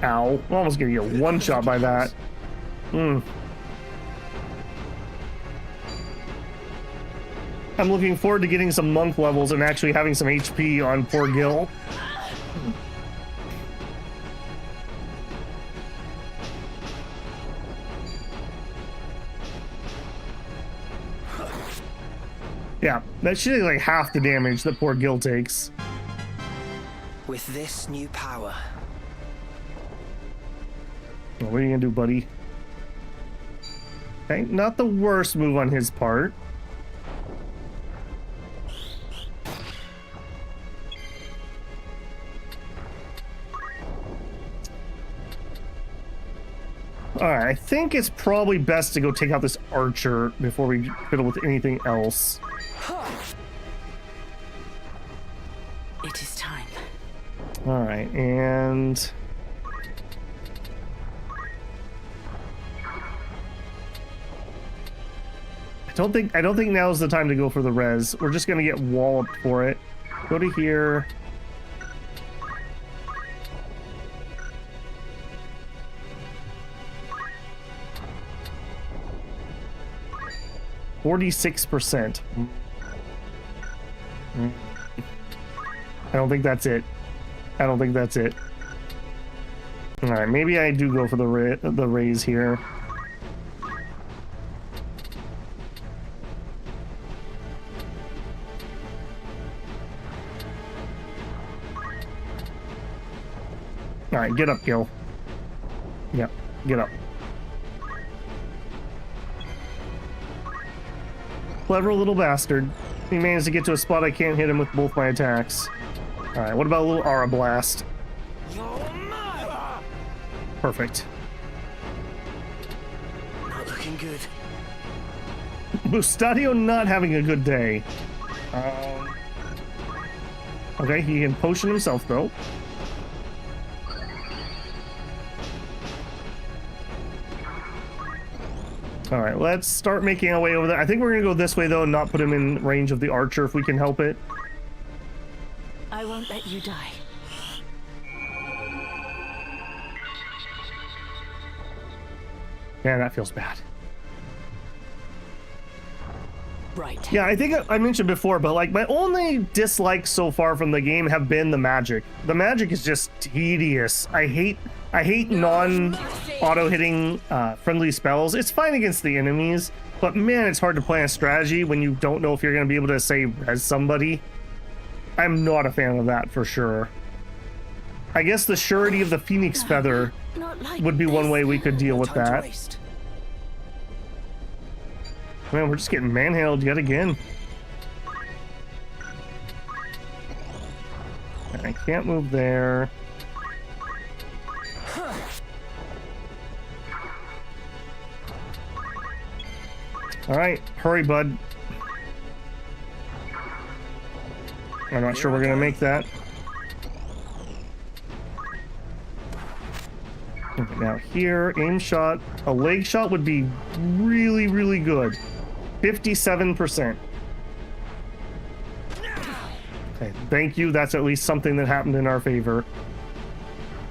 S1: Ow. I almost gave you a one shot by that. I'm looking forward to getting some monk levels and actually having some HP on poor Gil. Yeah, that should be like half the damage that poor Gil takes.
S8: With this new power.
S1: What are you gonna do, buddy? Okay, not the worst move on his part. Alright, I think it's probably best to go take out this archer before we fiddle with anything else.
S2: It is time.
S1: Alright, and... I don't think now's the time to go for the res. We're just gonna get walloped for it. Go to here. %. I don't think that's it. I don't think that's it. All right, maybe I do go for the raise here. All right, get up, Gil. Yep, get up. Clever little bastard. He managed to get to a spot I can't hit him with both my attacks. All right, what about a little aura blast? Perfect.
S8: Not looking good.
S1: Mustadio not having a good day. Okay, he can potion himself though. All right, let's start making our way over there. I think we're gonna go this way though and not put him in range of the archer if we can help it.
S18: I won't let you die.
S1: Man, that feels bad.
S18: Right.
S1: Yeah, I think I mentioned before, but like my only dislikes so far from the game have been the magic. The magic is just tedious. I hate non-auto hitting friendly spells. It's fine against the enemies, but man, it's hard to plan a strategy when you don't know if you're going to be able to say res somebody. I'm not a fan of that for sure. I guess the surety of the Phoenix Feather would be one way we could deal with that. Man, we're just getting manhandled yet again. I can't move there. All right, hurry, bud. I'm not sure we're gonna make that. Okay, now here, aim shot. A leg shot would be really, really good. 57%. Okay, thank you. That's at least something that happened in our favor.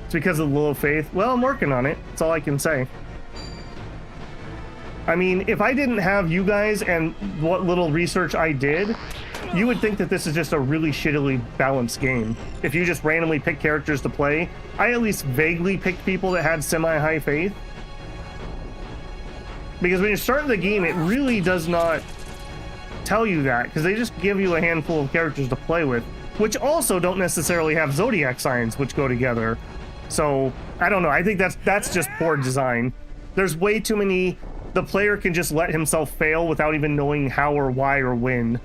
S1: It's because of the low faith. Well, I'm working on it. That's all I can say. I mean, if I didn't have you guys and what little research I did, you would think that this is just a really shittily balanced game. If you just randomly pick characters to play, I at least vaguely picked people that had semi-high faith. Because when you're starting the game, it really does not tell you that, because they just give you a handful of characters to play with, which also don't necessarily have zodiac signs which go together. So, I don't know. I think that's just poor design. There's way too many. The player can just let himself fail without even knowing how or why or when.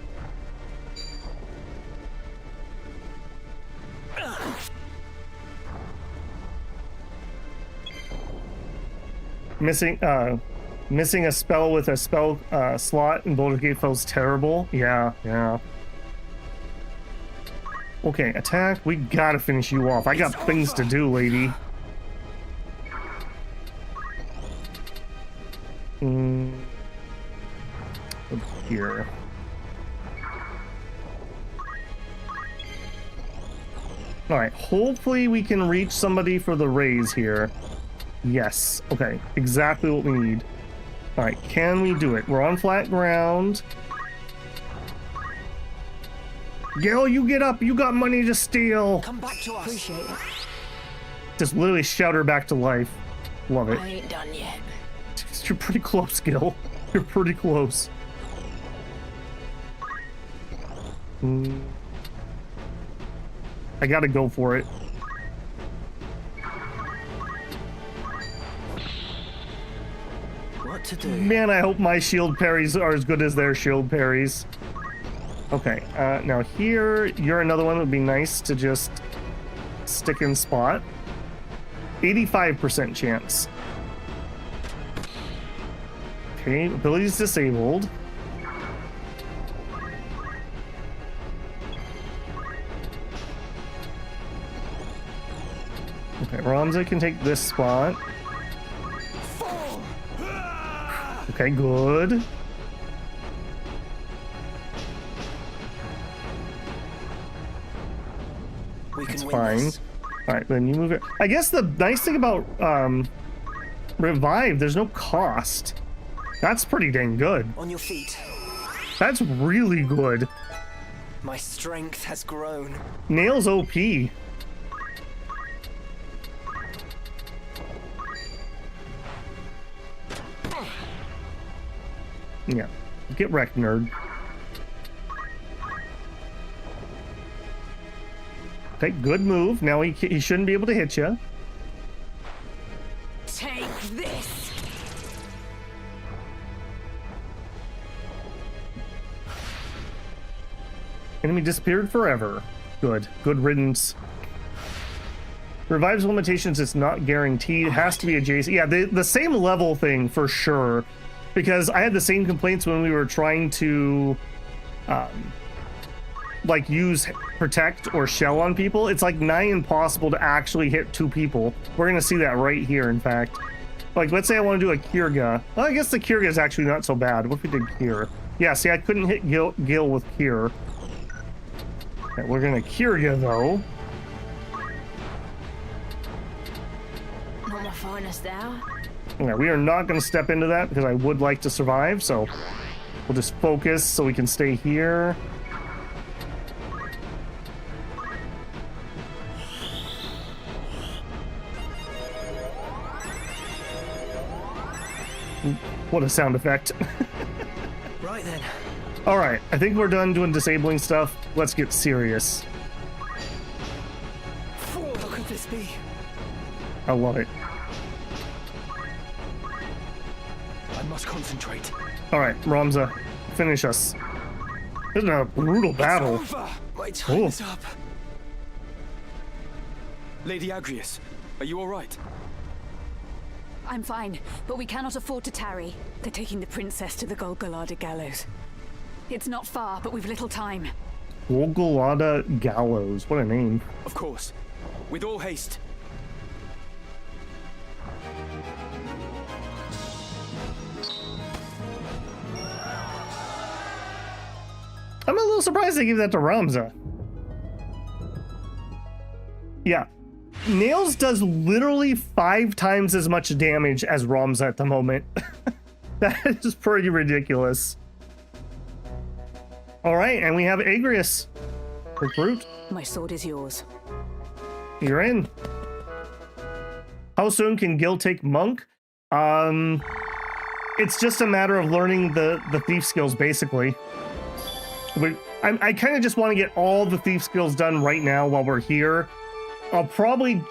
S1: Missing a spell with a spell slot in Baldur's Gate feels terrible. Yeah. Okay, attack. We gotta finish you off. I got things to do, lady. Here. Alright, hopefully we can reach somebody for the raise here. Yes. Okay, exactly what we need. Alright, can we do it? We're on flat ground. Gil, you get up. You got money to steal.
S18: Come back to us. Appreciate it.
S1: Just literally shout her back to life. Love it.
S18: I ain't done yet.
S1: You're pretty close, Gil. You're pretty close. I gotta go for it.
S8: What to do?
S1: Man, I hope my shield parries are as good as their shield parries. Okay, now here, you're another one that would be nice to just stick in spot. 85% chance. Okay, ability's disabled. Okay, Ramza can take this spot. Okay, good. That's fine. Alright, then you move it. I guess the nice thing about Revive, there's no cost. That's pretty dang good.
S8: On your feet.
S1: That's really good.
S8: My strength has grown.
S1: Nail's OP. Yeah. Get wrecked, nerd. Okay, good move. Now he shouldn't be able to hit you. Enemy disappeared forever. Good. Good riddance. Revives limitations, it's not guaranteed. It has to be adjacent. Yeah, the same level thing for sure. Because I had the same complaints when we were trying to like use protect or shell on people. It's like nigh impossible to actually hit 2 people. We're gonna see that right here, in fact. Like, let's say I want to do a Kirga. Well, I guess the Kirga is actually not so bad. What if we did Kir? Yeah, see, I couldn't hit Gil with Kir. Okay, we're gonna Kirga, though.
S18: Not my finest hour.
S1: Yeah, we are not going to step into that because I would like to survive, so we'll just focus so we can stay here. What a sound effect.
S8: Right then.
S1: All right, I think we're done doing disabling stuff. Let's get serious.
S4: What could this be?
S1: I love it.
S4: I must concentrate.
S1: All right, Ramza, finish us. This is a brutal battle.
S4: It's over. My time is up. Lady Agrias, are you all right?
S2: I'm fine, but we cannot afford to tarry. They're taking the princess to the Golgolada gallows. It's not far, but we've little time.
S1: Golgolada gallows, what a name.
S4: Of course. With all haste.
S1: I'm a little surprised they gave that to Ramza. Yeah. Nails does literally 5 times as much damage as Ramza at the moment. That is pretty ridiculous. Alright, and we have Agrias. Recruit.
S2: My sword is yours.
S1: You're in. How soon can Gil take Monk? It's just a matter of learning the thief skills, basically. I kind of just want to get all the thief skills done right now while we're here. We'll probably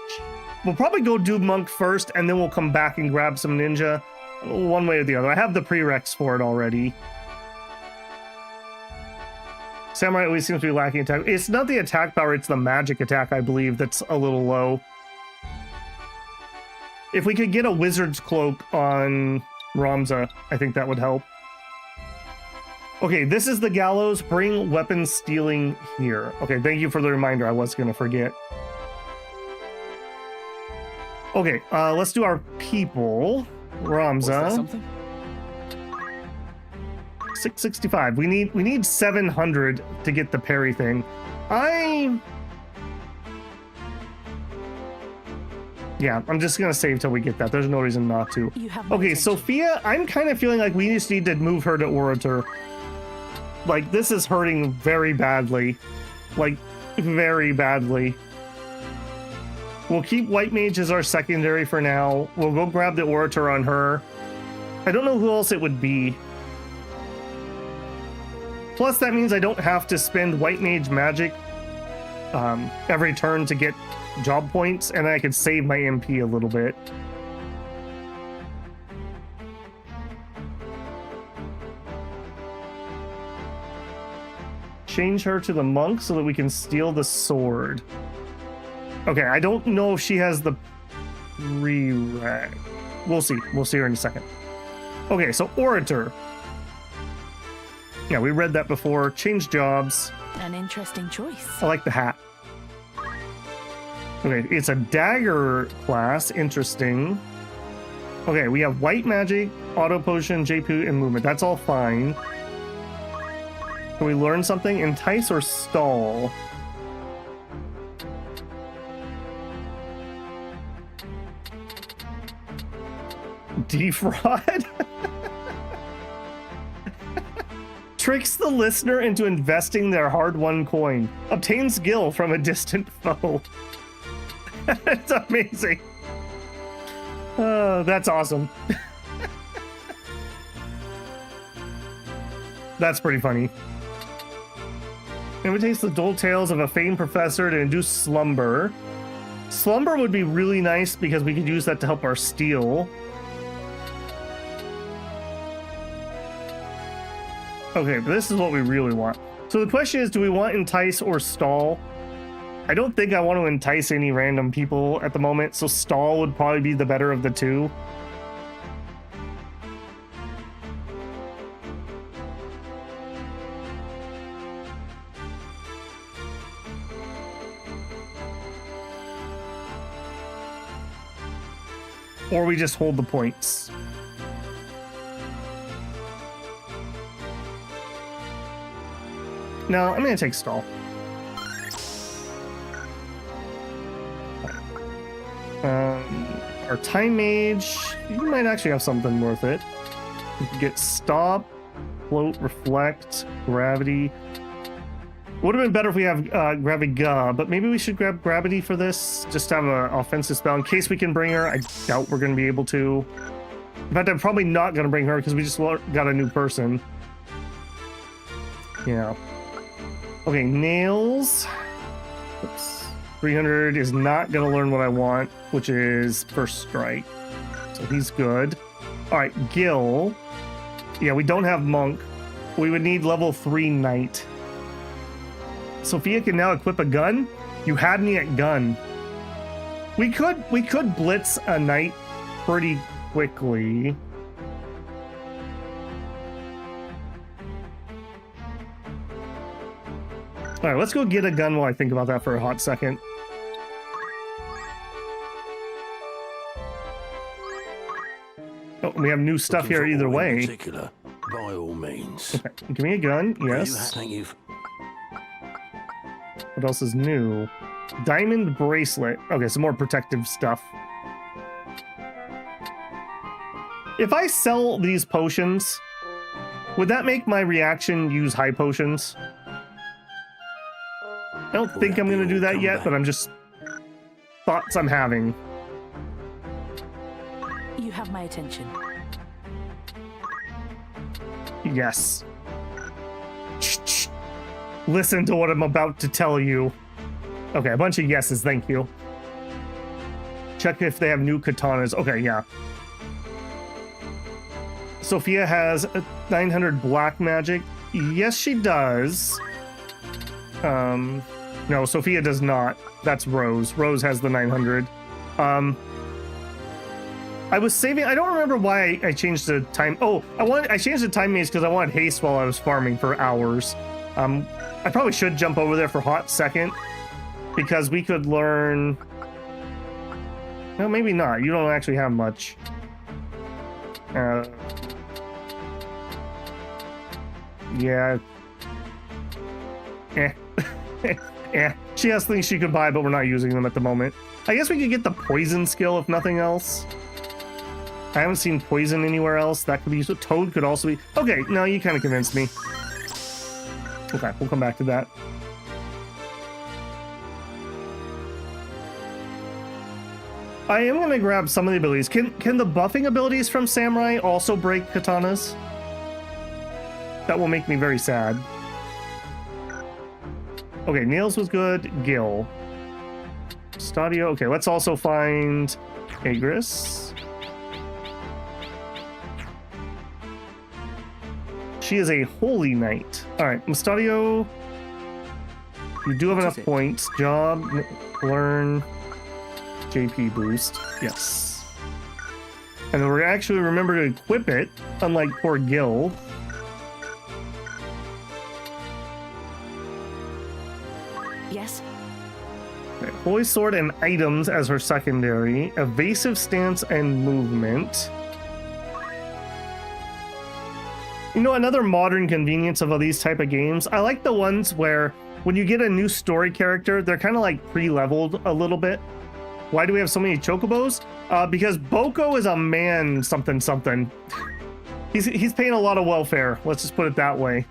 S1: go do Monk first, and then we'll come back and grab some ninja. One way or the other. I have the prereqs for it already. Samurai always seems to be lacking attack. It's not the attack power, it's the magic attack, I believe, that's a little low. If we could get a wizard's cloak on Ramza, I think that would help. Okay, this is the gallows. Bring weapon stealing here. Okay, thank you for the reminder. I was going to forget. Okay, let's do our people. Ramza.
S4: Was that something?
S1: 665. We need 700 to get the parry thing. Yeah, I'm just gonna save till we get that. There's no reason not to. Okay, Sophia, I'm kind of feeling like we just need to move her to Orator. Like, this is hurting very badly. Like, very badly. We'll keep White Mage as our secondary for now. We'll go grab the Orator on her. I don't know who else it would be. Plus, that means I don't have to spend White Mage magic every turn to get job points, and I could save my MP a little bit. Change her to the monk so that we can steal the sword. Okay, I don't know if she has the prereq. We'll see. We'll see her in a second. Okay, so Orator. Yeah, we read that before. Change jobs.
S13: An interesting choice.
S1: I like the hat. Okay, it's a dagger class. Interesting. Okay, we have white magic, auto potion, JP, and movement. That's all fine. Can we learn something? Entice or stall? Defraud? Tricks the listener into investing their hard-won coin. Obtains gil from a distant foe. That's amazing. That's awesome. That's pretty funny. Imitates the dull tales of a famed professor to induce slumber. Slumber would be really nice because we could use that to help our steal. Okay, but this is what we really want. So So the question is, do we want entice or stall? I don't think I want to entice any random people at the moment, so stall would probably be the better of the two. Or we just hold the points. No, I'm gonna take stall. Our time mage, you might actually have something worth it. We can get stop, float, reflect, gravity. Would have been better if we have Graviga, but maybe we should grab Gravity for this. Just have an offensive spell in case we can bring her. I doubt we're going to be able to. In fact, I'm probably not going to bring her because we just got a new person. Yeah. Okay, nails. Oops. 300 is not going to learn what I want, which is first strike. So he's good. All right, Gil. Yeah, we don't have monk. We would need level 3 knight. Sophia can now equip a gun. You had me at gun. We could blitz a knight pretty quickly. All right, let's go get a gun while I think about that for a hot second. Oh, we have new stuff here either way.
S10: Particular, by all means.
S1: Okay, give me a gun. Yes.
S10: Thank you.
S1: What else is new? Diamond bracelet. Okay, some more protective stuff. If I sell these potions, would that make my reaction use high potions? I don't think I'm going to do that yet, but I'm just thoughts I'm having.
S13: You have my attention.
S1: Yes. Listen to what I'm about to tell you. Okay, a bunch of yeses, thank you. Check if they have new katanas. Okay, yeah. Sophia has 900 black magic. Yes, she does. No, Sophia does not. That's Rose. Rose has the 900. I was saving. I don't remember why I changed the time. Oh, I changed the time maze because I wanted haste while I was farming for hours. I probably should jump over there for a hot second because we could learn. No, maybe not. You don't actually have much. Yeah. Yeah. She has things she could buy, but we're not using them at the moment. I guess we could get the poison skill if nothing else. I haven't seen poison anywhere else. That could be useful. Toad could also be. Okay, no, you kind of convinced me. Okay, we'll come back to that. I am going to grab some of the abilities. Can the buffing abilities from Samurai also break katanas? That will make me very sad. Okay, Nails was good. Gil. Stadio. Okay, let's also find Agris. She is a holy knight. All right, Mustadio. You do have enough points. Job, learn, JP boost. Yes. And then we're actually remember to equip it, unlike poor Gil.
S13: Yes.
S1: Okay, Holy Sword and items as her secondary. Evasive stance and movement. You know, another modern convenience of these type of games, I like the ones where when you get a new story character, they're kind of like pre-leveled a little bit. Why do we have so many chocobos? Because Boko is a man something something. He's paying a lot of welfare. Let's just put it that way.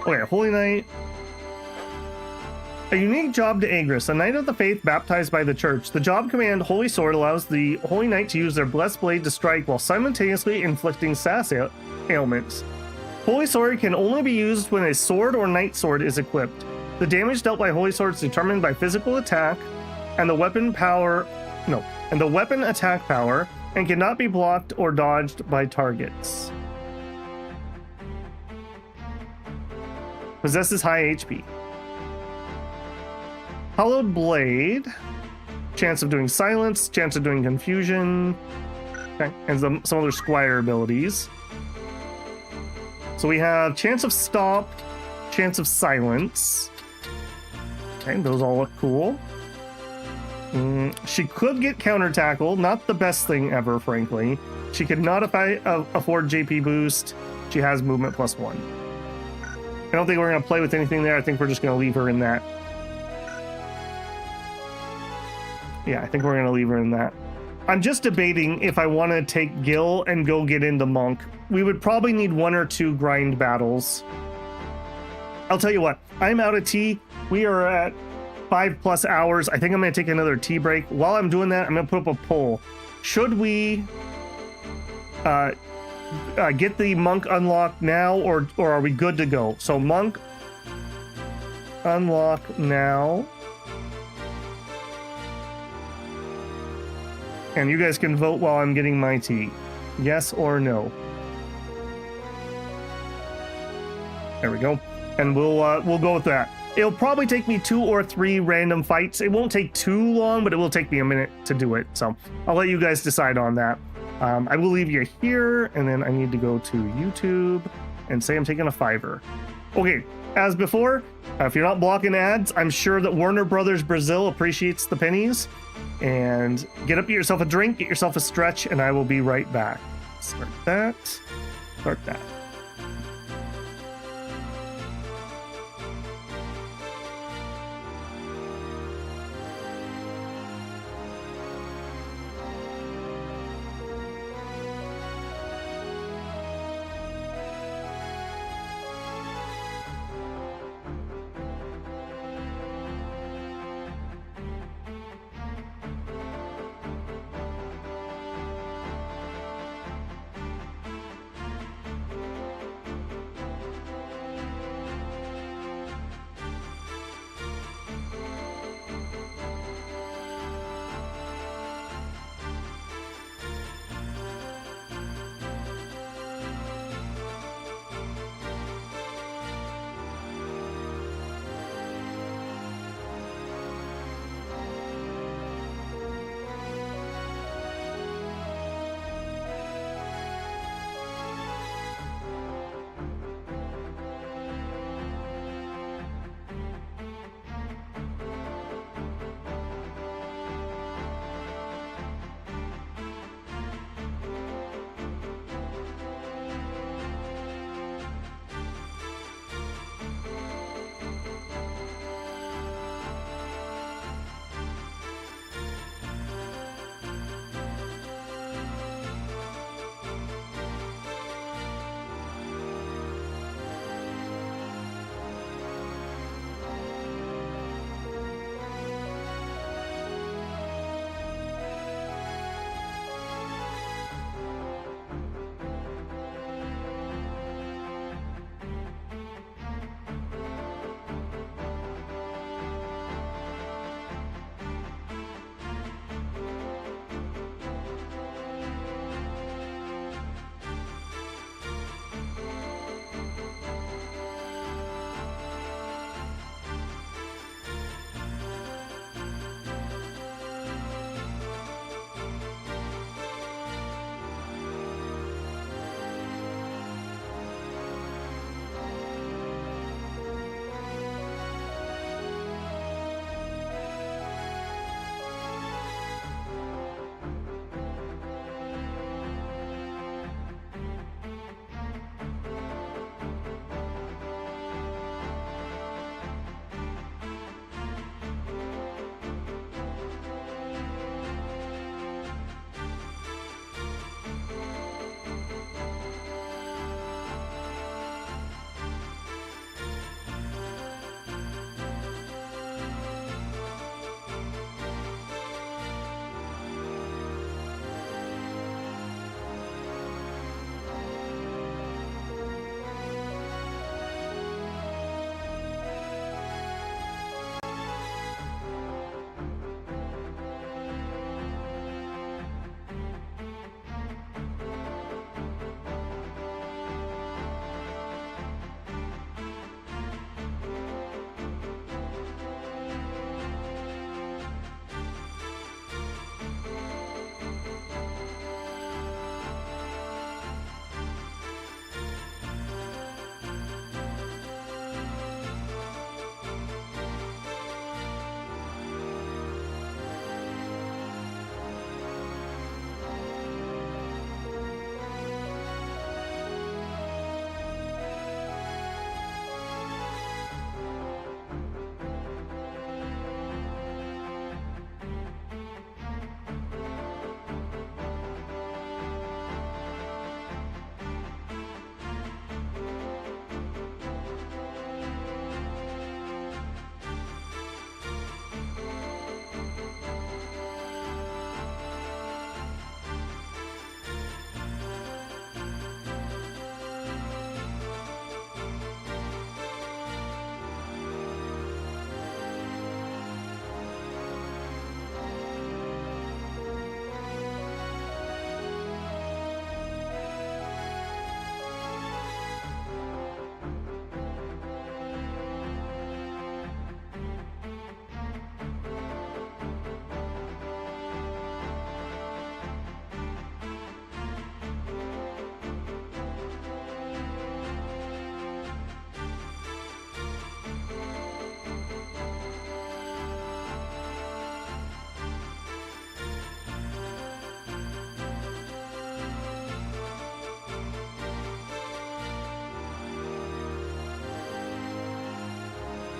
S1: Okay, Holy Knight. A unique job to Agris, a Knight of the Faith baptized by the Church. The job command Holy Sword allows the Holy Knight to use their blessed blade to strike while simultaneously inflicting sass ailments. Holy Sword can only be used when a sword or Knight Sword is equipped. The damage dealt by Holy Sword is determined by physical attack and the weapon attack power, and cannot be blocked or dodged by targets. Possesses high HP. Hallowed Blade. Chance of doing silence. Chance of doing confusion. Okay. And some other squire abilities. So we have chance of stop. Chance of silence. Okay, those all look cool. She could get counter tackle. Not the best thing ever, frankly. She could not afford JP boost. She has movement +1. I don't think we're going to play with anything there. I think we're just going to leave her in that. Yeah, I think we're going to leave her in that. I'm just debating if I want to take Gil and go get into Monk. We would probably need 1 or 2 grind battles. I'll tell you what, I'm out of tea. We are at 5+ hours. I think I'm going to take another tea break. While I'm doing that, I'm going to put up a poll. Should we get the Monk unlocked now, or are we good to go? So Monk unlock now. And you guys can vote while I'm getting my tea. Yes or no. There we go. And we'll go with that. It'll probably take me 2 or 3 random fights. It won't take too long, but it will take me a minute to do it. So I'll let you guys decide on that. I will leave you here, and then I need to go to YouTube and say I'm taking a $5. Okay, as before, if you're not blocking ads, I'm sure that Warner Brothers Brazil appreciates the pennies. And get up, get yourself a drink, get yourself a stretch, and I will be right back. Start that. Start that.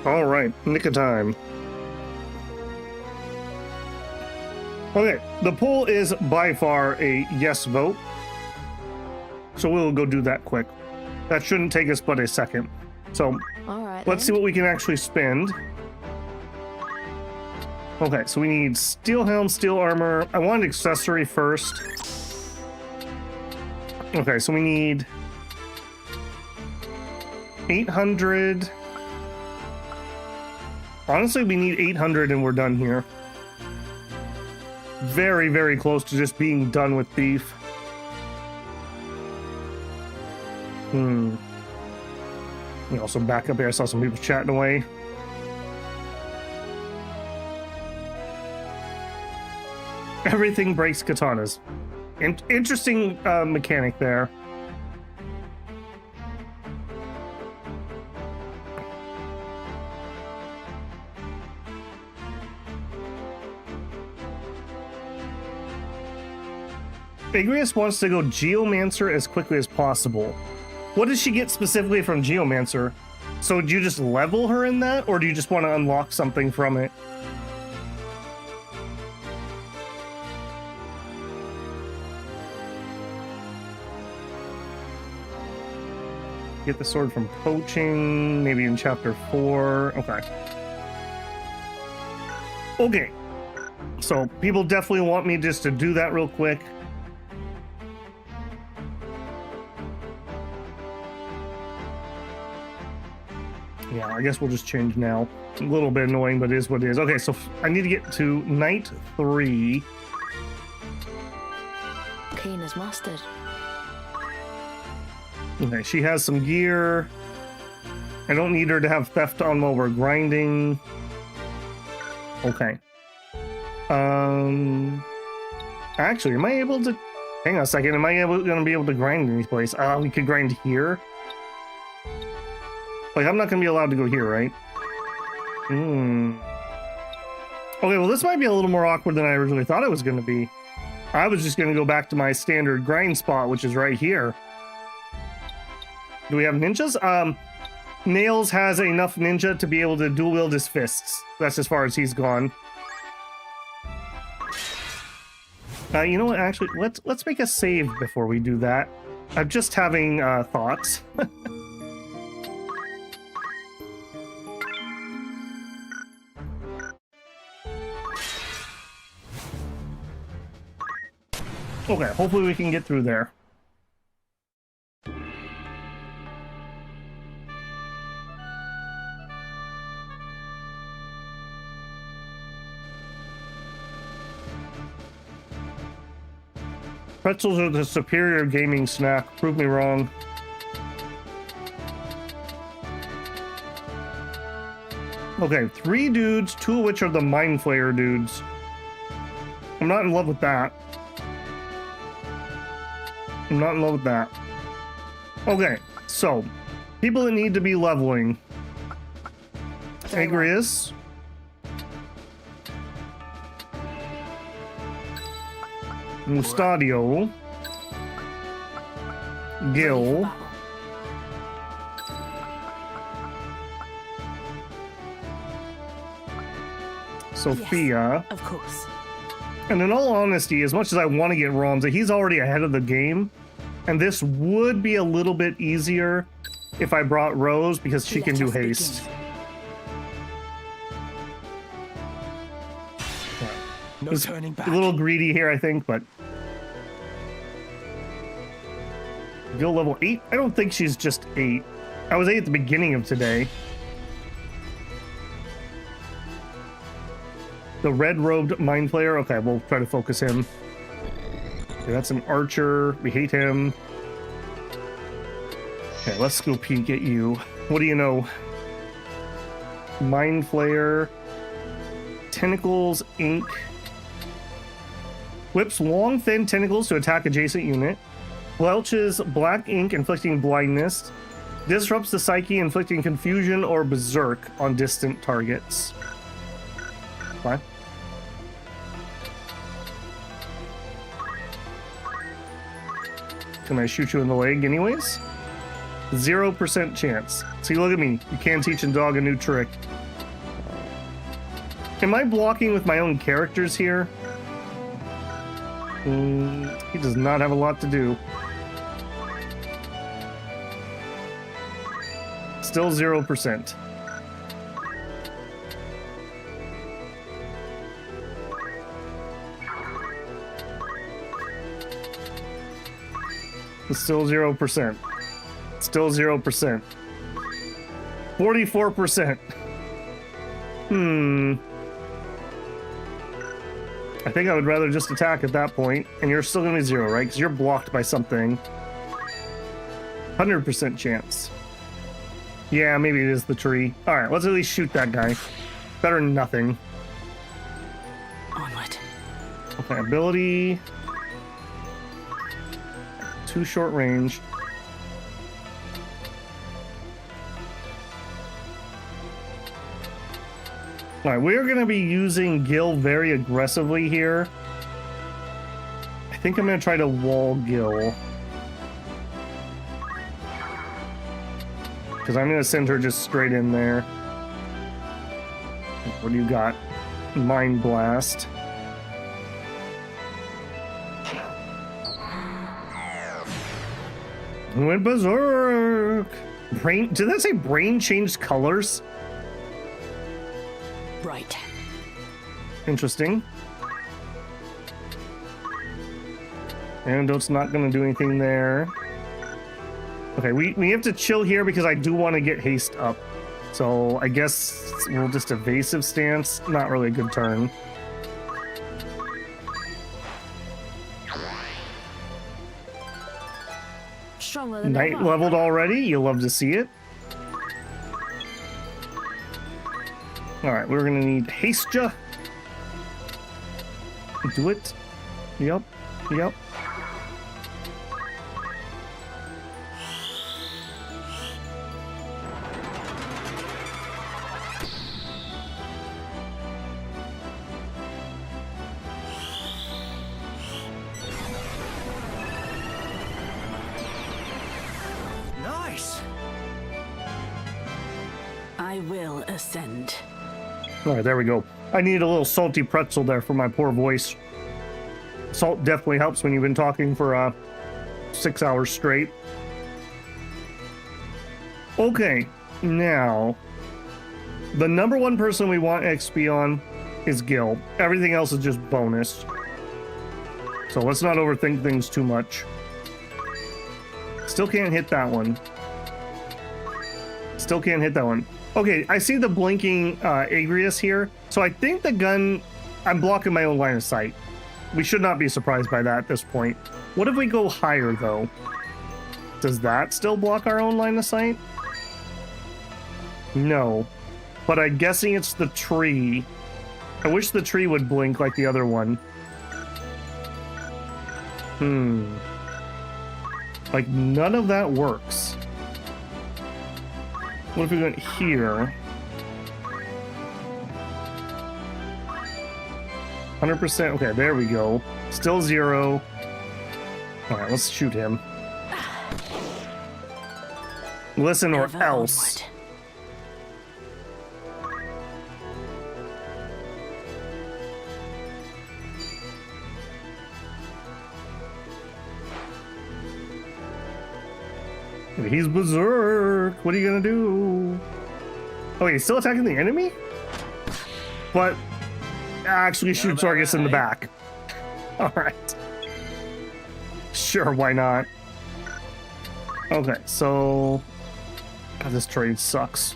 S1: All right, nick of time. Okay, the poll is by far a yes vote. So we'll go do that quick. That shouldn't take us but a second. So
S12: All right,
S1: let's see what we can actually spend. Okay, so we need steel helm, steel armor. I want an accessory first. Okay, so we need 800. Honestly, we need 800 and we're done here. Very, very close to just being done with beef. You also back up here. I saw some people chatting away. Everything breaks katanas. Interesting mechanic there. Agrius wants to go Geomancer as quickly as possible. What does she get specifically from Geomancer? So do you just level her in that, or do you just want to unlock something from it? Get the sword from poaching, maybe in chapter 4. Okay. Okay. So people definitely want me just to do that real quick. Yeah, I guess we'll just change now. A little bit annoying, but it is what it is. Okay, so I need to get to night 3.
S12: Keen as mustard.
S1: Okay, she has some gear. I don't need her to have theft on while we're grinding. Okay. Actually, am I able to... Hang on a second. Am I going to be able to grind in any place? We could grind here. Like, I'm not going to be allowed to go here, right? Okay, well, this might be a little more awkward than I originally thought it was going to be. I was just going to go back to my standard grind spot, which is right here. Do we have ninjas? Nails has enough ninja to be able to dual wield his fists. That's as far as he's gone. You know what? Actually, let's make a save before we do that. I'm just having thoughts. Okay, hopefully we can get through there. Pretzels are the superior gaming snack. Prove me wrong. Okay, 3 dudes, 2 of which are the Mind Flayer dudes. I'm not in love with that. I'm not in love with that. Okay, so people that need to be leveling. Agrius. Mustadio. Gil. Sophia.
S12: Of course.
S1: And in all honesty, as much as I want to get Ramza, he's already ahead of the game. And this would be a little bit easier if I brought Rose, because she can do haste.
S19: No turning back.
S1: A little greedy here, I think, but... Gil level 8? I don't think she's just 8. I was 8 at the beginning of today. The red-robed Mind Flayer? Okay, we'll try to focus him. Okay, that's an archer. We hate him. Okay, let's go peek at you. What do you know? Mind Flayer. Tentacles, ink. Whips long, thin tentacles to attack adjacent unit. Belches black ink, inflicting blindness. Disrupts the psyche, inflicting confusion or berserk on distant targets. Fine. Can I shoot you in the leg anyways? 0% chance. See, look at me. You can't teach a dog a new trick. Am I blocking with my own characters here? He does not have a lot to do. Still 0%. It's still 0%. Still 0%. 44%. I think I would rather just attack at that point, and you're still gonna be 0, right? Because you're blocked by something. 100% chance. Yeah, maybe it is the tree. All right, let's at least shoot that guy. Better than nothing.
S18: Onward.
S1: Okay, ability. Too short range. All right, we're going to be using Gil very aggressively here. I think I'm going to try to wall Gil. Because I'm going to send her just straight in there. What do you got? Mind Blast. Went berserk. Brain, did that say brain changed colors?
S18: Right.
S1: Interesting. Antidote's not going to do anything there. Okay, we have to chill here because I do want to get haste up. So I guess we'll just evasive stance. Not really a good turn.
S18: Stronger than
S1: Knight
S18: ever.
S1: leveled already. You'll love to see it. All right, we're gonna need haste ya. Do it. Yep. Yep.
S19: Nice.
S18: I will ascend.
S1: All right, there we go. I need a little salty pretzel there for my poor voice. Salt definitely helps when you've been talking for 6 hours straight. Okay, now the number one person we want XP on is Gil. Everything else is just bonus. So let's not overthink things too much. Still can't hit that one. Still can't hit that one. Okay, I see the blinking Agrius here. So I think the gun, I'm blocking my own line of sight. We should not be surprised by that at this point. What if we go higher, though? Does that still block our own line of sight? No. But I'm guessing it's the tree. I wish the tree would blink like the other one. Like, none of that works. What if we went here? 100%. Okay, there we go. Still 0. All right, let's shoot him. Listen or else. He's berserk. What are you gonna do? Oh, he's still attacking the enemy? But actually shoots Argus in the back. All right. Sure, why not? Okay, so God, this trade sucks.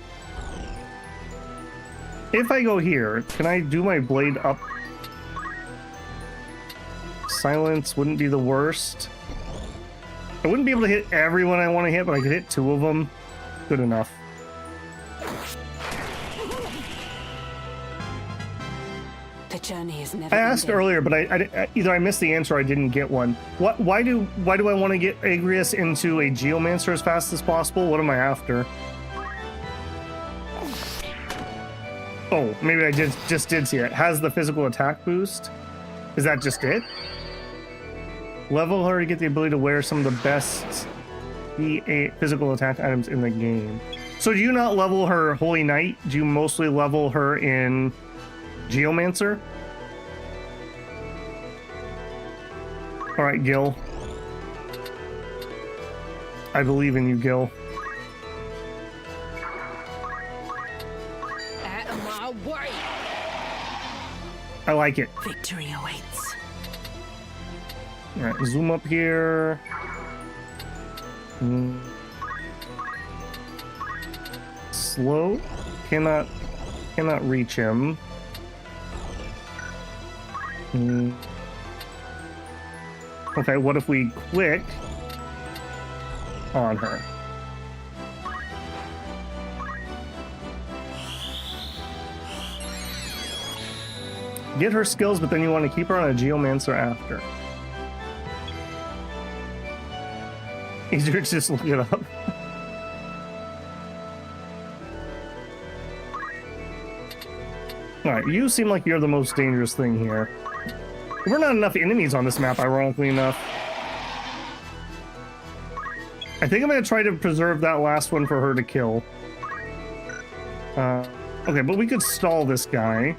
S1: If I go here, can I do my blade up? Silence wouldn't be the worst. I wouldn't be able to hit everyone I want to hit, but I could hit 2 of them. Good enough.
S2: The journey is never
S1: I asked
S2: ending.
S1: earlier, but I either I missed the answer or I didn't get one. Why do I want to get Agrius into a Geomancer as fast as possible? What am I after? Oh, maybe I just did see it. Has the physical attack boost? Is that just it? Level her to get the ability to wear some of the best physical attack items in the game. So do you not level her Holy Knight? Do you mostly level her in Geomancer? All right, Gil. I believe in you, Gil.
S18: Out of my way!
S1: I like it.
S12: Victory awaits.
S1: All right, zoom up here. Slow. Cannot reach him. Okay, what if we click on her? Get her skills, but then you want to keep her on a Geomancer after. Easier to just look it up. Alright, you seem like you're the most dangerous thing here. There were not enough enemies on this map, ironically enough. I think I'm going to try to preserve that last one for her to kill. Okay, but we could stall this guy.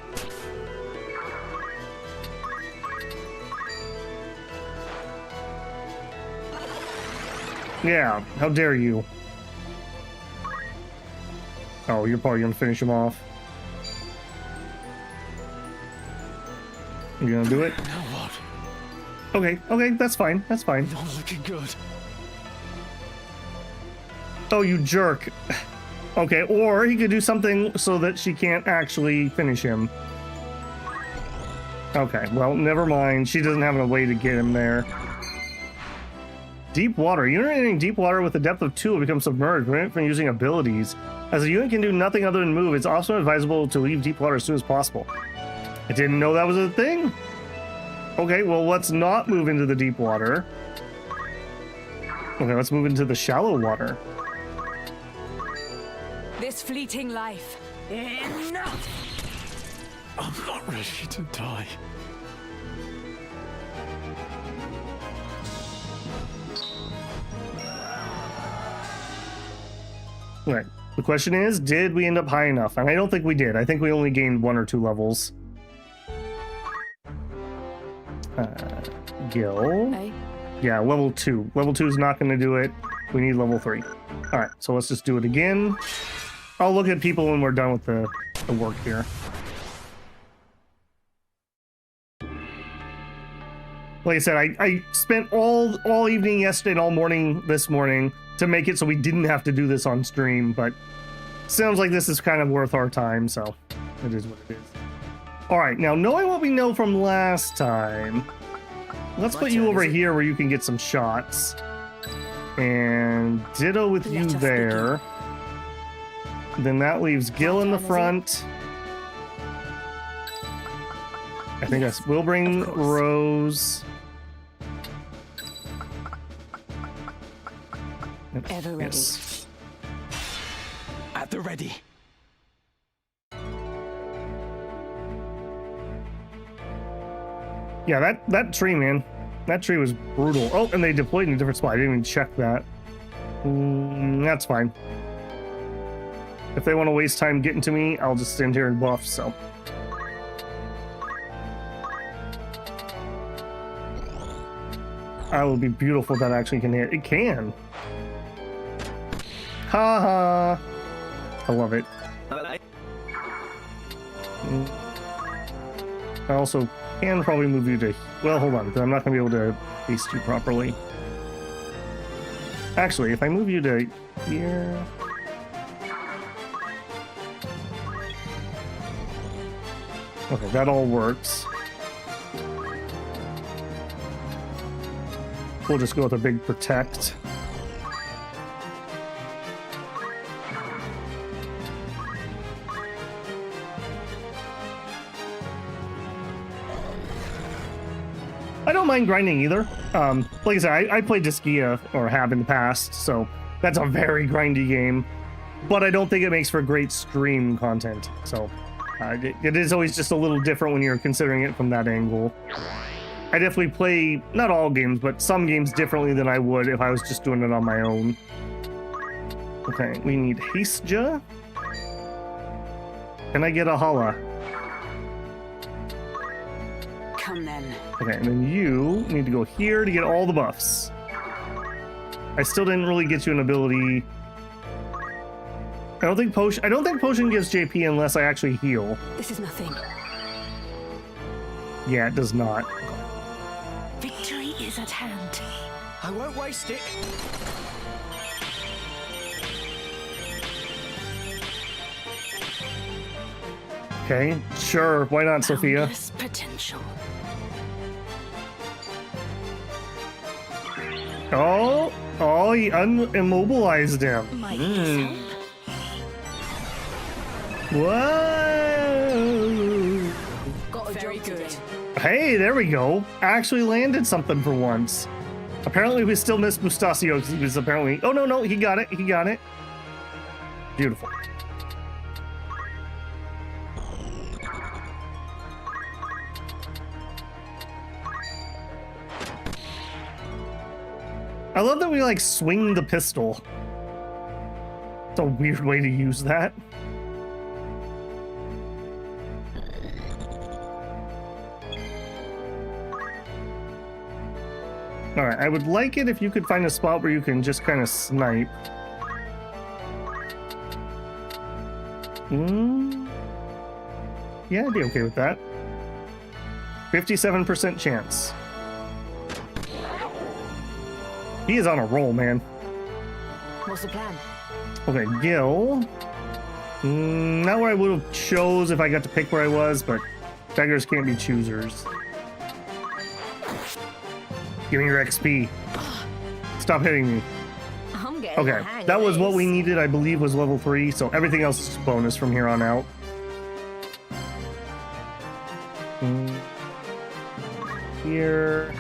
S1: Yeah, how dare you? Oh, you're probably gonna finish him off. You gonna do it?
S17: Now what?
S1: Okay, that's fine. That's fine.
S17: Not looking good.
S1: Oh, you jerk. Okay, or he could do something so that she can't actually finish him. Okay, well, never mind. She doesn't have a way to get him there. Deep water. Unit entering deep water with a depth of 2 will become submerged. Prevent it from using abilities. As a unit can do nothing other than move, it's also advisable to leave deep water as soon as possible. I didn't know that was a thing. Okay, well, let's not move into the deep water. Okay, let's move into the shallow water.
S12: This fleeting life. Enough!
S17: I'm not ready to die.
S1: Right. The question is, did we end up high enough? And I don't think we did. I think we only gained 1 or 2 levels. Gil.
S12: Hey.
S1: Yeah, level 2. Level 2 is not going to do it. We need level 3. All right, so let's just do it again. I'll look at people when we're done with the work here. Like I said, I spent all evening yesterday and all morning this morning to make it so we didn't have to do this on stream, but sounds like this is kind of worth our time, so it is what it is. All right, now knowing what we know from last time, let's put you over here where you can get some shots. And ditto with you there. Then that leaves Gil in the front. I think we'll bring Rose.
S12: Ever ready.
S1: Yes.
S4: At the ready.
S1: Yeah, that tree, man. That tree was brutal. Oh, and they deployed in a different spot. I didn't even check that. That's fine. If they want to waste time getting to me, I'll just stand here and buff, so. That would be beautiful if that actually can hit. It can. Ha ha. I love it. I also can probably move you to... Well, hold on, because I'm not going to be able to paste you properly. Actually, if I move you to here... Okay, that all works. We'll just go with a big protect. I don't mind grinding either. Like I said, I played Disgaea, or have in the past, so that's a very grindy game. But I don't think it makes for great stream content, so it is always just a little different when you're considering it from that angle. I definitely play, not all games, but some games differently than I would if I was just doing it on my own. Okay, we need Hasteja. Can I get a Hala?
S2: Come then.
S1: Okay, and then you need to go here to get all the buffs. I still didn't really get you an ability. I don't think potion gives JP unless I actually heal.
S2: This is nothing.
S1: Yeah, it does not.
S12: Victory is at hand.
S8: I won't waste it.
S1: Okay, sure. Why not, Sophia?
S12: Boundless potential.
S1: Oh, he immobilized him. Whoa!
S18: Got a
S2: Very
S18: job to
S2: good.
S18: do.
S1: Hey, there we go. Actually landed something for once. Apparently we still missed Mustasio because he was apparently... Oh, no, he got it. He got it. Beautiful. I love that we, like, swing the pistol. It's a weird way to use that. Alright, I would like it if you could find a spot where you can just kind of snipe. Yeah, I'd be okay with that. 57% chance. He is on a roll, man.
S18: What's the plan?
S1: Okay, Gil. Not where I would have chose if I got to pick where I was, but beggars can't be choosers. Give me your XP. Stop hitting me.
S18: I'm getting the
S1: Okay,
S18: hang
S1: that
S18: of
S1: was what
S18: this.
S1: we needed, I believe, was level 3, so everything else is bonus from here on out. Here.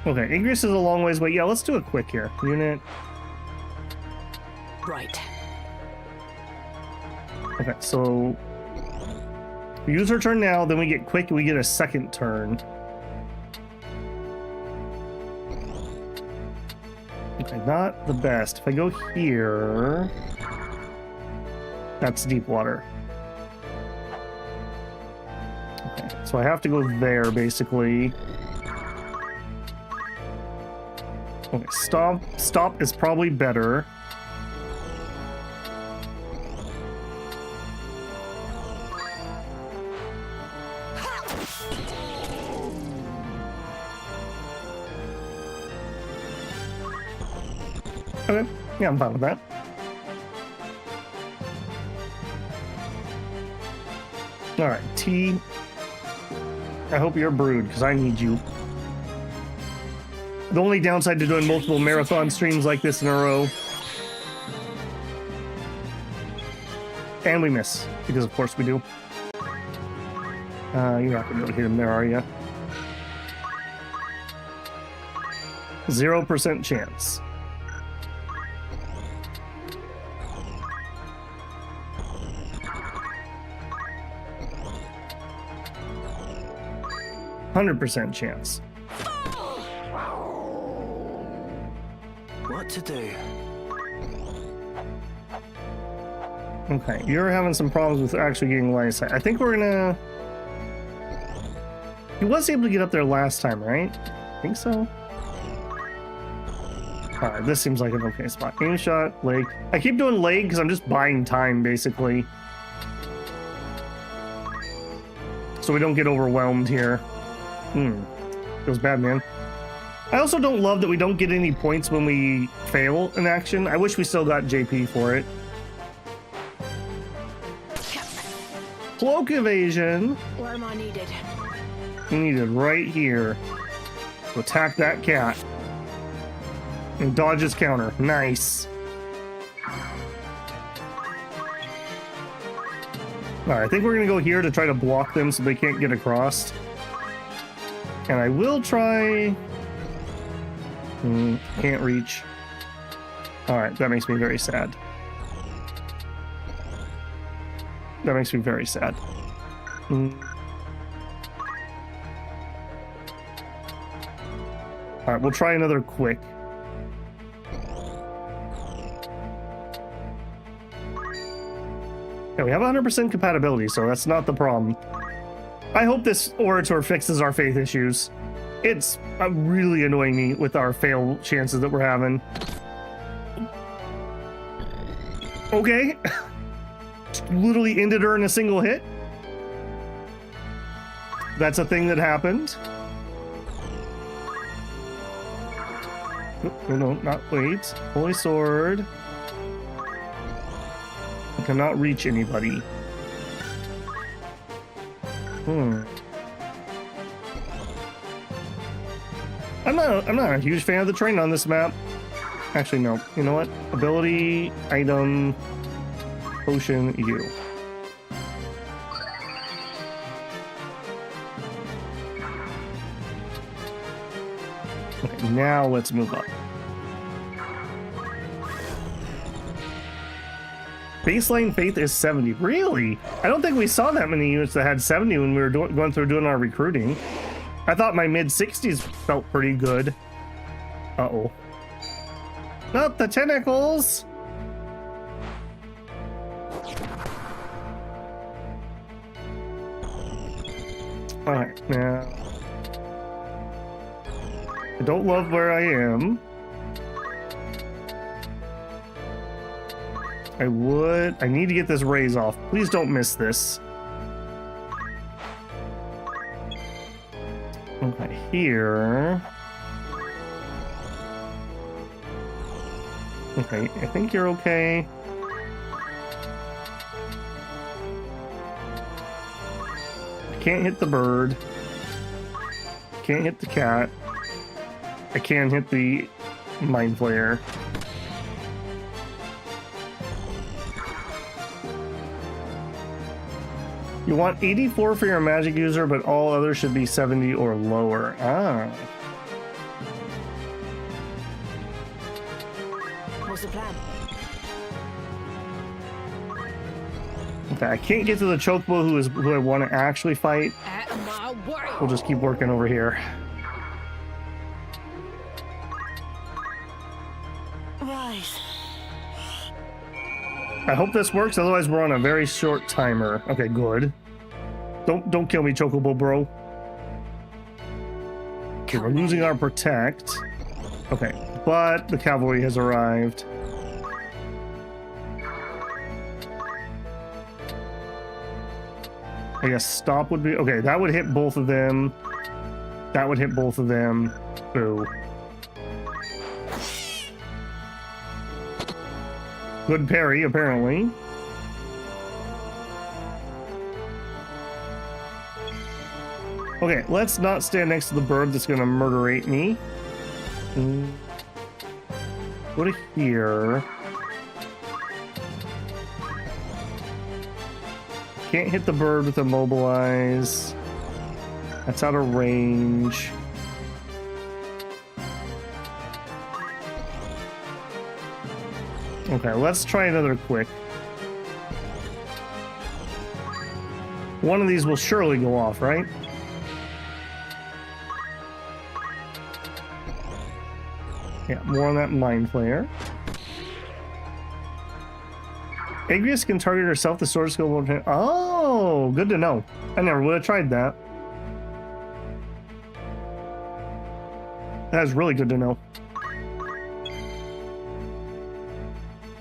S1: Okay, Ingress is a long ways away. Yeah, let's do it quick here. Unit.
S18: Right.
S1: Okay, so we use our turn now, then we get quick and we get a second turn. Okay, not the best. If I go here, that's deep water. Okay, so I have to go there basically. Okay, stop is probably better. Okay, yeah, I'm fine with that. Alright, T. I hope you're brewed, because I need you. The only downside to doing multiple marathon streams like this in a row. And we miss, because of course we do. You're not going to be able to hit him there, are you? 0% chance. %100% chance.
S8: What to do?
S1: Okay, you're having some problems with actually getting line of sight. I think we're gonna... He was able to get up there last time, right? I think so. Alright, this seems like an okay spot. Aim shot, leg. I keep doing leg because I'm just buying time, basically. So we don't get overwhelmed here. Feels bad, man. I also don't love that we don't get any points when we fail an action. I wish we still got JP for it. Cloak evasion.
S18: Where am I needed?
S1: Needed right here to attack that cat. And dodge his counter. Nice. Alright, I think we're gonna go here to try to block them so they can't get across. And I will try... Can't reach. Alright, that makes me very sad. That makes me very sad. Alright, we'll try another quick. Yeah, we have 100% compatibility, so that's not the problem. I hope this Orator fixes our faith issues. It's really annoying me with our fail chances that we're having. Okay. Literally ended her in a single hit. That's a thing that happened. No, not wait. Holy Sword. I cannot reach anybody. I'm not a huge fan of the terrain on this map. Actually, no. You know what? Ability, item, potion, U. Okay, now let's move up. Baseline faith is 70. Really? I don't think we saw that many units that had 70 when we were going through doing our recruiting. I thought my mid-60s felt pretty good. Uh-oh. Not the tentacles! Alright, now... I don't love where I am. I need to get this raise off. Please don't miss this. Okay, here. Okay, I think you're okay. I can't hit the bird. Can't hit the cat. I can hit the Mind Flayer. You want 84 for your magic user, but all others should be 70 or lower. Ah.
S18: What's the plan?
S1: Okay, I can't get to the Chocobo who I want to actually fight. We'll just keep working over here.
S18: Right.
S1: I hope this works, otherwise we're on a very short timer. Okay, good. Don't kill me, Chocobo bro. Okay, we're losing our protect. Okay, but the cavalry has arrived. I guess stop would be... Okay, that would hit both of them. That would hit both of them. Boo. Good parry, apparently. Okay, let's not stand next to the bird that's gonna murderate me. Go to here. Can't hit the bird with immobilize. That's out of range. Okay, let's try another quick. One of these will surely go off, right? Yeah, more on that Mind Flayer. Agrius can target herself, the sword skill won't hit. Oh, good to know. I never would have tried that. That is really good to know.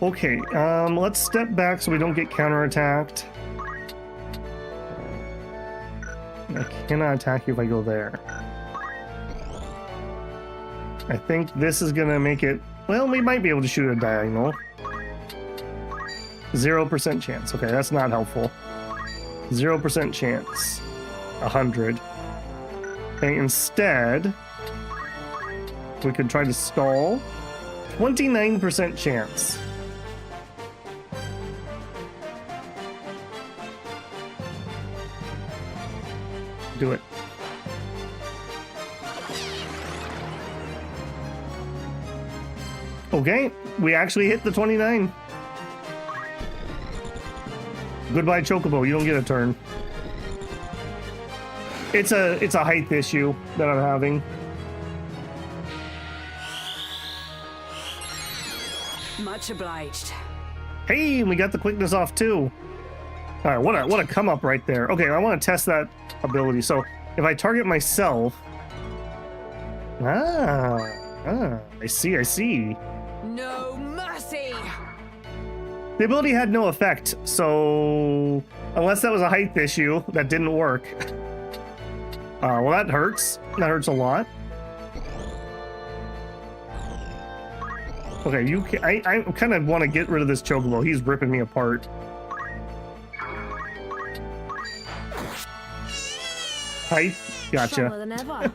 S1: Okay, let's step back so we don't get counterattacked. I cannot attack you if I go there. I think this is gonna make it... Well, we might be able to shoot a diagonal. 0% chance. Okay, that's not helpful. 0% chance. 100. Okay, instead, we could try to stall. 29% chance. Do it. Okay, we actually hit the 29. Goodbye, Chocobo. You don't get a turn. It's a height issue that I'm having.
S2: Much obliged.
S1: Hey, we got the quickness off too. All right, what a come up right there. Okay, I want to test that ability. So if I target myself, I see.
S18: No mercy.
S1: The ability had no effect, so unless that was a height issue, that didn't work. Well, that hurts. That hurts a lot. Okay, I kind of want to get rid of this Chocobo. He's ripping me apart. Height, gotcha.
S18: Stronger than ever.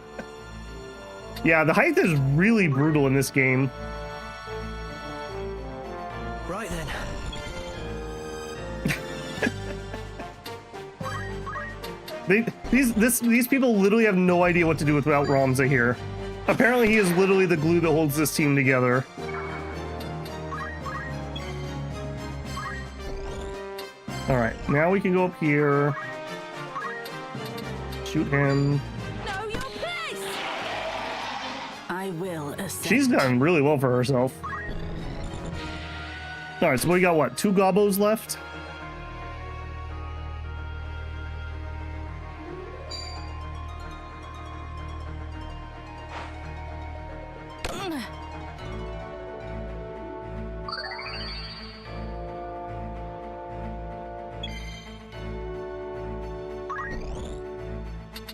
S1: Yeah, the height is really brutal in this game.
S8: Right then.
S1: These people literally have no idea what to do without Ramza here. Apparently he is literally the glue that holds this team together. Alright, now we can go up here. Shoot him.
S18: Know your place.
S2: I will ascend.
S1: She's done really well for herself. Alright, so we got what? 2 Gobos left?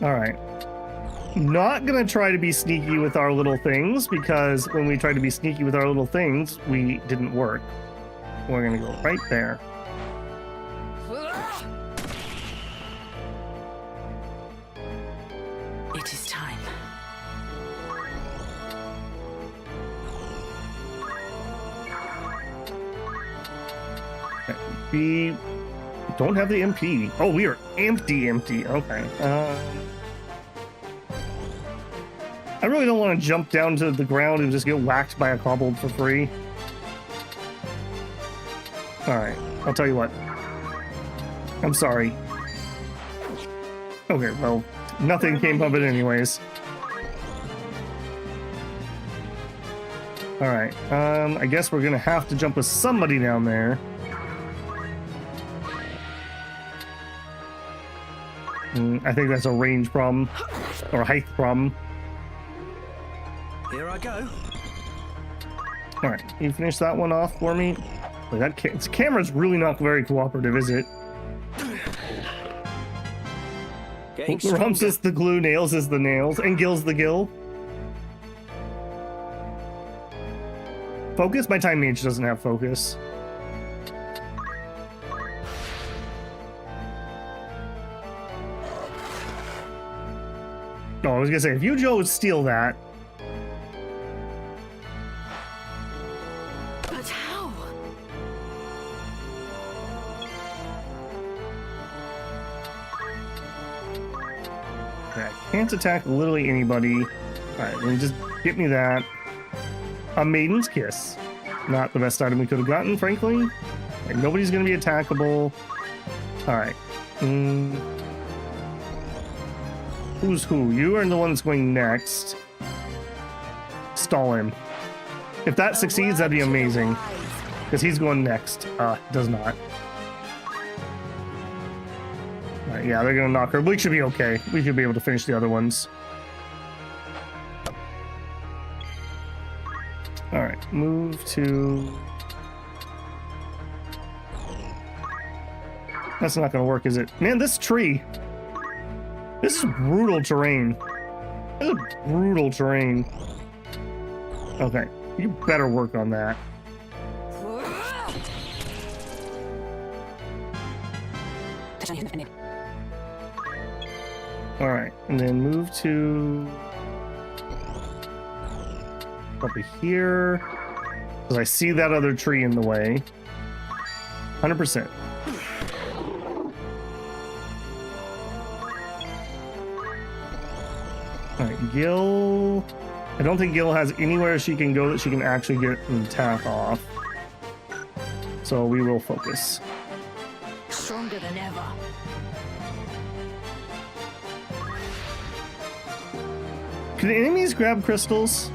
S1: All right. Not gonna try to be sneaky with our little things, because when we tried to be sneaky with our little things, we didn't work. We're gonna go right there.
S2: It is time.
S1: We don't have the MP. Oh, we are empty. Okay. I really don't want to jump down to the ground and just get whacked by a kobold for free. Alright, I'll tell you what. I'm sorry. Okay, well, nothing came of it anyways. Alright, I guess we're gonna have to jump with somebody down there. I think that's a range problem, or a height problem.
S8: Here I go.
S1: Alright, you finish that one off for me? Wait, that camera's really not very cooperative, is it? Rumps is the glue, Nails is the nails, and Gill's the gill. Focus? My time mage doesn't have focus. Oh, I was gonna say, if you Joe steal that.
S18: But how?
S1: Okay, I can't attack literally anybody. Alright, then just get me that. A Maiden's Kiss. Not the best item we could have gotten, frankly. Like, nobody's gonna be attackable. Alright. Who's who? You are the one that's going next. Stall him. If that succeeds, that'd be amazing. Because he's going next. Does not. Alright, yeah, they're gonna knock her. We should be okay. We should be able to finish the other ones. Alright, move to... That's not gonna work, is it? Man, this tree! This is brutal terrain. This is brutal terrain. Okay, you better work on that. Alright, and then move to... Over here. Because I see that other tree in the way. 100%. Alright, Gil. I don't think Gil has anywhere she can go that she can actually get an attack off. So we will focus.
S18: Stronger than ever.
S1: Can enemies grab crystals?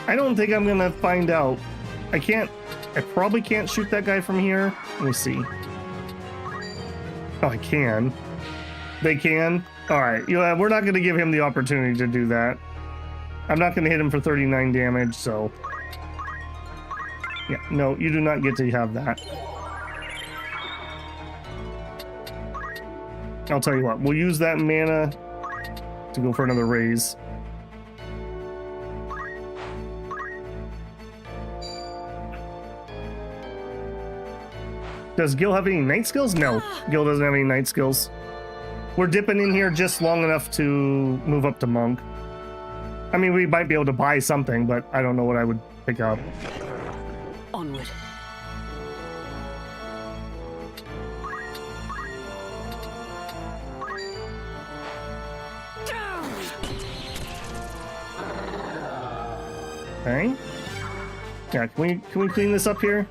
S1: I don't think I'm gonna find out. I probably can't shoot that guy from here. Let me see. Oh, I can. They can? Alright, we're not gonna give him the opportunity to do that. I'm not gonna hit him for 39 damage, so... Yeah, no, you do not get to have that. I'll tell you what, we'll use that mana to go for another raise. Does Gil have any night skills? No, Gil doesn't have any night skills. We're dipping in here just long enough to move up to Monk. I mean, we might be able to buy something, but I don't know what I would pick up.
S18: Onward.
S1: Okay. Yeah, can we clean this up here?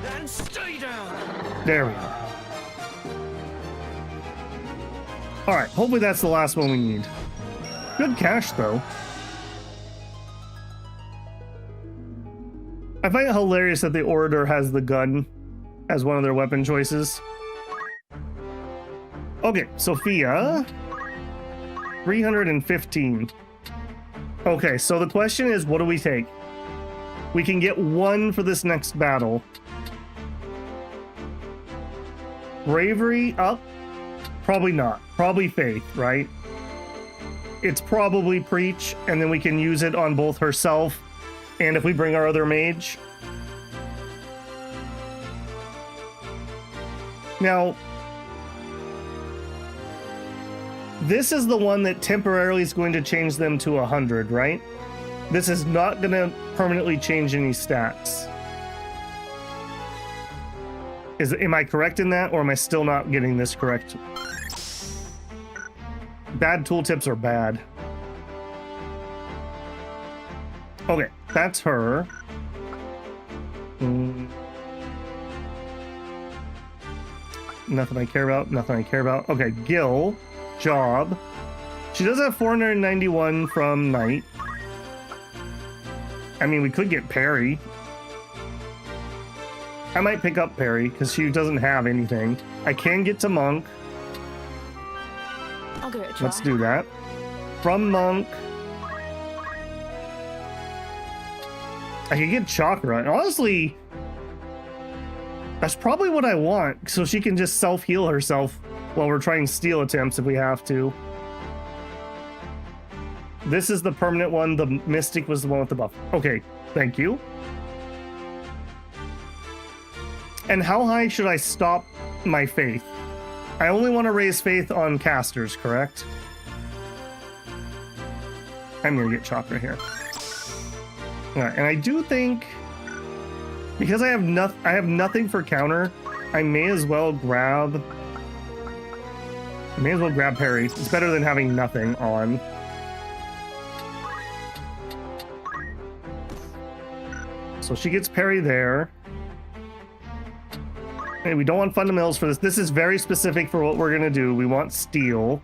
S18: And stay down.
S1: There we go. Alright, hopefully that's the last one we need. Good cash, though. I find it hilarious that the Orator has the gun as one of their weapon choices. Okay, Sophia. 315. Okay, so the question is, what do we take? We can get one for this next battle. Bravery up? Probably not. Probably faith, right? It's probably preach, and then we can use it on both herself and if we bring our other mage. Now, this is the one that temporarily is going to change them to 100, right? This is not going to permanently change any stats. Am I correct in that, or am I still not getting this correct? Bad tooltips are bad. Okay, that's her. Nothing I care about, nothing I care about. Okay, Gil. Job. She does have 491 from Knight. I mean, we could get Parry. I might pick up Parry, because she doesn't have anything. I can get to Monk.
S18: I'll give it a try.
S1: Let's do that. From Monk. I could get Chakra. And honestly, that's probably what I want, so she can just self-heal herself while we're trying steal attempts if we have to. This is the permanent one. The Mystic was the one with the buff. Okay, thank you. And how high should I stop my faith? I only want to raise faith on casters, correct? I'm gonna get Chakra here. Alright, and I do think, because I have nothing for counter, I may as well grab Parry. It's better than having nothing on. So she gets Parry there. Hey, we don't want fundamentals for this. This is very specific for what we're gonna do. We want steel.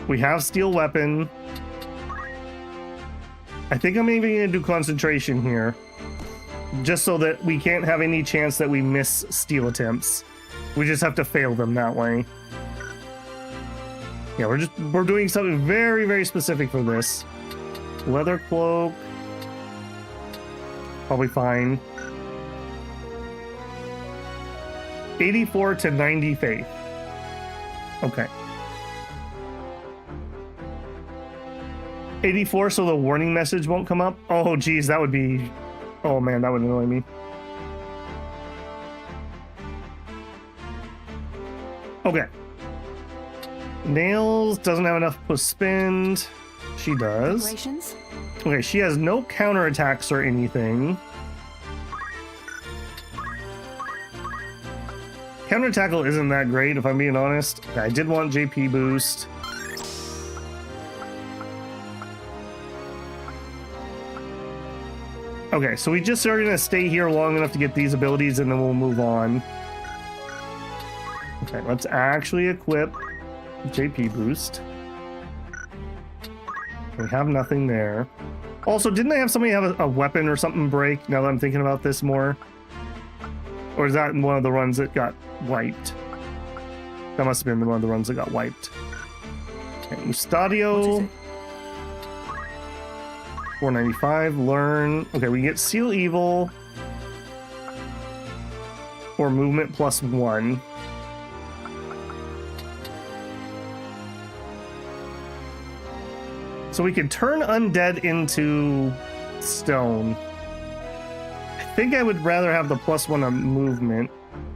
S1: We have steel weapon. I think I'm even gonna do concentration here, just so that we can't have any chance that we miss steel attempts. We just have to fail them that way. Yeah, we're doing something very, very specific for this. Leather cloak. Probably fine. 84 to 90 faith. Okay. 84 so the warning message won't come up? Oh geez, that would be... Oh man, that would annoy me. Okay. Nails doesn't have enough to spend. She does. Okay, she has no counterattacks or anything. Counter tackle isn't that great, if I'm being honest. I did want JP boost. Okay, so we just are going to stay here long enough to get these abilities and then we'll move on. Okay, let's actually equip JP boost. We have nothing there. Also, didn't I have somebody have a weapon or something break now that I'm thinking about this more? Or is that one of the runs that got wiped? That must have been one of the runs that got wiped. Okay, Mustadio. 495, learn. Okay, we get Seal Evil. Or movement +1. So we could turn undead into stone. I think I would rather have the +1 on movement.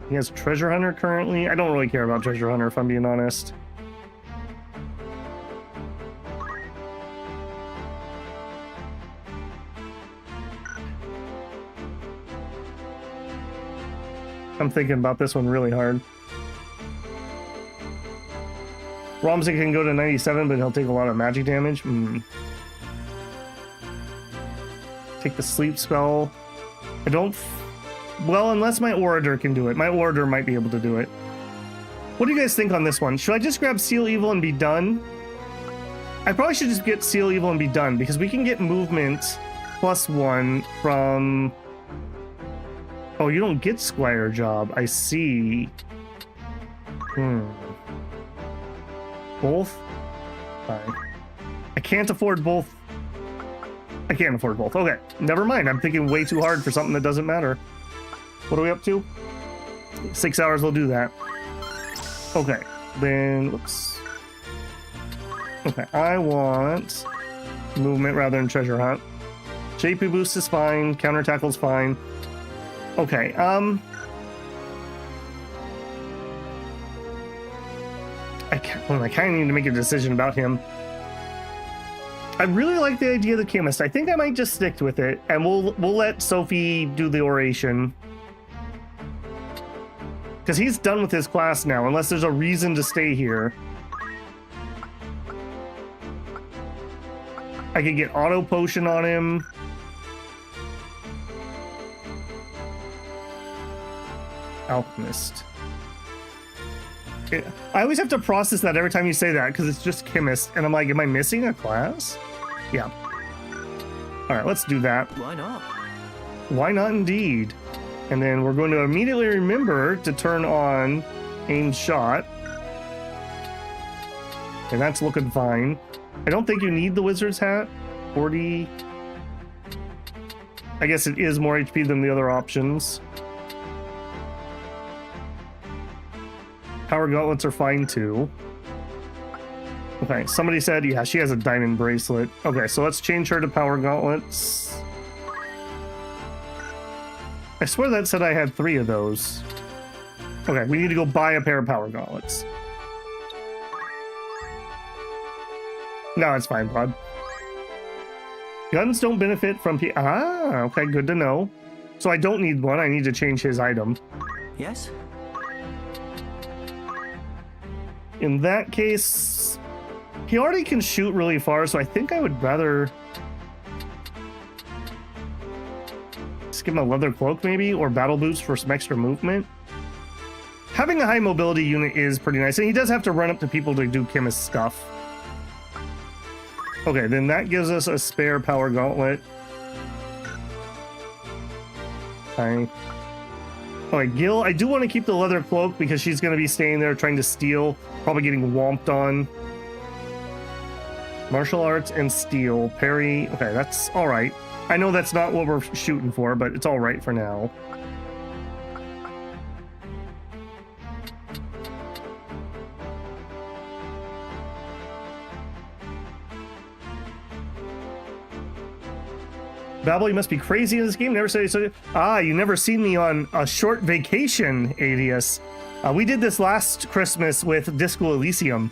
S1: He has Treasure Hunter currently. I don't really care about Treasure Hunter if I'm being honest. I'm thinking about this one really hard. Romsey can go to 97, but he'll take a lot of magic damage. Take the sleep spell. I don't... Well, unless my Orator can do it. My Orator might be able to do it. What do you guys think on this one? Should I just grab Seal Evil and be done? I probably should just get Seal Evil and be done, because we can get movement +1 from... Oh, you don't get Squire Job. I see. Both? Fine. I can't afford both. I can't afford both. Okay, never mind. I'm thinking way too hard for something that doesn't matter. What are we up to? 6 hours will do that. Okay, then, whoops. Okay, I want movement rather than treasure hunt. JP boost is fine. Counter tackle's fine. Okay, I kind of need to make a decision about him. I really like the idea of the chemist. I think I might just stick with it, and we'll let Sophie do the oration. Because he's done with his class now, unless there's a reason to stay here. I could get auto potion on him. Alchemist. I always have to process that every time you say that because it's just chemist, and I'm like, am I missing a class? Yeah. All right, let's do that.
S8: Why not?
S1: Why not indeed? And then we're going to immediately remember to turn on aim shot. And that's looking fine. I don't think you need the wizard's hat. 40. I guess it is more HP than the other options. Power gauntlets are fine too. Okay, somebody said, yeah, she has a diamond bracelet. Okay, so let's change her to power gauntlets. I swear that said I had 3 of those. Okay, we need to go buy a pair of power gauntlets. No, it's fine, bud. Guns don't benefit from okay, good to know. So I don't need one, I need to change his item.
S8: Yes?
S1: In that case, he already can shoot really far, so I think I would rather just give him a leather cloak maybe, or battle boots for some extra movement. Having a high mobility unit is pretty nice, and he does have to run up to people to do chemist stuff. Okay, then that gives us a spare power gauntlet. Okay. Alright, Gil, I do want to keep the leather cloak because she's going to be staying there trying to steal, probably getting whomped on. Martial arts and steel. Parry. Okay, that's alright. I know that's not what we're shooting for, but it's alright for now. Babel, you must be crazy in this game. Never say so. You never seen me on a short vacation, Adius. We did this last Christmas with Disco Elysium.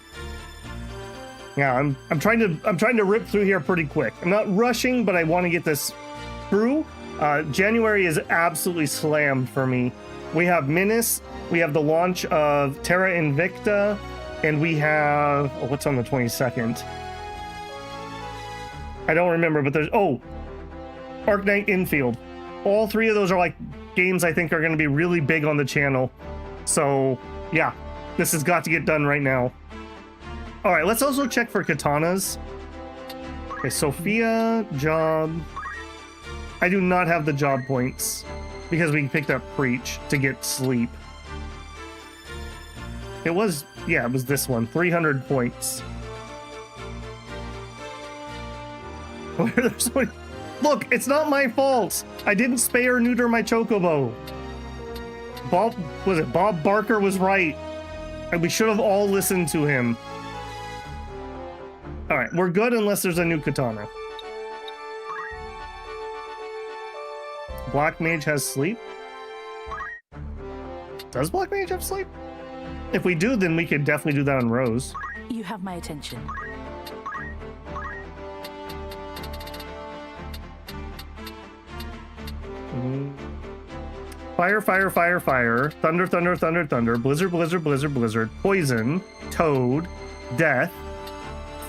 S1: Yeah, I'm trying to rip through here pretty quick. I'm not rushing, but I want to get this through. January is absolutely slammed for me. We have Minas, we have the launch of Terra Invicta, and we have... Oh, what's on the 22nd? I don't remember, but there's... Oh! Arknight Infield. All three of those are like games I think are going to be really big on the channel. So, yeah. This has got to get done right now. Alright, let's also check for katanas. Okay, Sophia, job... I do not have the job points because we picked up Preach to get sleep. It was, yeah, it was this one, 300 points. Look, it's not my fault. I didn't spay or neuter my chocobo. Bob Barker was right. And we should have all listened to him. All right, we're good unless there's a new katana. Black Mage has sleep? Does Black Mage have sleep? If we do, then we could definitely do that on Rose.
S13: You have my attention.
S1: Fire, fire, fire, fire. Thunder, thunder, thunder, thunder. Blizzard, blizzard, blizzard, blizzard. Poison. Toad. Death.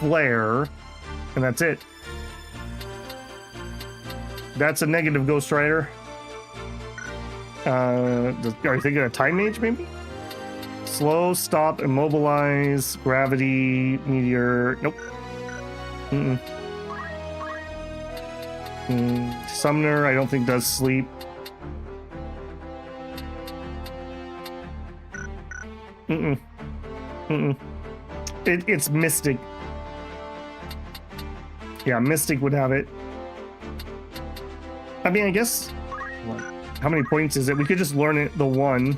S1: Flare. And that's it. That's a negative Ghost Rider. Are you thinking a Time Mage, maybe? Slow, stop, immobilize, gravity, meteor. Nope. Summoner, I don't think does sleep. It's Mystic. Yeah, Mystic would have it. I mean, I guess... How many points is it? We could just learn it, the one.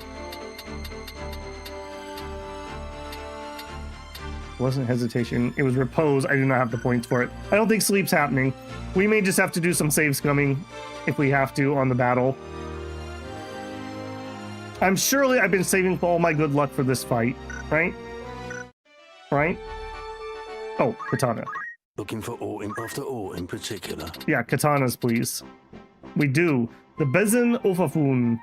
S1: Wasn't hesitation. It was repose. I do not have the points for it. I don't think sleep's happening. We may just have to do some save scumming if we have to on the battle. I'm surely I've been saving for all my good luck for this fight, right? Right? Oh, katana.
S10: Looking for aught after aught in particular.
S1: Yeah, katanas, please. We do. The Bezin Ofafun.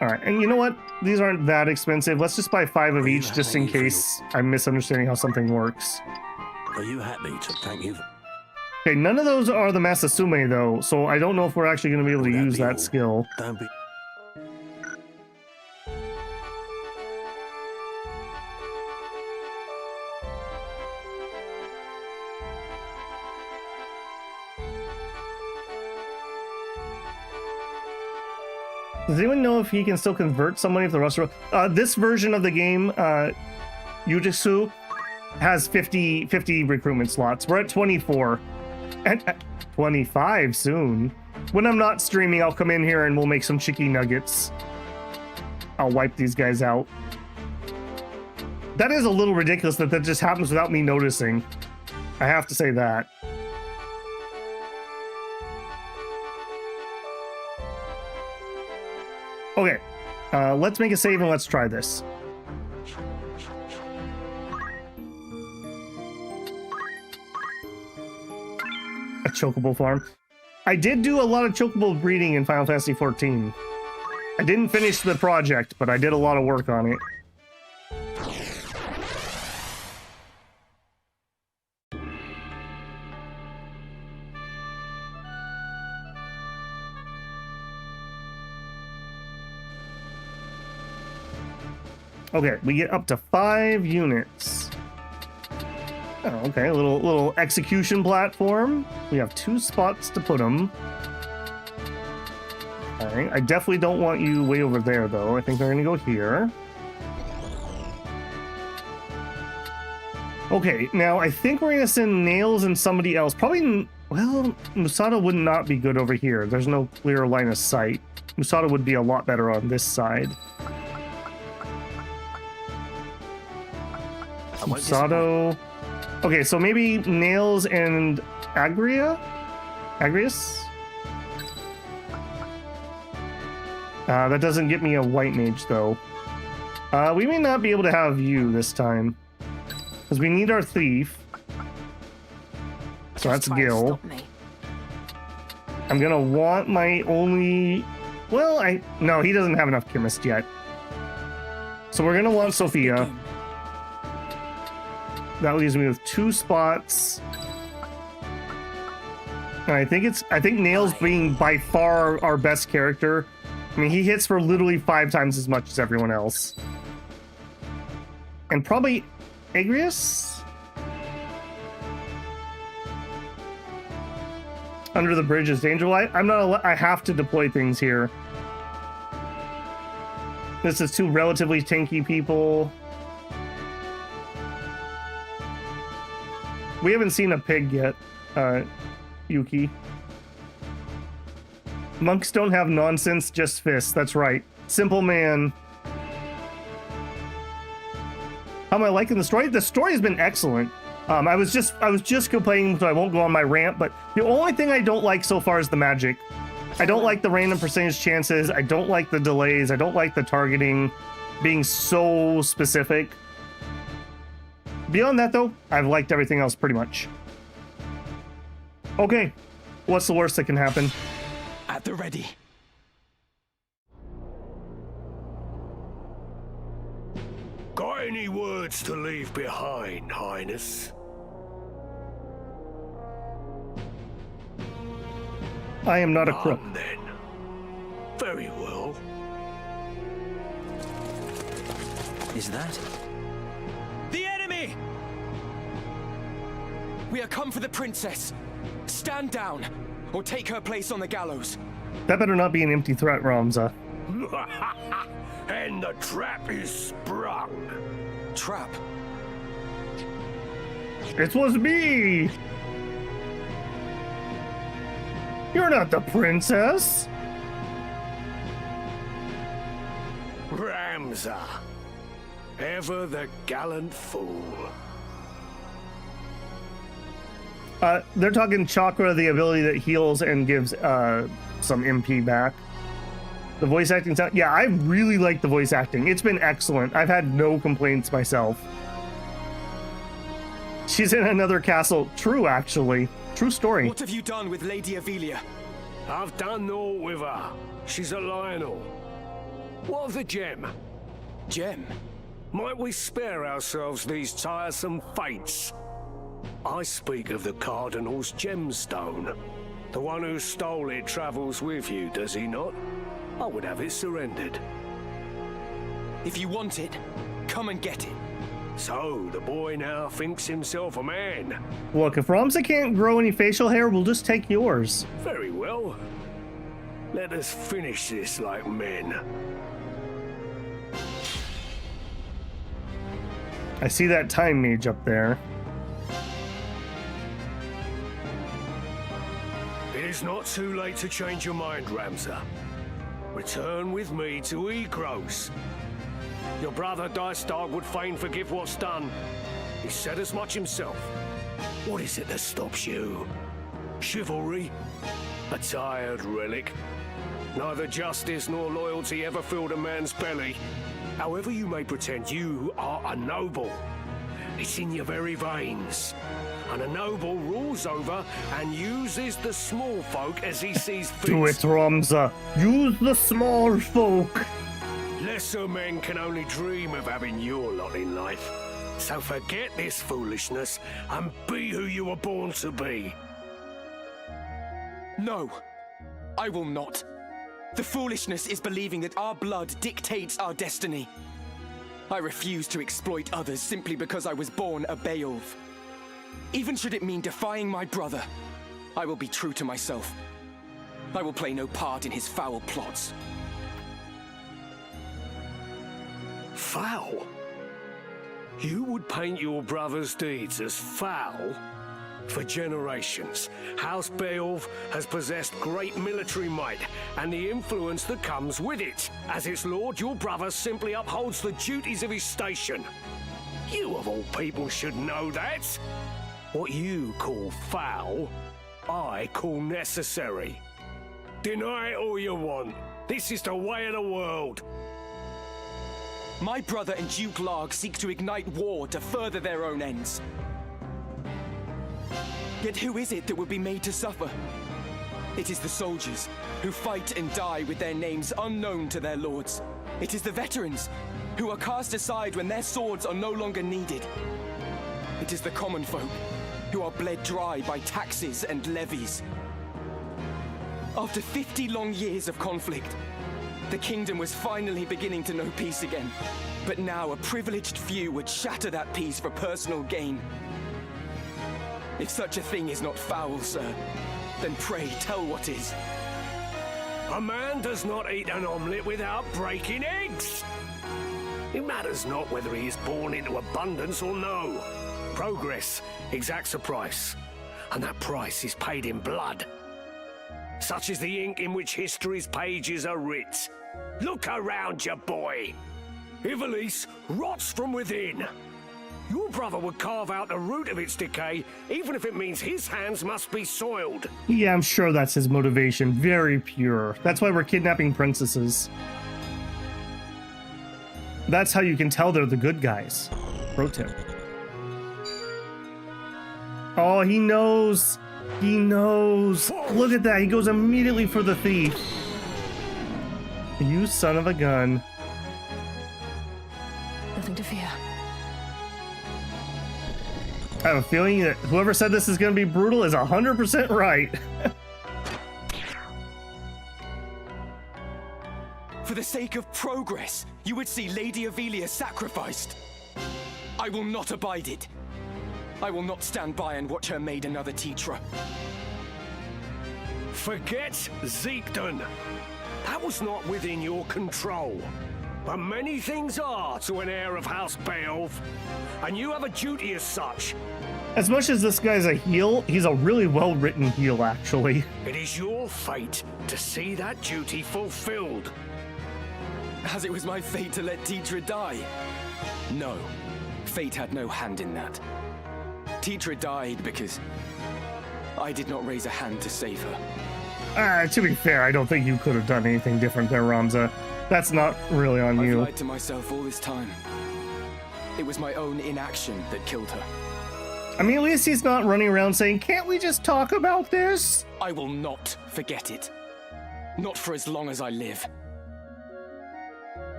S1: Alright, and you know what? These aren't that expensive. Let's just buy 5 of each just in case I'm misunderstanding how something works.
S10: Are you happy to thank you?
S1: Okay, none of those are the Masasume though, so I don't know if we're actually going to be able to use that skill.
S10: Don't be...
S1: Does anyone know if he can still convert somebody if the roster... this version of the game, Yujitsu, has 50 recruitment slots. We're at 24. And 25 soon. When I'm not streaming, I'll come in here and we'll make some chicken nuggets. I'll wipe these guys out. That is a little ridiculous that that just happens without me noticing. I have to say that. Okay, let's make a save and let's try this. A chocobo farm. I did do a lot of chocobo breeding in Final Fantasy XIV. I didn't finish the project, but I did a lot of work on it. Okay, we get up to 5 units. Oh, okay, a little execution platform. We have 2 spots to put them. All right, I definitely don't want you way over there, though. I think they're gonna go here. Okay, now I think we're gonna send Nails and somebody else. Probably, well, Musada would not be good over here. There's no clear line of sight. Musada would be a lot better on this side. Musado. Okay, so maybe Nails and Agrius? That doesn't get me a white mage, though. We may not be able to have you this time. Because we need our thief. So that's Gil. I'm gonna want my only Well, no, he doesn't have enough chemist yet. So we're gonna want Sophia. That leaves me with 2 spots. And I think Nails being by far our best character. I mean, he hits for literally 5 times as much as everyone else. And probably Agrius? Under the bridge is danger light. I have to deploy things here. This is 2 relatively tanky people. We haven't seen a pig yet, Yuki. Monks don't have nonsense, just fists. That's right. Simple man. How am I liking the story? The story has been excellent. I was just complaining, so I won't go on my rant, but the only thing I don't like so far is the magic. I don't like the random percentage chances. I don't like the delays. I don't like the targeting being so specific. Beyond that, though, I've liked everything else pretty much. Okay, what's the worst that can happen?
S4: At the ready.
S3: Got any words to leave behind, Highness?
S1: I am not a crook.
S3: Then. Very well.
S8: Is that?
S4: The enemy! We are come for the princess. Stand down, or take her place on the gallows.
S1: That better not be an empty threat, Ramza.
S3: And the trap is sprung.
S4: Trap?
S1: It was me! You're not the princess!
S3: Ramza. Ever the gallant fool.
S1: They're talking Chakra, the ability that heals and gives some MP back. The voice acting sound, yeah, I really like the voice acting. It's been excellent. I've had no complaints myself. She's in another castle. True, actually. True story.
S4: What have you done with Lady Ivalice?
S3: I've done naught with her. She's a Lionel. What of the gem?
S4: Gem?
S3: Might we spare ourselves these tiresome fates? I speak of the Cardinal's gemstone. The one who stole it travels with you, does he not? I would have it surrendered.
S4: If you want it, come and get it.
S3: So, the boy now thinks himself a man.
S1: Look, if Ramza can't grow any facial hair, we'll just take yours.
S3: Very well. Let us finish this like men.
S1: I see that time mage up there.
S3: It is not too late to change your mind, Ramza. Return with me to Egros. Your brother Dystark would fain forgive what's done. He said as much himself. What is it that stops you? Chivalry? A tired relic? Neither justice nor loyalty ever filled a man's belly. However you may pretend, you are a noble. It's in your very veins. And a noble rules over and uses the small folk as he sees fit.
S1: Do it, Ramza. Use the small folk.
S3: Lesser men can only dream of having your lot in life. So forget this foolishness and be who you were born to be.
S4: No, I will not. The foolishness is believing that our blood dictates our destiny. I refuse to exploit others simply because I was born a Beowulf. Even should it mean defying my brother, I will be true to myself. I will play no part in his foul plots.
S3: Foul? You would paint your brother's deeds as foul? For generations, House Beowulf has possessed great military might and the influence that comes with it. As its lord, your brother simply upholds the duties of his station. You of all people should know that. What you call foul, I call necessary. Deny it all you want. This is the way of the world.
S4: My brother and Duke Larg seek to ignite war to further their own ends. Yet who is it that would be made to suffer? It is the soldiers who fight and die with their names unknown to their lords. It is the veterans who are cast aside when their swords are no longer needed. It is the common folk who are bled dry by taxes and levies. After 50 long years of conflict, the kingdom was finally beginning to know peace again. But now a privileged few would shatter that peace for personal gain. If such a thing is not foul, sir, then pray tell what is.
S3: A man does not eat an omelette without breaking eggs. It matters not whether he is born into abundance or no. Progress exacts a price, and that price is paid in blood. Such is the ink in which history's pages are writ. Look around you, boy. Ivalice rots from within. Your brother would carve out the root of its decay, even if it means his hands must be soiled.
S1: Yeah, I'm sure that's his motivation. Very pure. That's why we're kidnapping princesses. That's how you can tell they're the good guys. Pro tip. Oh, he knows. He knows. Look at that. He goes immediately for the thief. You son of a gun.
S12: Nothing to fear.
S1: I have a feeling that whoever said this is going to be brutal is 100% right.
S4: For the sake of progress, you would see Lady Ivalice sacrificed. I will not abide it. I will not stand by and watch her made another Tetra.
S3: Forget Zeekton. That was not within your control. But many things are to an heir of House Beowulf, and you have a duty as such.
S1: As much as this guy's a heel, he's a really well-written heel, actually.
S3: It is your fate to see that duty fulfilled.
S4: As it was my fate to let Tetra die. No, fate had no hand in that. Tetra died because I did not raise a hand to save her.
S1: To be fair, I don't think you could have done anything different there, Ramza. That's not really on you.
S4: I've lied to myself all this time. It was my own inaction that killed her.
S1: I mean, at least he's not running around saying, can't we just talk about this?
S4: I will not forget it. Not for as long as I live.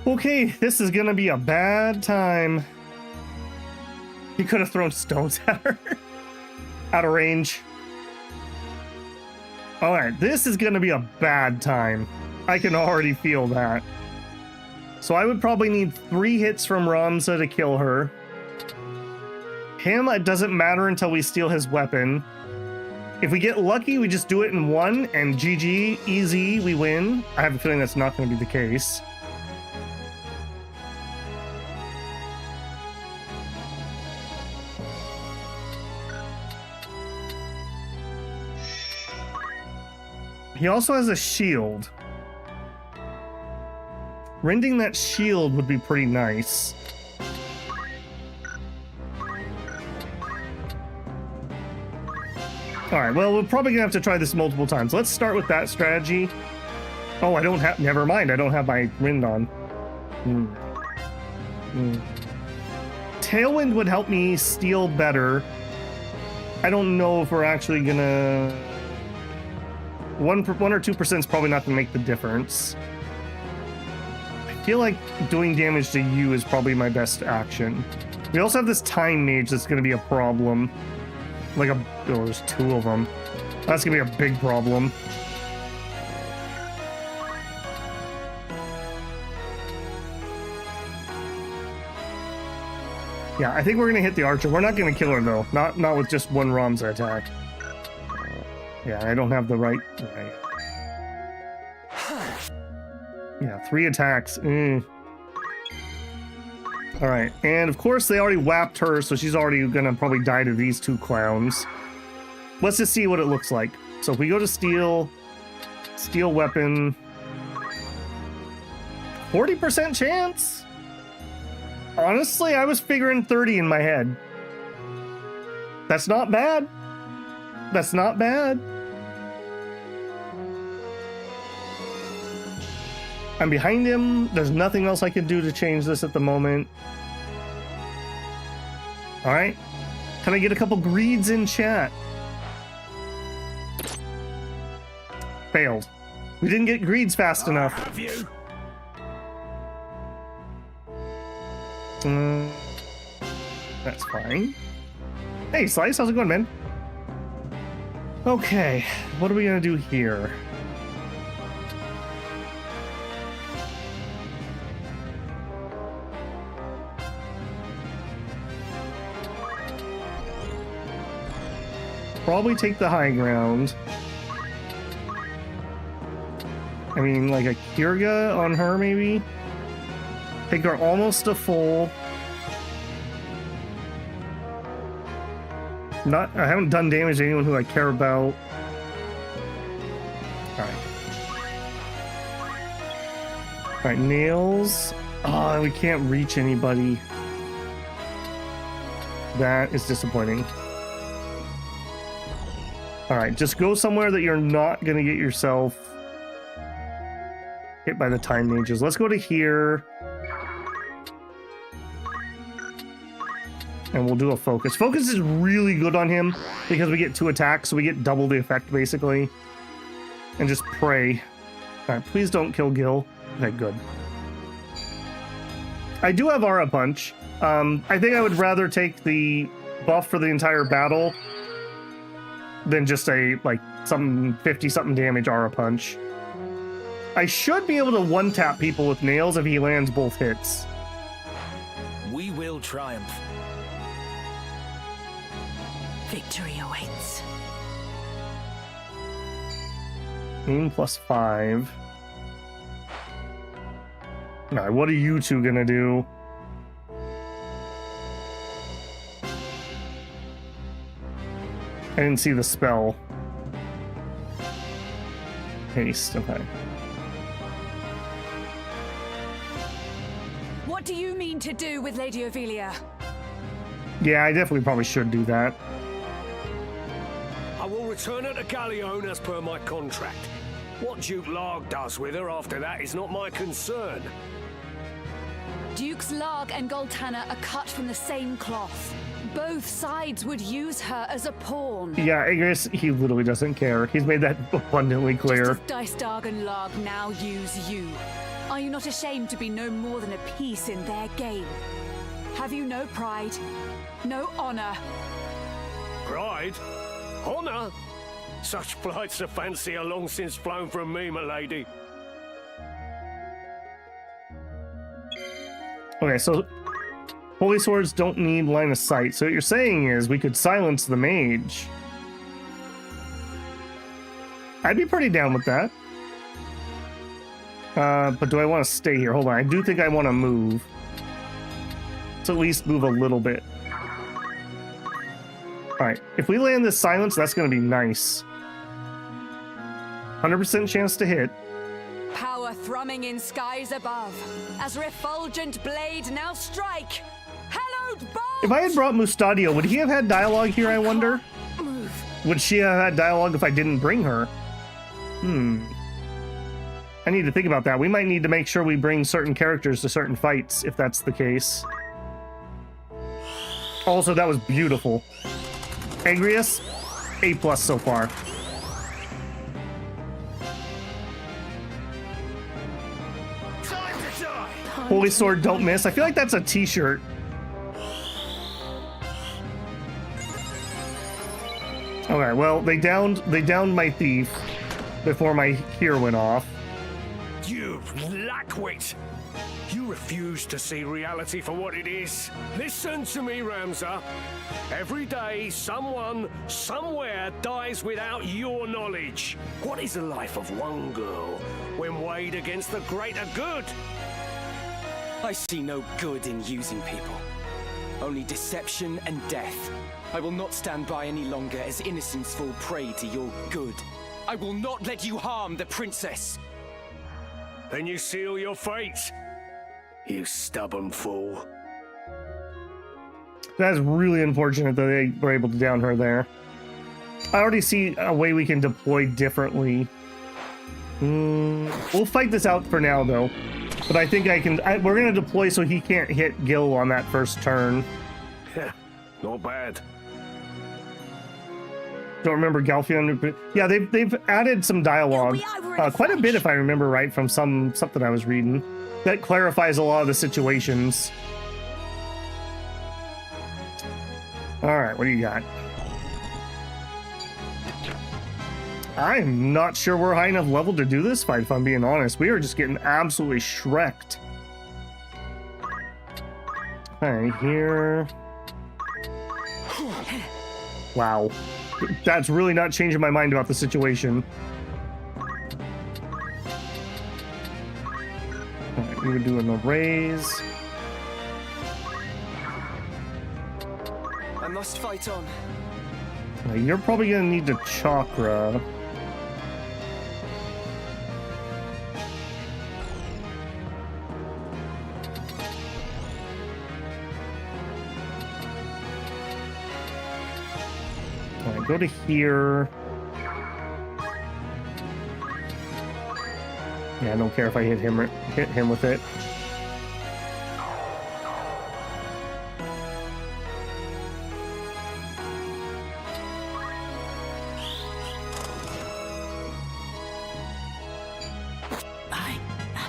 S1: Okay, this is gonna be a bad time. He could have thrown stones at her. Out of range. Alright, this is gonna be a bad time. I can already feel that. So I would probably need 3 hits from Ramza to kill her. Him, it doesn't matter until we steal his weapon. If we get lucky, we just do it in 1, and GG, easy, we win. I have a feeling that's not going to be the case. He also has a shield. Rending that shield would be pretty nice. Alright, well, we're probably gonna have to try this multiple times. Let's start with that strategy. Oh, I don't have... Never mind, I don't have my wind on. Tailwind would help me steal better. I don't know if we're actually gonna... 1 or 2% is probably not gonna make the difference. I feel like doing damage to you is probably my best action. We also have this time mage that's gonna be a problem. Like a... Oh, there's 2 of them. That's gonna be a big problem. Yeah, I think we're gonna hit the archer. We're not gonna kill her though. Not with just 1 Ramza attack. Yeah, I don't have the right... Yeah, 3 attacks. Alright, and of course they already whapped her, so she's already gonna probably die to these 2 clowns. Let's just see what it looks like. So if we go to steal weapon... 40% chance? Honestly, I was figuring 30 in my head. That's not bad. That's not bad. I'm behind him. There's nothing else I can do to change this at the moment. All right. Can I get a couple greeds in chat? Failed. We didn't get greeds fast enough.
S3: Have you?
S1: That's fine. Hey, Slice, how's it going, man? Okay, what are we gonna do here? Probably take the high ground. I mean, like a Kirga on her, maybe? Take her almost to full. I haven't done damage to anyone who I care about. Alright. Alright, nails. Oh, we can't reach anybody. That is disappointing. Alright, just go somewhere that you're not gonna get yourself hit by the time mages. Let's go to here. And we'll do a focus. Focus is really good on him because we get 2 attacks, so we get double the effect basically. And just pray. Alright, please don't kill Gil. Okay, good. I do have Aura Punch. I think I would rather take the buff for the entire battle than just a, like, some 50-something damage Aura Punch. I should be able to one-tap people with nails if he lands both hits.
S19: We will triumph.
S12: Victory awaits.
S1: Aim +5. Alright, what are you two gonna do? I didn't see the spell. Haste, okay.
S2: What do you mean to do with Lady Ophelia?
S1: Yeah, I definitely probably should do that.
S3: I will return her to Galleon as per my contract. What Duke Larg does with her after that is not my concern.
S2: Dukes Larg and Goltana are cut from the same cloth. Both sides would use her as a pawn.
S1: Yeah, Igris, he literally doesn't care. He's made that abundantly clear.
S2: Just as Dicedog and Larg now use you. Are you not ashamed to be no more than a piece in their game? Have you no pride? No honor?
S3: Pride? Honor? Such flights of fancy are long since flown from me, my lady.
S1: Okay, so Holy Swords don't need line of sight. So what you're saying is we could silence the mage. I'd be pretty down with that. But do I want to stay here? Hold on, I do think I want to move. Let's at least move a little bit. Alright, if we land this silence, that's going to be nice. 100% chance to hit.
S2: Power thrumming in skies above, as refulgent blade now strike. Hallowed bolt!
S1: If I had brought Mustadio, would he have had dialogue here, I wonder? Would she have had dialogue if I didn't bring her? I need to think about that. We might need to make sure we bring certain characters to certain fights, if that's the case. Also, that was beautiful. Agrius, A+ so far. Holy Sword, don't miss. I feel like that's a t-shirt. Okay, well, they downed my thief before my gear went off.
S3: You lackwit! You refuse to see reality for what it is. Listen to me, Ramza. Every day, someone, somewhere dies without your knowledge. What is the life of one girl when weighed against the greater good?
S4: I see no good in using people. Only deception and death. I will not stand by any longer as innocents fall prey to your good. I will not let you harm the princess.
S3: Then you seal your fate, you stubborn fool.
S1: That's really unfortunate that they were able to down her there. I already see a way we can deploy differently. We'll fight this out for now, though. But I think we're going to deploy so he can't hit Gil on that first turn.
S3: Not bad.
S1: Don't remember Galfion. Yeah, they've added some dialogue, quite a bit if I remember right, from something I was reading that clarifies a lot of the situations. All right, what do you got? I'm not sure we're high enough level to do this fight, if I'm being honest. We are just getting absolutely shreked. Okay, here. Wow. That's really not changing my mind about the situation. Alright, we would do an erase.
S8: I must fight on.
S1: Now, you're probably gonna need the chakra. Alright, go to here. Yeah, I don't care if I hit him with it.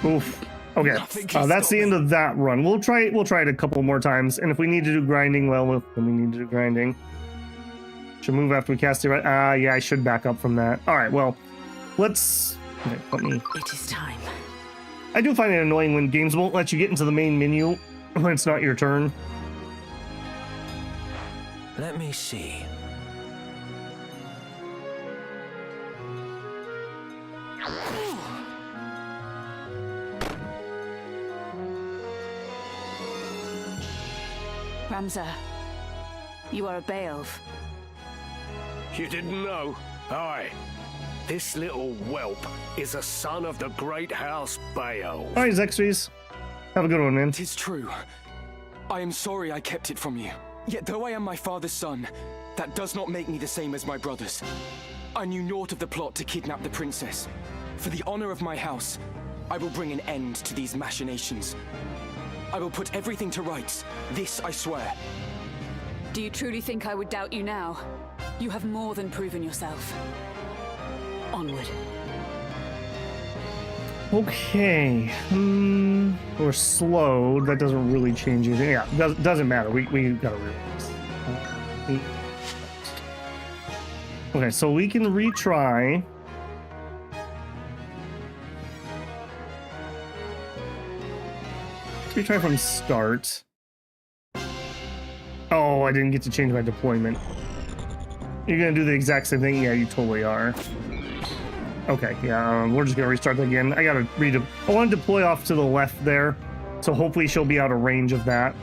S1: Oof. Okay, that's the end of that run. We'll try it a couple more times, and if we need to do grinding, well, then we need to do grinding. Should move after we cast it, right? Yeah, I should back up from that. All right, well, let's... Okay, let me...
S2: It is time.
S1: I do find it annoying when games won't let you get into the main menu when it's not your turn.
S19: Let me see.
S2: Ramza, you are a Beowulf.
S3: You didn't know? Aye. This little whelp is a son of the great house Beowulf.
S1: All right, Zexries. Have a good one, man.
S4: 'Tis true. I am sorry I kept it from you. Yet though I am my father's son, that does not make me the same as my brothers. I knew naught of the plot to kidnap the princess. For the honor of my house, I will bring an end to these machinations. I will put everything to rights. This I swear.
S2: Do you truly think I would doubt you now? You have more than proven yourself. Onward.
S1: Okay. We're slowed. That doesn't really change anything. Yeah, doesn't matter. We gotta realize. Okay, so we can retry. Retry from start. Oh, I didn't get to change my deployment. You're gonna do the exact same thing? Yeah, you totally are. Okay, yeah, we're just gonna restart that again. I gotta I want to deploy off to the left there, so hopefully she'll be out of range of that.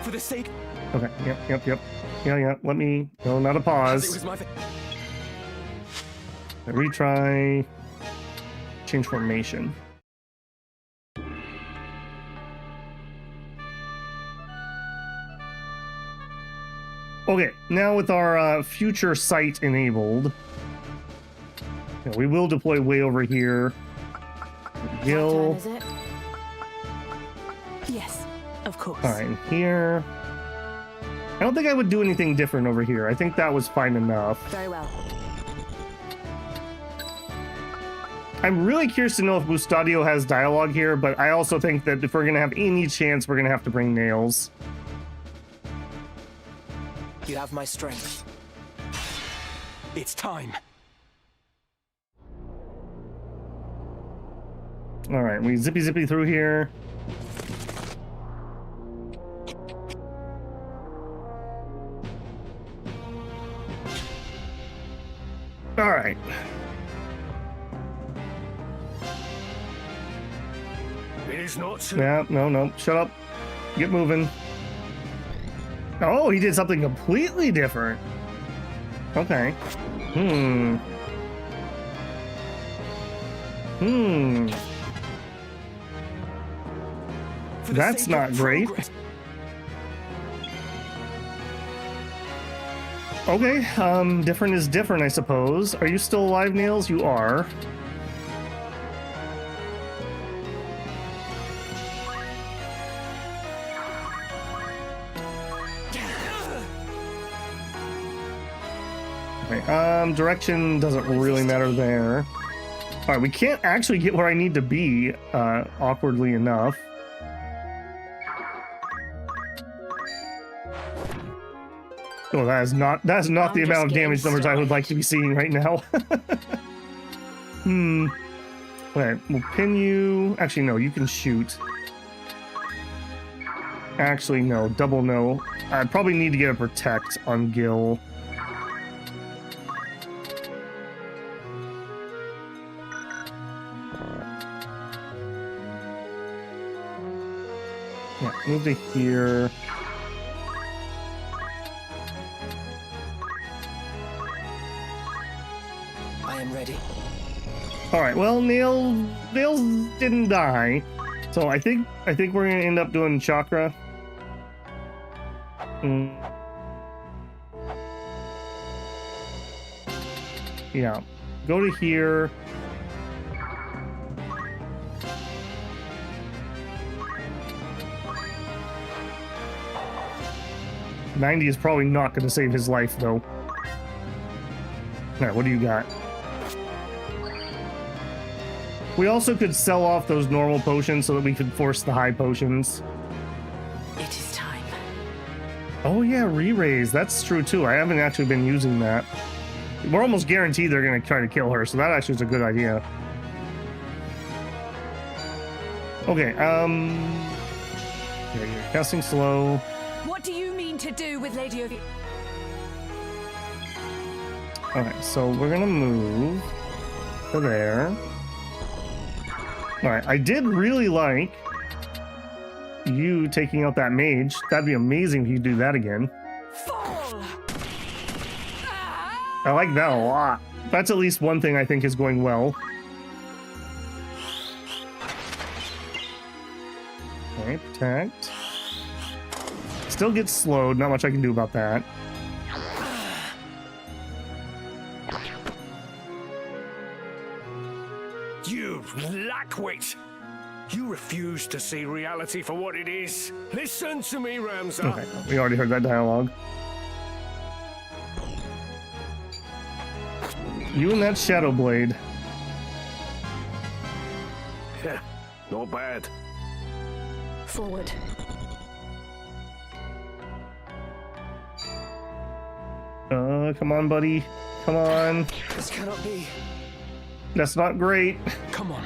S4: For the sake...
S1: Okay, yep. Yeah, let me... No, not a pause. Retry. Change formation. Okay, now with our future sight enabled, we will deploy way over here. Gil.
S13: Is it? Yes, of course.
S1: Fine, here. I don't think I would do anything different over here. I think that was fine enough.
S2: Very well.
S1: I'm really curious to know if Bustadio has dialogue here, but I also think that if we're going to have any chance, we're going to have to bring Nails.
S8: You have my strength.
S4: It's time.
S1: All right, we zippy through here. All right.
S3: It is not so.
S1: Yeah, no. Shut up. Get moving. Oh, he did something completely different. Okay. That's not great. Okay, different is different, I suppose. Are you still alive, Nails? You are. Okay, direction doesn't really matter there. All right, we can't actually get where I need to be, awkwardly enough. Oh, that's not the amount of damage numbers I would like to be seeing right now. Okay, we'll pin you. Actually, no, you can shoot. Actually, no, double no. I probably need to get a protect on Gil. Yeah, move to here.
S8: I am ready.
S1: All right. Well, Nails didn't die, so I think we're gonna end up doing chakra. Yeah. Go to here. $90 is probably not going to save his life, though. All right, what do you got? We also could sell off those normal potions so that we could force the high potions.
S18: It is time.
S1: Oh yeah, re-raise. That's true too. I haven't actually been using that. We're almost guaranteed they're going to try to kill her, so that actually is a good idea. Okay, yeah, you're casting slow.
S18: What do you mean to do with Lady Ovi?
S1: Alright, so we're gonna move to there. Alright, I did really like you taking out that mage. That'd be amazing if you do that again.
S18: Fall!
S1: I like that a lot. That's at least one thing I think is going well. Okay, protect. Still gets slowed, not much I can do about that.
S3: You lackwit! You refuse to see reality for what it is. Listen to me, Ramza.
S1: Okay, we already heard that dialogue. You and that Shadow Blade.
S3: Yeah, not bad.
S18: Forward.
S1: Come on, buddy. Come on.
S8: This cannot be.
S1: That's not great.
S4: Come on.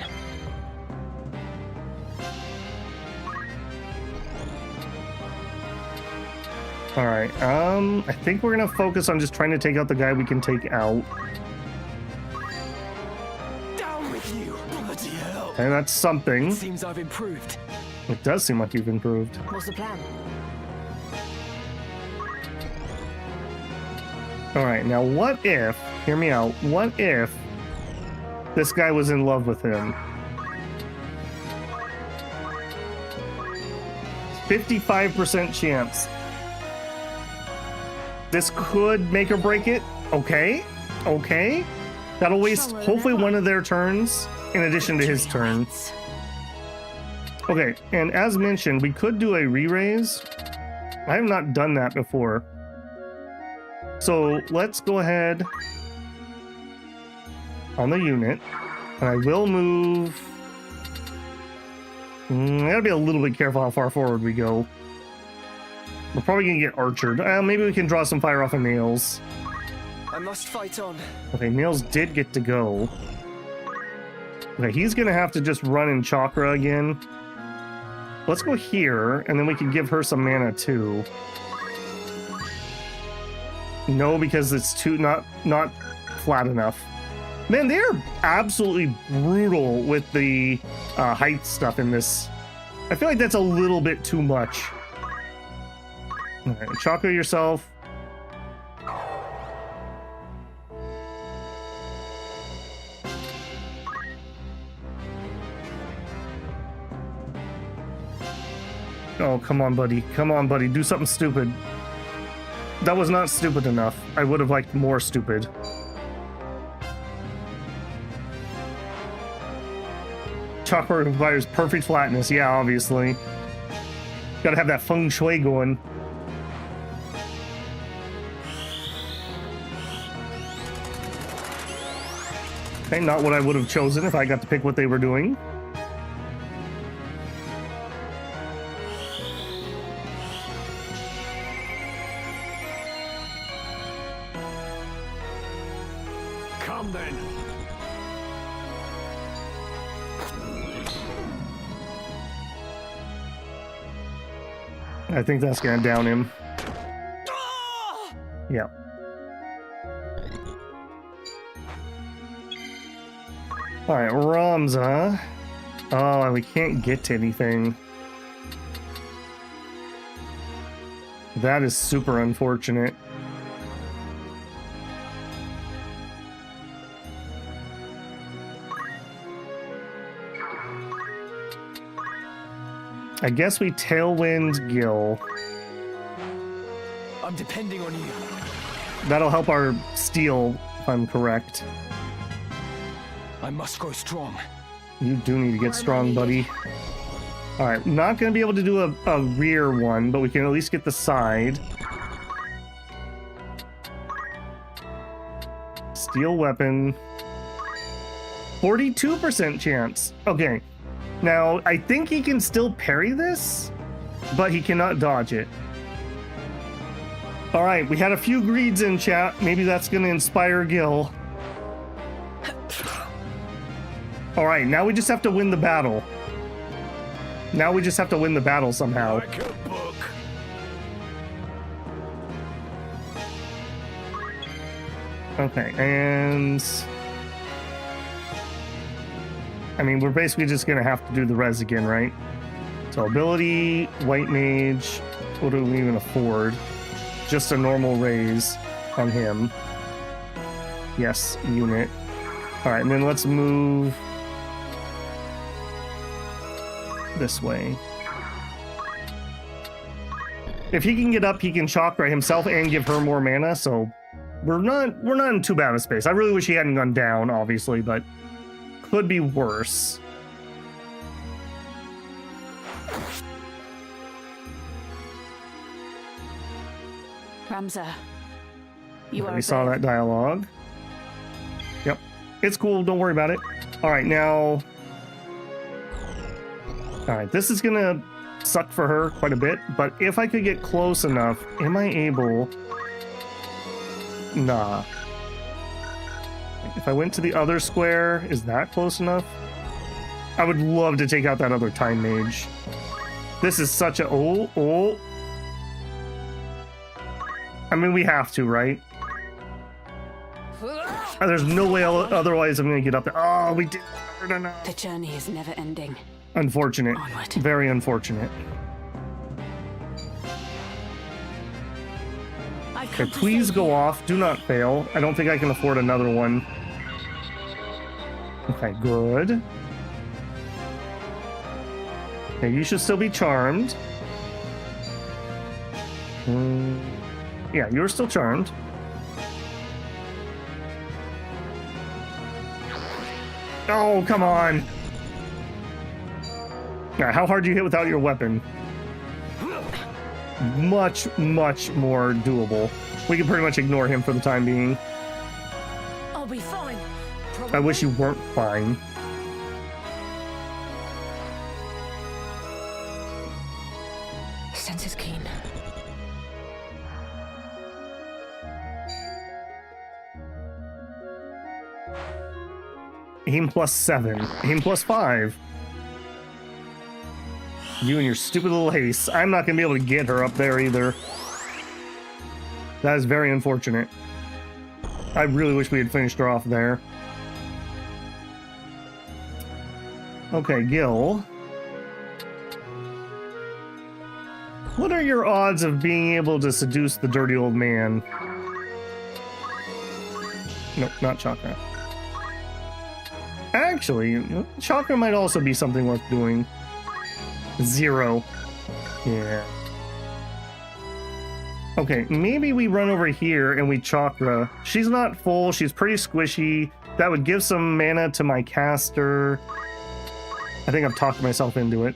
S1: All right. I think we're gonna focus on just trying to take out the guy we can take out.
S4: Down with you! Bloody hell!
S1: And that's something.
S4: It seems I've improved.
S1: It does seem like you've improved.
S18: What's the plan?
S1: All right. Now, what if? Hear me out. What if this guy was in love with him? 55% chance. This could make or break it. Okay. Okay. That'll waste hopefully one of their turns in addition to his turn. Okay. And as mentioned, we could do a re-raise. I have not done that before. So let's go ahead on the unit. And I will move. I gotta be a little bit careful how far forward we go. We're probably gonna get archered. Maybe we can draw some fire off of Nails.
S8: I must fight on.
S1: Okay, Nails did get to go. Okay, he's gonna have to just run in chakra again. Let's go here, and then we can give her some mana too. No, because it's too not flat enough. Man, they're absolutely brutal with the height stuff in this. I feel like that's a little bit too much. All right, chakra yourself. Oh, come on, buddy. Come on, buddy. Do something stupid. That was not stupid enough. I would have liked more stupid. Chakra requires perfect flatness. Yeah, obviously. Gotta have that feng shui going. Okay, not what I would have chosen if I got to pick what they were doing.
S3: Come then.
S1: I think that's gonna down him. Yeah. Alright, Ramza. Oh, and we can't get to anything. That is super unfortunate. I guess we Tailwind Gil.
S19: I'm depending on you.
S1: That'll help our steel, if I'm correct.
S19: I must grow strong.
S1: You do need to get strong, buddy. Alright, not going to be able to do a rear one, but we can at least get the side. Steel weapon. 42% chance. Okay. Now, I think he can still parry this, but he cannot dodge it. Alright, we had a few greeds in chat. Maybe that's going to inspire Gil. Alright, now we just have to win the battle. Now we just have to win the battle somehow.
S3: Like a book.
S1: Okay, and... I mean, we're basically just gonna have to do the res again, right? So ability, white mage, what do we even afford? Just a normal raise on him. Yes, unit. Alright, and then let's move this way. If he can get up, he can chakra himself and give her more mana, so we're not in too bad of a space. I really wish he hadn't gone down, obviously, but could be worse.
S2: Ramza, you are.
S1: We saw that dialogue. Yep, it's cool. Don't worry about it. All right, now. All right, this is gonna suck for her quite a bit, but if I could get close enough, am I able? Nah. If I went to the other square, is that close enough? I would love to take out that other time mage. This is such a... Oh. I mean, we have to, right? There's no way otherwise I'm going to get up there. Oh, we did.
S2: The journey is never ending.
S1: Unfortunate.
S2: Onward.
S1: Very unfortunate. Okay, please go off. Do not fail. I don't think I can afford another one. Okay, good. Okay, you should still be charmed. Yeah, you're still charmed. Oh, come on. Alright, how hard do you hit without your weapon? Much, much more doable. We can pretty much ignore him for the time being.
S18: I'll be fine.
S1: I wish you weren't fine.
S18: Sense is keen.
S1: Aim +7. Aim +5. You and your stupid little haste. I'm not going to be able to get her up there either. That is very unfortunate. I really wish we had finished her off there. Okay, Gil. What are your odds of being able to seduce the dirty old man? Nope, not Chakra. Actually, Chakra might also be something worth doing. 0. Yeah. Okay, maybe we run over here and we Chakra. She's not full, she's pretty squishy. That would give some mana to my caster. I think I've talked myself into it.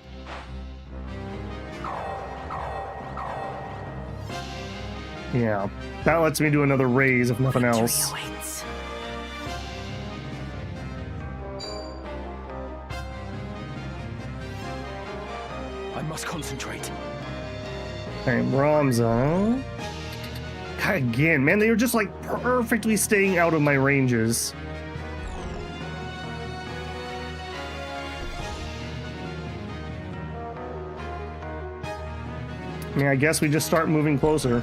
S1: Yeah, that lets me do another raise if nothing else.
S4: must concentrate.
S1: Okay, Ramza. God, again, man, they were just like perfectly staying out of my ranges. I mean, I guess we just start moving closer.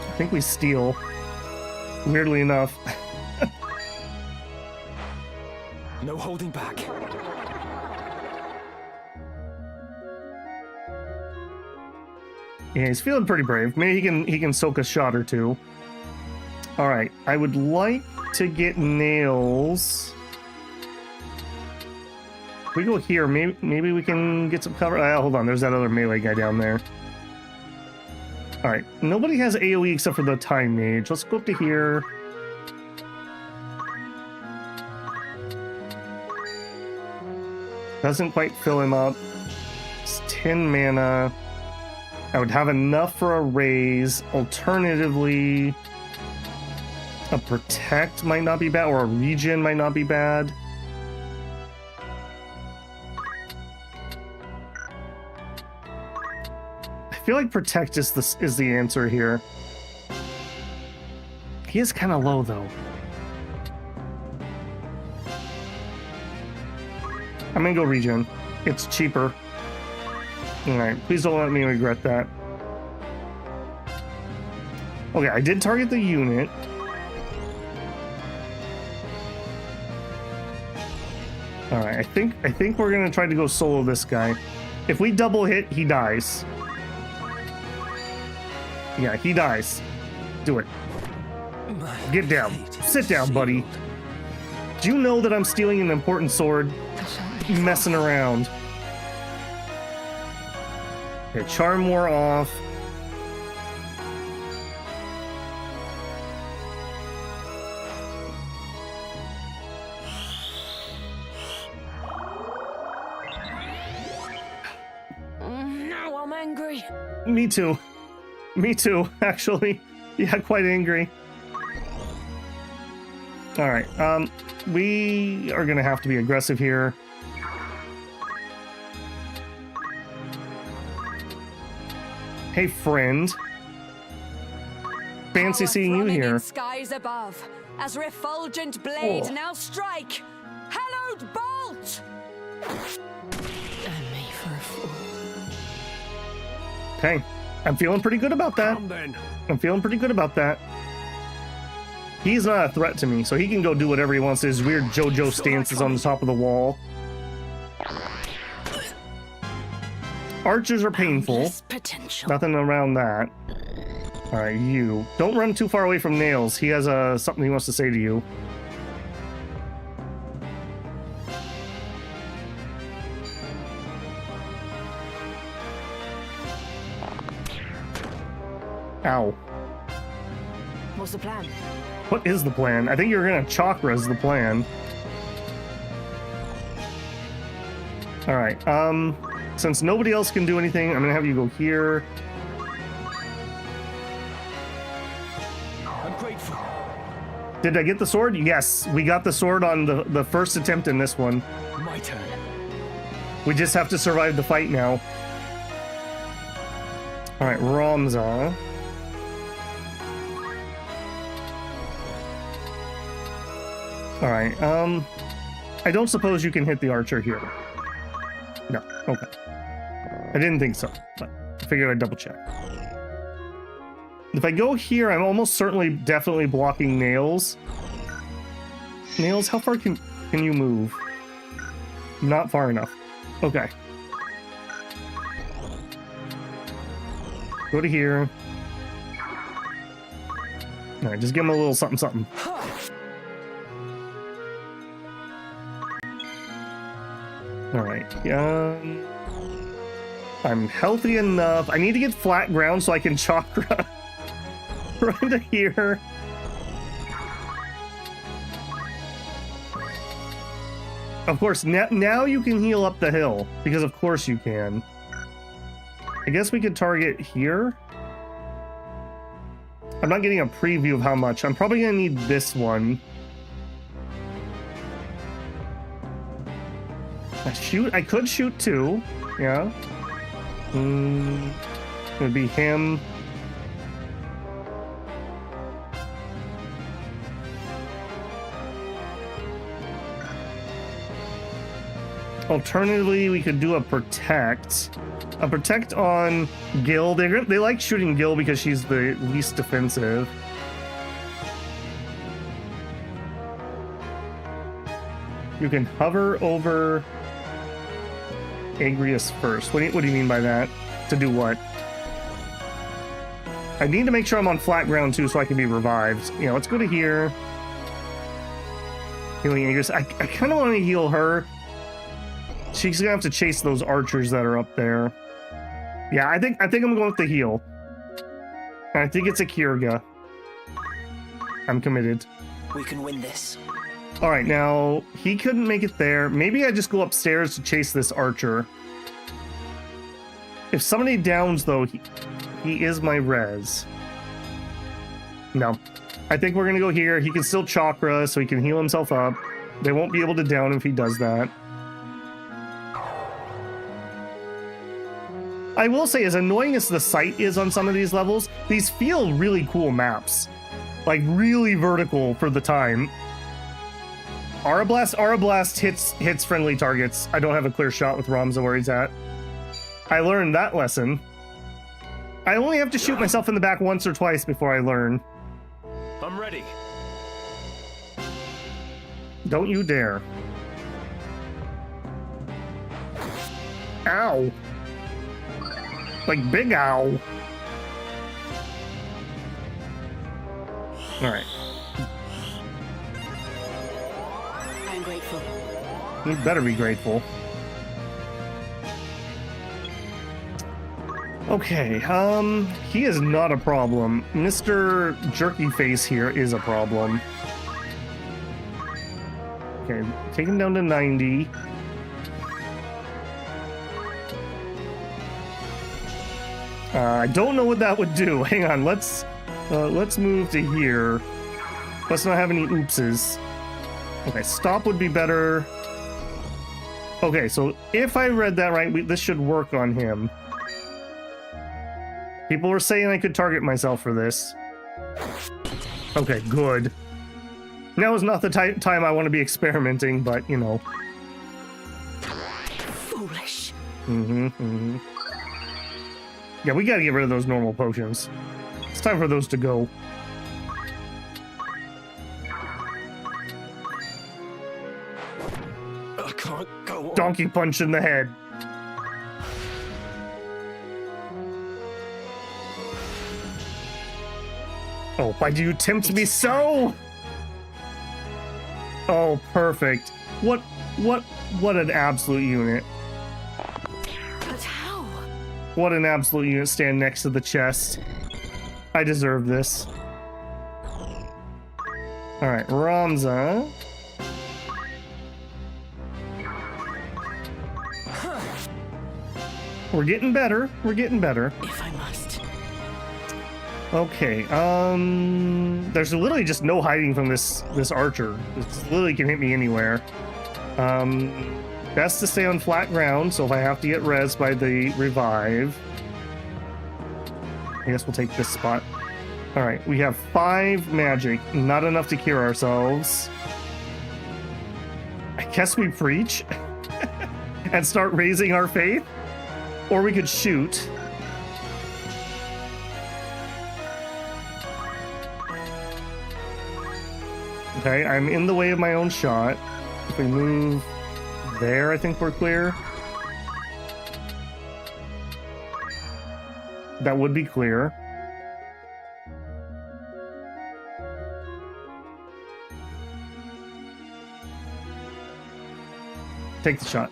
S1: I think we steal. Weirdly enough.
S4: No holding back.
S1: Yeah, he's feeling pretty brave. Maybe he can soak a shot or two. All right, I would like to get nails. If we go here, maybe we can get some cover. Hold on, there's that other melee guy down there. All right, nobody has AoE except for the Time Mage. Let's go up to here. Doesn't quite fill him up. It's 10 mana. I would have enough for a raise. Alternatively, a protect might not be bad, or a regen might not be bad. I feel like protect is the answer here. He is kind of low though. I'm gonna go regen. It's cheaper. Alright, please don't let me regret that. Okay, I did target the unit. Alright, I think we're gonna try to go solo this guy. If we double hit, he dies. Yeah, he dies. Do it. Get down. Sit down, buddy. Do you know that I'm stealing an important sword? Messing around. Okay, charm wore off.
S18: Now I'm angry.
S1: Me too. Me too, actually. Yeah, quite angry. Alright, we are gonna have to be aggressive here. Hey, friend. Fancy seeing you here.
S18: Skies above, as refulgent blade
S1: Oh.
S18: now strike. Hallowed bolt! And me for a fool.
S1: Okay, I'm feeling pretty good about that. I'm feeling pretty good about that. He's not a threat to me, so he can go do whatever he wants. His weird JoJo stances on the top of the wall. Archers are painful. Nothing around that. Alright, you. Don't run too far away from Nails. He has something he wants to say to you. Ow.
S18: What's the plan?
S1: What is the plan? I think you're gonna chakra is the plan. Alright, since nobody else can do anything, I'm gonna have you go here.
S4: I'm grateful.
S1: Did I get the sword? Yes, we got the sword on the first attempt in this one.
S4: My turn.
S1: We just have to survive the fight now. Alright, Ramza. Alright, I don't suppose you can hit the archer here. No, okay. I didn't think so, but I figured I'd double check. If I go here, I'm almost certainly definitely blocking Nails. Nails, how far can you move? Not far enough. Okay. Go to here. Alright, just give him a little something something. Alright, I'm healthy enough. I need to get flat ground so I can chakra right to here. Of course, now you can heal up the hill, because of course you can. I guess we could target here. I'm not getting a preview of how much. I'm probably gonna need this one. I could shoot 2. Yeah. It would be him. Alternatively, we could do a protect. A protect on Gil. They like shooting Gil because she's the least defensive. You can hover over Agrius first. What do you mean by that? To do what? I need to make sure I'm on flat ground too so I can be revived. Yeah, let's go to here. Healing Agrius. I kind of want to heal her. She's gonna have to chase those archers that are up there. Yeah, I think I'm going with the heal. I think it's a Kirga. I'm committed.
S8: We can win this.
S1: All right, now he couldn't make it there. Maybe I just go upstairs to chase this archer. If somebody downs though, he is my res. No, I think we're gonna go here. He can still chakra, so he can heal himself up. They won't be able to down him if he does that. I will say, as annoying as the sight is on some of these levels, these feel really cool maps. Like, really vertical for the time. Aura Blast hits friendly targets. I don't have a clear shot with Ramza where he's at. I learned that lesson. I only have to shoot myself in the back once or twice before I learn.
S3: I'm ready.
S1: Don't you dare. Ow. Like big ow. All right.
S18: I'm grateful.
S1: You better be grateful. Okay, he is not a problem. Mr. Jerky Face here is a problem. Okay, take him down to 90. I don't know what that would do. Hang on, let's move to here. Let's not have any oopses. Okay, stop would be better. Okay, so if I read that right, this should work on him. People were saying I could target myself for this. Okay, good. Now is not the time I want to be experimenting, but, you know.
S18: Foolish.
S1: Yeah, we gotta get rid of those normal potions. It's time for those to go.
S3: I can't go on.
S1: Donkey punch in the head. Oh, why do you tempt me so? Oh, perfect. What an absolute unit.
S18: But how?
S1: What an absolute unit. Stand next to the chest. I deserve this. Alright, Ramza. We're getting better. We're getting better.
S18: If I must.
S1: Okay, there's literally just no hiding from this archer. This literally can hit me anywhere. Best to stay on flat ground, so if I have to get res by the revive, I guess we'll take this spot. All right, we have 5 magic, not enough to cure ourselves. I guess we preach and start raising our faith, or we could shoot. Okay, I'm in the way of my own shot. If we move there, I think we're clear. That would be clear. Take the shot.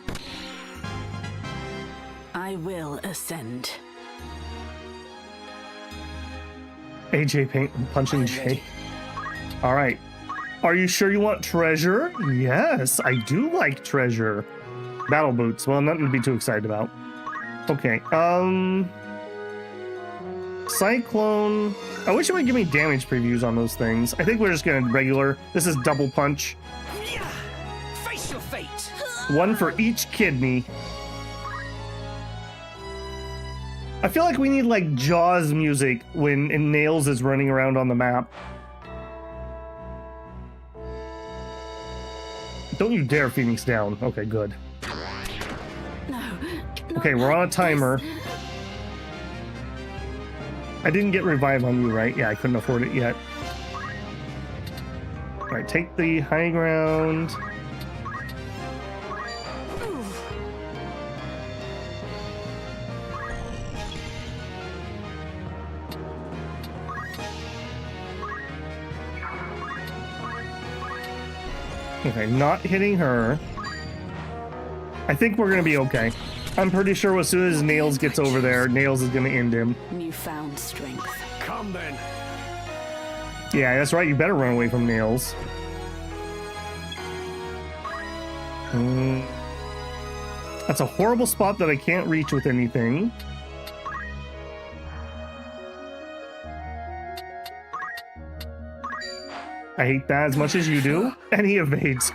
S18: I will ascend.
S1: AJ punching Jay. All right. Are you sure you want treasure? Yes, I do like treasure. Battle boots. Well, nothing to be too excited about. Okay. Cyclone. I wish it would give me damage previews on those things. I think we're just gonna regular. This is double punch.
S3: Face your fate.
S1: One for each kidney. I feel like we need like Jaws music when Nails is running around on the map. Don't you dare Phoenix down. Okay, good. Okay, we're on a timer. I didn't get revive on you, right? Yeah, I couldn't afford it yet. Alright, take the high ground. Okay, not hitting her. I think we're gonna be okay. I'm pretty sure as soon as Nails gets over there, Nails is gonna end him.
S2: Newfound strength.
S3: Come then.
S1: Yeah, that's right. You better run away from Nails. That's a horrible spot that I can't reach with anything. I hate that as much as you do. And he evades.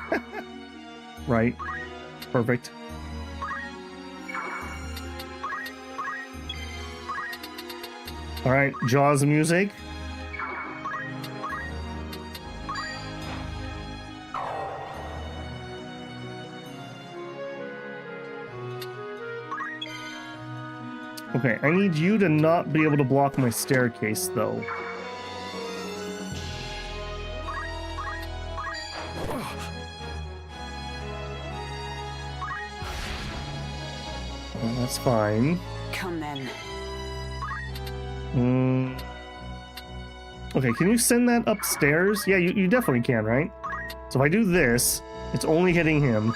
S1: Right. Perfect. Alright, Jaws music. Okay, I need you to not be able to block my staircase, though. Well, that's fine.
S2: Come then.
S1: Okay, can you send that upstairs? Yeah, you definitely can, right? So if I do this, it's only hitting him.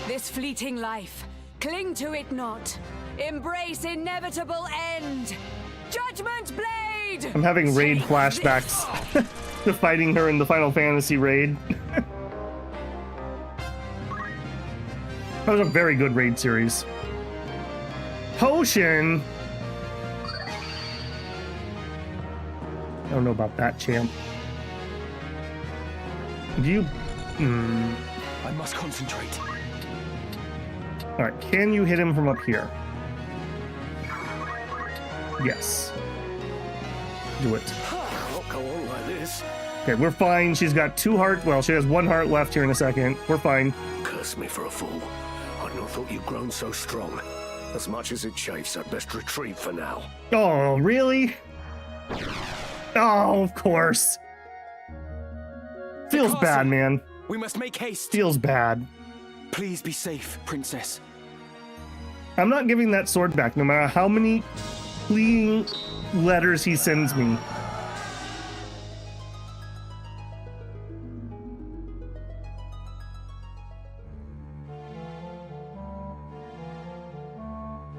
S18: This fleeting life, cling to it not. Embrace inevitable end. Judgment Blade!
S1: I'm having raid flashbacks to fighting her in the Final Fantasy raid. That was a very good raid series. Potion! I don't know about that, champ. Do you...
S4: I must concentrate.
S1: Alright, can you hit him from up here? Yes. Do it.
S3: Not go on like this.
S1: Okay, we're fine. She's got 2 hearts. Well, she has 1 heart left here in a second. We're fine.
S3: Curse me for a fool. I'd not thought you'd grown so strong. As much as it chafes, I'd best retreat for now.
S1: Oh, really? Oh, of course. Feels bad, man.
S4: We must make haste.
S1: Feels bad.
S4: Please be safe, princess.
S1: I'm not giving that sword back, no matter how many pleading letters he sends me.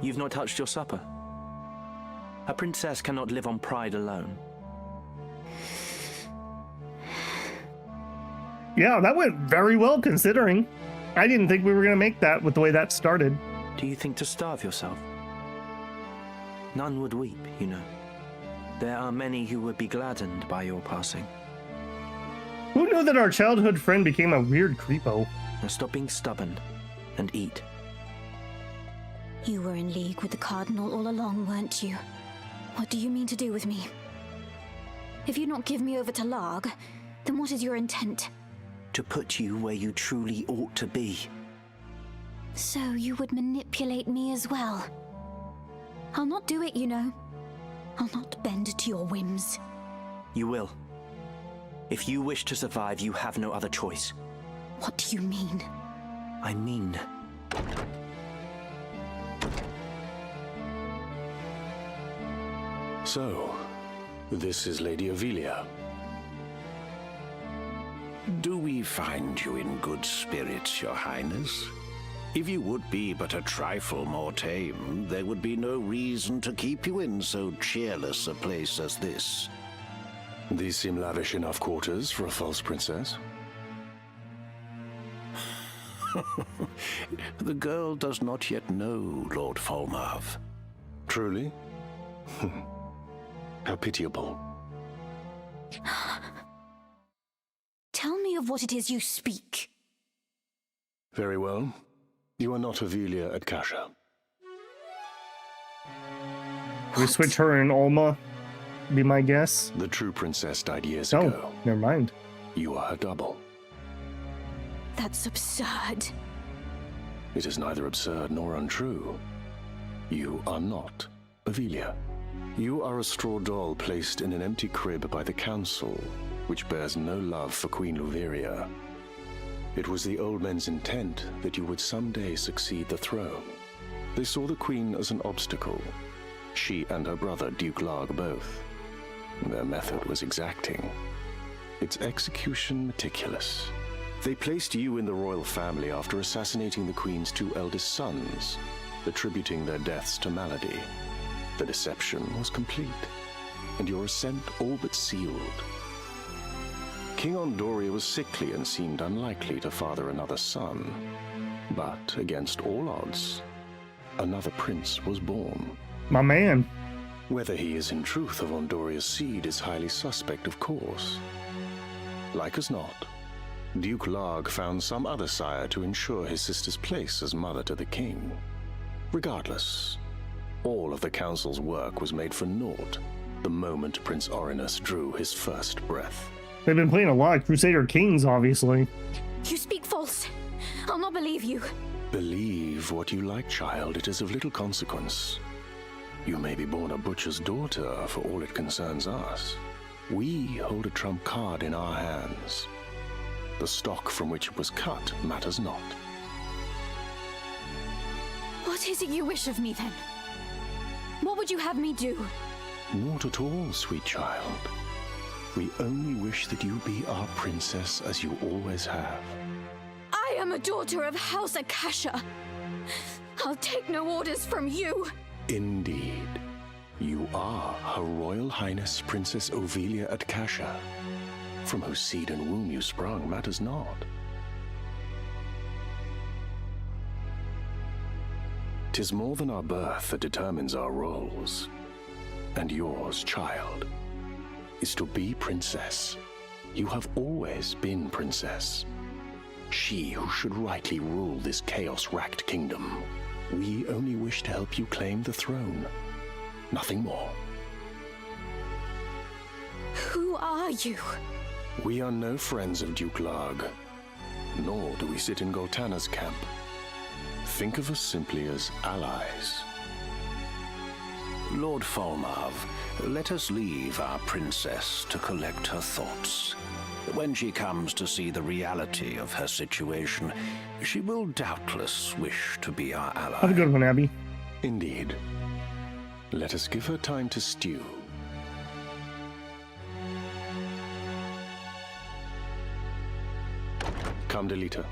S6: You've not touched your supper. A princess cannot live on pride alone.
S1: Yeah, that went very well considering. I didn't think we were going to make that with the way that started.
S6: Do you think to starve yourself? None would weep, you know. There are many who would be gladdened by your passing.
S1: Who knew that our childhood friend became a weird creepo?
S6: Now stop being stubborn and eat.
S7: You were in league with the Cardinal all along, weren't you? What do you mean to do with me? If you not give me over to Larg, then what is your intent?
S6: To put you where you truly ought to be.
S7: So you would manipulate me as well? I'll not do it, you know. I'll not bend to your whims.
S6: You will. If you wish to survive, you have no other choice.
S7: What do you mean?
S6: I mean...
S20: So, this is Lady Avilia.
S15: Do we find you in good spirits, Your Highness? If you would be but a trifle more tame, there would be no reason to keep you in so cheerless a place as this.
S20: These seem lavish enough quarters for a false princess.
S15: The girl does not yet know Lord Falmouth.
S20: Truly? How pitiable.
S7: Tell me of what it is you speak.
S20: Very well. You are not Ivalice at Kasha.
S1: We switch her and Olma, be my guess.
S20: The true princess died years ago.
S1: Never mind.
S20: You are her double.
S7: That's absurd.
S20: It is neither absurd nor untrue. You are not Ivalice. You are a straw doll placed in an empty crib by the council, which bears no love for Queen Luveria. It was the old men's intent that you would someday succeed the throne. They saw the queen as an obstacle. She and her brother, Duke Larg, both. Their method was exacting. Its execution meticulous. They placed you in the royal family after assassinating the queen's 2 eldest sons, attributing their deaths to malady. The deception was complete, and your ascent all but sealed. King Ondoria was sickly and seemed unlikely to father another son. But against all odds, another prince was born.
S1: My man.
S20: Whether he is in truth of Ondoria's seed is highly suspect, of course. Like as not, Duke Larg found some other sire to ensure his sister's place as mother to the king. Regardless, all of the council's work was made for naught the moment Prince Orinus drew his first breath.
S1: They've been playing a lot of Crusader Kings, obviously.
S7: You speak false. I'll not believe you.
S20: Believe what you like, child. It is of little consequence. You may be born a butcher's daughter for all it concerns us. We hold a trump card in our hands. The stock from which it was cut matters not.
S7: What is it you wish of me, then? What would you have me do?
S20: Not at all, sweet child. We only wish that you be our princess as you always have.
S7: I am a daughter of House Akasha. I'll take no orders from you.
S20: Indeed. You are Her Royal Highness Princess Ivalice at Kasha. From whose seed and womb you sprung matters not. 'Tis more than our birth that determines our roles. And yours, child, is to be princess. You have always been princess. She who should rightly rule this chaos-racked kingdom. We only wish to help you claim the throne. Nothing more.
S7: Who are you?
S20: We are no friends of Duke Larg, nor do we sit in Goltana's camp. Think of us simply as allies.
S15: Lord Falmarv, let us leave our princess to collect her thoughts. When she comes to see the reality of her situation, she will doubtless wish to be our ally.
S1: Have a good one, Abby.
S20: Indeed. Let us give her time to stew. Come, Delita.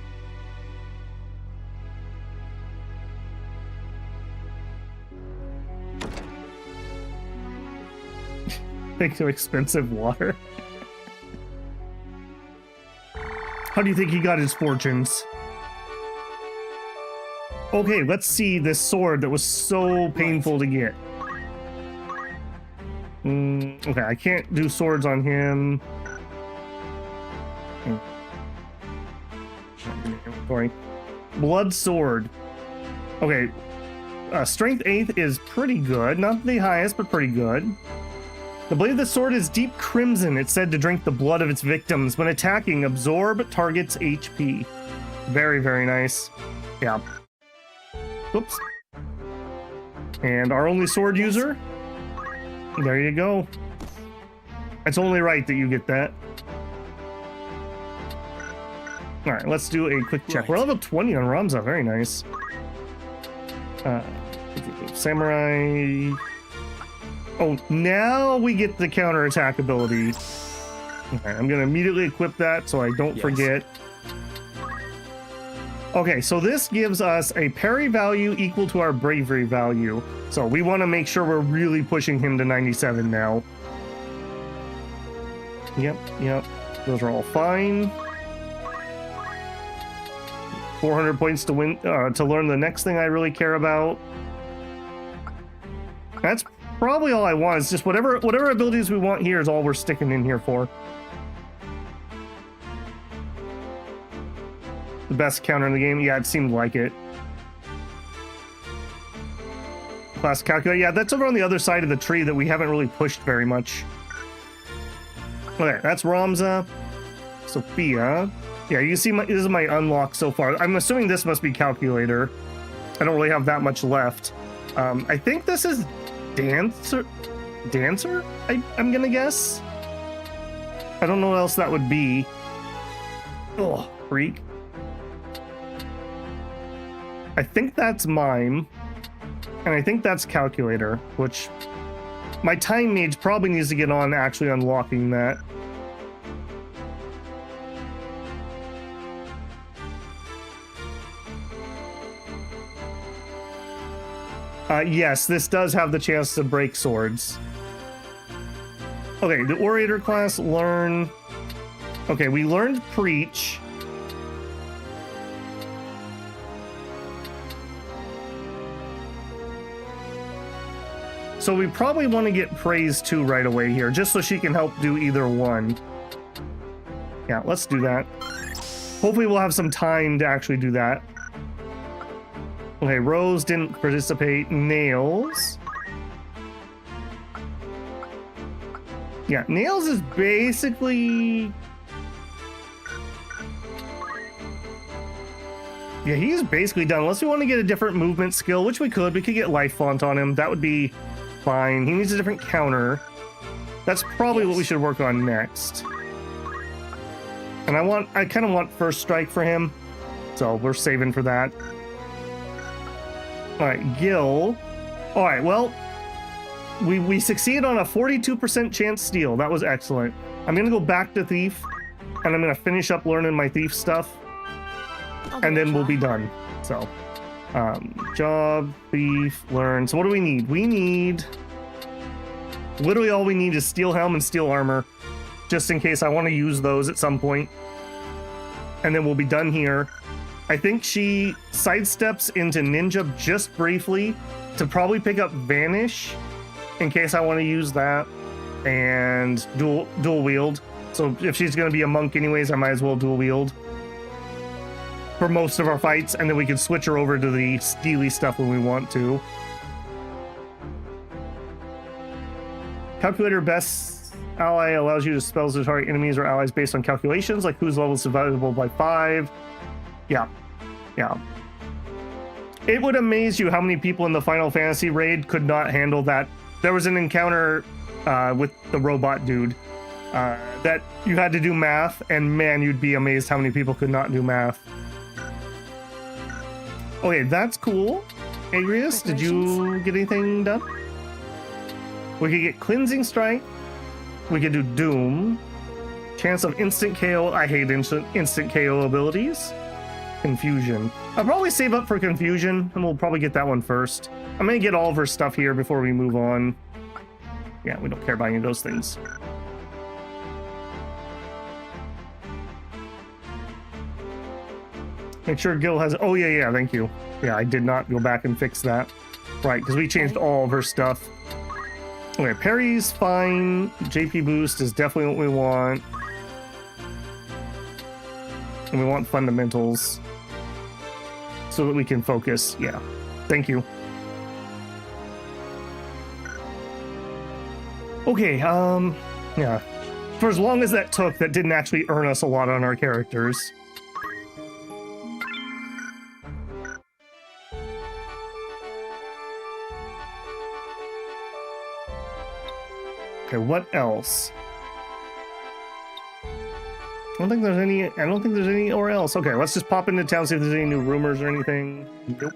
S1: Thanks to expensive water. How do you think he got his fortunes? Okay, let's see this sword that was so painful to get. Okay, I can't do swords on him. Sorry. Blood sword. Okay. Strength 8th is pretty good. Not the highest, but pretty good. The blade of the sword is deep crimson. It's said to drink the blood of its victims. When attacking, absorb target's HP. Very, very nice. Yeah. Oops. And our only sword user. There you go. It's only right that you get that. All right, let's do a quick check. We're level 20 on Ramza. Very nice. Samurai. Oh, now we get the counterattack ability. Okay, I'm going to immediately equip that so I don't forget. Okay, so this gives us a parry value equal to our bravery value. So we want to make sure we're really pushing him to 97 now. Yep. Those are all fine. 400 points to win to learn the next thing I really care about. That's probably all I want. Is just whatever abilities we want here is all we're sticking in here for. The best counter in the game? Yeah, it seemed like it. Class calculator. Yeah, that's over on the other side of the tree that we haven't really pushed very much. Okay, that's Ramza. Sophia. Yeah, you see this is my unlock so far. I'm assuming this must be calculator. I don't really have that much left. I think this is dancer? I'm gonna guess. I don't know what else that would be. Oh, freak. I think that's mime. And I think that's calculator, which my time mage probably needs to get on actually unlocking that. Yes, this does have the chance to break swords. Okay, the orator class, learn. Okay, we learned preach. So we probably want to get praise too right away here, just so she can help do either one. Yeah, let's do that. Hopefully we'll have some time to actually do that. Okay, Rose didn't participate. Nails. Yeah, Nails is basically... Yeah, he's basically done. Unless we want to get a different movement skill, which we could. We could get life font on him. That would be fine. He needs a different counter. That's probably what we should work on next. And I kind of want first strike for him. So we're saving for that. All right, Gil. All right, well, we succeeded on a 42% chance steal. That was excellent. I'm going to go back to Thief, and I'm going to finish up learning my Thief stuff, and then we'll be done. So, job, Thief, learn. So what do we need? We need... Literally all we need is Steel Helm and Steel Armor, just in case I want to use those at some point. And then we'll be done here. I think she sidesteps into Ninja just briefly to probably pick up Vanish in case I want to use that, and dual wield. So if she's going to be a monk anyways, I might as well dual wield for most of our fights, and then we can switch her over to the steely stuff when we want to. Calculator best ally allows you to spells to target enemies or allies based on calculations, like whose level is survivable by 5. Yeah. It would amaze you how many people in the Final Fantasy raid could not handle that. There was an encounter with the robot dude that you had to do math, and man, you'd be amazed how many people could not do math. Okay, that's cool. Agrius, did you get anything done? We could get Cleansing Strike. We could do Doom. Chance of instant KO. I hate instant KO abilities. Confusion. I'll probably save up for Confusion, and we'll probably get that one first. I'm gonna get all of her stuff here before we move on. Yeah, we don't care about any of those things. Make sure Gil has... Oh, yeah, thank you. Yeah, I did not go back and fix that. Right, because we changed all of her stuff. Okay, parry's fine. JP boost is definitely what we want. And we want fundamentals so that we can focus. Yeah, thank you. Okay, yeah. For as long as that took, that didn't actually earn us a lot on our characters. Okay, what else? I don't think there's anywhere else. Okay, let's just pop into town, see if there's any new rumors or anything. Nope.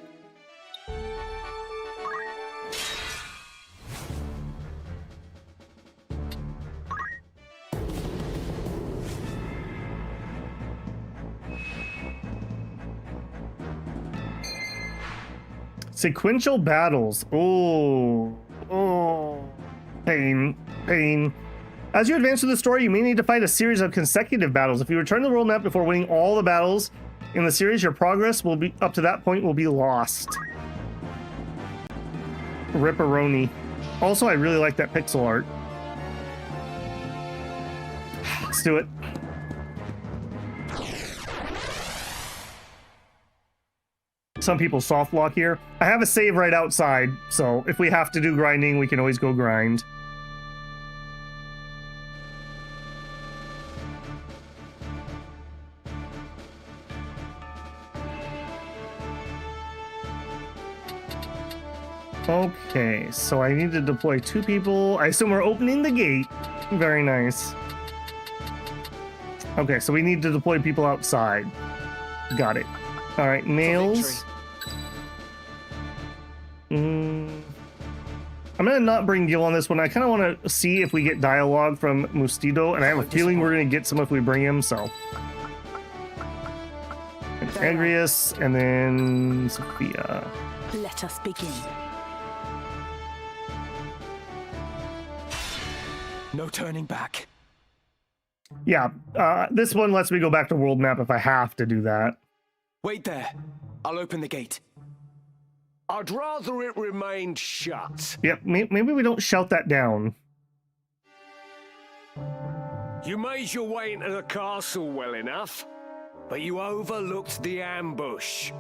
S1: Sequential battles. Oh. Pain. As you advance through the story, you may need to fight a series of consecutive battles. If you return to the world map before winning all the battles in the series, your progress will be, up to that point, will be lost. Ripperoni. Also, I really like that pixel art. Let's do it. Some people soft lock here. I have a save right outside, so if we have to do grinding, we can always go grind. Okay, so I need to deploy 2 people. I assume we're opening the gate. Very nice. Okay, so we need to deploy people outside. Got it. All right, males. I'm gonna not bring Gil on this one. I kind of want to see if we get dialogue from Mustido, and I have a feeling we're gonna get some if we bring him. So, and Agrius, and then Sophia.
S2: Let us begin.
S4: No turning back.
S1: Yeah, this one lets me go back to world map if I have to do that.
S4: Wait there. I'll open the gate.
S3: I'd rather it remained shut.
S1: Yep, maybe we don't shout that down.
S3: You made your way into the castle well enough, but you overlooked the ambush.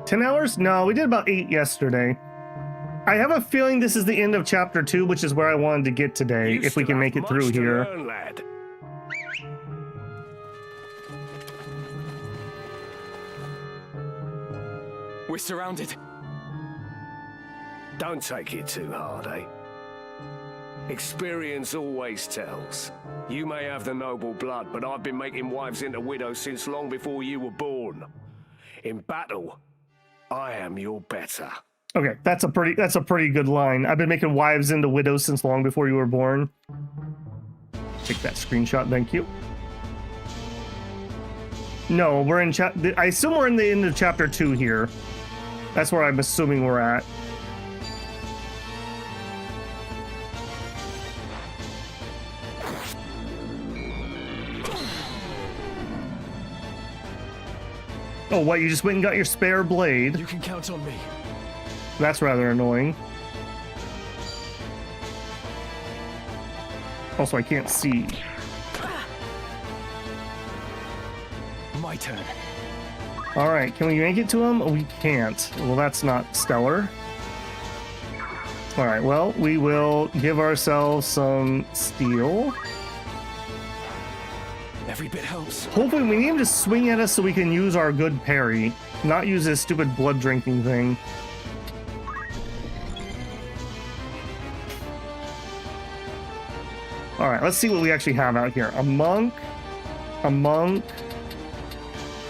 S1: 10 hours? No, we did about 8 yesterday. I have a feeling this is the end of chapter 2, which is where I wanted to get today, if we can make it through here.
S3: Learn, lad.
S4: We're surrounded.
S3: Don't take it too hard, eh? Experience always tells. You may have the noble blood, but I've been making wives into widows since long before you were born. In battle, I am your better.
S1: Okay, that's a pretty good line. I've been making wives into widows since long before you were born. Take that screenshot, thank you. No, we're in I assume we're in the end of chapter 2 here. That's where I'm assuming we're at. Oh, what? You just went and got your spare blade?
S4: You can count on me.
S1: That's rather annoying. Also, I can't see.
S4: My turn.
S1: All right, can we make it to him? We can't. Well, that's not stellar. All right, well, we will give ourselves some steel.
S4: Every bit helps.
S1: Hopefully, we need him to swing at us so we can use our good parry, not use his stupid blood drinking thing. All right, let's see what we actually have out here. A monk, a monk,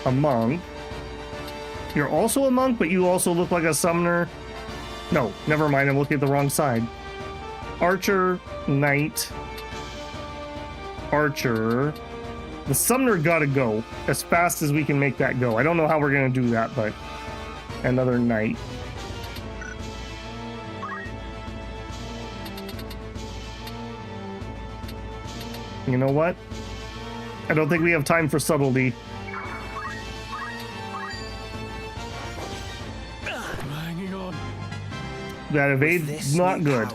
S1: a monk. You're also a monk, but you also look like a summoner. No, never mind. I'm looking at the wrong side. Archer, knight, archer. The summoner gotta go as fast as we can make that go. I don't know how we're gonna do that, but another knight. You know what? I don't think we have time for subtlety.
S4: I'm hanging on.
S1: That evade's not good.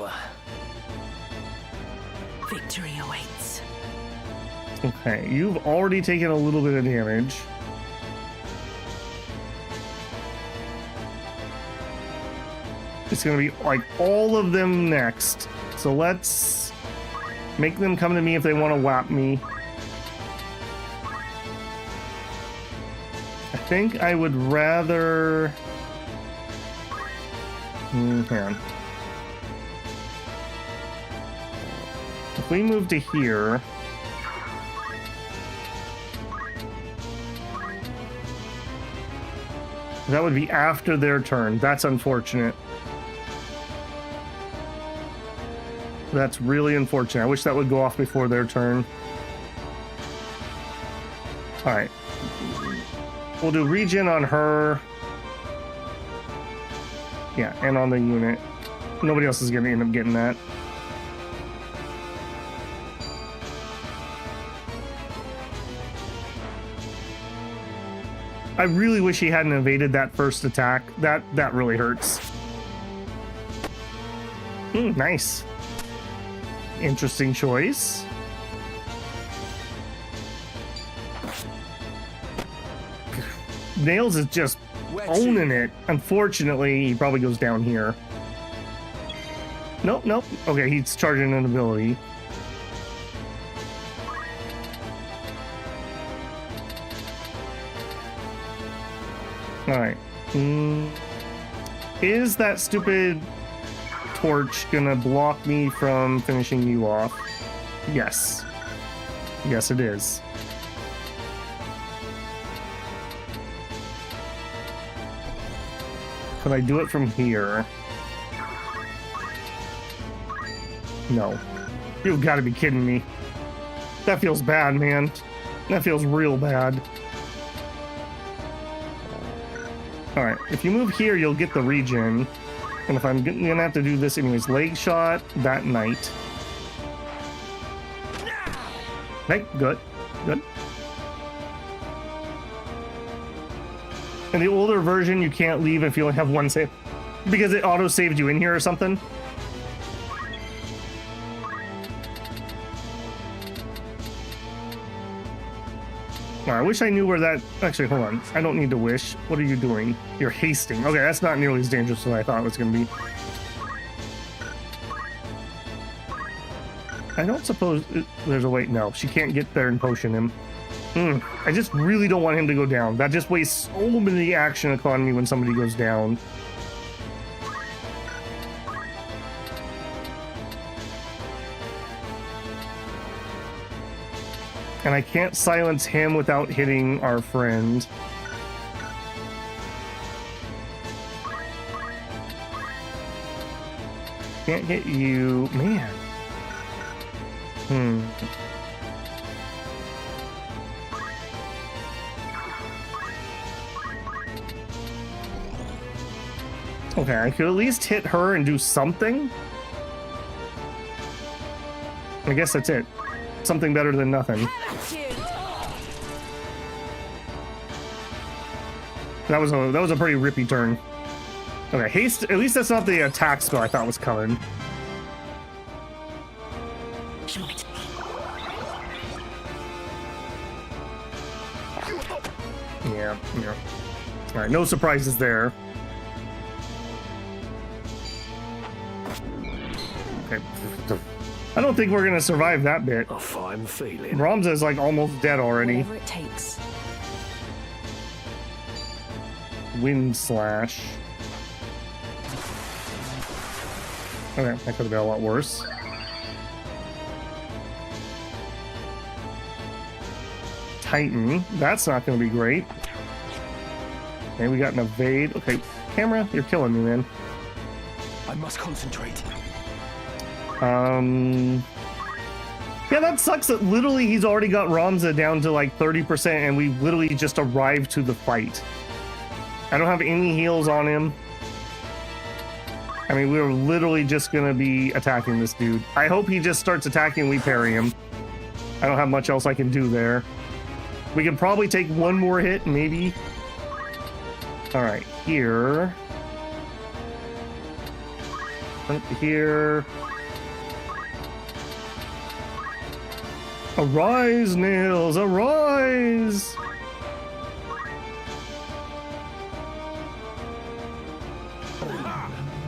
S2: Victory awaits.
S1: Okay, you've already taken a little bit of damage. It's gonna be like all of them next. So let's make them come to me if they want to whap me. I think I would rather... hang on. If we move to here... that would be after their turn. That's unfortunate. That's really unfortunate. I wish that would go off before their turn. All right. We'll do regen on her. Yeah, and on the unit. Nobody else is going to end up getting that. I really wish he hadn't evaded that first attack. That really hurts. Nice. Interesting choice. Nails is just owning it. Unfortunately, he probably goes down here. Nope, nope. Okay, he's charging an ability. Alright. Is that stupid torch gonna block me from finishing you off? Yes. Yes, it is. Could I do it from here? No. You've got to be kidding me. That feels bad, man. That feels real bad. Alright, if you move here, you'll get the regen. And if I'm gonna have to do this anyways, leg shot, that knight. Okay, good. Good. In the older version, you can't leave if you only have one save. Because it auto-saved you in here or something. I wish I knew where that... Actually, hold on. I don't need to wish. What are you doing? You're hasting. Okay, that's not nearly as dangerous as I thought it was going to be. I don't suppose... There's a way... No, she can't get there and potion him. I just really don't want him to go down. That just wastes so many action economy when somebody goes down. And I can't silence him without hitting our friend. Can't hit you. Man. Okay, I could at least hit her and do something. I guess that's it. Something better than nothing. That was a pretty rippy turn. Okay, haste. At least that's not the attack spell I thought was coming. Yeah. All right, no surprises there. Okay. I don't think we're gonna survive that bit.
S3: A fine feeling.
S1: Ramza's like almost dead already.
S2: Whatever it takes.
S1: Wind slash. Okay, that could have been a lot worse. Titan. That's not going to be great. Okay, we got an evade. Okay, camera, you're killing me, man.
S3: I must concentrate.
S1: Yeah, that sucks that literally he's already got Ramza down to like 30% and we literally just arrived to the fight. I don't have any heals on him. I mean, we were literally just gonna be attacking this dude. I hope he just starts attacking and we parry him. I don't have much else I can do there. We can probably take one more hit, maybe. All right, here. Here. Arise, Nails, arise!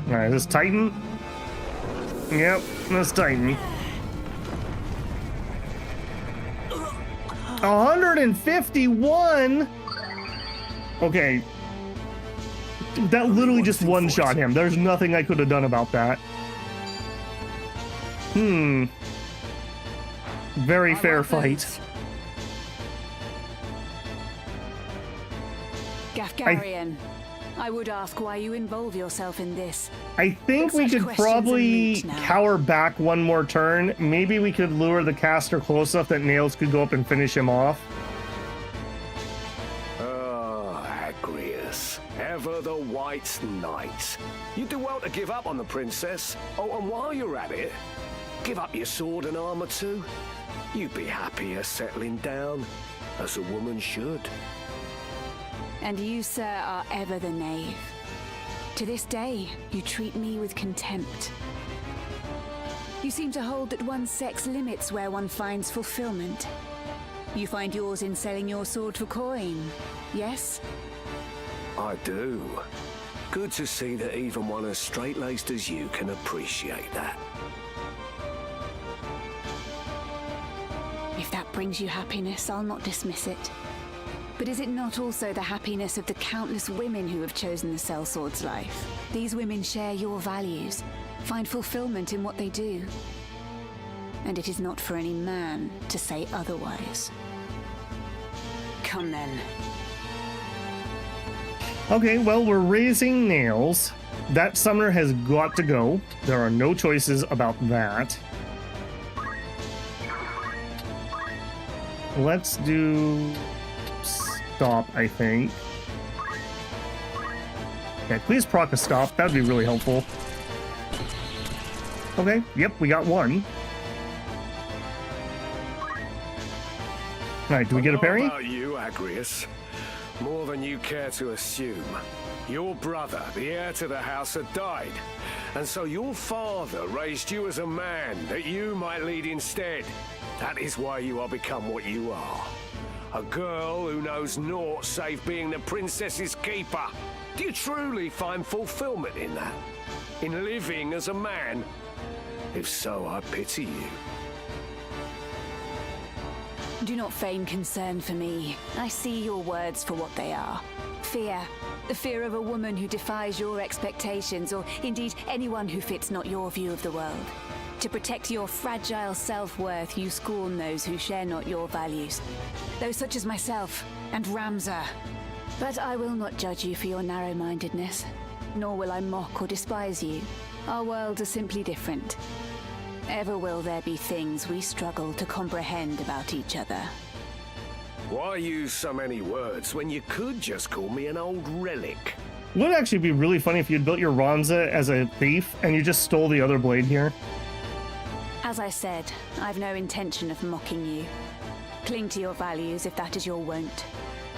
S1: Alright, this Titan? Yep, this Titan. 151? Okay. That literally just one-shot him. There's nothing I could have done about that. Very fair fight.
S2: Gafgarian, I would ask why you involve yourself in this.
S1: I think we could probably cower back one more turn. Maybe we could lure the caster close enough that Nails could go up and finish him off.
S3: Oh, Agrius, ever the White Knight. You do well to give up on the princess. Oh, and while you're at it, give up your sword and armor too. You'd be happier settling down, as a woman should.
S2: And you, sir, are ever the knave. To this day, you treat me with contempt. You seem to hold that one's sex limits where one finds fulfillment. You find yours in selling your sword for coin, yes?
S3: I do. Good to see that even one as straight-laced as you can appreciate that.
S2: If that brings you happiness, I'll not dismiss it. But is it not also the happiness of the countless women who have chosen the sellsword's life? These women share your values, find fulfillment in what they do. And it is not for any man to say otherwise. Come then.
S1: Okay, well, we're raising nails. That summoner has got to go. There are no choices about that. Let's do stop, I think. Okay, please proc a stop. That'd be really helpful. Okay, yep, we got one. Alright, do we get a parry?
S3: How about you, Agrius? More than you care to assume. Your brother, the heir to the house, had died. And so your father raised you as a man that you might lead instead. That is why you are become what you are. A girl who knows naught save being the princess's keeper. Do you truly find fulfillment in that? In living as a man? If so, I pity you.
S2: Do not feign concern for me. I see your words for what they are. Fear. The fear of a woman who defies your expectations, or indeed anyone who fits not your view of the world. To protect your fragile self-worth, you scorn those who share not your values. Those such as myself and Ramza. But I will not judge you for your narrow-mindedness, nor will I mock or despise you. Our worlds are simply different. Ever will there be things we struggle to comprehend about each other.
S3: Why use so many words when you could just call me an old relic?
S1: Would it actually be really funny if you'd built your Ramza as a thief and you just stole the other blade here?
S2: As I said, I've no intention of mocking you. Cling to your values if that is your wont.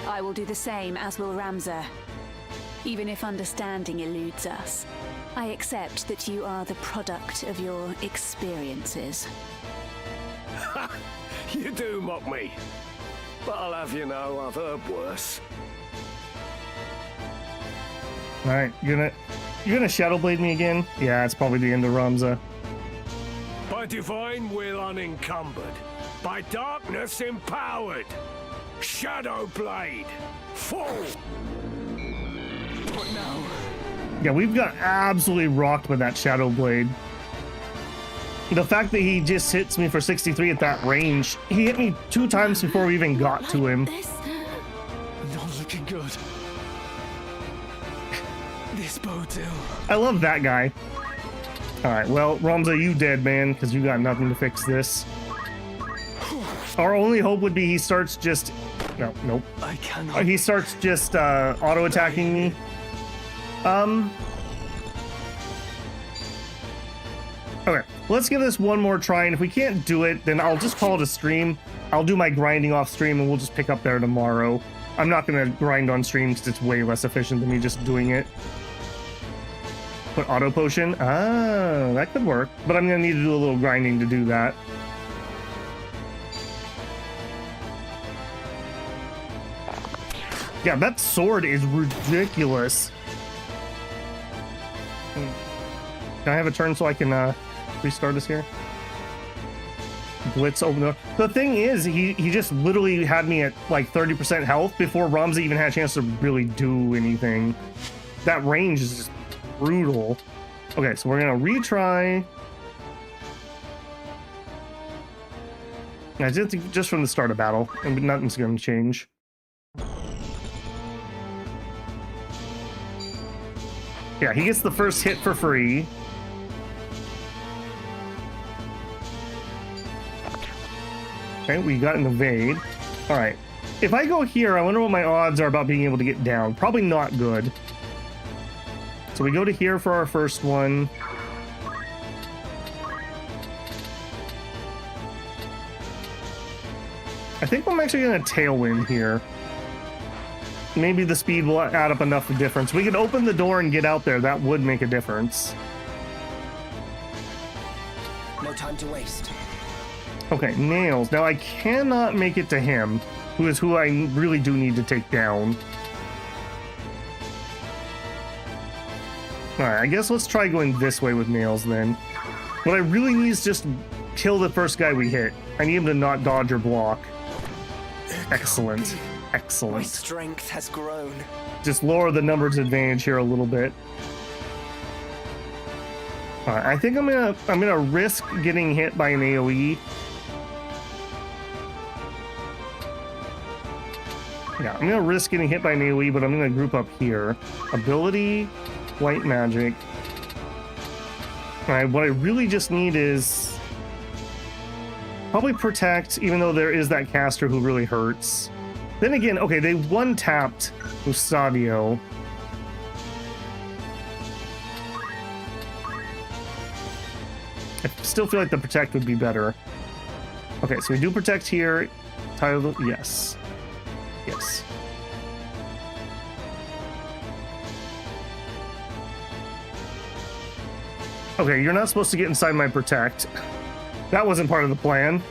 S2: I will do the same, as will Ramza. Even if understanding eludes us, I accept that you are the product of your experiences.
S3: You do mock me. But I'll have you know I've heard worse.
S1: Alright, you're gonna Shadow Blade me again? Yeah, it's probably the end of Ramza.
S3: By divine will unencumbered, by darkness empowered. Shadow Blade, fall!
S4: What now?
S1: Yeah, we've got absolutely rocked with that Shadow Blade. The fact that he just hits me for 63 at that range, he hit me 2 times before we even got to him.
S4: Not looking good. This bodes ill.
S1: I love that guy. Alright, well, Ramza, you dead, man, because you got nothing to fix this. Our only hope would be he starts just... No, nope.
S4: I cannot.
S1: He starts just auto-attacking me. Okay, let's give this one more try, and if we can't do it, then I'll just call it a stream. I'll do my grinding off stream, and we'll just pick up there tomorrow. I'm not going to grind on stream because it's way less efficient than me just doing it. Put auto potion? Ah, that could work. But I'm going to need to do a little grinding to do that. Yeah, that sword is ridiculous. Can I have a turn so I can restart this here? Blitz open door. The thing is, he just literally had me at like 30% health before Ramza even had a chance to really do anything. That range is just brutal. Okay, so we're gonna retry. I did think just from the start of battle, and nothing's gonna change. Yeah, he gets the first hit for free. Okay, we got an evade. All right. If I go here, I wonder what my odds are about being able to get down. Probably not good. So we go to here for our first one. I think I'm actually going to Tailwind here. Maybe the speed will add up enough of a difference. We could open the door and get out there. That would make a difference.
S8: No time to waste.
S1: Okay, Nails. Now I cannot make it to him, who is who I really do need to take down. Alright, I guess let's try going this way with Nails then. What I really need is just kill the first guy we hit. I need him to not dodge or block. Excellent. Excellent.
S8: My strength has grown.
S1: Just lower the numbers advantage here a little bit. Alright, I think I'm gonna risk getting hit by an AoE. Yeah, I'm gonna risk getting hit by an AoE, but I'm gonna group up here. Ability, white magic. Alright, what I really just need is probably protect, even though there is that caster who really hurts. Then again, okay, they one-tapped Ustadio. I still feel like the protect would be better. Okay, so we do protect here. Tyler, yes. Yes. Okay, you're not supposed to get inside my protect. That wasn't part of the plan.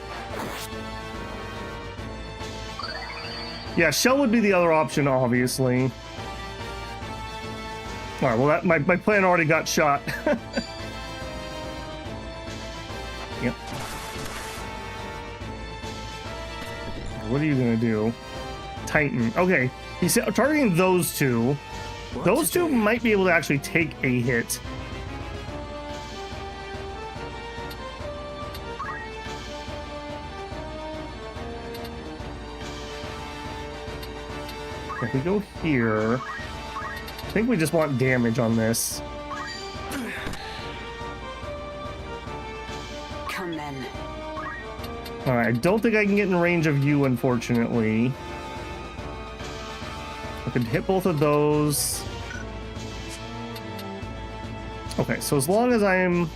S1: Yeah, Shell would be the other option, obviously. Alright, well, my plan already got shot. Yep. What are you gonna do? Titan. Okay, he's targeting those two. Those two might be able to actually take a hit. If we go here, I think we just want damage on this.
S2: Come then.
S1: Alright, I don't think I can get in range of you, unfortunately. I could hit both of those. Okay, so as long as I'm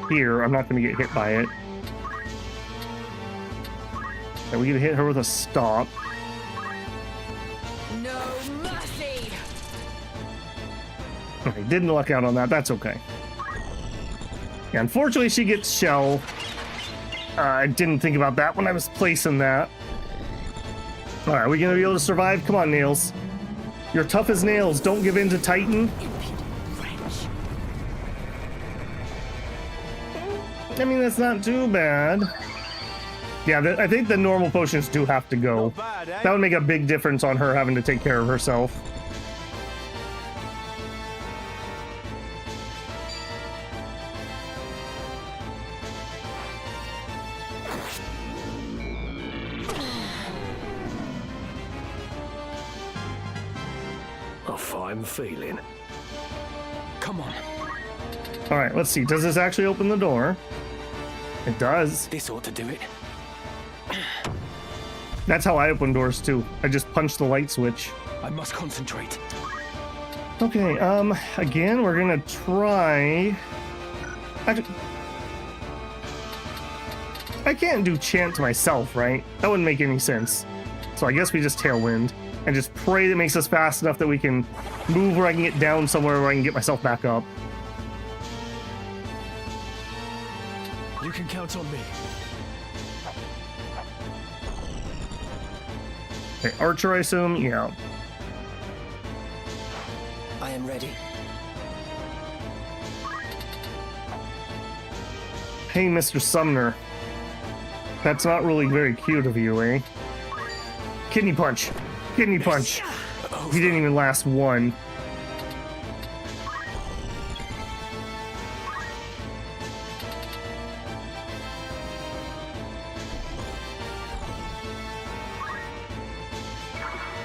S1: here, I'm not going to get hit by it. Okay, we can hit her with a stop. Okay, didn't luck out on that. That's okay. Yeah, unfortunately, she gets shell. I didn't think about that when I was placing that. All right, are we gonna be able to survive? Come on, Nails. You're tough as nails. Don't give in to Titan. I mean, that's not too bad. Yeah, I think the normal potions do have to go.
S5: Bad, eh?
S1: That would make a big difference on her having to take care of herself.
S3: A fine feeling.
S4: Come on.
S1: All right, let's see. Does this actually open the door? It does.
S4: This ought to do it.
S1: That's how I open doors too. I just punch the light switch.
S4: I must concentrate.
S1: Okay, again, we're gonna try... I can't do chant to myself, right? That wouldn't make any sense. So I guess we just Tailwind and just pray that makes us fast enough that we can move where I can get down somewhere where I can get myself back up.
S4: You can count on me.
S1: Okay, Archer, I assume? Yeah.
S8: I am ready.
S1: Hey, Mr. Sumner. That's not really very cute of you, eh? Kidney punch. Kidney punch. He didn't even last one.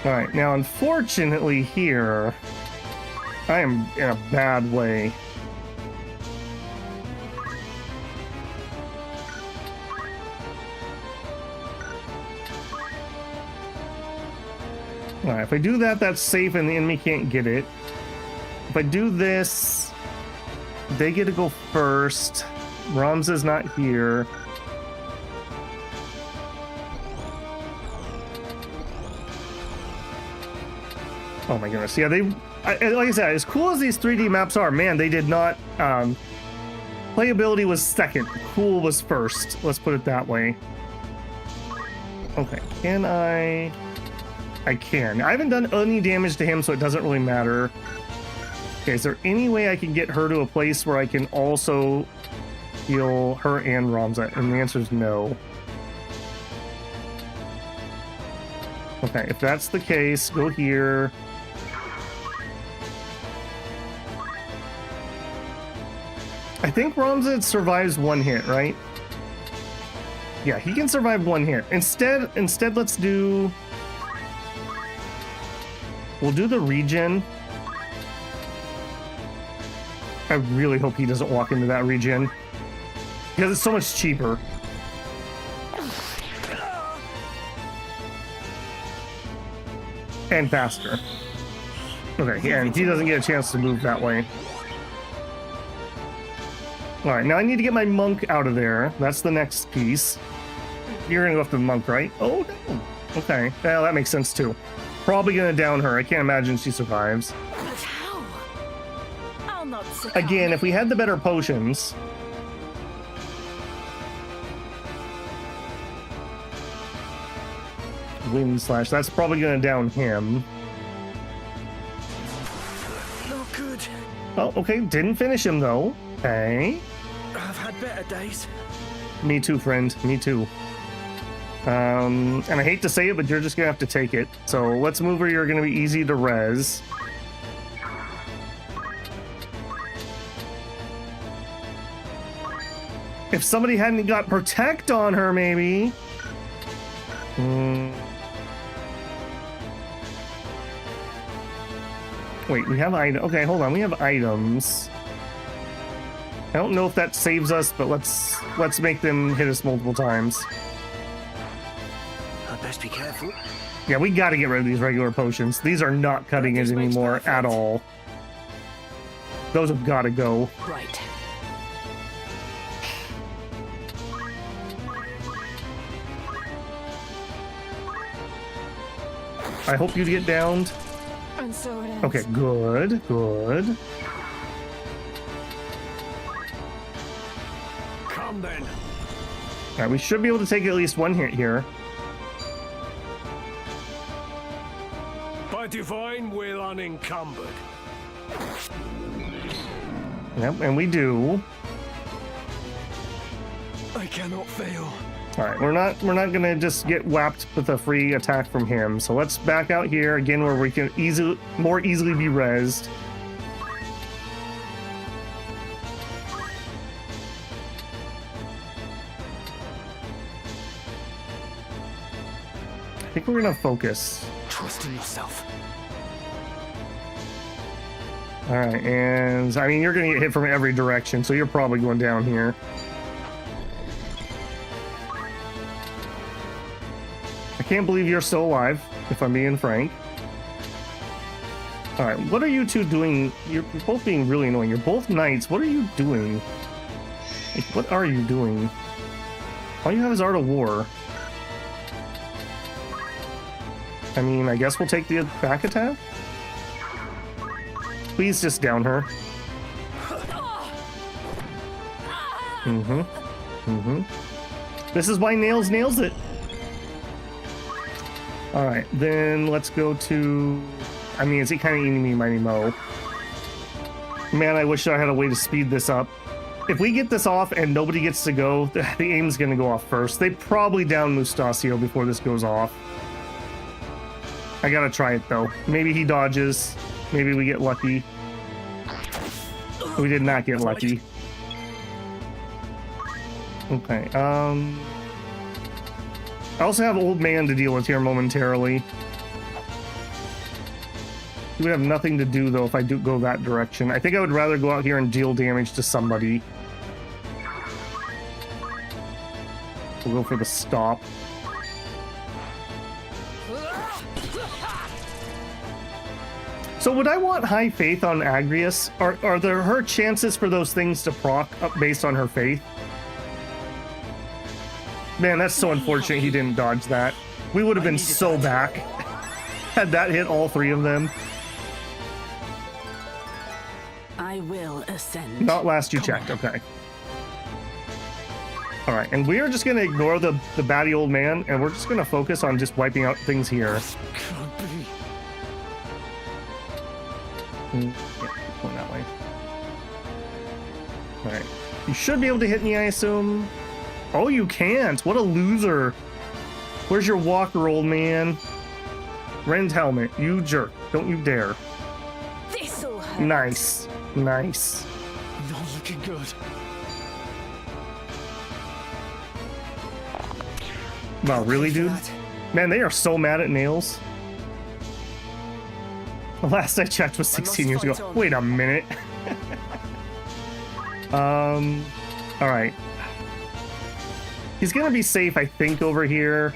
S1: Alright, now unfortunately here, I am in a bad way. Alright, if I do that, that's safe and the enemy can't get it. If I do this, they get to go first. Ramza's not here. Oh my goodness. Yeah, like I said, as cool as these 3D maps are, man, they did not Playability was second. Cool was first. Let's put it that way. Okay, can I can. I haven't done any damage to him, so it doesn't really matter. Okay, is there any way I can get her to a place where I can also heal her and Ramza? And the answer is no. Okay, if that's the case, go here. I think Ramza survives one hit, right? Yeah, he can survive one hit. Instead, let's do... We'll do the regen. I really hope he doesn't walk into that regen, because it's so much cheaper. And faster. Okay, and he doesn't get a chance to move that way. Alright, now I need to get my monk out of there. That's the next piece. You're gonna go after the monk, right? Oh, no. Okay, well, that makes sense too. Probably gonna down her. I can't imagine she survives.
S18: But how? I'll not succumb.
S1: Again, if we had the better potions... Wind slash, that's probably gonna down him.
S8: Not good.
S1: Oh, okay, didn't finish him though. Okay.
S8: I've had better days.
S1: Me too, friend. Me too. And I hate to say it, but you're just gonna have to take it. So let's move where you're gonna be easy to res. If somebody hadn't got protect on her, maybe. Wait, we have items. Okay, hold on. We have items. I don't know if that saves us, but let's make them hit us multiple times.
S8: I'd best be careful.
S1: Yeah, we got to get rid of these regular potions. These are not cutting it anymore at all. Those have got to go.
S18: Right.
S1: I hope you get downed.
S18: And so it ends.
S1: Okay, good, good.
S3: Come then.
S1: All right, we should be able to take at least one hit here.
S3: By divine will unencumbered.
S1: Yep, and we do.
S4: I cannot fail.
S1: All right, we're not gonna just get whapped with a free attack from him. So let's back out here again, where we can more easily be rezzed. I think we're gonna focus.
S4: Trust in yourself.
S1: All right, and I mean, you're gonna get hit from every direction, so you're probably going down here. I can't believe you're still alive, if I'm being frank. All right, what are you two doing? You're both being really annoying. You're both knights. What are you doing? Like, what are you doing? All you have is Art of War. I mean, I guess we'll take the back attack. Please just down her. This is why Nails nails it. Alright, then let's go to... I mean, is he kind of eating me, Mighty Mo? Man, I wish I had a way to speed this up. If we get this off and nobody gets to go, the aim's going to go off first. They probably down Mustasio before this goes off. I gotta try it, though. Maybe he dodges. Maybe we get lucky. We did not get lucky. Okay, I also have Old Man to deal with here momentarily. We would have nothing to do, though, if I do go that direction. I think I would rather go out here and deal damage to somebody. We'll go for the stop. So would I want high faith on Agrias? Are there her chances for those things to proc up based on her faith? Man, that's so unfortunate he didn't dodge that. We would have been so back had that hit all three of them.
S18: I will ascend.
S1: Not last you checked, okay. All right, and we are just gonna ignore the batty old man, and we're just gonna focus on just wiping out things here. Yeah, going that way. All right, you should be able to hit me, I assume. Oh, you can't. What a loser. Where's your walker, old man? Ren's helmet. You jerk. Don't you dare.
S18: This'll hurt.
S1: Nice. Nice.
S4: Not looking good.
S1: Wow, really, dude? Man, they are so mad at nails. The last I checked was 16 years ago. Wait a minute. All right. He's gonna be safe, I think, over here.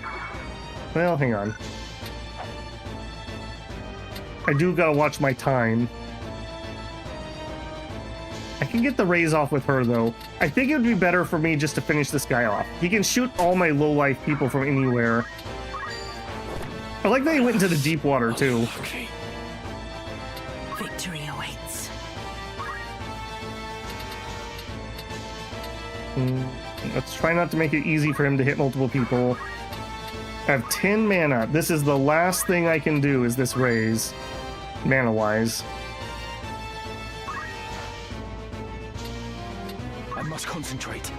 S1: Well, hang on. I do gotta watch my time. I can get the raise off with her, though. I think it would be better for me just to finish this guy off. He can shoot all my low-life people from anywhere. I like that he went into the deep water, too.
S18: Okay. Victory awaits.
S1: Let's try not to make it easy for him to hit multiple people. I have 10 mana. This is the last thing I can do, is this raise, mana-wise.
S4: I must concentrate.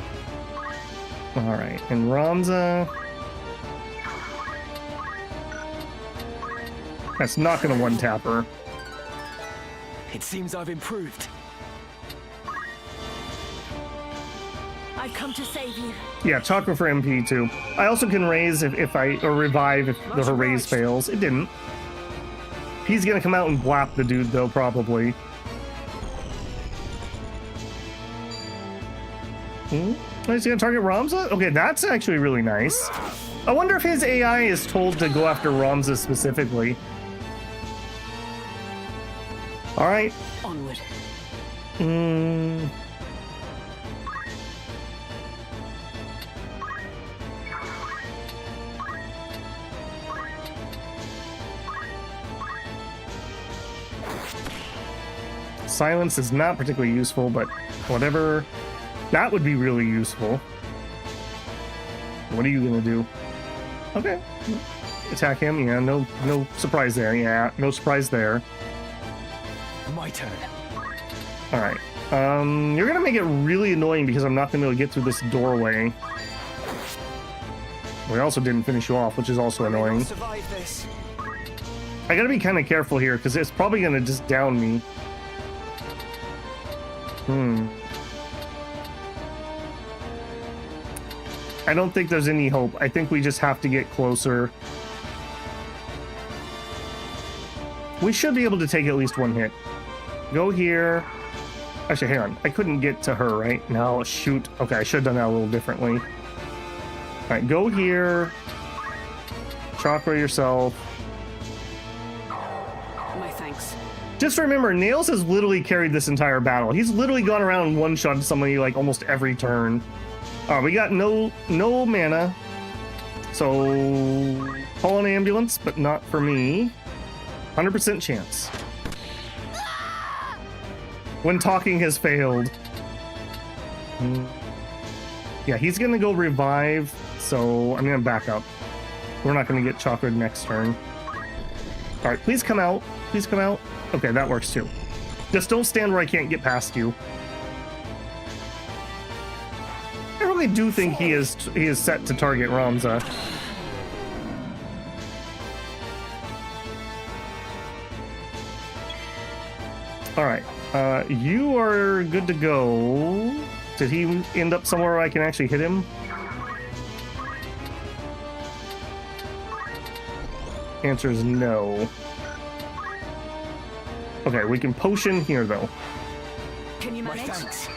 S1: All right, and Ramza. That's not going to one-tap her.
S4: It seems I've improved.
S18: I've come to save you.
S1: Yeah, chakra for MP too. I also can raise or revive if her raise fails. It didn't. He's going to come out and blap the dude, though, probably. Oh, he's gonna target Ramza? Okay, that's actually really nice. I wonder if his AI is told to go after Ramza specifically. Alright.
S18: Onward.
S1: Silence is not particularly useful, but whatever. That would be really useful. What are you gonna do? Okay. Attack him, yeah, no surprise there, yeah, no surprise there.
S4: My turn.
S1: Alright. You're gonna make it really annoying because I'm not gonna be able to get through this doorway. We also didn't finish you off, which is also annoying.
S8: Survive this.
S1: I gotta be kind of careful here because it's probably gonna just down me. I don't think there's any hope. I think we just have to get closer. We should be able to take at least one hit. Go here. Actually, hang on. I couldn't get to her, right? No, shoot. Okay, I should have done that a little differently. All right, go here. Chakra yourself.
S18: My thanks.
S1: Just remember, Nails has literally carried this entire battle. He's literally gone around and one-shot somebody like almost every turn. We got no mana. So, call an ambulance, but not for me. 100% chance. When talking has failed. Yeah, he's gonna go revive, so I'm gonna back up. We're not gonna get chakra next turn. Alright, please come out. Please come out. Okay, that works too. Just don't stand where I can't get past you. I really do think he is set to target Ramza. Alright, you are good to go. Did he end up somewhere where I can actually hit him? Answer is no. Okay, we can potion here though.
S18: Can you manage?
S4: Thanks.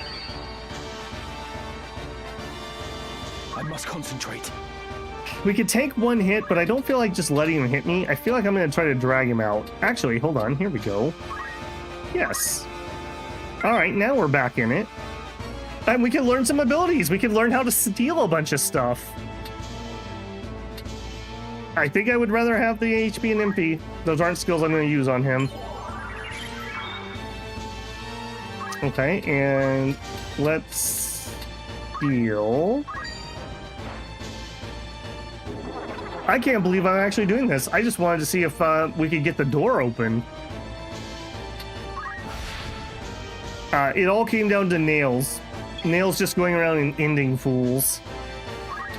S4: I must concentrate.
S1: We could take one hit, but I don't feel like just letting him hit me. I feel like I'm going to try to drag him out. Actually, hold on. Here we go. Yes. All right, now we're back in it. And we can learn some abilities. We can learn how to steal a bunch of stuff. I think I would rather have the HP and MP. Those aren't skills I'm going to use on him. Okay, and let's heal. I can't believe I'm actually doing this. I just wanted to see if we could get the door open. It all came down to Nails. Nails just going around and ending fools.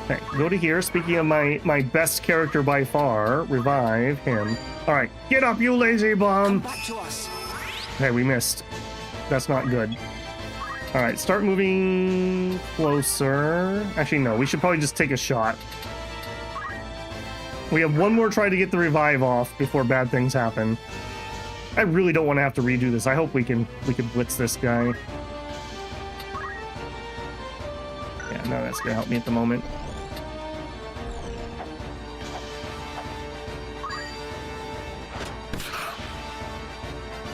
S1: Okay, go to here. Speaking of my best character by far, revive him. All right, get up, you lazy bum.
S8: Come back to us.
S1: Okay, we missed. That's not good. All right, start moving closer. Actually, no, we should probably just take a shot. We have one more try to get the revive off before bad things happen. I really don't want to have to redo this. I hope we can blitz this guy. Yeah, no, that's gonna help me at the moment.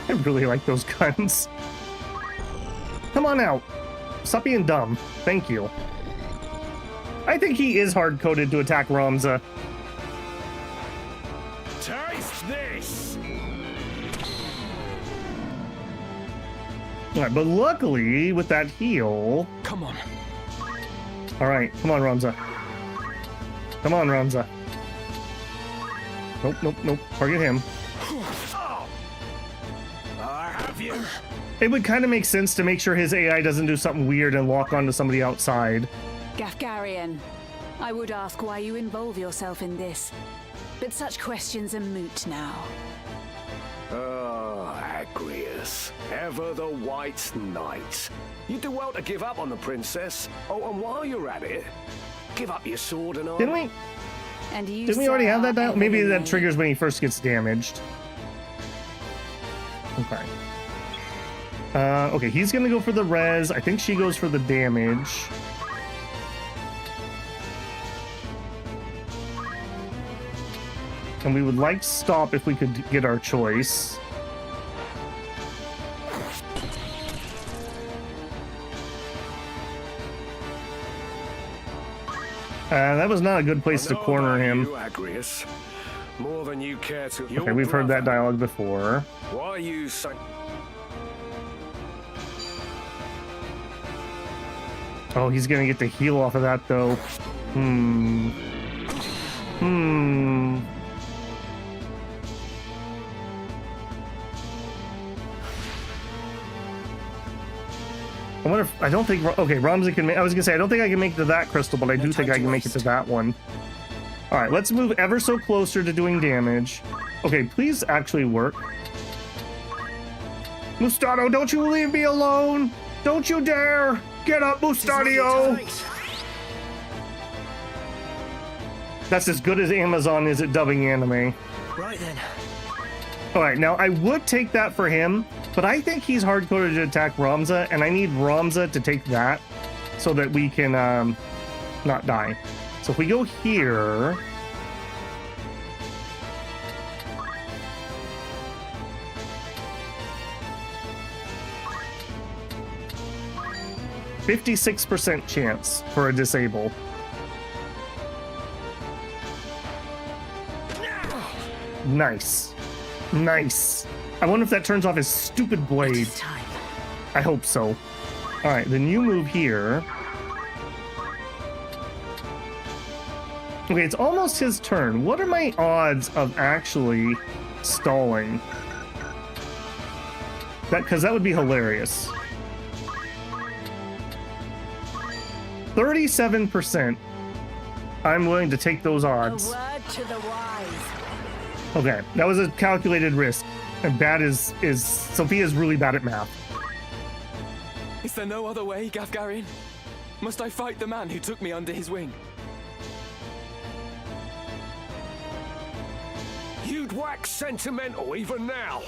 S1: I really like those guns. Come on out. Stop being dumb. Thank you. I think he is hard-coded to attack Ramza.
S3: Taste this!
S1: Alright, but luckily, with that heal...
S4: Come on.
S1: Alright, come on, Ramza. Come on, Ramza. Nope, nope, nope. Target him. It would kind of make sense to make sure his AI doesn't do something weird and lock onto somebody outside.
S2: Gafgarian, I would ask why you involve yourself in this, but such questions are moot now.
S3: Oh, Agrius, ever the White Knight. You do well to give up on the princess. Oh, and while you're at it, give up your sword and armor.
S1: Didn't we?
S2: And you
S1: Didn't we already have that dial? Maybe that triggers when he first gets damaged. Okay. Okay, he's gonna go for the res. I think she goes for the damage. And we would like stop if we could get our choice. That was not a good place to corner him.
S3: You, Agrius. More than you care to.
S1: Okay, we've heard that dialogue before.
S3: Why are you so...
S1: Oh, he's gonna get the heal off of that, though. I wonder if... I don't think... Okay, Ramza can make... I was gonna say, I don't think I can make it to that crystal, but I do think I can make it to that one. Alright, let's move ever so closer to doing damage. Okay, please actually work. Mustadio, don't you leave me alone! Don't you dare! Get up, Mustadio! That's as good as Amazon is at dubbing anime.
S8: Right then.
S1: Alright, now I would take that for him, but I think he's hard-coded to attack Ramza, and I need Ramza to take that so that we can not die. So if we go here... ...56% chance for a disable. Nice. Nice. I wonder if that turns off his stupid blade. I hope so. Alright, then you move here. Okay, it's almost his turn. What are my odds of actually stalling? Because that would be hilarious. 37%. I'm willing to take those odds.
S18: A word to the wise.
S1: Okay, that was a calculated risk. And bad is Sophia's really bad at math.
S4: Is there no other way, Gafgarian? Must I fight the man who took me under his wing?
S3: You'd wax sentimental even now.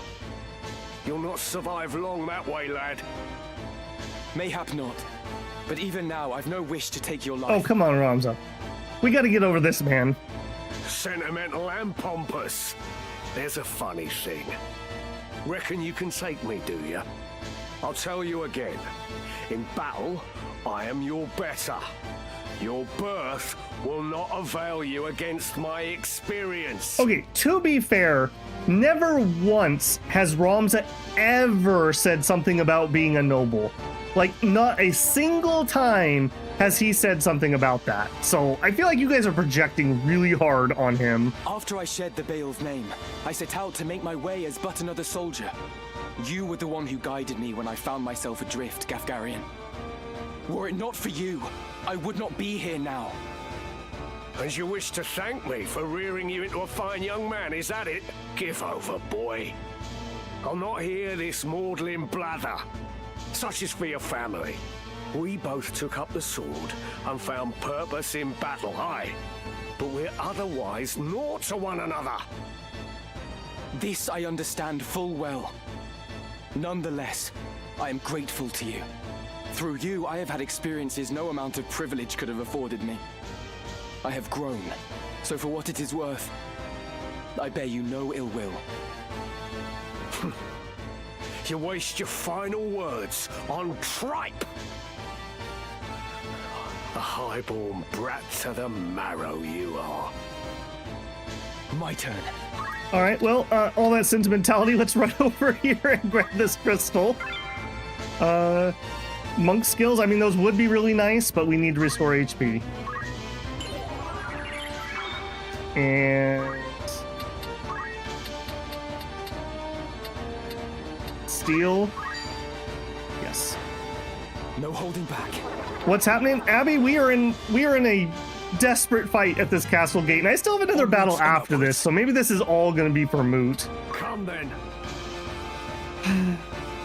S3: You'll not survive long that way, lad.
S4: Mayhap not. But even now, I've no wish to take your life.
S1: Oh, come on, Ramza. We gotta get over this, man.
S3: Sentimental and pompous. There's a funny thing. Reckon you can take me, do you? I'll tell you again. In battle, I am your better. Your birth will not avail you against my experience.
S1: Okay, to be fair, never once has Ramza ever said something about being a noble. Like, not a single time has he said something about that. So I feel like you guys are projecting really hard on him.
S4: After I shared the Bale's name, I set out to make my way as but another soldier. You were the one who guided me when I found myself adrift, Gafgarian. Were it not for you, I would not be here now.
S3: And you wish to thank me for rearing you into a fine young man, is that it? Give over, boy. I'll not hear this maudlin blather. Such is for your family. We both took up the sword and found purpose in battle, aye. But we're otherwise naught to one another.
S4: This I understand full well. Nonetheless, I am grateful to you. Through you, I have had experiences no amount of privilege could have afforded me. I have grown, so for what it is worth, I bear you no ill will.
S3: You waste your final words on tripe. A highborn brat to the marrow you are.
S4: My turn.
S1: All right, well, all that sentimentality, let's run over here and grab this crystal. Monk skills, I mean, those would be really nice, but we need to restore HP. And steel. Yes.
S4: No holding back.
S1: What's happening, Abby? We are in a desperate fight at this castle gate, and I still have another battle after this, so maybe this is all going to be for moot.
S3: Come then.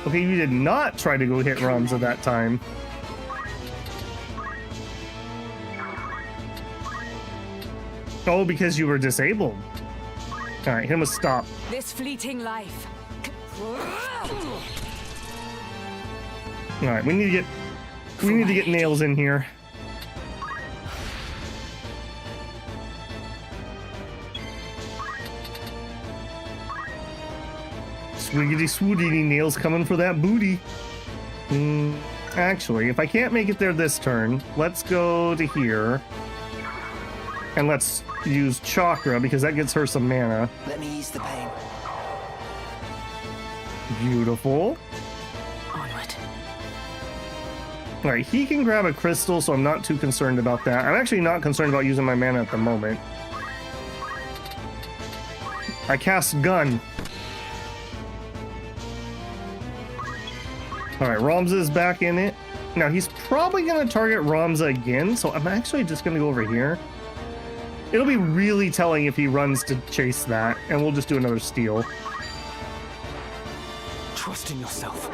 S1: Okay, you did not try to go hit Ramza that time. Oh, because you were disabled. All right, him a stop.
S18: This fleeting life.
S1: All right, we need to get nails in here. Swiggity swoodity, nails coming for that booty. Actually, if I can't make it there this turn, let's go to here. And let's use Chakra, because that gets her some mana.
S8: Let me ease the pain.
S1: Beautiful.
S18: Onward.
S1: All right, he can grab a crystal, so I'm not too concerned about that. I'm actually not concerned about using my mana at the moment. I cast Gun. All right, Ramza is back in it. Now, he's probably going to target Ramza again, so I'm actually just going to go over here. It'll be really telling if he runs to chase that, and we'll just do another steal.
S4: Trust in yourself.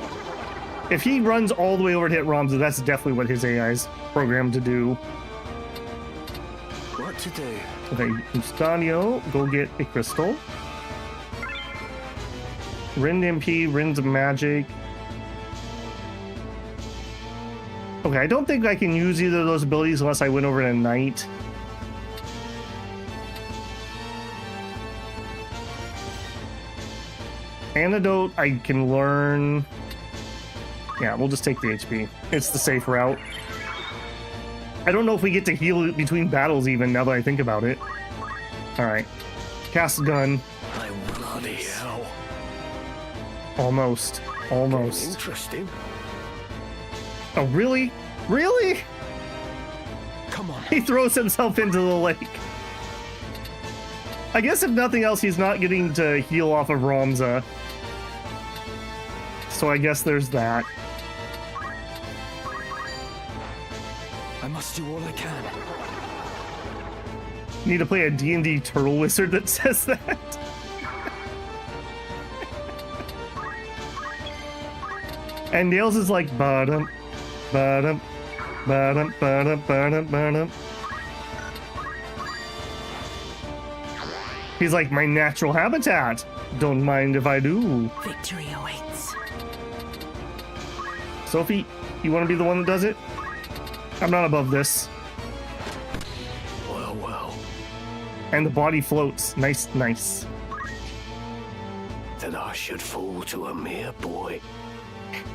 S1: If he runs all the way over to hit Ramza, that's definitely what his AI's programmed to do.
S8: What to do?
S1: Okay, Ustanio, go get a crystal. Rind MP, Rind's magic. Okay, I don't think I can use either of those abilities unless I went over to Knight. Antidote, I can learn. Yeah, we'll just take the HP. It's the safe route. I don't know if we get to heal between battles even, now that I think about it. Alright. Cast Gun.
S3: Bloody hell.
S1: Almost. Almost.
S3: Interesting.
S1: Oh, really? Really?
S4: Come on.
S1: He throws himself into the lake. I guess if nothing else, he's not getting to heal off of Ramza. So I guess there's that.
S4: I must do all I can.
S1: Need to play a D&D turtle wizard that says that. And Nails is like, ba-dum, ba-dum, ba-dum, ba-dum, ba-dum, ba-dum. He's like, my natural habitat. Don't mind if I do.
S18: Victory awaits.
S1: Sophie, you want to be the one that does it? I'm not above this.
S3: Well, well.
S1: And the body floats. Nice, nice.
S3: That I should fall to a mere boy.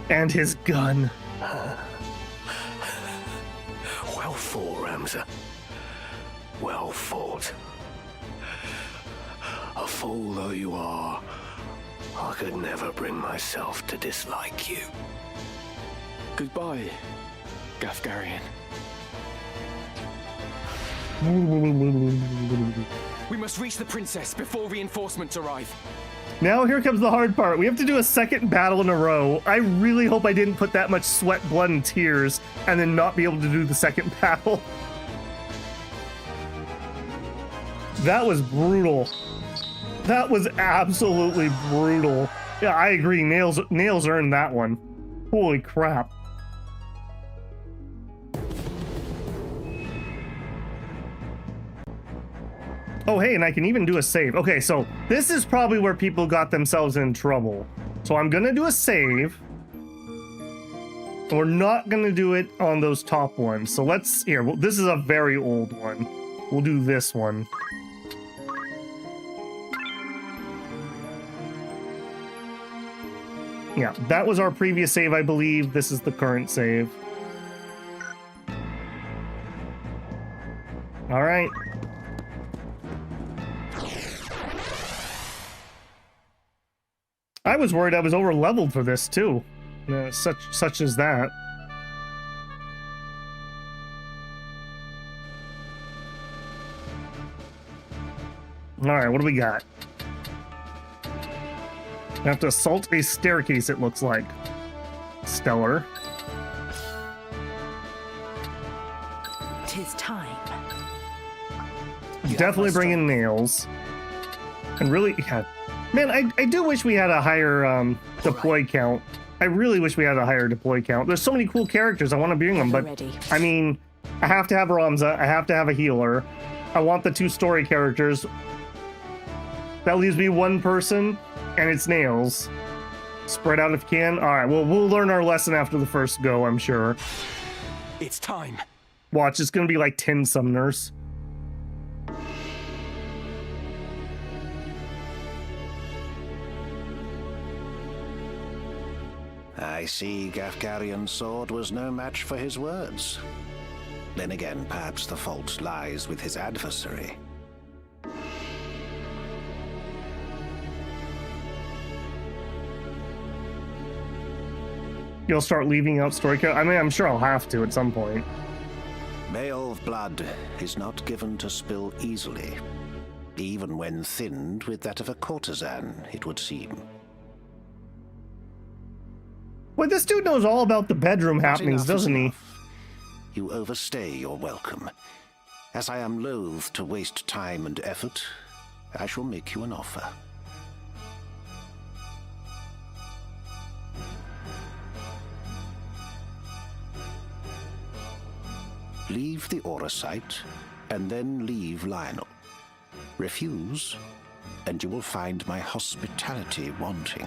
S1: And his gun.
S3: Well fought, Ramza. Well fought. A fool though you are, I could never bring myself to dislike you.
S4: Goodbye, Gafgarian. We must reach the princess before reinforcements arrive.
S1: Now here comes the hard part. We have to do a second battle in a row. I really hope I didn't put that much sweat, blood, and tears and then not be able to do the second battle. That was brutal. That was absolutely brutal. Yeah, I agree. Nails earned that one. Holy crap. Oh, hey, and I can even do a save. Okay, so this is probably where people got themselves in trouble. So I'm gonna do a save. And we're not gonna do it on those top ones. So let's, here, well, this is a very old one. We'll do this one. Yeah, that was our previous save, I believe. This is the current save. All right. I was worried I was over leveled for this too. Such as that. All right, what do we got? I have to assault a staircase, it looks like. Stellar.
S12: Tis time.
S1: Definitely bring in nails. And really, yeah. Man, I do wish we had a higher deploy count. I really wish we had a higher deploy count. There's so many cool characters. I want to bring them, but I mean, I have to have Ramza. I have to have a healer. I want the 2 story characters. That leaves me 1 person, and it's nails. Spread out if you can. All right, well, we'll learn our lesson after the first go, I'm sure.
S4: It's time.
S1: Watch, it's going to be like 10 summoners.
S15: I see Gafgarian's sword was no match for his words. Then again, perhaps the fault lies with his adversary.
S1: You'll start leaving out story characters? I mean, I'm sure I'll have to at some point.
S15: Male blood is not given to spill easily, even when thinned with that of a courtesan, it would seem.
S1: Well, this dude knows all about the bedroom happenings, doesn't he?
S15: You overstay your welcome. As I am loath to waste time and effort, I shall make you an offer. Leave the Aura site, and then leave Lionel. Refuse, and you will find my hospitality wanting.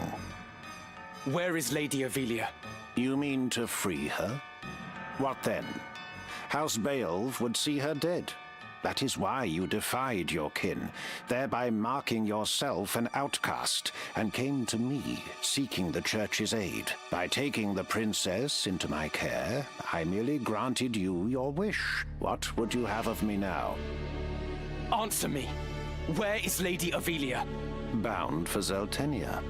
S4: Where is Lady Avilia?
S15: You mean to free her? What then? House Beowulf would see her dead. That is why you defied your kin, thereby marking yourself an outcast, and came to me, seeking the Church's aid. By taking the princess into my care, I merely granted you your wish. What would you have of me now?
S4: Answer me. Where is Lady Avilia?
S15: Bound for Zeltenia.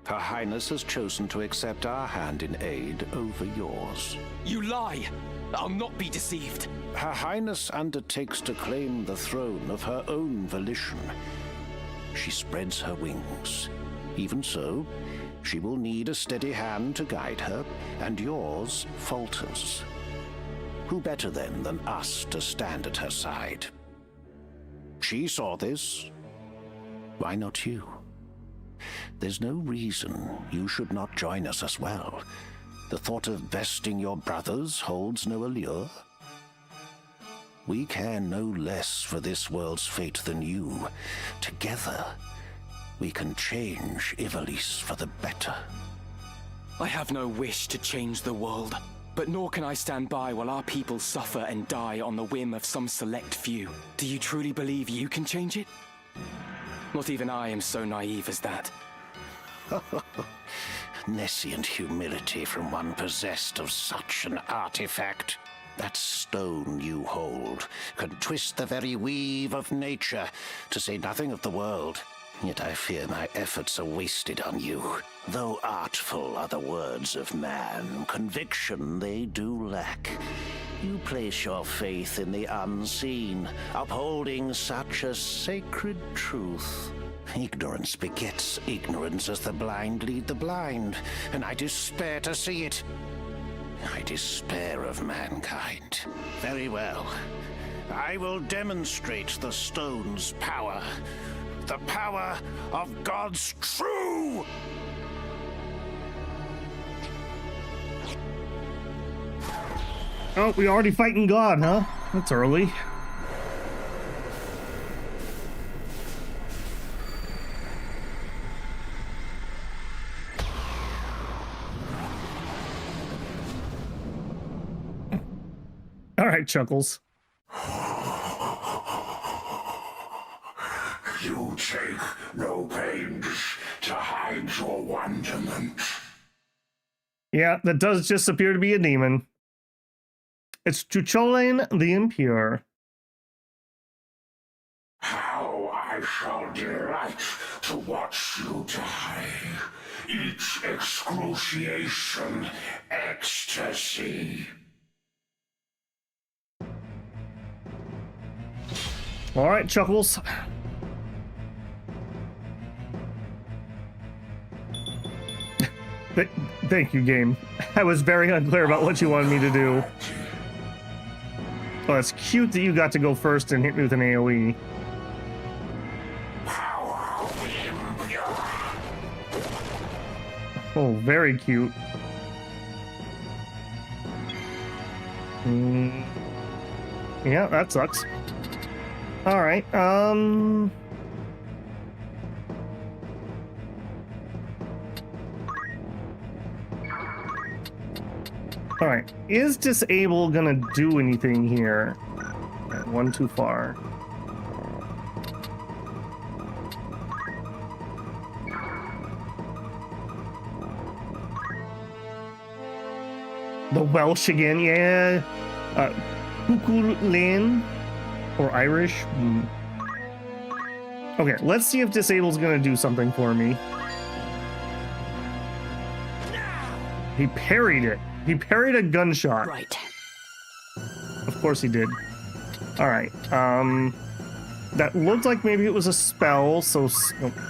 S15: Her Highness has chosen to accept our hand in aid over yours.
S4: You lie! I'll not be deceived.
S15: Her Highness undertakes to claim the throne of her own volition. She spreads her wings. Even so, she will need a steady hand to guide her, and yours falters. Who better then than us to stand at her side? She saw this. Why not you? There's no reason you should not join us as well. The thought of besting your brothers holds no allure. We care no less for this world's fate than you. Together, we can change Ivalice for the better.
S4: I have no wish to change the world, but nor can I stand by while our people suffer and die on the whim of some select few. Do you truly believe you can change it? Not even I am so naive as that.
S15: Nescient humility from one possessed of such an artifact. That stone you hold can twist the very weave of nature, to say nothing of the world. Yet I fear my efforts are wasted on you. Though artful are the words of man, conviction they do lack. You place your faith in the unseen, upholding such a sacred truth. Ignorance begets ignorance as the blind lead the blind, and I despair to see it. I despair of mankind. Very well. I will demonstrate the stone's power. The power of God's true!
S1: Oh, we already fighting God, huh? That's early. All right, Chuckles.
S21: You take no pains to hide your wonderment.
S1: Yeah, that does just appear to be a demon. It's Chucholain the Impure.
S21: How I shall delight to watch you die. Each excruciation, ecstasy.
S1: All right, Chuckles. Thank you, game. I was very unclear about what you wanted me to do. Well, it's cute that you got to go first and hit me with an AoE. Oh, very cute. Yeah, that sucks. All right, all right, is disable gonna do anything here? Okay, one too far. The Welsh again, yeah. Cuchulain or Irish. Okay, let's see if disable's gonna do something for me. He parried it. He parried a gunshot.
S2: Right.
S1: Of course he did. All right. That looked like maybe it was a spell, so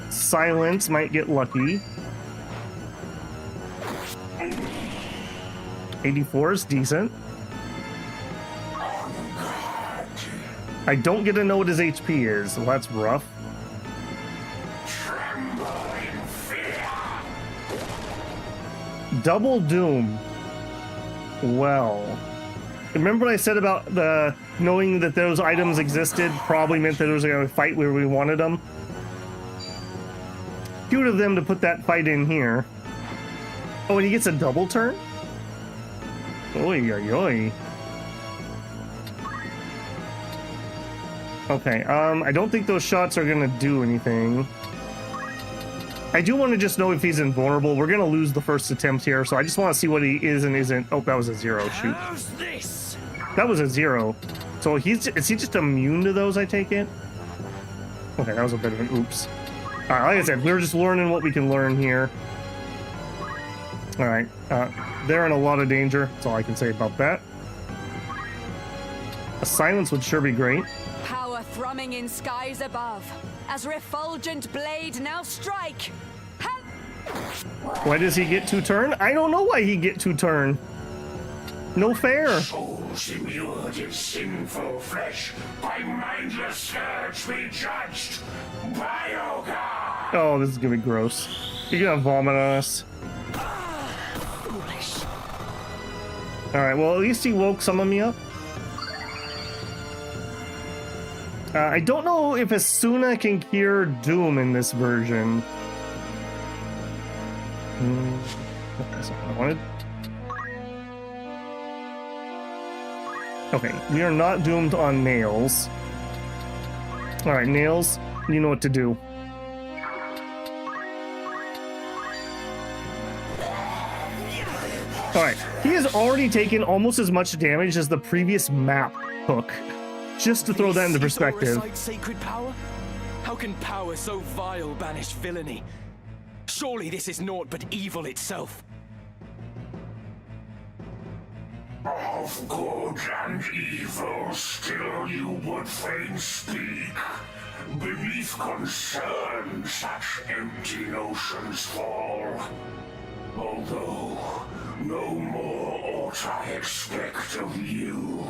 S1: silence might get lucky. 84 is decent. I don't get to know what his HP is, so that's rough. Double Doom. Well, remember what I said about the knowing that those items existed probably meant that there was a fight where we wanted them? Cute of them to put that fight in here. Oh, and he gets a double turn? Oy, oy, oy. Okay, I don't think those shots are gonna do anything. I do want to just know if he's invulnerable. We're gonna lose the first attempt here, so I just want to see what he is and isn't. Oh, that was a 0. Shoot. That was a 0. So is he just immune to those, I take it? Okay, that was a bit of an oops. All right, like I said, we're just learning what we can learn here. All right, they're in a lot of danger. That's all I can say about that. A silence would sure be great.
S18: Power thrumming in skies above, as refulgent blade now strike.
S1: Why does he get 2 turn? I don't know why he get 2 turn. No fair.
S21: Souls immured in sinful flesh, by mindless scourge be judged. Biogar!
S1: Oh, this is gonna be gross. You're gonna vomit on us. Alright, well, at least he woke some of me up. I don't know if Asuna can cure Doom in this version. That's not what I wanted. Okay, we are not doomed on Nails. Alright, Nails, you know what to do. Alright, he has already taken almost as much damage as the previous map took. Just to throw that into perspective.
S8: Sacred power?
S4: How can power so vile banish villainy? Surely this is naught but evil itself.
S21: Of good and evil still you would fain speak. Beneath concern such empty notions fall. Although no more ought I expect of you.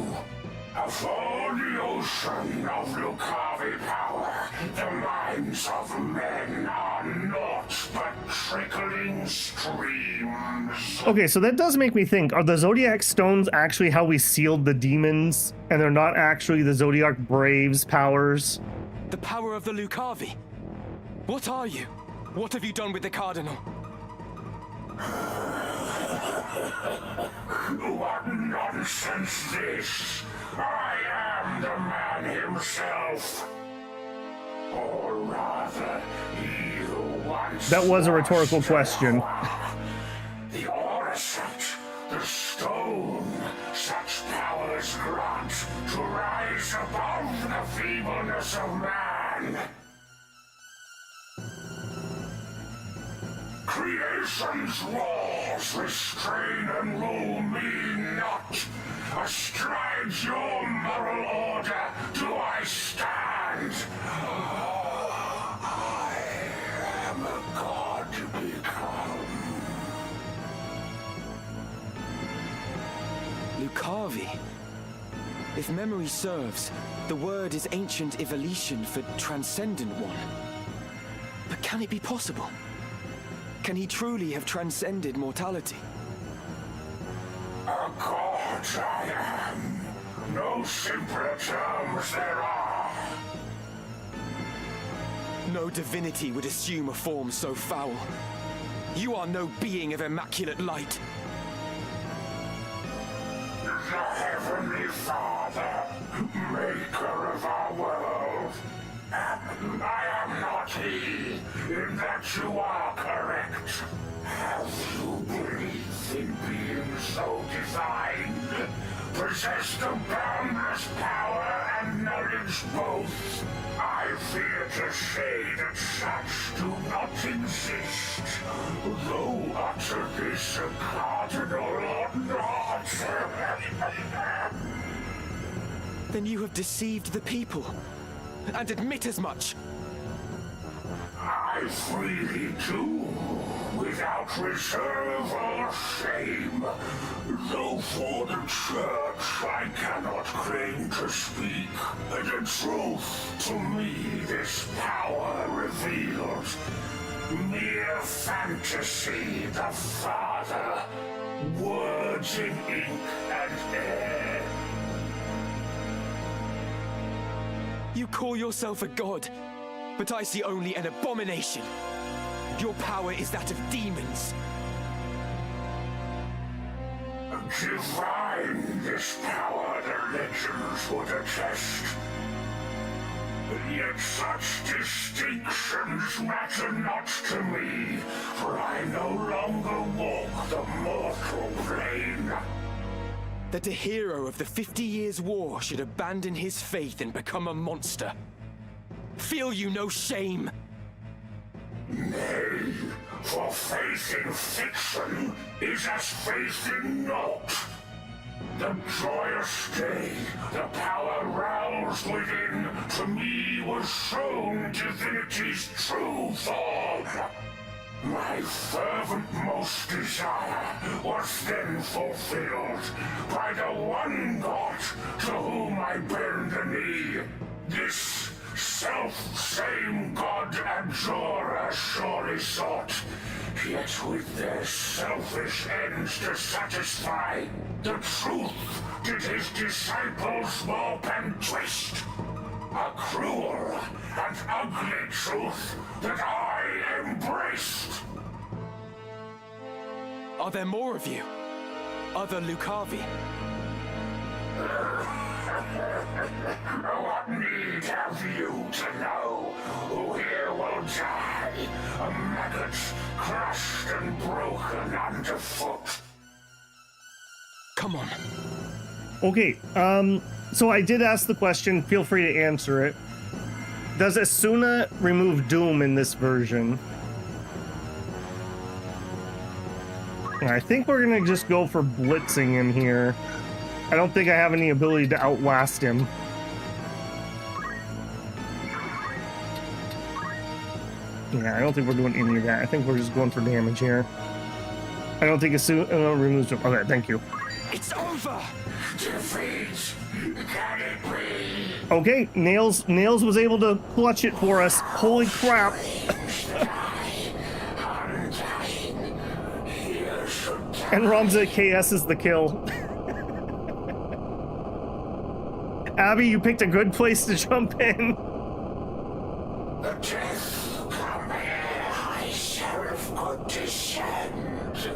S21: For the ocean of Lucavi power, the minds of men are naught but trickling streams.
S1: Okay, so that does make me think, are the Zodiac Stones actually how we sealed the demons, and they're not actually the Zodiac Braves' powers?
S4: The power of the Lucavi? What are you? What have you done with the Cardinal?
S21: What nonsense this! I am the man himself. Or rather, he who once
S1: That was a rhetorical question.
S21: The Oracet, the stone, such powers grant to rise above the feebleness of man. Creation's laws restrain and rule me not. Astride your moral order do I stand. I am a god become.
S4: Lucavi? If memory serves, the word is ancient Ivalician for transcendent one. But can it be possible? Can he truly have transcended mortality?
S21: A god I am. No simpler terms there are.
S4: No divinity would assume a form so foul. You are no being of immaculate light.
S21: The Heavenly Father, maker of our world. I am not he, in that you are correct. Have you belief in being so designed? Possessed of boundless power and knowledge both? I fear to say that such do not exist. Though utter this a cardinal or not.
S4: Then you have deceived the people. And admit as much.
S21: I freely do, without reserve or shame. Though for the church I cannot claim to speak. The truth to me this power reveals. Mere fantasy, the Father. Words in ink and air.
S4: You call yourself a god, but I see only an abomination. Your power is that of demons.
S21: Divine this power, the legends would attest. Yet such distinctions matter not to me, for I no longer walk the mortal plane.
S4: That a hero of the 50 Years' War should abandon his faith and become a monster. Feel you no shame?
S21: Nay, for faith in fiction is as faith in naught. The joyous day, the power roused within, to me was shown divinity's true form. My fervent most desire was then fulfilled by the one God to whom I bend the knee. This self-same God Abjora surely sought, yet with their selfish ends to satisfy, the truth did his disciples warp and twist. A cruel and ugly truth that I embraced.
S4: Are there more of you? Other Lucavi?
S21: What need have you to know? Who here will die? A maggot crushed and broken underfoot.
S4: Come on.
S1: Okay, so I did ask the question, feel free to answer it. Does Asuna remove Doom in this version? I think we're gonna just go for blitzing him here. I don't think I have any ability to outlast him. Yeah, I don't think we're doing any of that. I think we're just going for damage here. I don't think Asuna removes Doom. Okay, thank you.
S3: It's over!
S21: Defeat! Can it be?
S1: Okay, Nails was able to clutch it for us. Holy crap. And Ramza KS is the kill. Abby, you picked a good place to jump in.
S21: The death come here, high sheriff could descend.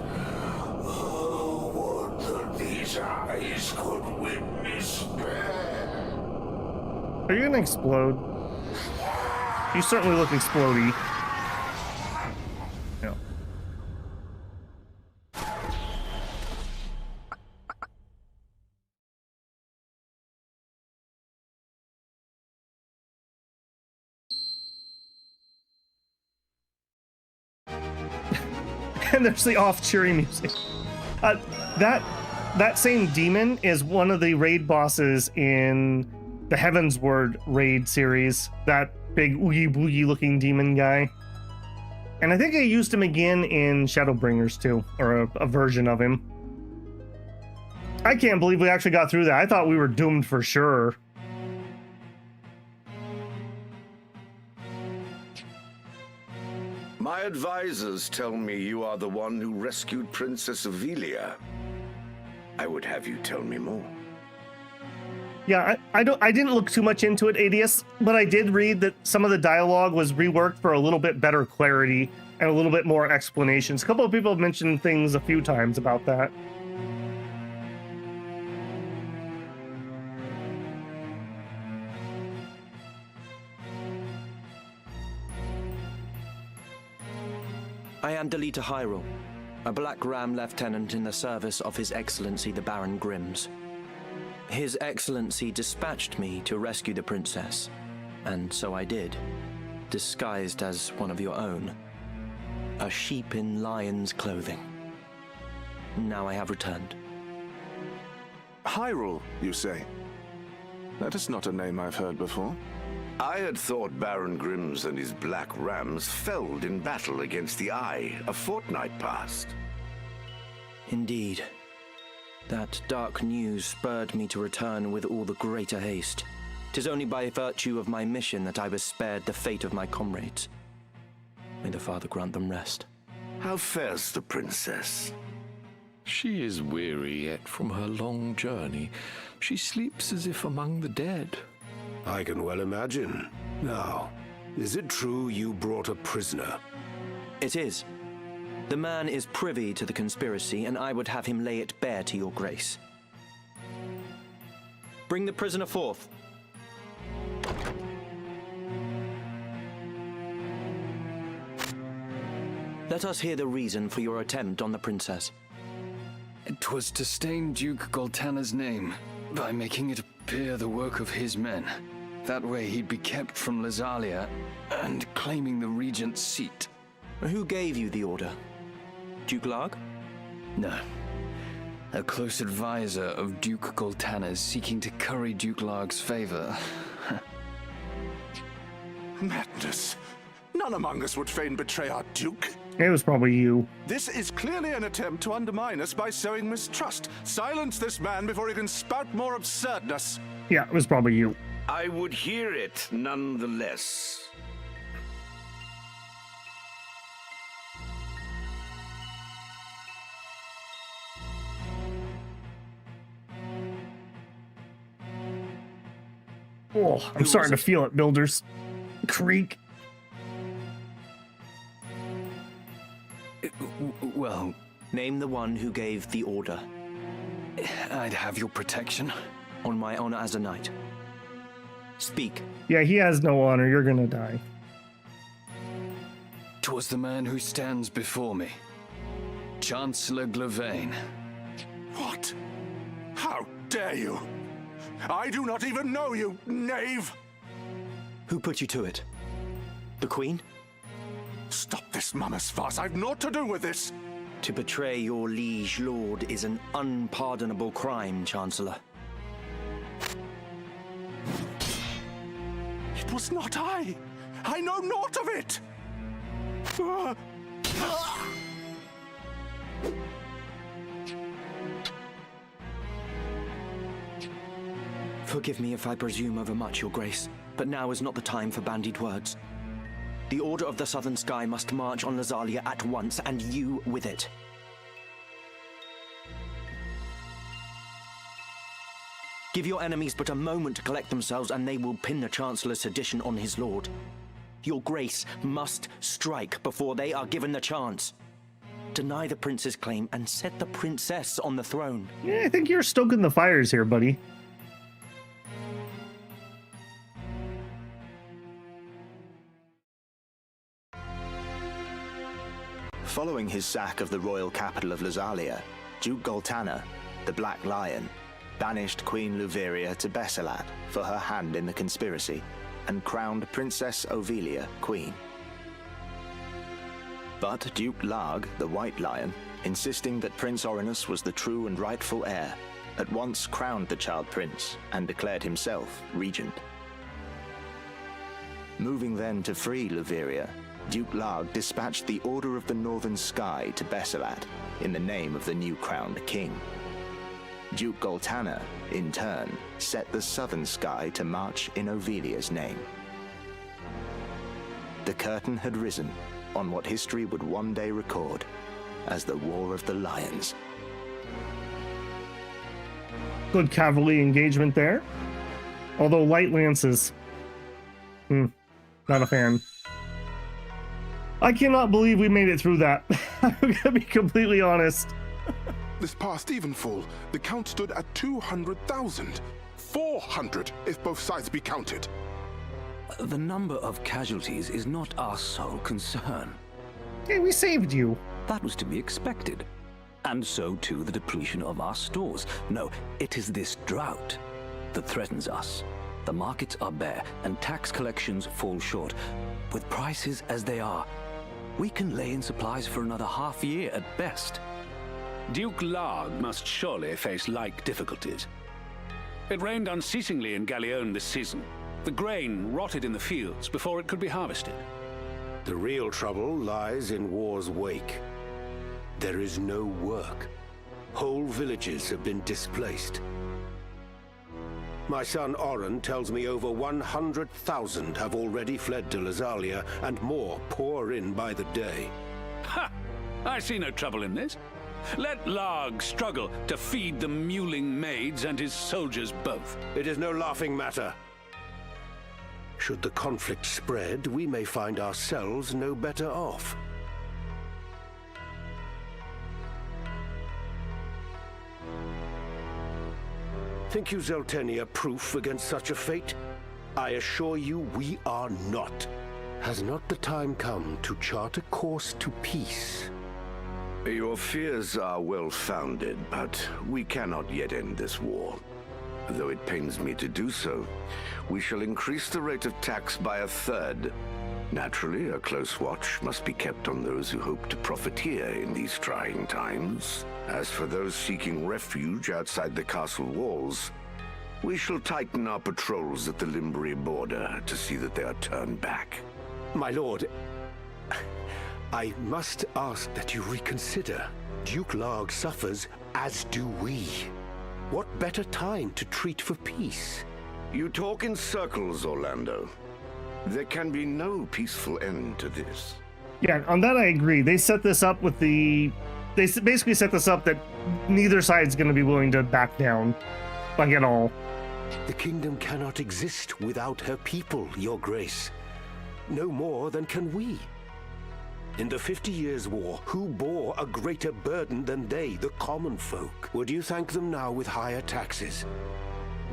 S21: Oh, would that these eyes could witness bear.
S1: Are you gonna explode? You certainly look explodey. Yeah. And there's the off cheery music. That same demon is one of the raid bosses in the Heavensward raid series. That big oogie boogie looking demon guy. And I think I used him again in Shadowbringers too, or a version of him. I can't believe we actually got through that. I thought we were doomed for sure.
S14: My advisors tell me you are the one who rescued Princess Avelia. I would have you tell me more.
S1: Yeah, I didn't look too much into it, ADS, but I did read that some of the dialogue was reworked for a little bit better clarity and a little bit more explanations. A couple of people have mentioned things a few times about that.
S8: I am Delita Hyrule, a Black Ram lieutenant in the service of His Excellency the Baron Grimms. His Excellency dispatched me to rescue the princess, and so I did, disguised as one of your own. A sheep in lion's clothing. Now I have returned.
S9: Hyrule, you say? That is not a name I've heard before.
S14: I had thought Baron Grimms and his Black Rams felled in battle against the Eye a fortnight past.
S8: Indeed. That dark news spurred me to return with all the greater haste. 'Tis only by virtue of my mission that I was spared the fate of my comrades. May the Father grant them rest.
S14: How fares the princess?
S22: She is weary yet from her long journey. She sleeps as if among the dead.
S23: I can well imagine. Now, is it true you brought a prisoner?
S8: It is. The man is privy to the conspiracy, and I would have him lay it bare to your grace. Bring the prisoner forth. Let us hear the reason for your attempt on the princess.
S4: It was to stain Duke Goltana's name by making it appear the work of his men. That way he'd be kept from Lazalia and claiming the regent's seat.
S8: Who gave you the order? Duke Larg?
S4: No. A close advisor of Duke Goltana's seeking to curry Duke Larg's favor.
S9: Madness. None among us would fain betray our Duke.
S1: It was probably you.
S9: This is clearly an attempt to undermine us by sowing mistrust. Silence this man before he can spout more absurdness.
S1: Yeah, it was probably you.
S14: I would hear it nonetheless.
S1: Oh, I'm starting to feel it, builders. Creak.
S4: Well,
S8: name the one who gave the order.
S4: I'd have your protection.
S8: On my honor as a knight. Speak.
S1: Yeah, he has no honor. You're gonna die.
S4: 'Twas the man who stands before me. Chancellor Glavain.
S9: What? How dare you? I do not even know you, knave!
S8: Who put you to it? The Queen?
S11: Stop this mammoth farce. I've naught to do with this.
S8: To betray your liege lord is an unpardonable crime, Chancellor.
S11: It was not I. I know naught of it.
S8: Forgive me if I presume overmuch, Your Grace, but now is not the time for bandied words. The Order of the Southern Sky must march on Lazalia at once, and you with it. Give your enemies but a moment to collect themselves, and they will pin the Chancellor's sedition on his lord. Your Grace must strike before they are given the chance. Deny the prince's claim and set the princess on the throne.
S1: Yeah, I think you're stoking the fires here, buddy.
S6: Following his sack of the royal capital of Lazalia, Duke Goltana, the Black Lion, banished Queen Luveria to Besselat for her hand in the conspiracy, and crowned Princess Ovelia queen. But Duke Larg, the White Lion, insisting that Prince Orinus was the true and rightful heir, at once crowned the child prince and declared himself regent. Moving then to free Luveria, Duke Larg dispatched the Order of the Northern Sky to Besselat in the name of the new crowned king. Duke Goltana, in turn, set the Southern Sky to march in Ovelia's name. The curtain had risen on what history would one day record as the War of the Lions.
S1: Good cavalry engagement there. Although light lances. Not a fan. I cannot believe we made it through that. I'm gonna be completely honest.
S11: This past evenfall, the count stood at 200,000. 400 if both sides be counted.
S10: The number of casualties is not our sole concern.
S1: Hey, we saved you.
S10: That was to be expected. And so too the depletion of our stores. No, it is this drought that threatens us. The markets are bare and tax collections fall short. With prices as they are, we can lay in supplies for another half year at best.
S16: Duke Larg must surely face like difficulties. It rained unceasingly in Galleon this season. The grain rotted in the fields before it could be harvested.
S23: The real trouble lies in war's wake. There is no work. Whole villages have been displaced. My son Oren tells me over 100,000 have already fled to Lazalia, and more pour in by the day.
S16: Ha! I see no trouble in this. Let Larg struggle to feed the mewling maids and his soldiers both.
S23: It is no laughing matter. Should the conflict spread, we may find ourselves no better off. Think you Zeltenia proof against such a fate? I assure you we are not. Has not the time come to chart a course to peace?
S14: Your fears are well-founded, but we cannot yet end this war. Though it pains me to do so, we shall increase the rate of tax by 1/3. Naturally, a close watch must be kept on those who hope to profiteer in these trying times. As for those seeking refuge outside the castle walls, we shall tighten our patrols at the Limbri border to see that they are turned back.
S23: My lord, I must ask that you reconsider. Duke Larg suffers, as do we. What better time to treat for peace?
S14: You talk in circles, Orlando. There can be no peaceful end to this.
S1: Yeah, on that I agree. They set this up with the... They basically set this up that neither side's going to be willing to back down, like at all.
S23: The kingdom cannot exist without her people, Your Grace. No more than can we. In the 50 Years' War, who bore a greater burden than they, the common folk? Would you thank them now with higher taxes?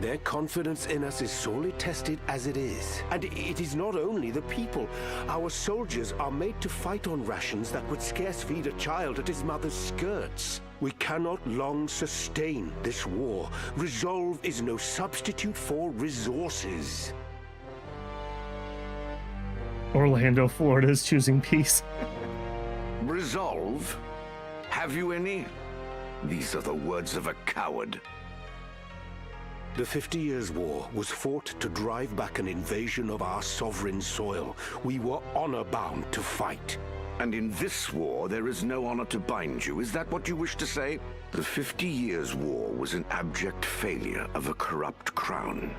S23: Their confidence in us is sorely tested as it is. And it is not only the people. Our soldiers are made to fight on rations that would scarce feed a child at his mother's skirts. We cannot long sustain this war. Resolve is no substitute for resources.
S1: Orlando, Florida is choosing peace.
S14: Resolve? Have you any? These are the words of a coward.
S23: The 50 Years' War was fought to drive back an invasion of our sovereign soil. We were honor-bound to fight.
S14: And in this war, there is no honor to bind you. Is that what you wish to say? The 50 Years' War was an abject failure of a corrupt crown.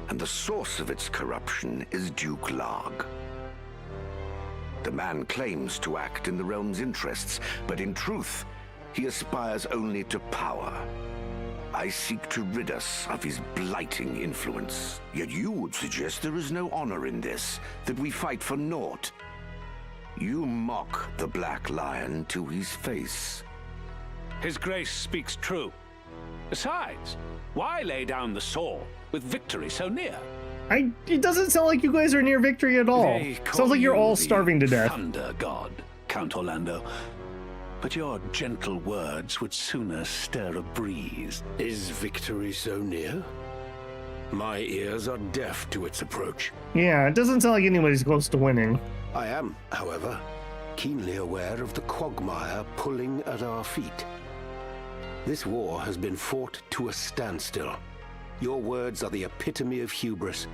S14: And the source of its corruption is Duke Larg. The man claims to act in the realm's interests, but in truth, he aspires only to power. I seek to rid us of his blighting influence. Yet you would suggest there is no honor in this, that we fight for naught. You mock the Black Lion to his face.
S16: His Grace speaks true. Besides, why lay down the sword with victory so near?
S1: It doesn't sound like you guys are near victory at all. Sounds like you're all starving to death.
S10: Thunder God, Count Orlando. But your gentle words would sooner stir a breeze.
S23: Is victory so near? My ears are deaf to its approach.
S1: Yeah, it doesn't sound like anybody's close to winning.
S23: I am, however, keenly aware of the quagmire pulling at our feet. This war has been fought to a standstill. Your words are the epitome of hubris.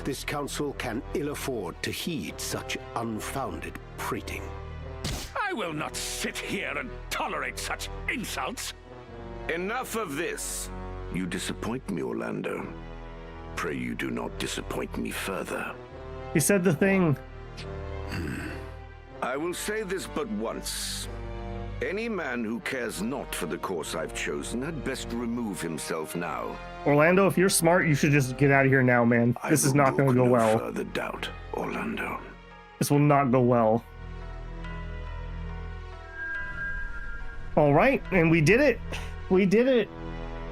S23: This council can ill afford to heed such unfounded prating.
S16: I will not sit here and tolerate such insults.
S14: Enough of this. You disappoint me, Orlando. Pray you do not disappoint me further.
S1: He said the thing.
S14: I will say this but once. Any man who cares not for the course I've chosen had best remove himself now.
S1: Orlando, if you're smart, you should just get out of here now, man. This is not going to go well.
S14: Further doubt, Orlando.
S1: This will not go well. All right, and we did it. We did it.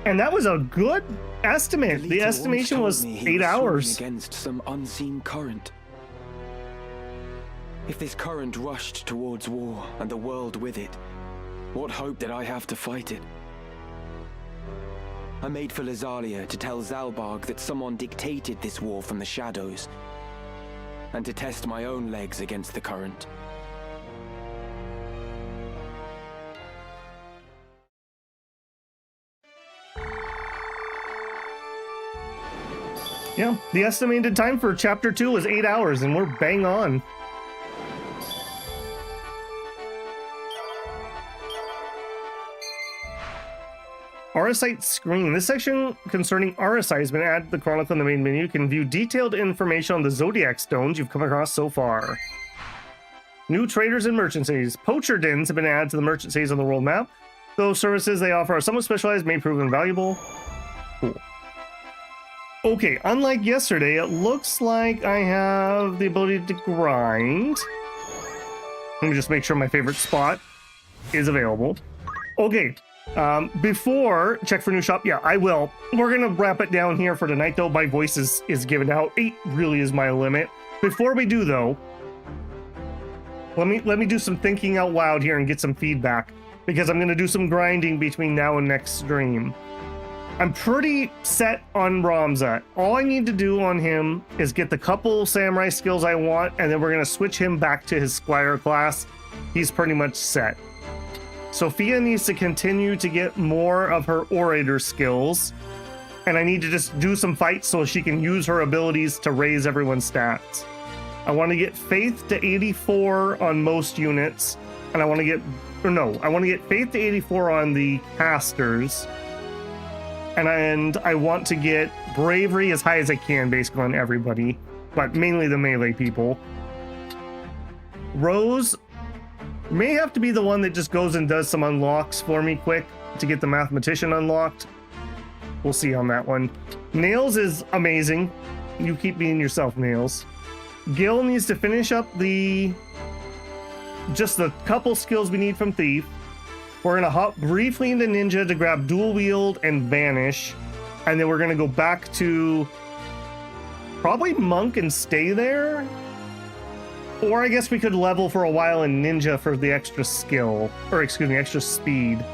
S1: And that was a good estimate. The estimation was 8 hours.
S4: Against some unseen current. If this current rushed towards war and the world with it, what hope did I have to fight it? I made for Lazalia to tell Zalbarg that someone dictated this war from the shadows, and to test my own legs against the current.
S1: Yeah, the estimated time for chapter 2 was 8 hours, and we're bang on. Auracite screen. This section concerning Auracite has been added to the Chronicle in the main menu. You can view detailed information on the Zodiac stones you've come across so far. New traders and merchant cities. Poacher dens have been added to the merchant cities on the world map. Those services they offer are somewhat specialized, may prove invaluable. Cool. Okay, unlike yesterday, it looks like I have the ability to grind. Let me just make sure my favorite spot is available. Okay, before check for new shop, yeah, I will. We're gonna wrap it down here for tonight, though. My voice is given out. 8 really is my limit. Before we do, though, let me do some thinking out loud here and get some feedback, because I'm gonna do some grinding between now and next stream. I'm pretty set on Ramza. All I need to do on him is get the couple samurai skills I want, and then we're going to switch him back to his squire class. He's pretty much set. Sophia needs to continue to get more of her orator skills, and I need to just do some fights so she can use her abilities to raise everyone's stats. I want to get faith to 84 on most units, and I want to get faith to 84 on the casters. And I want to get bravery as high as I can, basically, on everybody, but mainly the melee people. Rose may have to be the one that just goes and does some unlocks for me quick to get the mathematician unlocked. We'll see on that one. Nails is amazing. You keep being yourself, Nails. Gil needs to finish up just the couple skills we need from Thief. We're going to hop briefly into Ninja to grab Dual Wield and Vanish. And then we're going to go back to probably Monk and stay there. Or I guess we could level for a while in Ninja for the extra skill. Or excuse me, extra speed.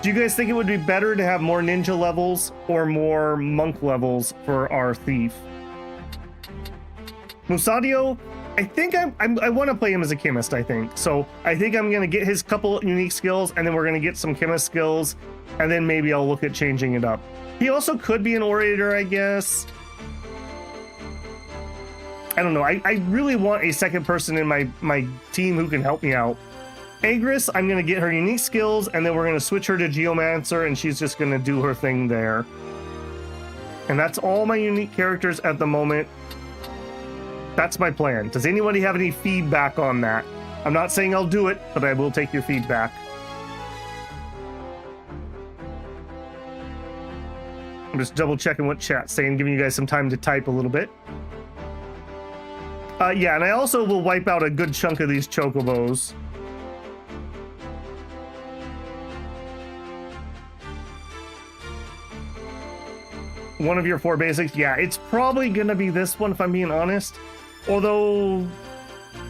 S1: Do you guys think it would be better to have more Ninja levels or more Monk levels for our Thief? Musadio, I think I want to play him as a chemist, I think. So I think I'm going to get his couple unique skills, and then we're going to get some chemist skills, and then maybe I'll look at changing it up. He also could be an orator, I guess. I don't know. I really want a second person in my team who can help me out. Agris, I'm going to get her unique skills, and then we're going to switch her to Geomancer, and she's just going to do her thing there. And that's all my unique characters at the moment. That's my plan. Does anybody have any feedback on that? I'm not saying I'll do it, but I will take your feedback. I'm just double checking what chat's saying, giving you guys some time to type a little bit. Yeah, and I also will wipe out a good chunk of these chocobos. One of your 4 basics? Yeah, it's probably gonna be this one if I'm being honest. Although,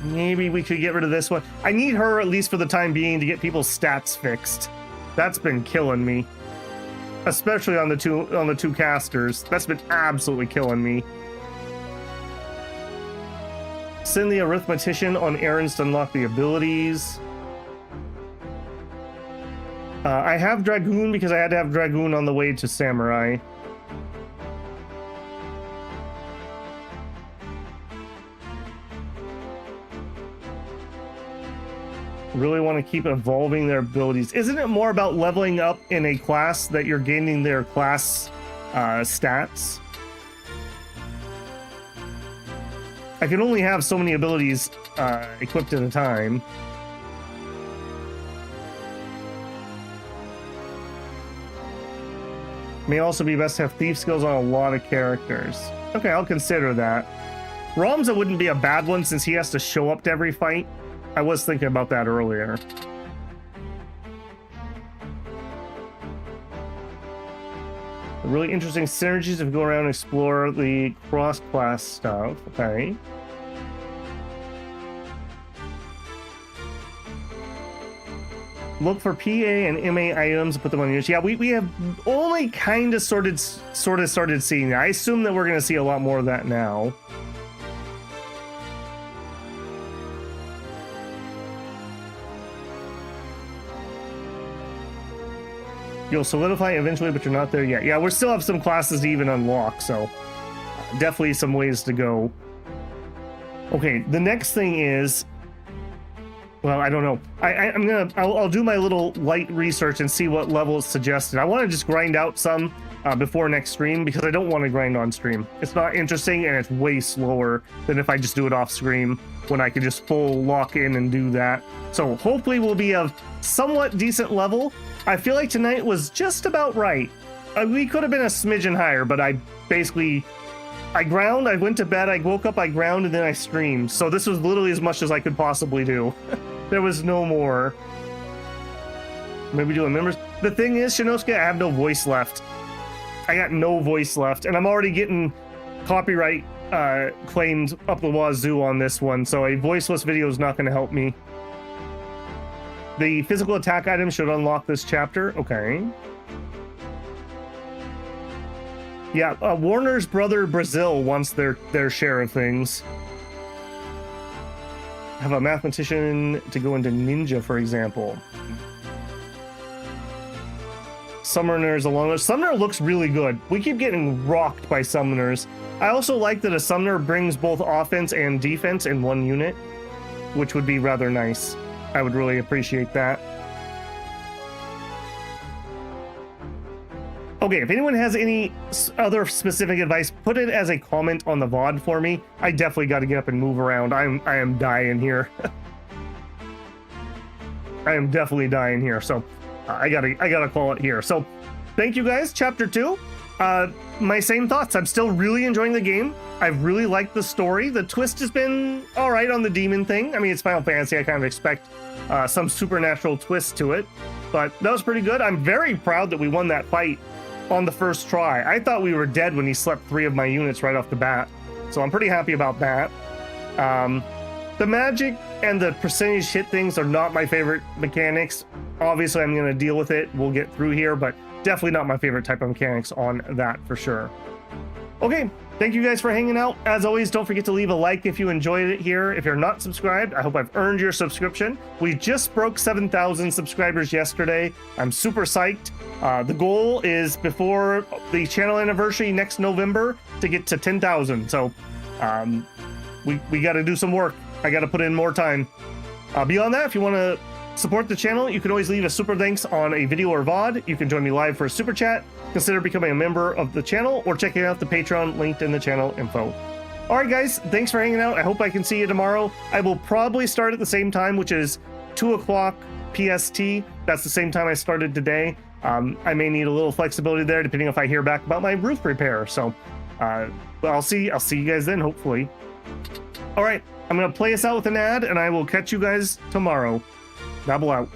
S1: maybe we could get rid of this one. I need her at least for the time being to get people's stats fixed. That's been killing me. Especially on the two casters. That's been absolutely killing me. Send the arithmetician on errands to unlock the abilities. I have Dragoon because I had to have Dragoon on the way to Samurai. Really want to keep evolving their abilities. Isn't it more about leveling up in a class that you're gaining their class stats? I can only have so many abilities equipped at a time. May also be best to have thief skills on a lot of characters. Okay, I'll consider that. Ramza wouldn't be a bad one since he has to show up to every fight. I was thinking about that earlier. Really interesting synergies if you go around and explore the cross-class stuff. Okay. Look for PA and MA items and put them on units. Yeah, we have only kind of sort of started seeing that. I assume that we're going to see a lot more of that now. You'll solidify eventually, but you're not there yet. Yeah, we still have some classes to even unlock, so definitely some ways to go. Okay, the next thing is, well, I don't know. I'll do my little light research and see what level is suggested. I want to just grind out some before next stream because I don't want to grind on stream. It's not interesting and it's way slower than if I just do it off stream when I could just full lock in and do that. So hopefully we'll be of somewhat decent level. I feel like tonight was just about right. We could have been a smidgen higher, but I ground, I went to bed, I woke up, I ground, and then I streamed. So this was literally as much as I could possibly do. There was no more. Maybe doing members. The thing is, Shinosuke, I have no voice left. I got no voice left, and I'm already getting copyright claimed up the wazoo on this one, so a voiceless video is not going to help me. The physical attack item should unlock this chapter. Okay. Yeah, Warner's brother Brazil wants their share of things. Have a mathematician to go into ninja, for example. Summoners along those. Summoner looks really good. We keep getting rocked by summoners. I also like that a summoner brings both offense and defense in one unit, which would be rather nice. I would really appreciate that. Okay, if anyone has any other specific advice, put it as a comment on the VOD for me. I definitely got to get up and move around. I am dying here. I am definitely dying here. So I gotta call it here. So thank you guys. Chapter 2. My same thoughts. I'm still really enjoying the game. I've really liked the story. The twist has been all right on the demon thing. I mean, it's Final Fantasy. I kind of expect some supernatural twist to it, but that was pretty good. I'm very proud that we won that fight on the first try. I thought we were dead when he slept 3 of my units right off the bat, so I'm pretty happy about that. The magic and the percentage hit things are not my favorite mechanics. Obviously, I'm going to deal with it. We'll get through here, but definitely not my favorite type of mechanics on that for sure. Okay, thank you guys for hanging out. As always, don't forget to leave a like if you enjoyed it here. If you're not subscribed, I hope I've earned your subscription. We just broke 7,000 subscribers yesterday. I'm super psyched. The goal is before the channel anniversary next November to get to 10,000. So we got to do some work. I got to put in more time. Beyond that, if you want to support the channel, you can always leave a super thanks on a video or VOD. You can join me live for a super chat. Consider becoming a member of the channel or checking out the Patreon linked in the channel info. All right, guys, thanks for hanging out. I hope I can see you tomorrow. I will probably start at the same time, which is 2 o'clock PST. That's the same time I started today. I may need a little flexibility there, depending if I hear back about my roof repair. So, but I'll see you guys then, hopefully. All right, I'm gonna play us out with an ad, and I will catch you guys tomorrow. Dabble out.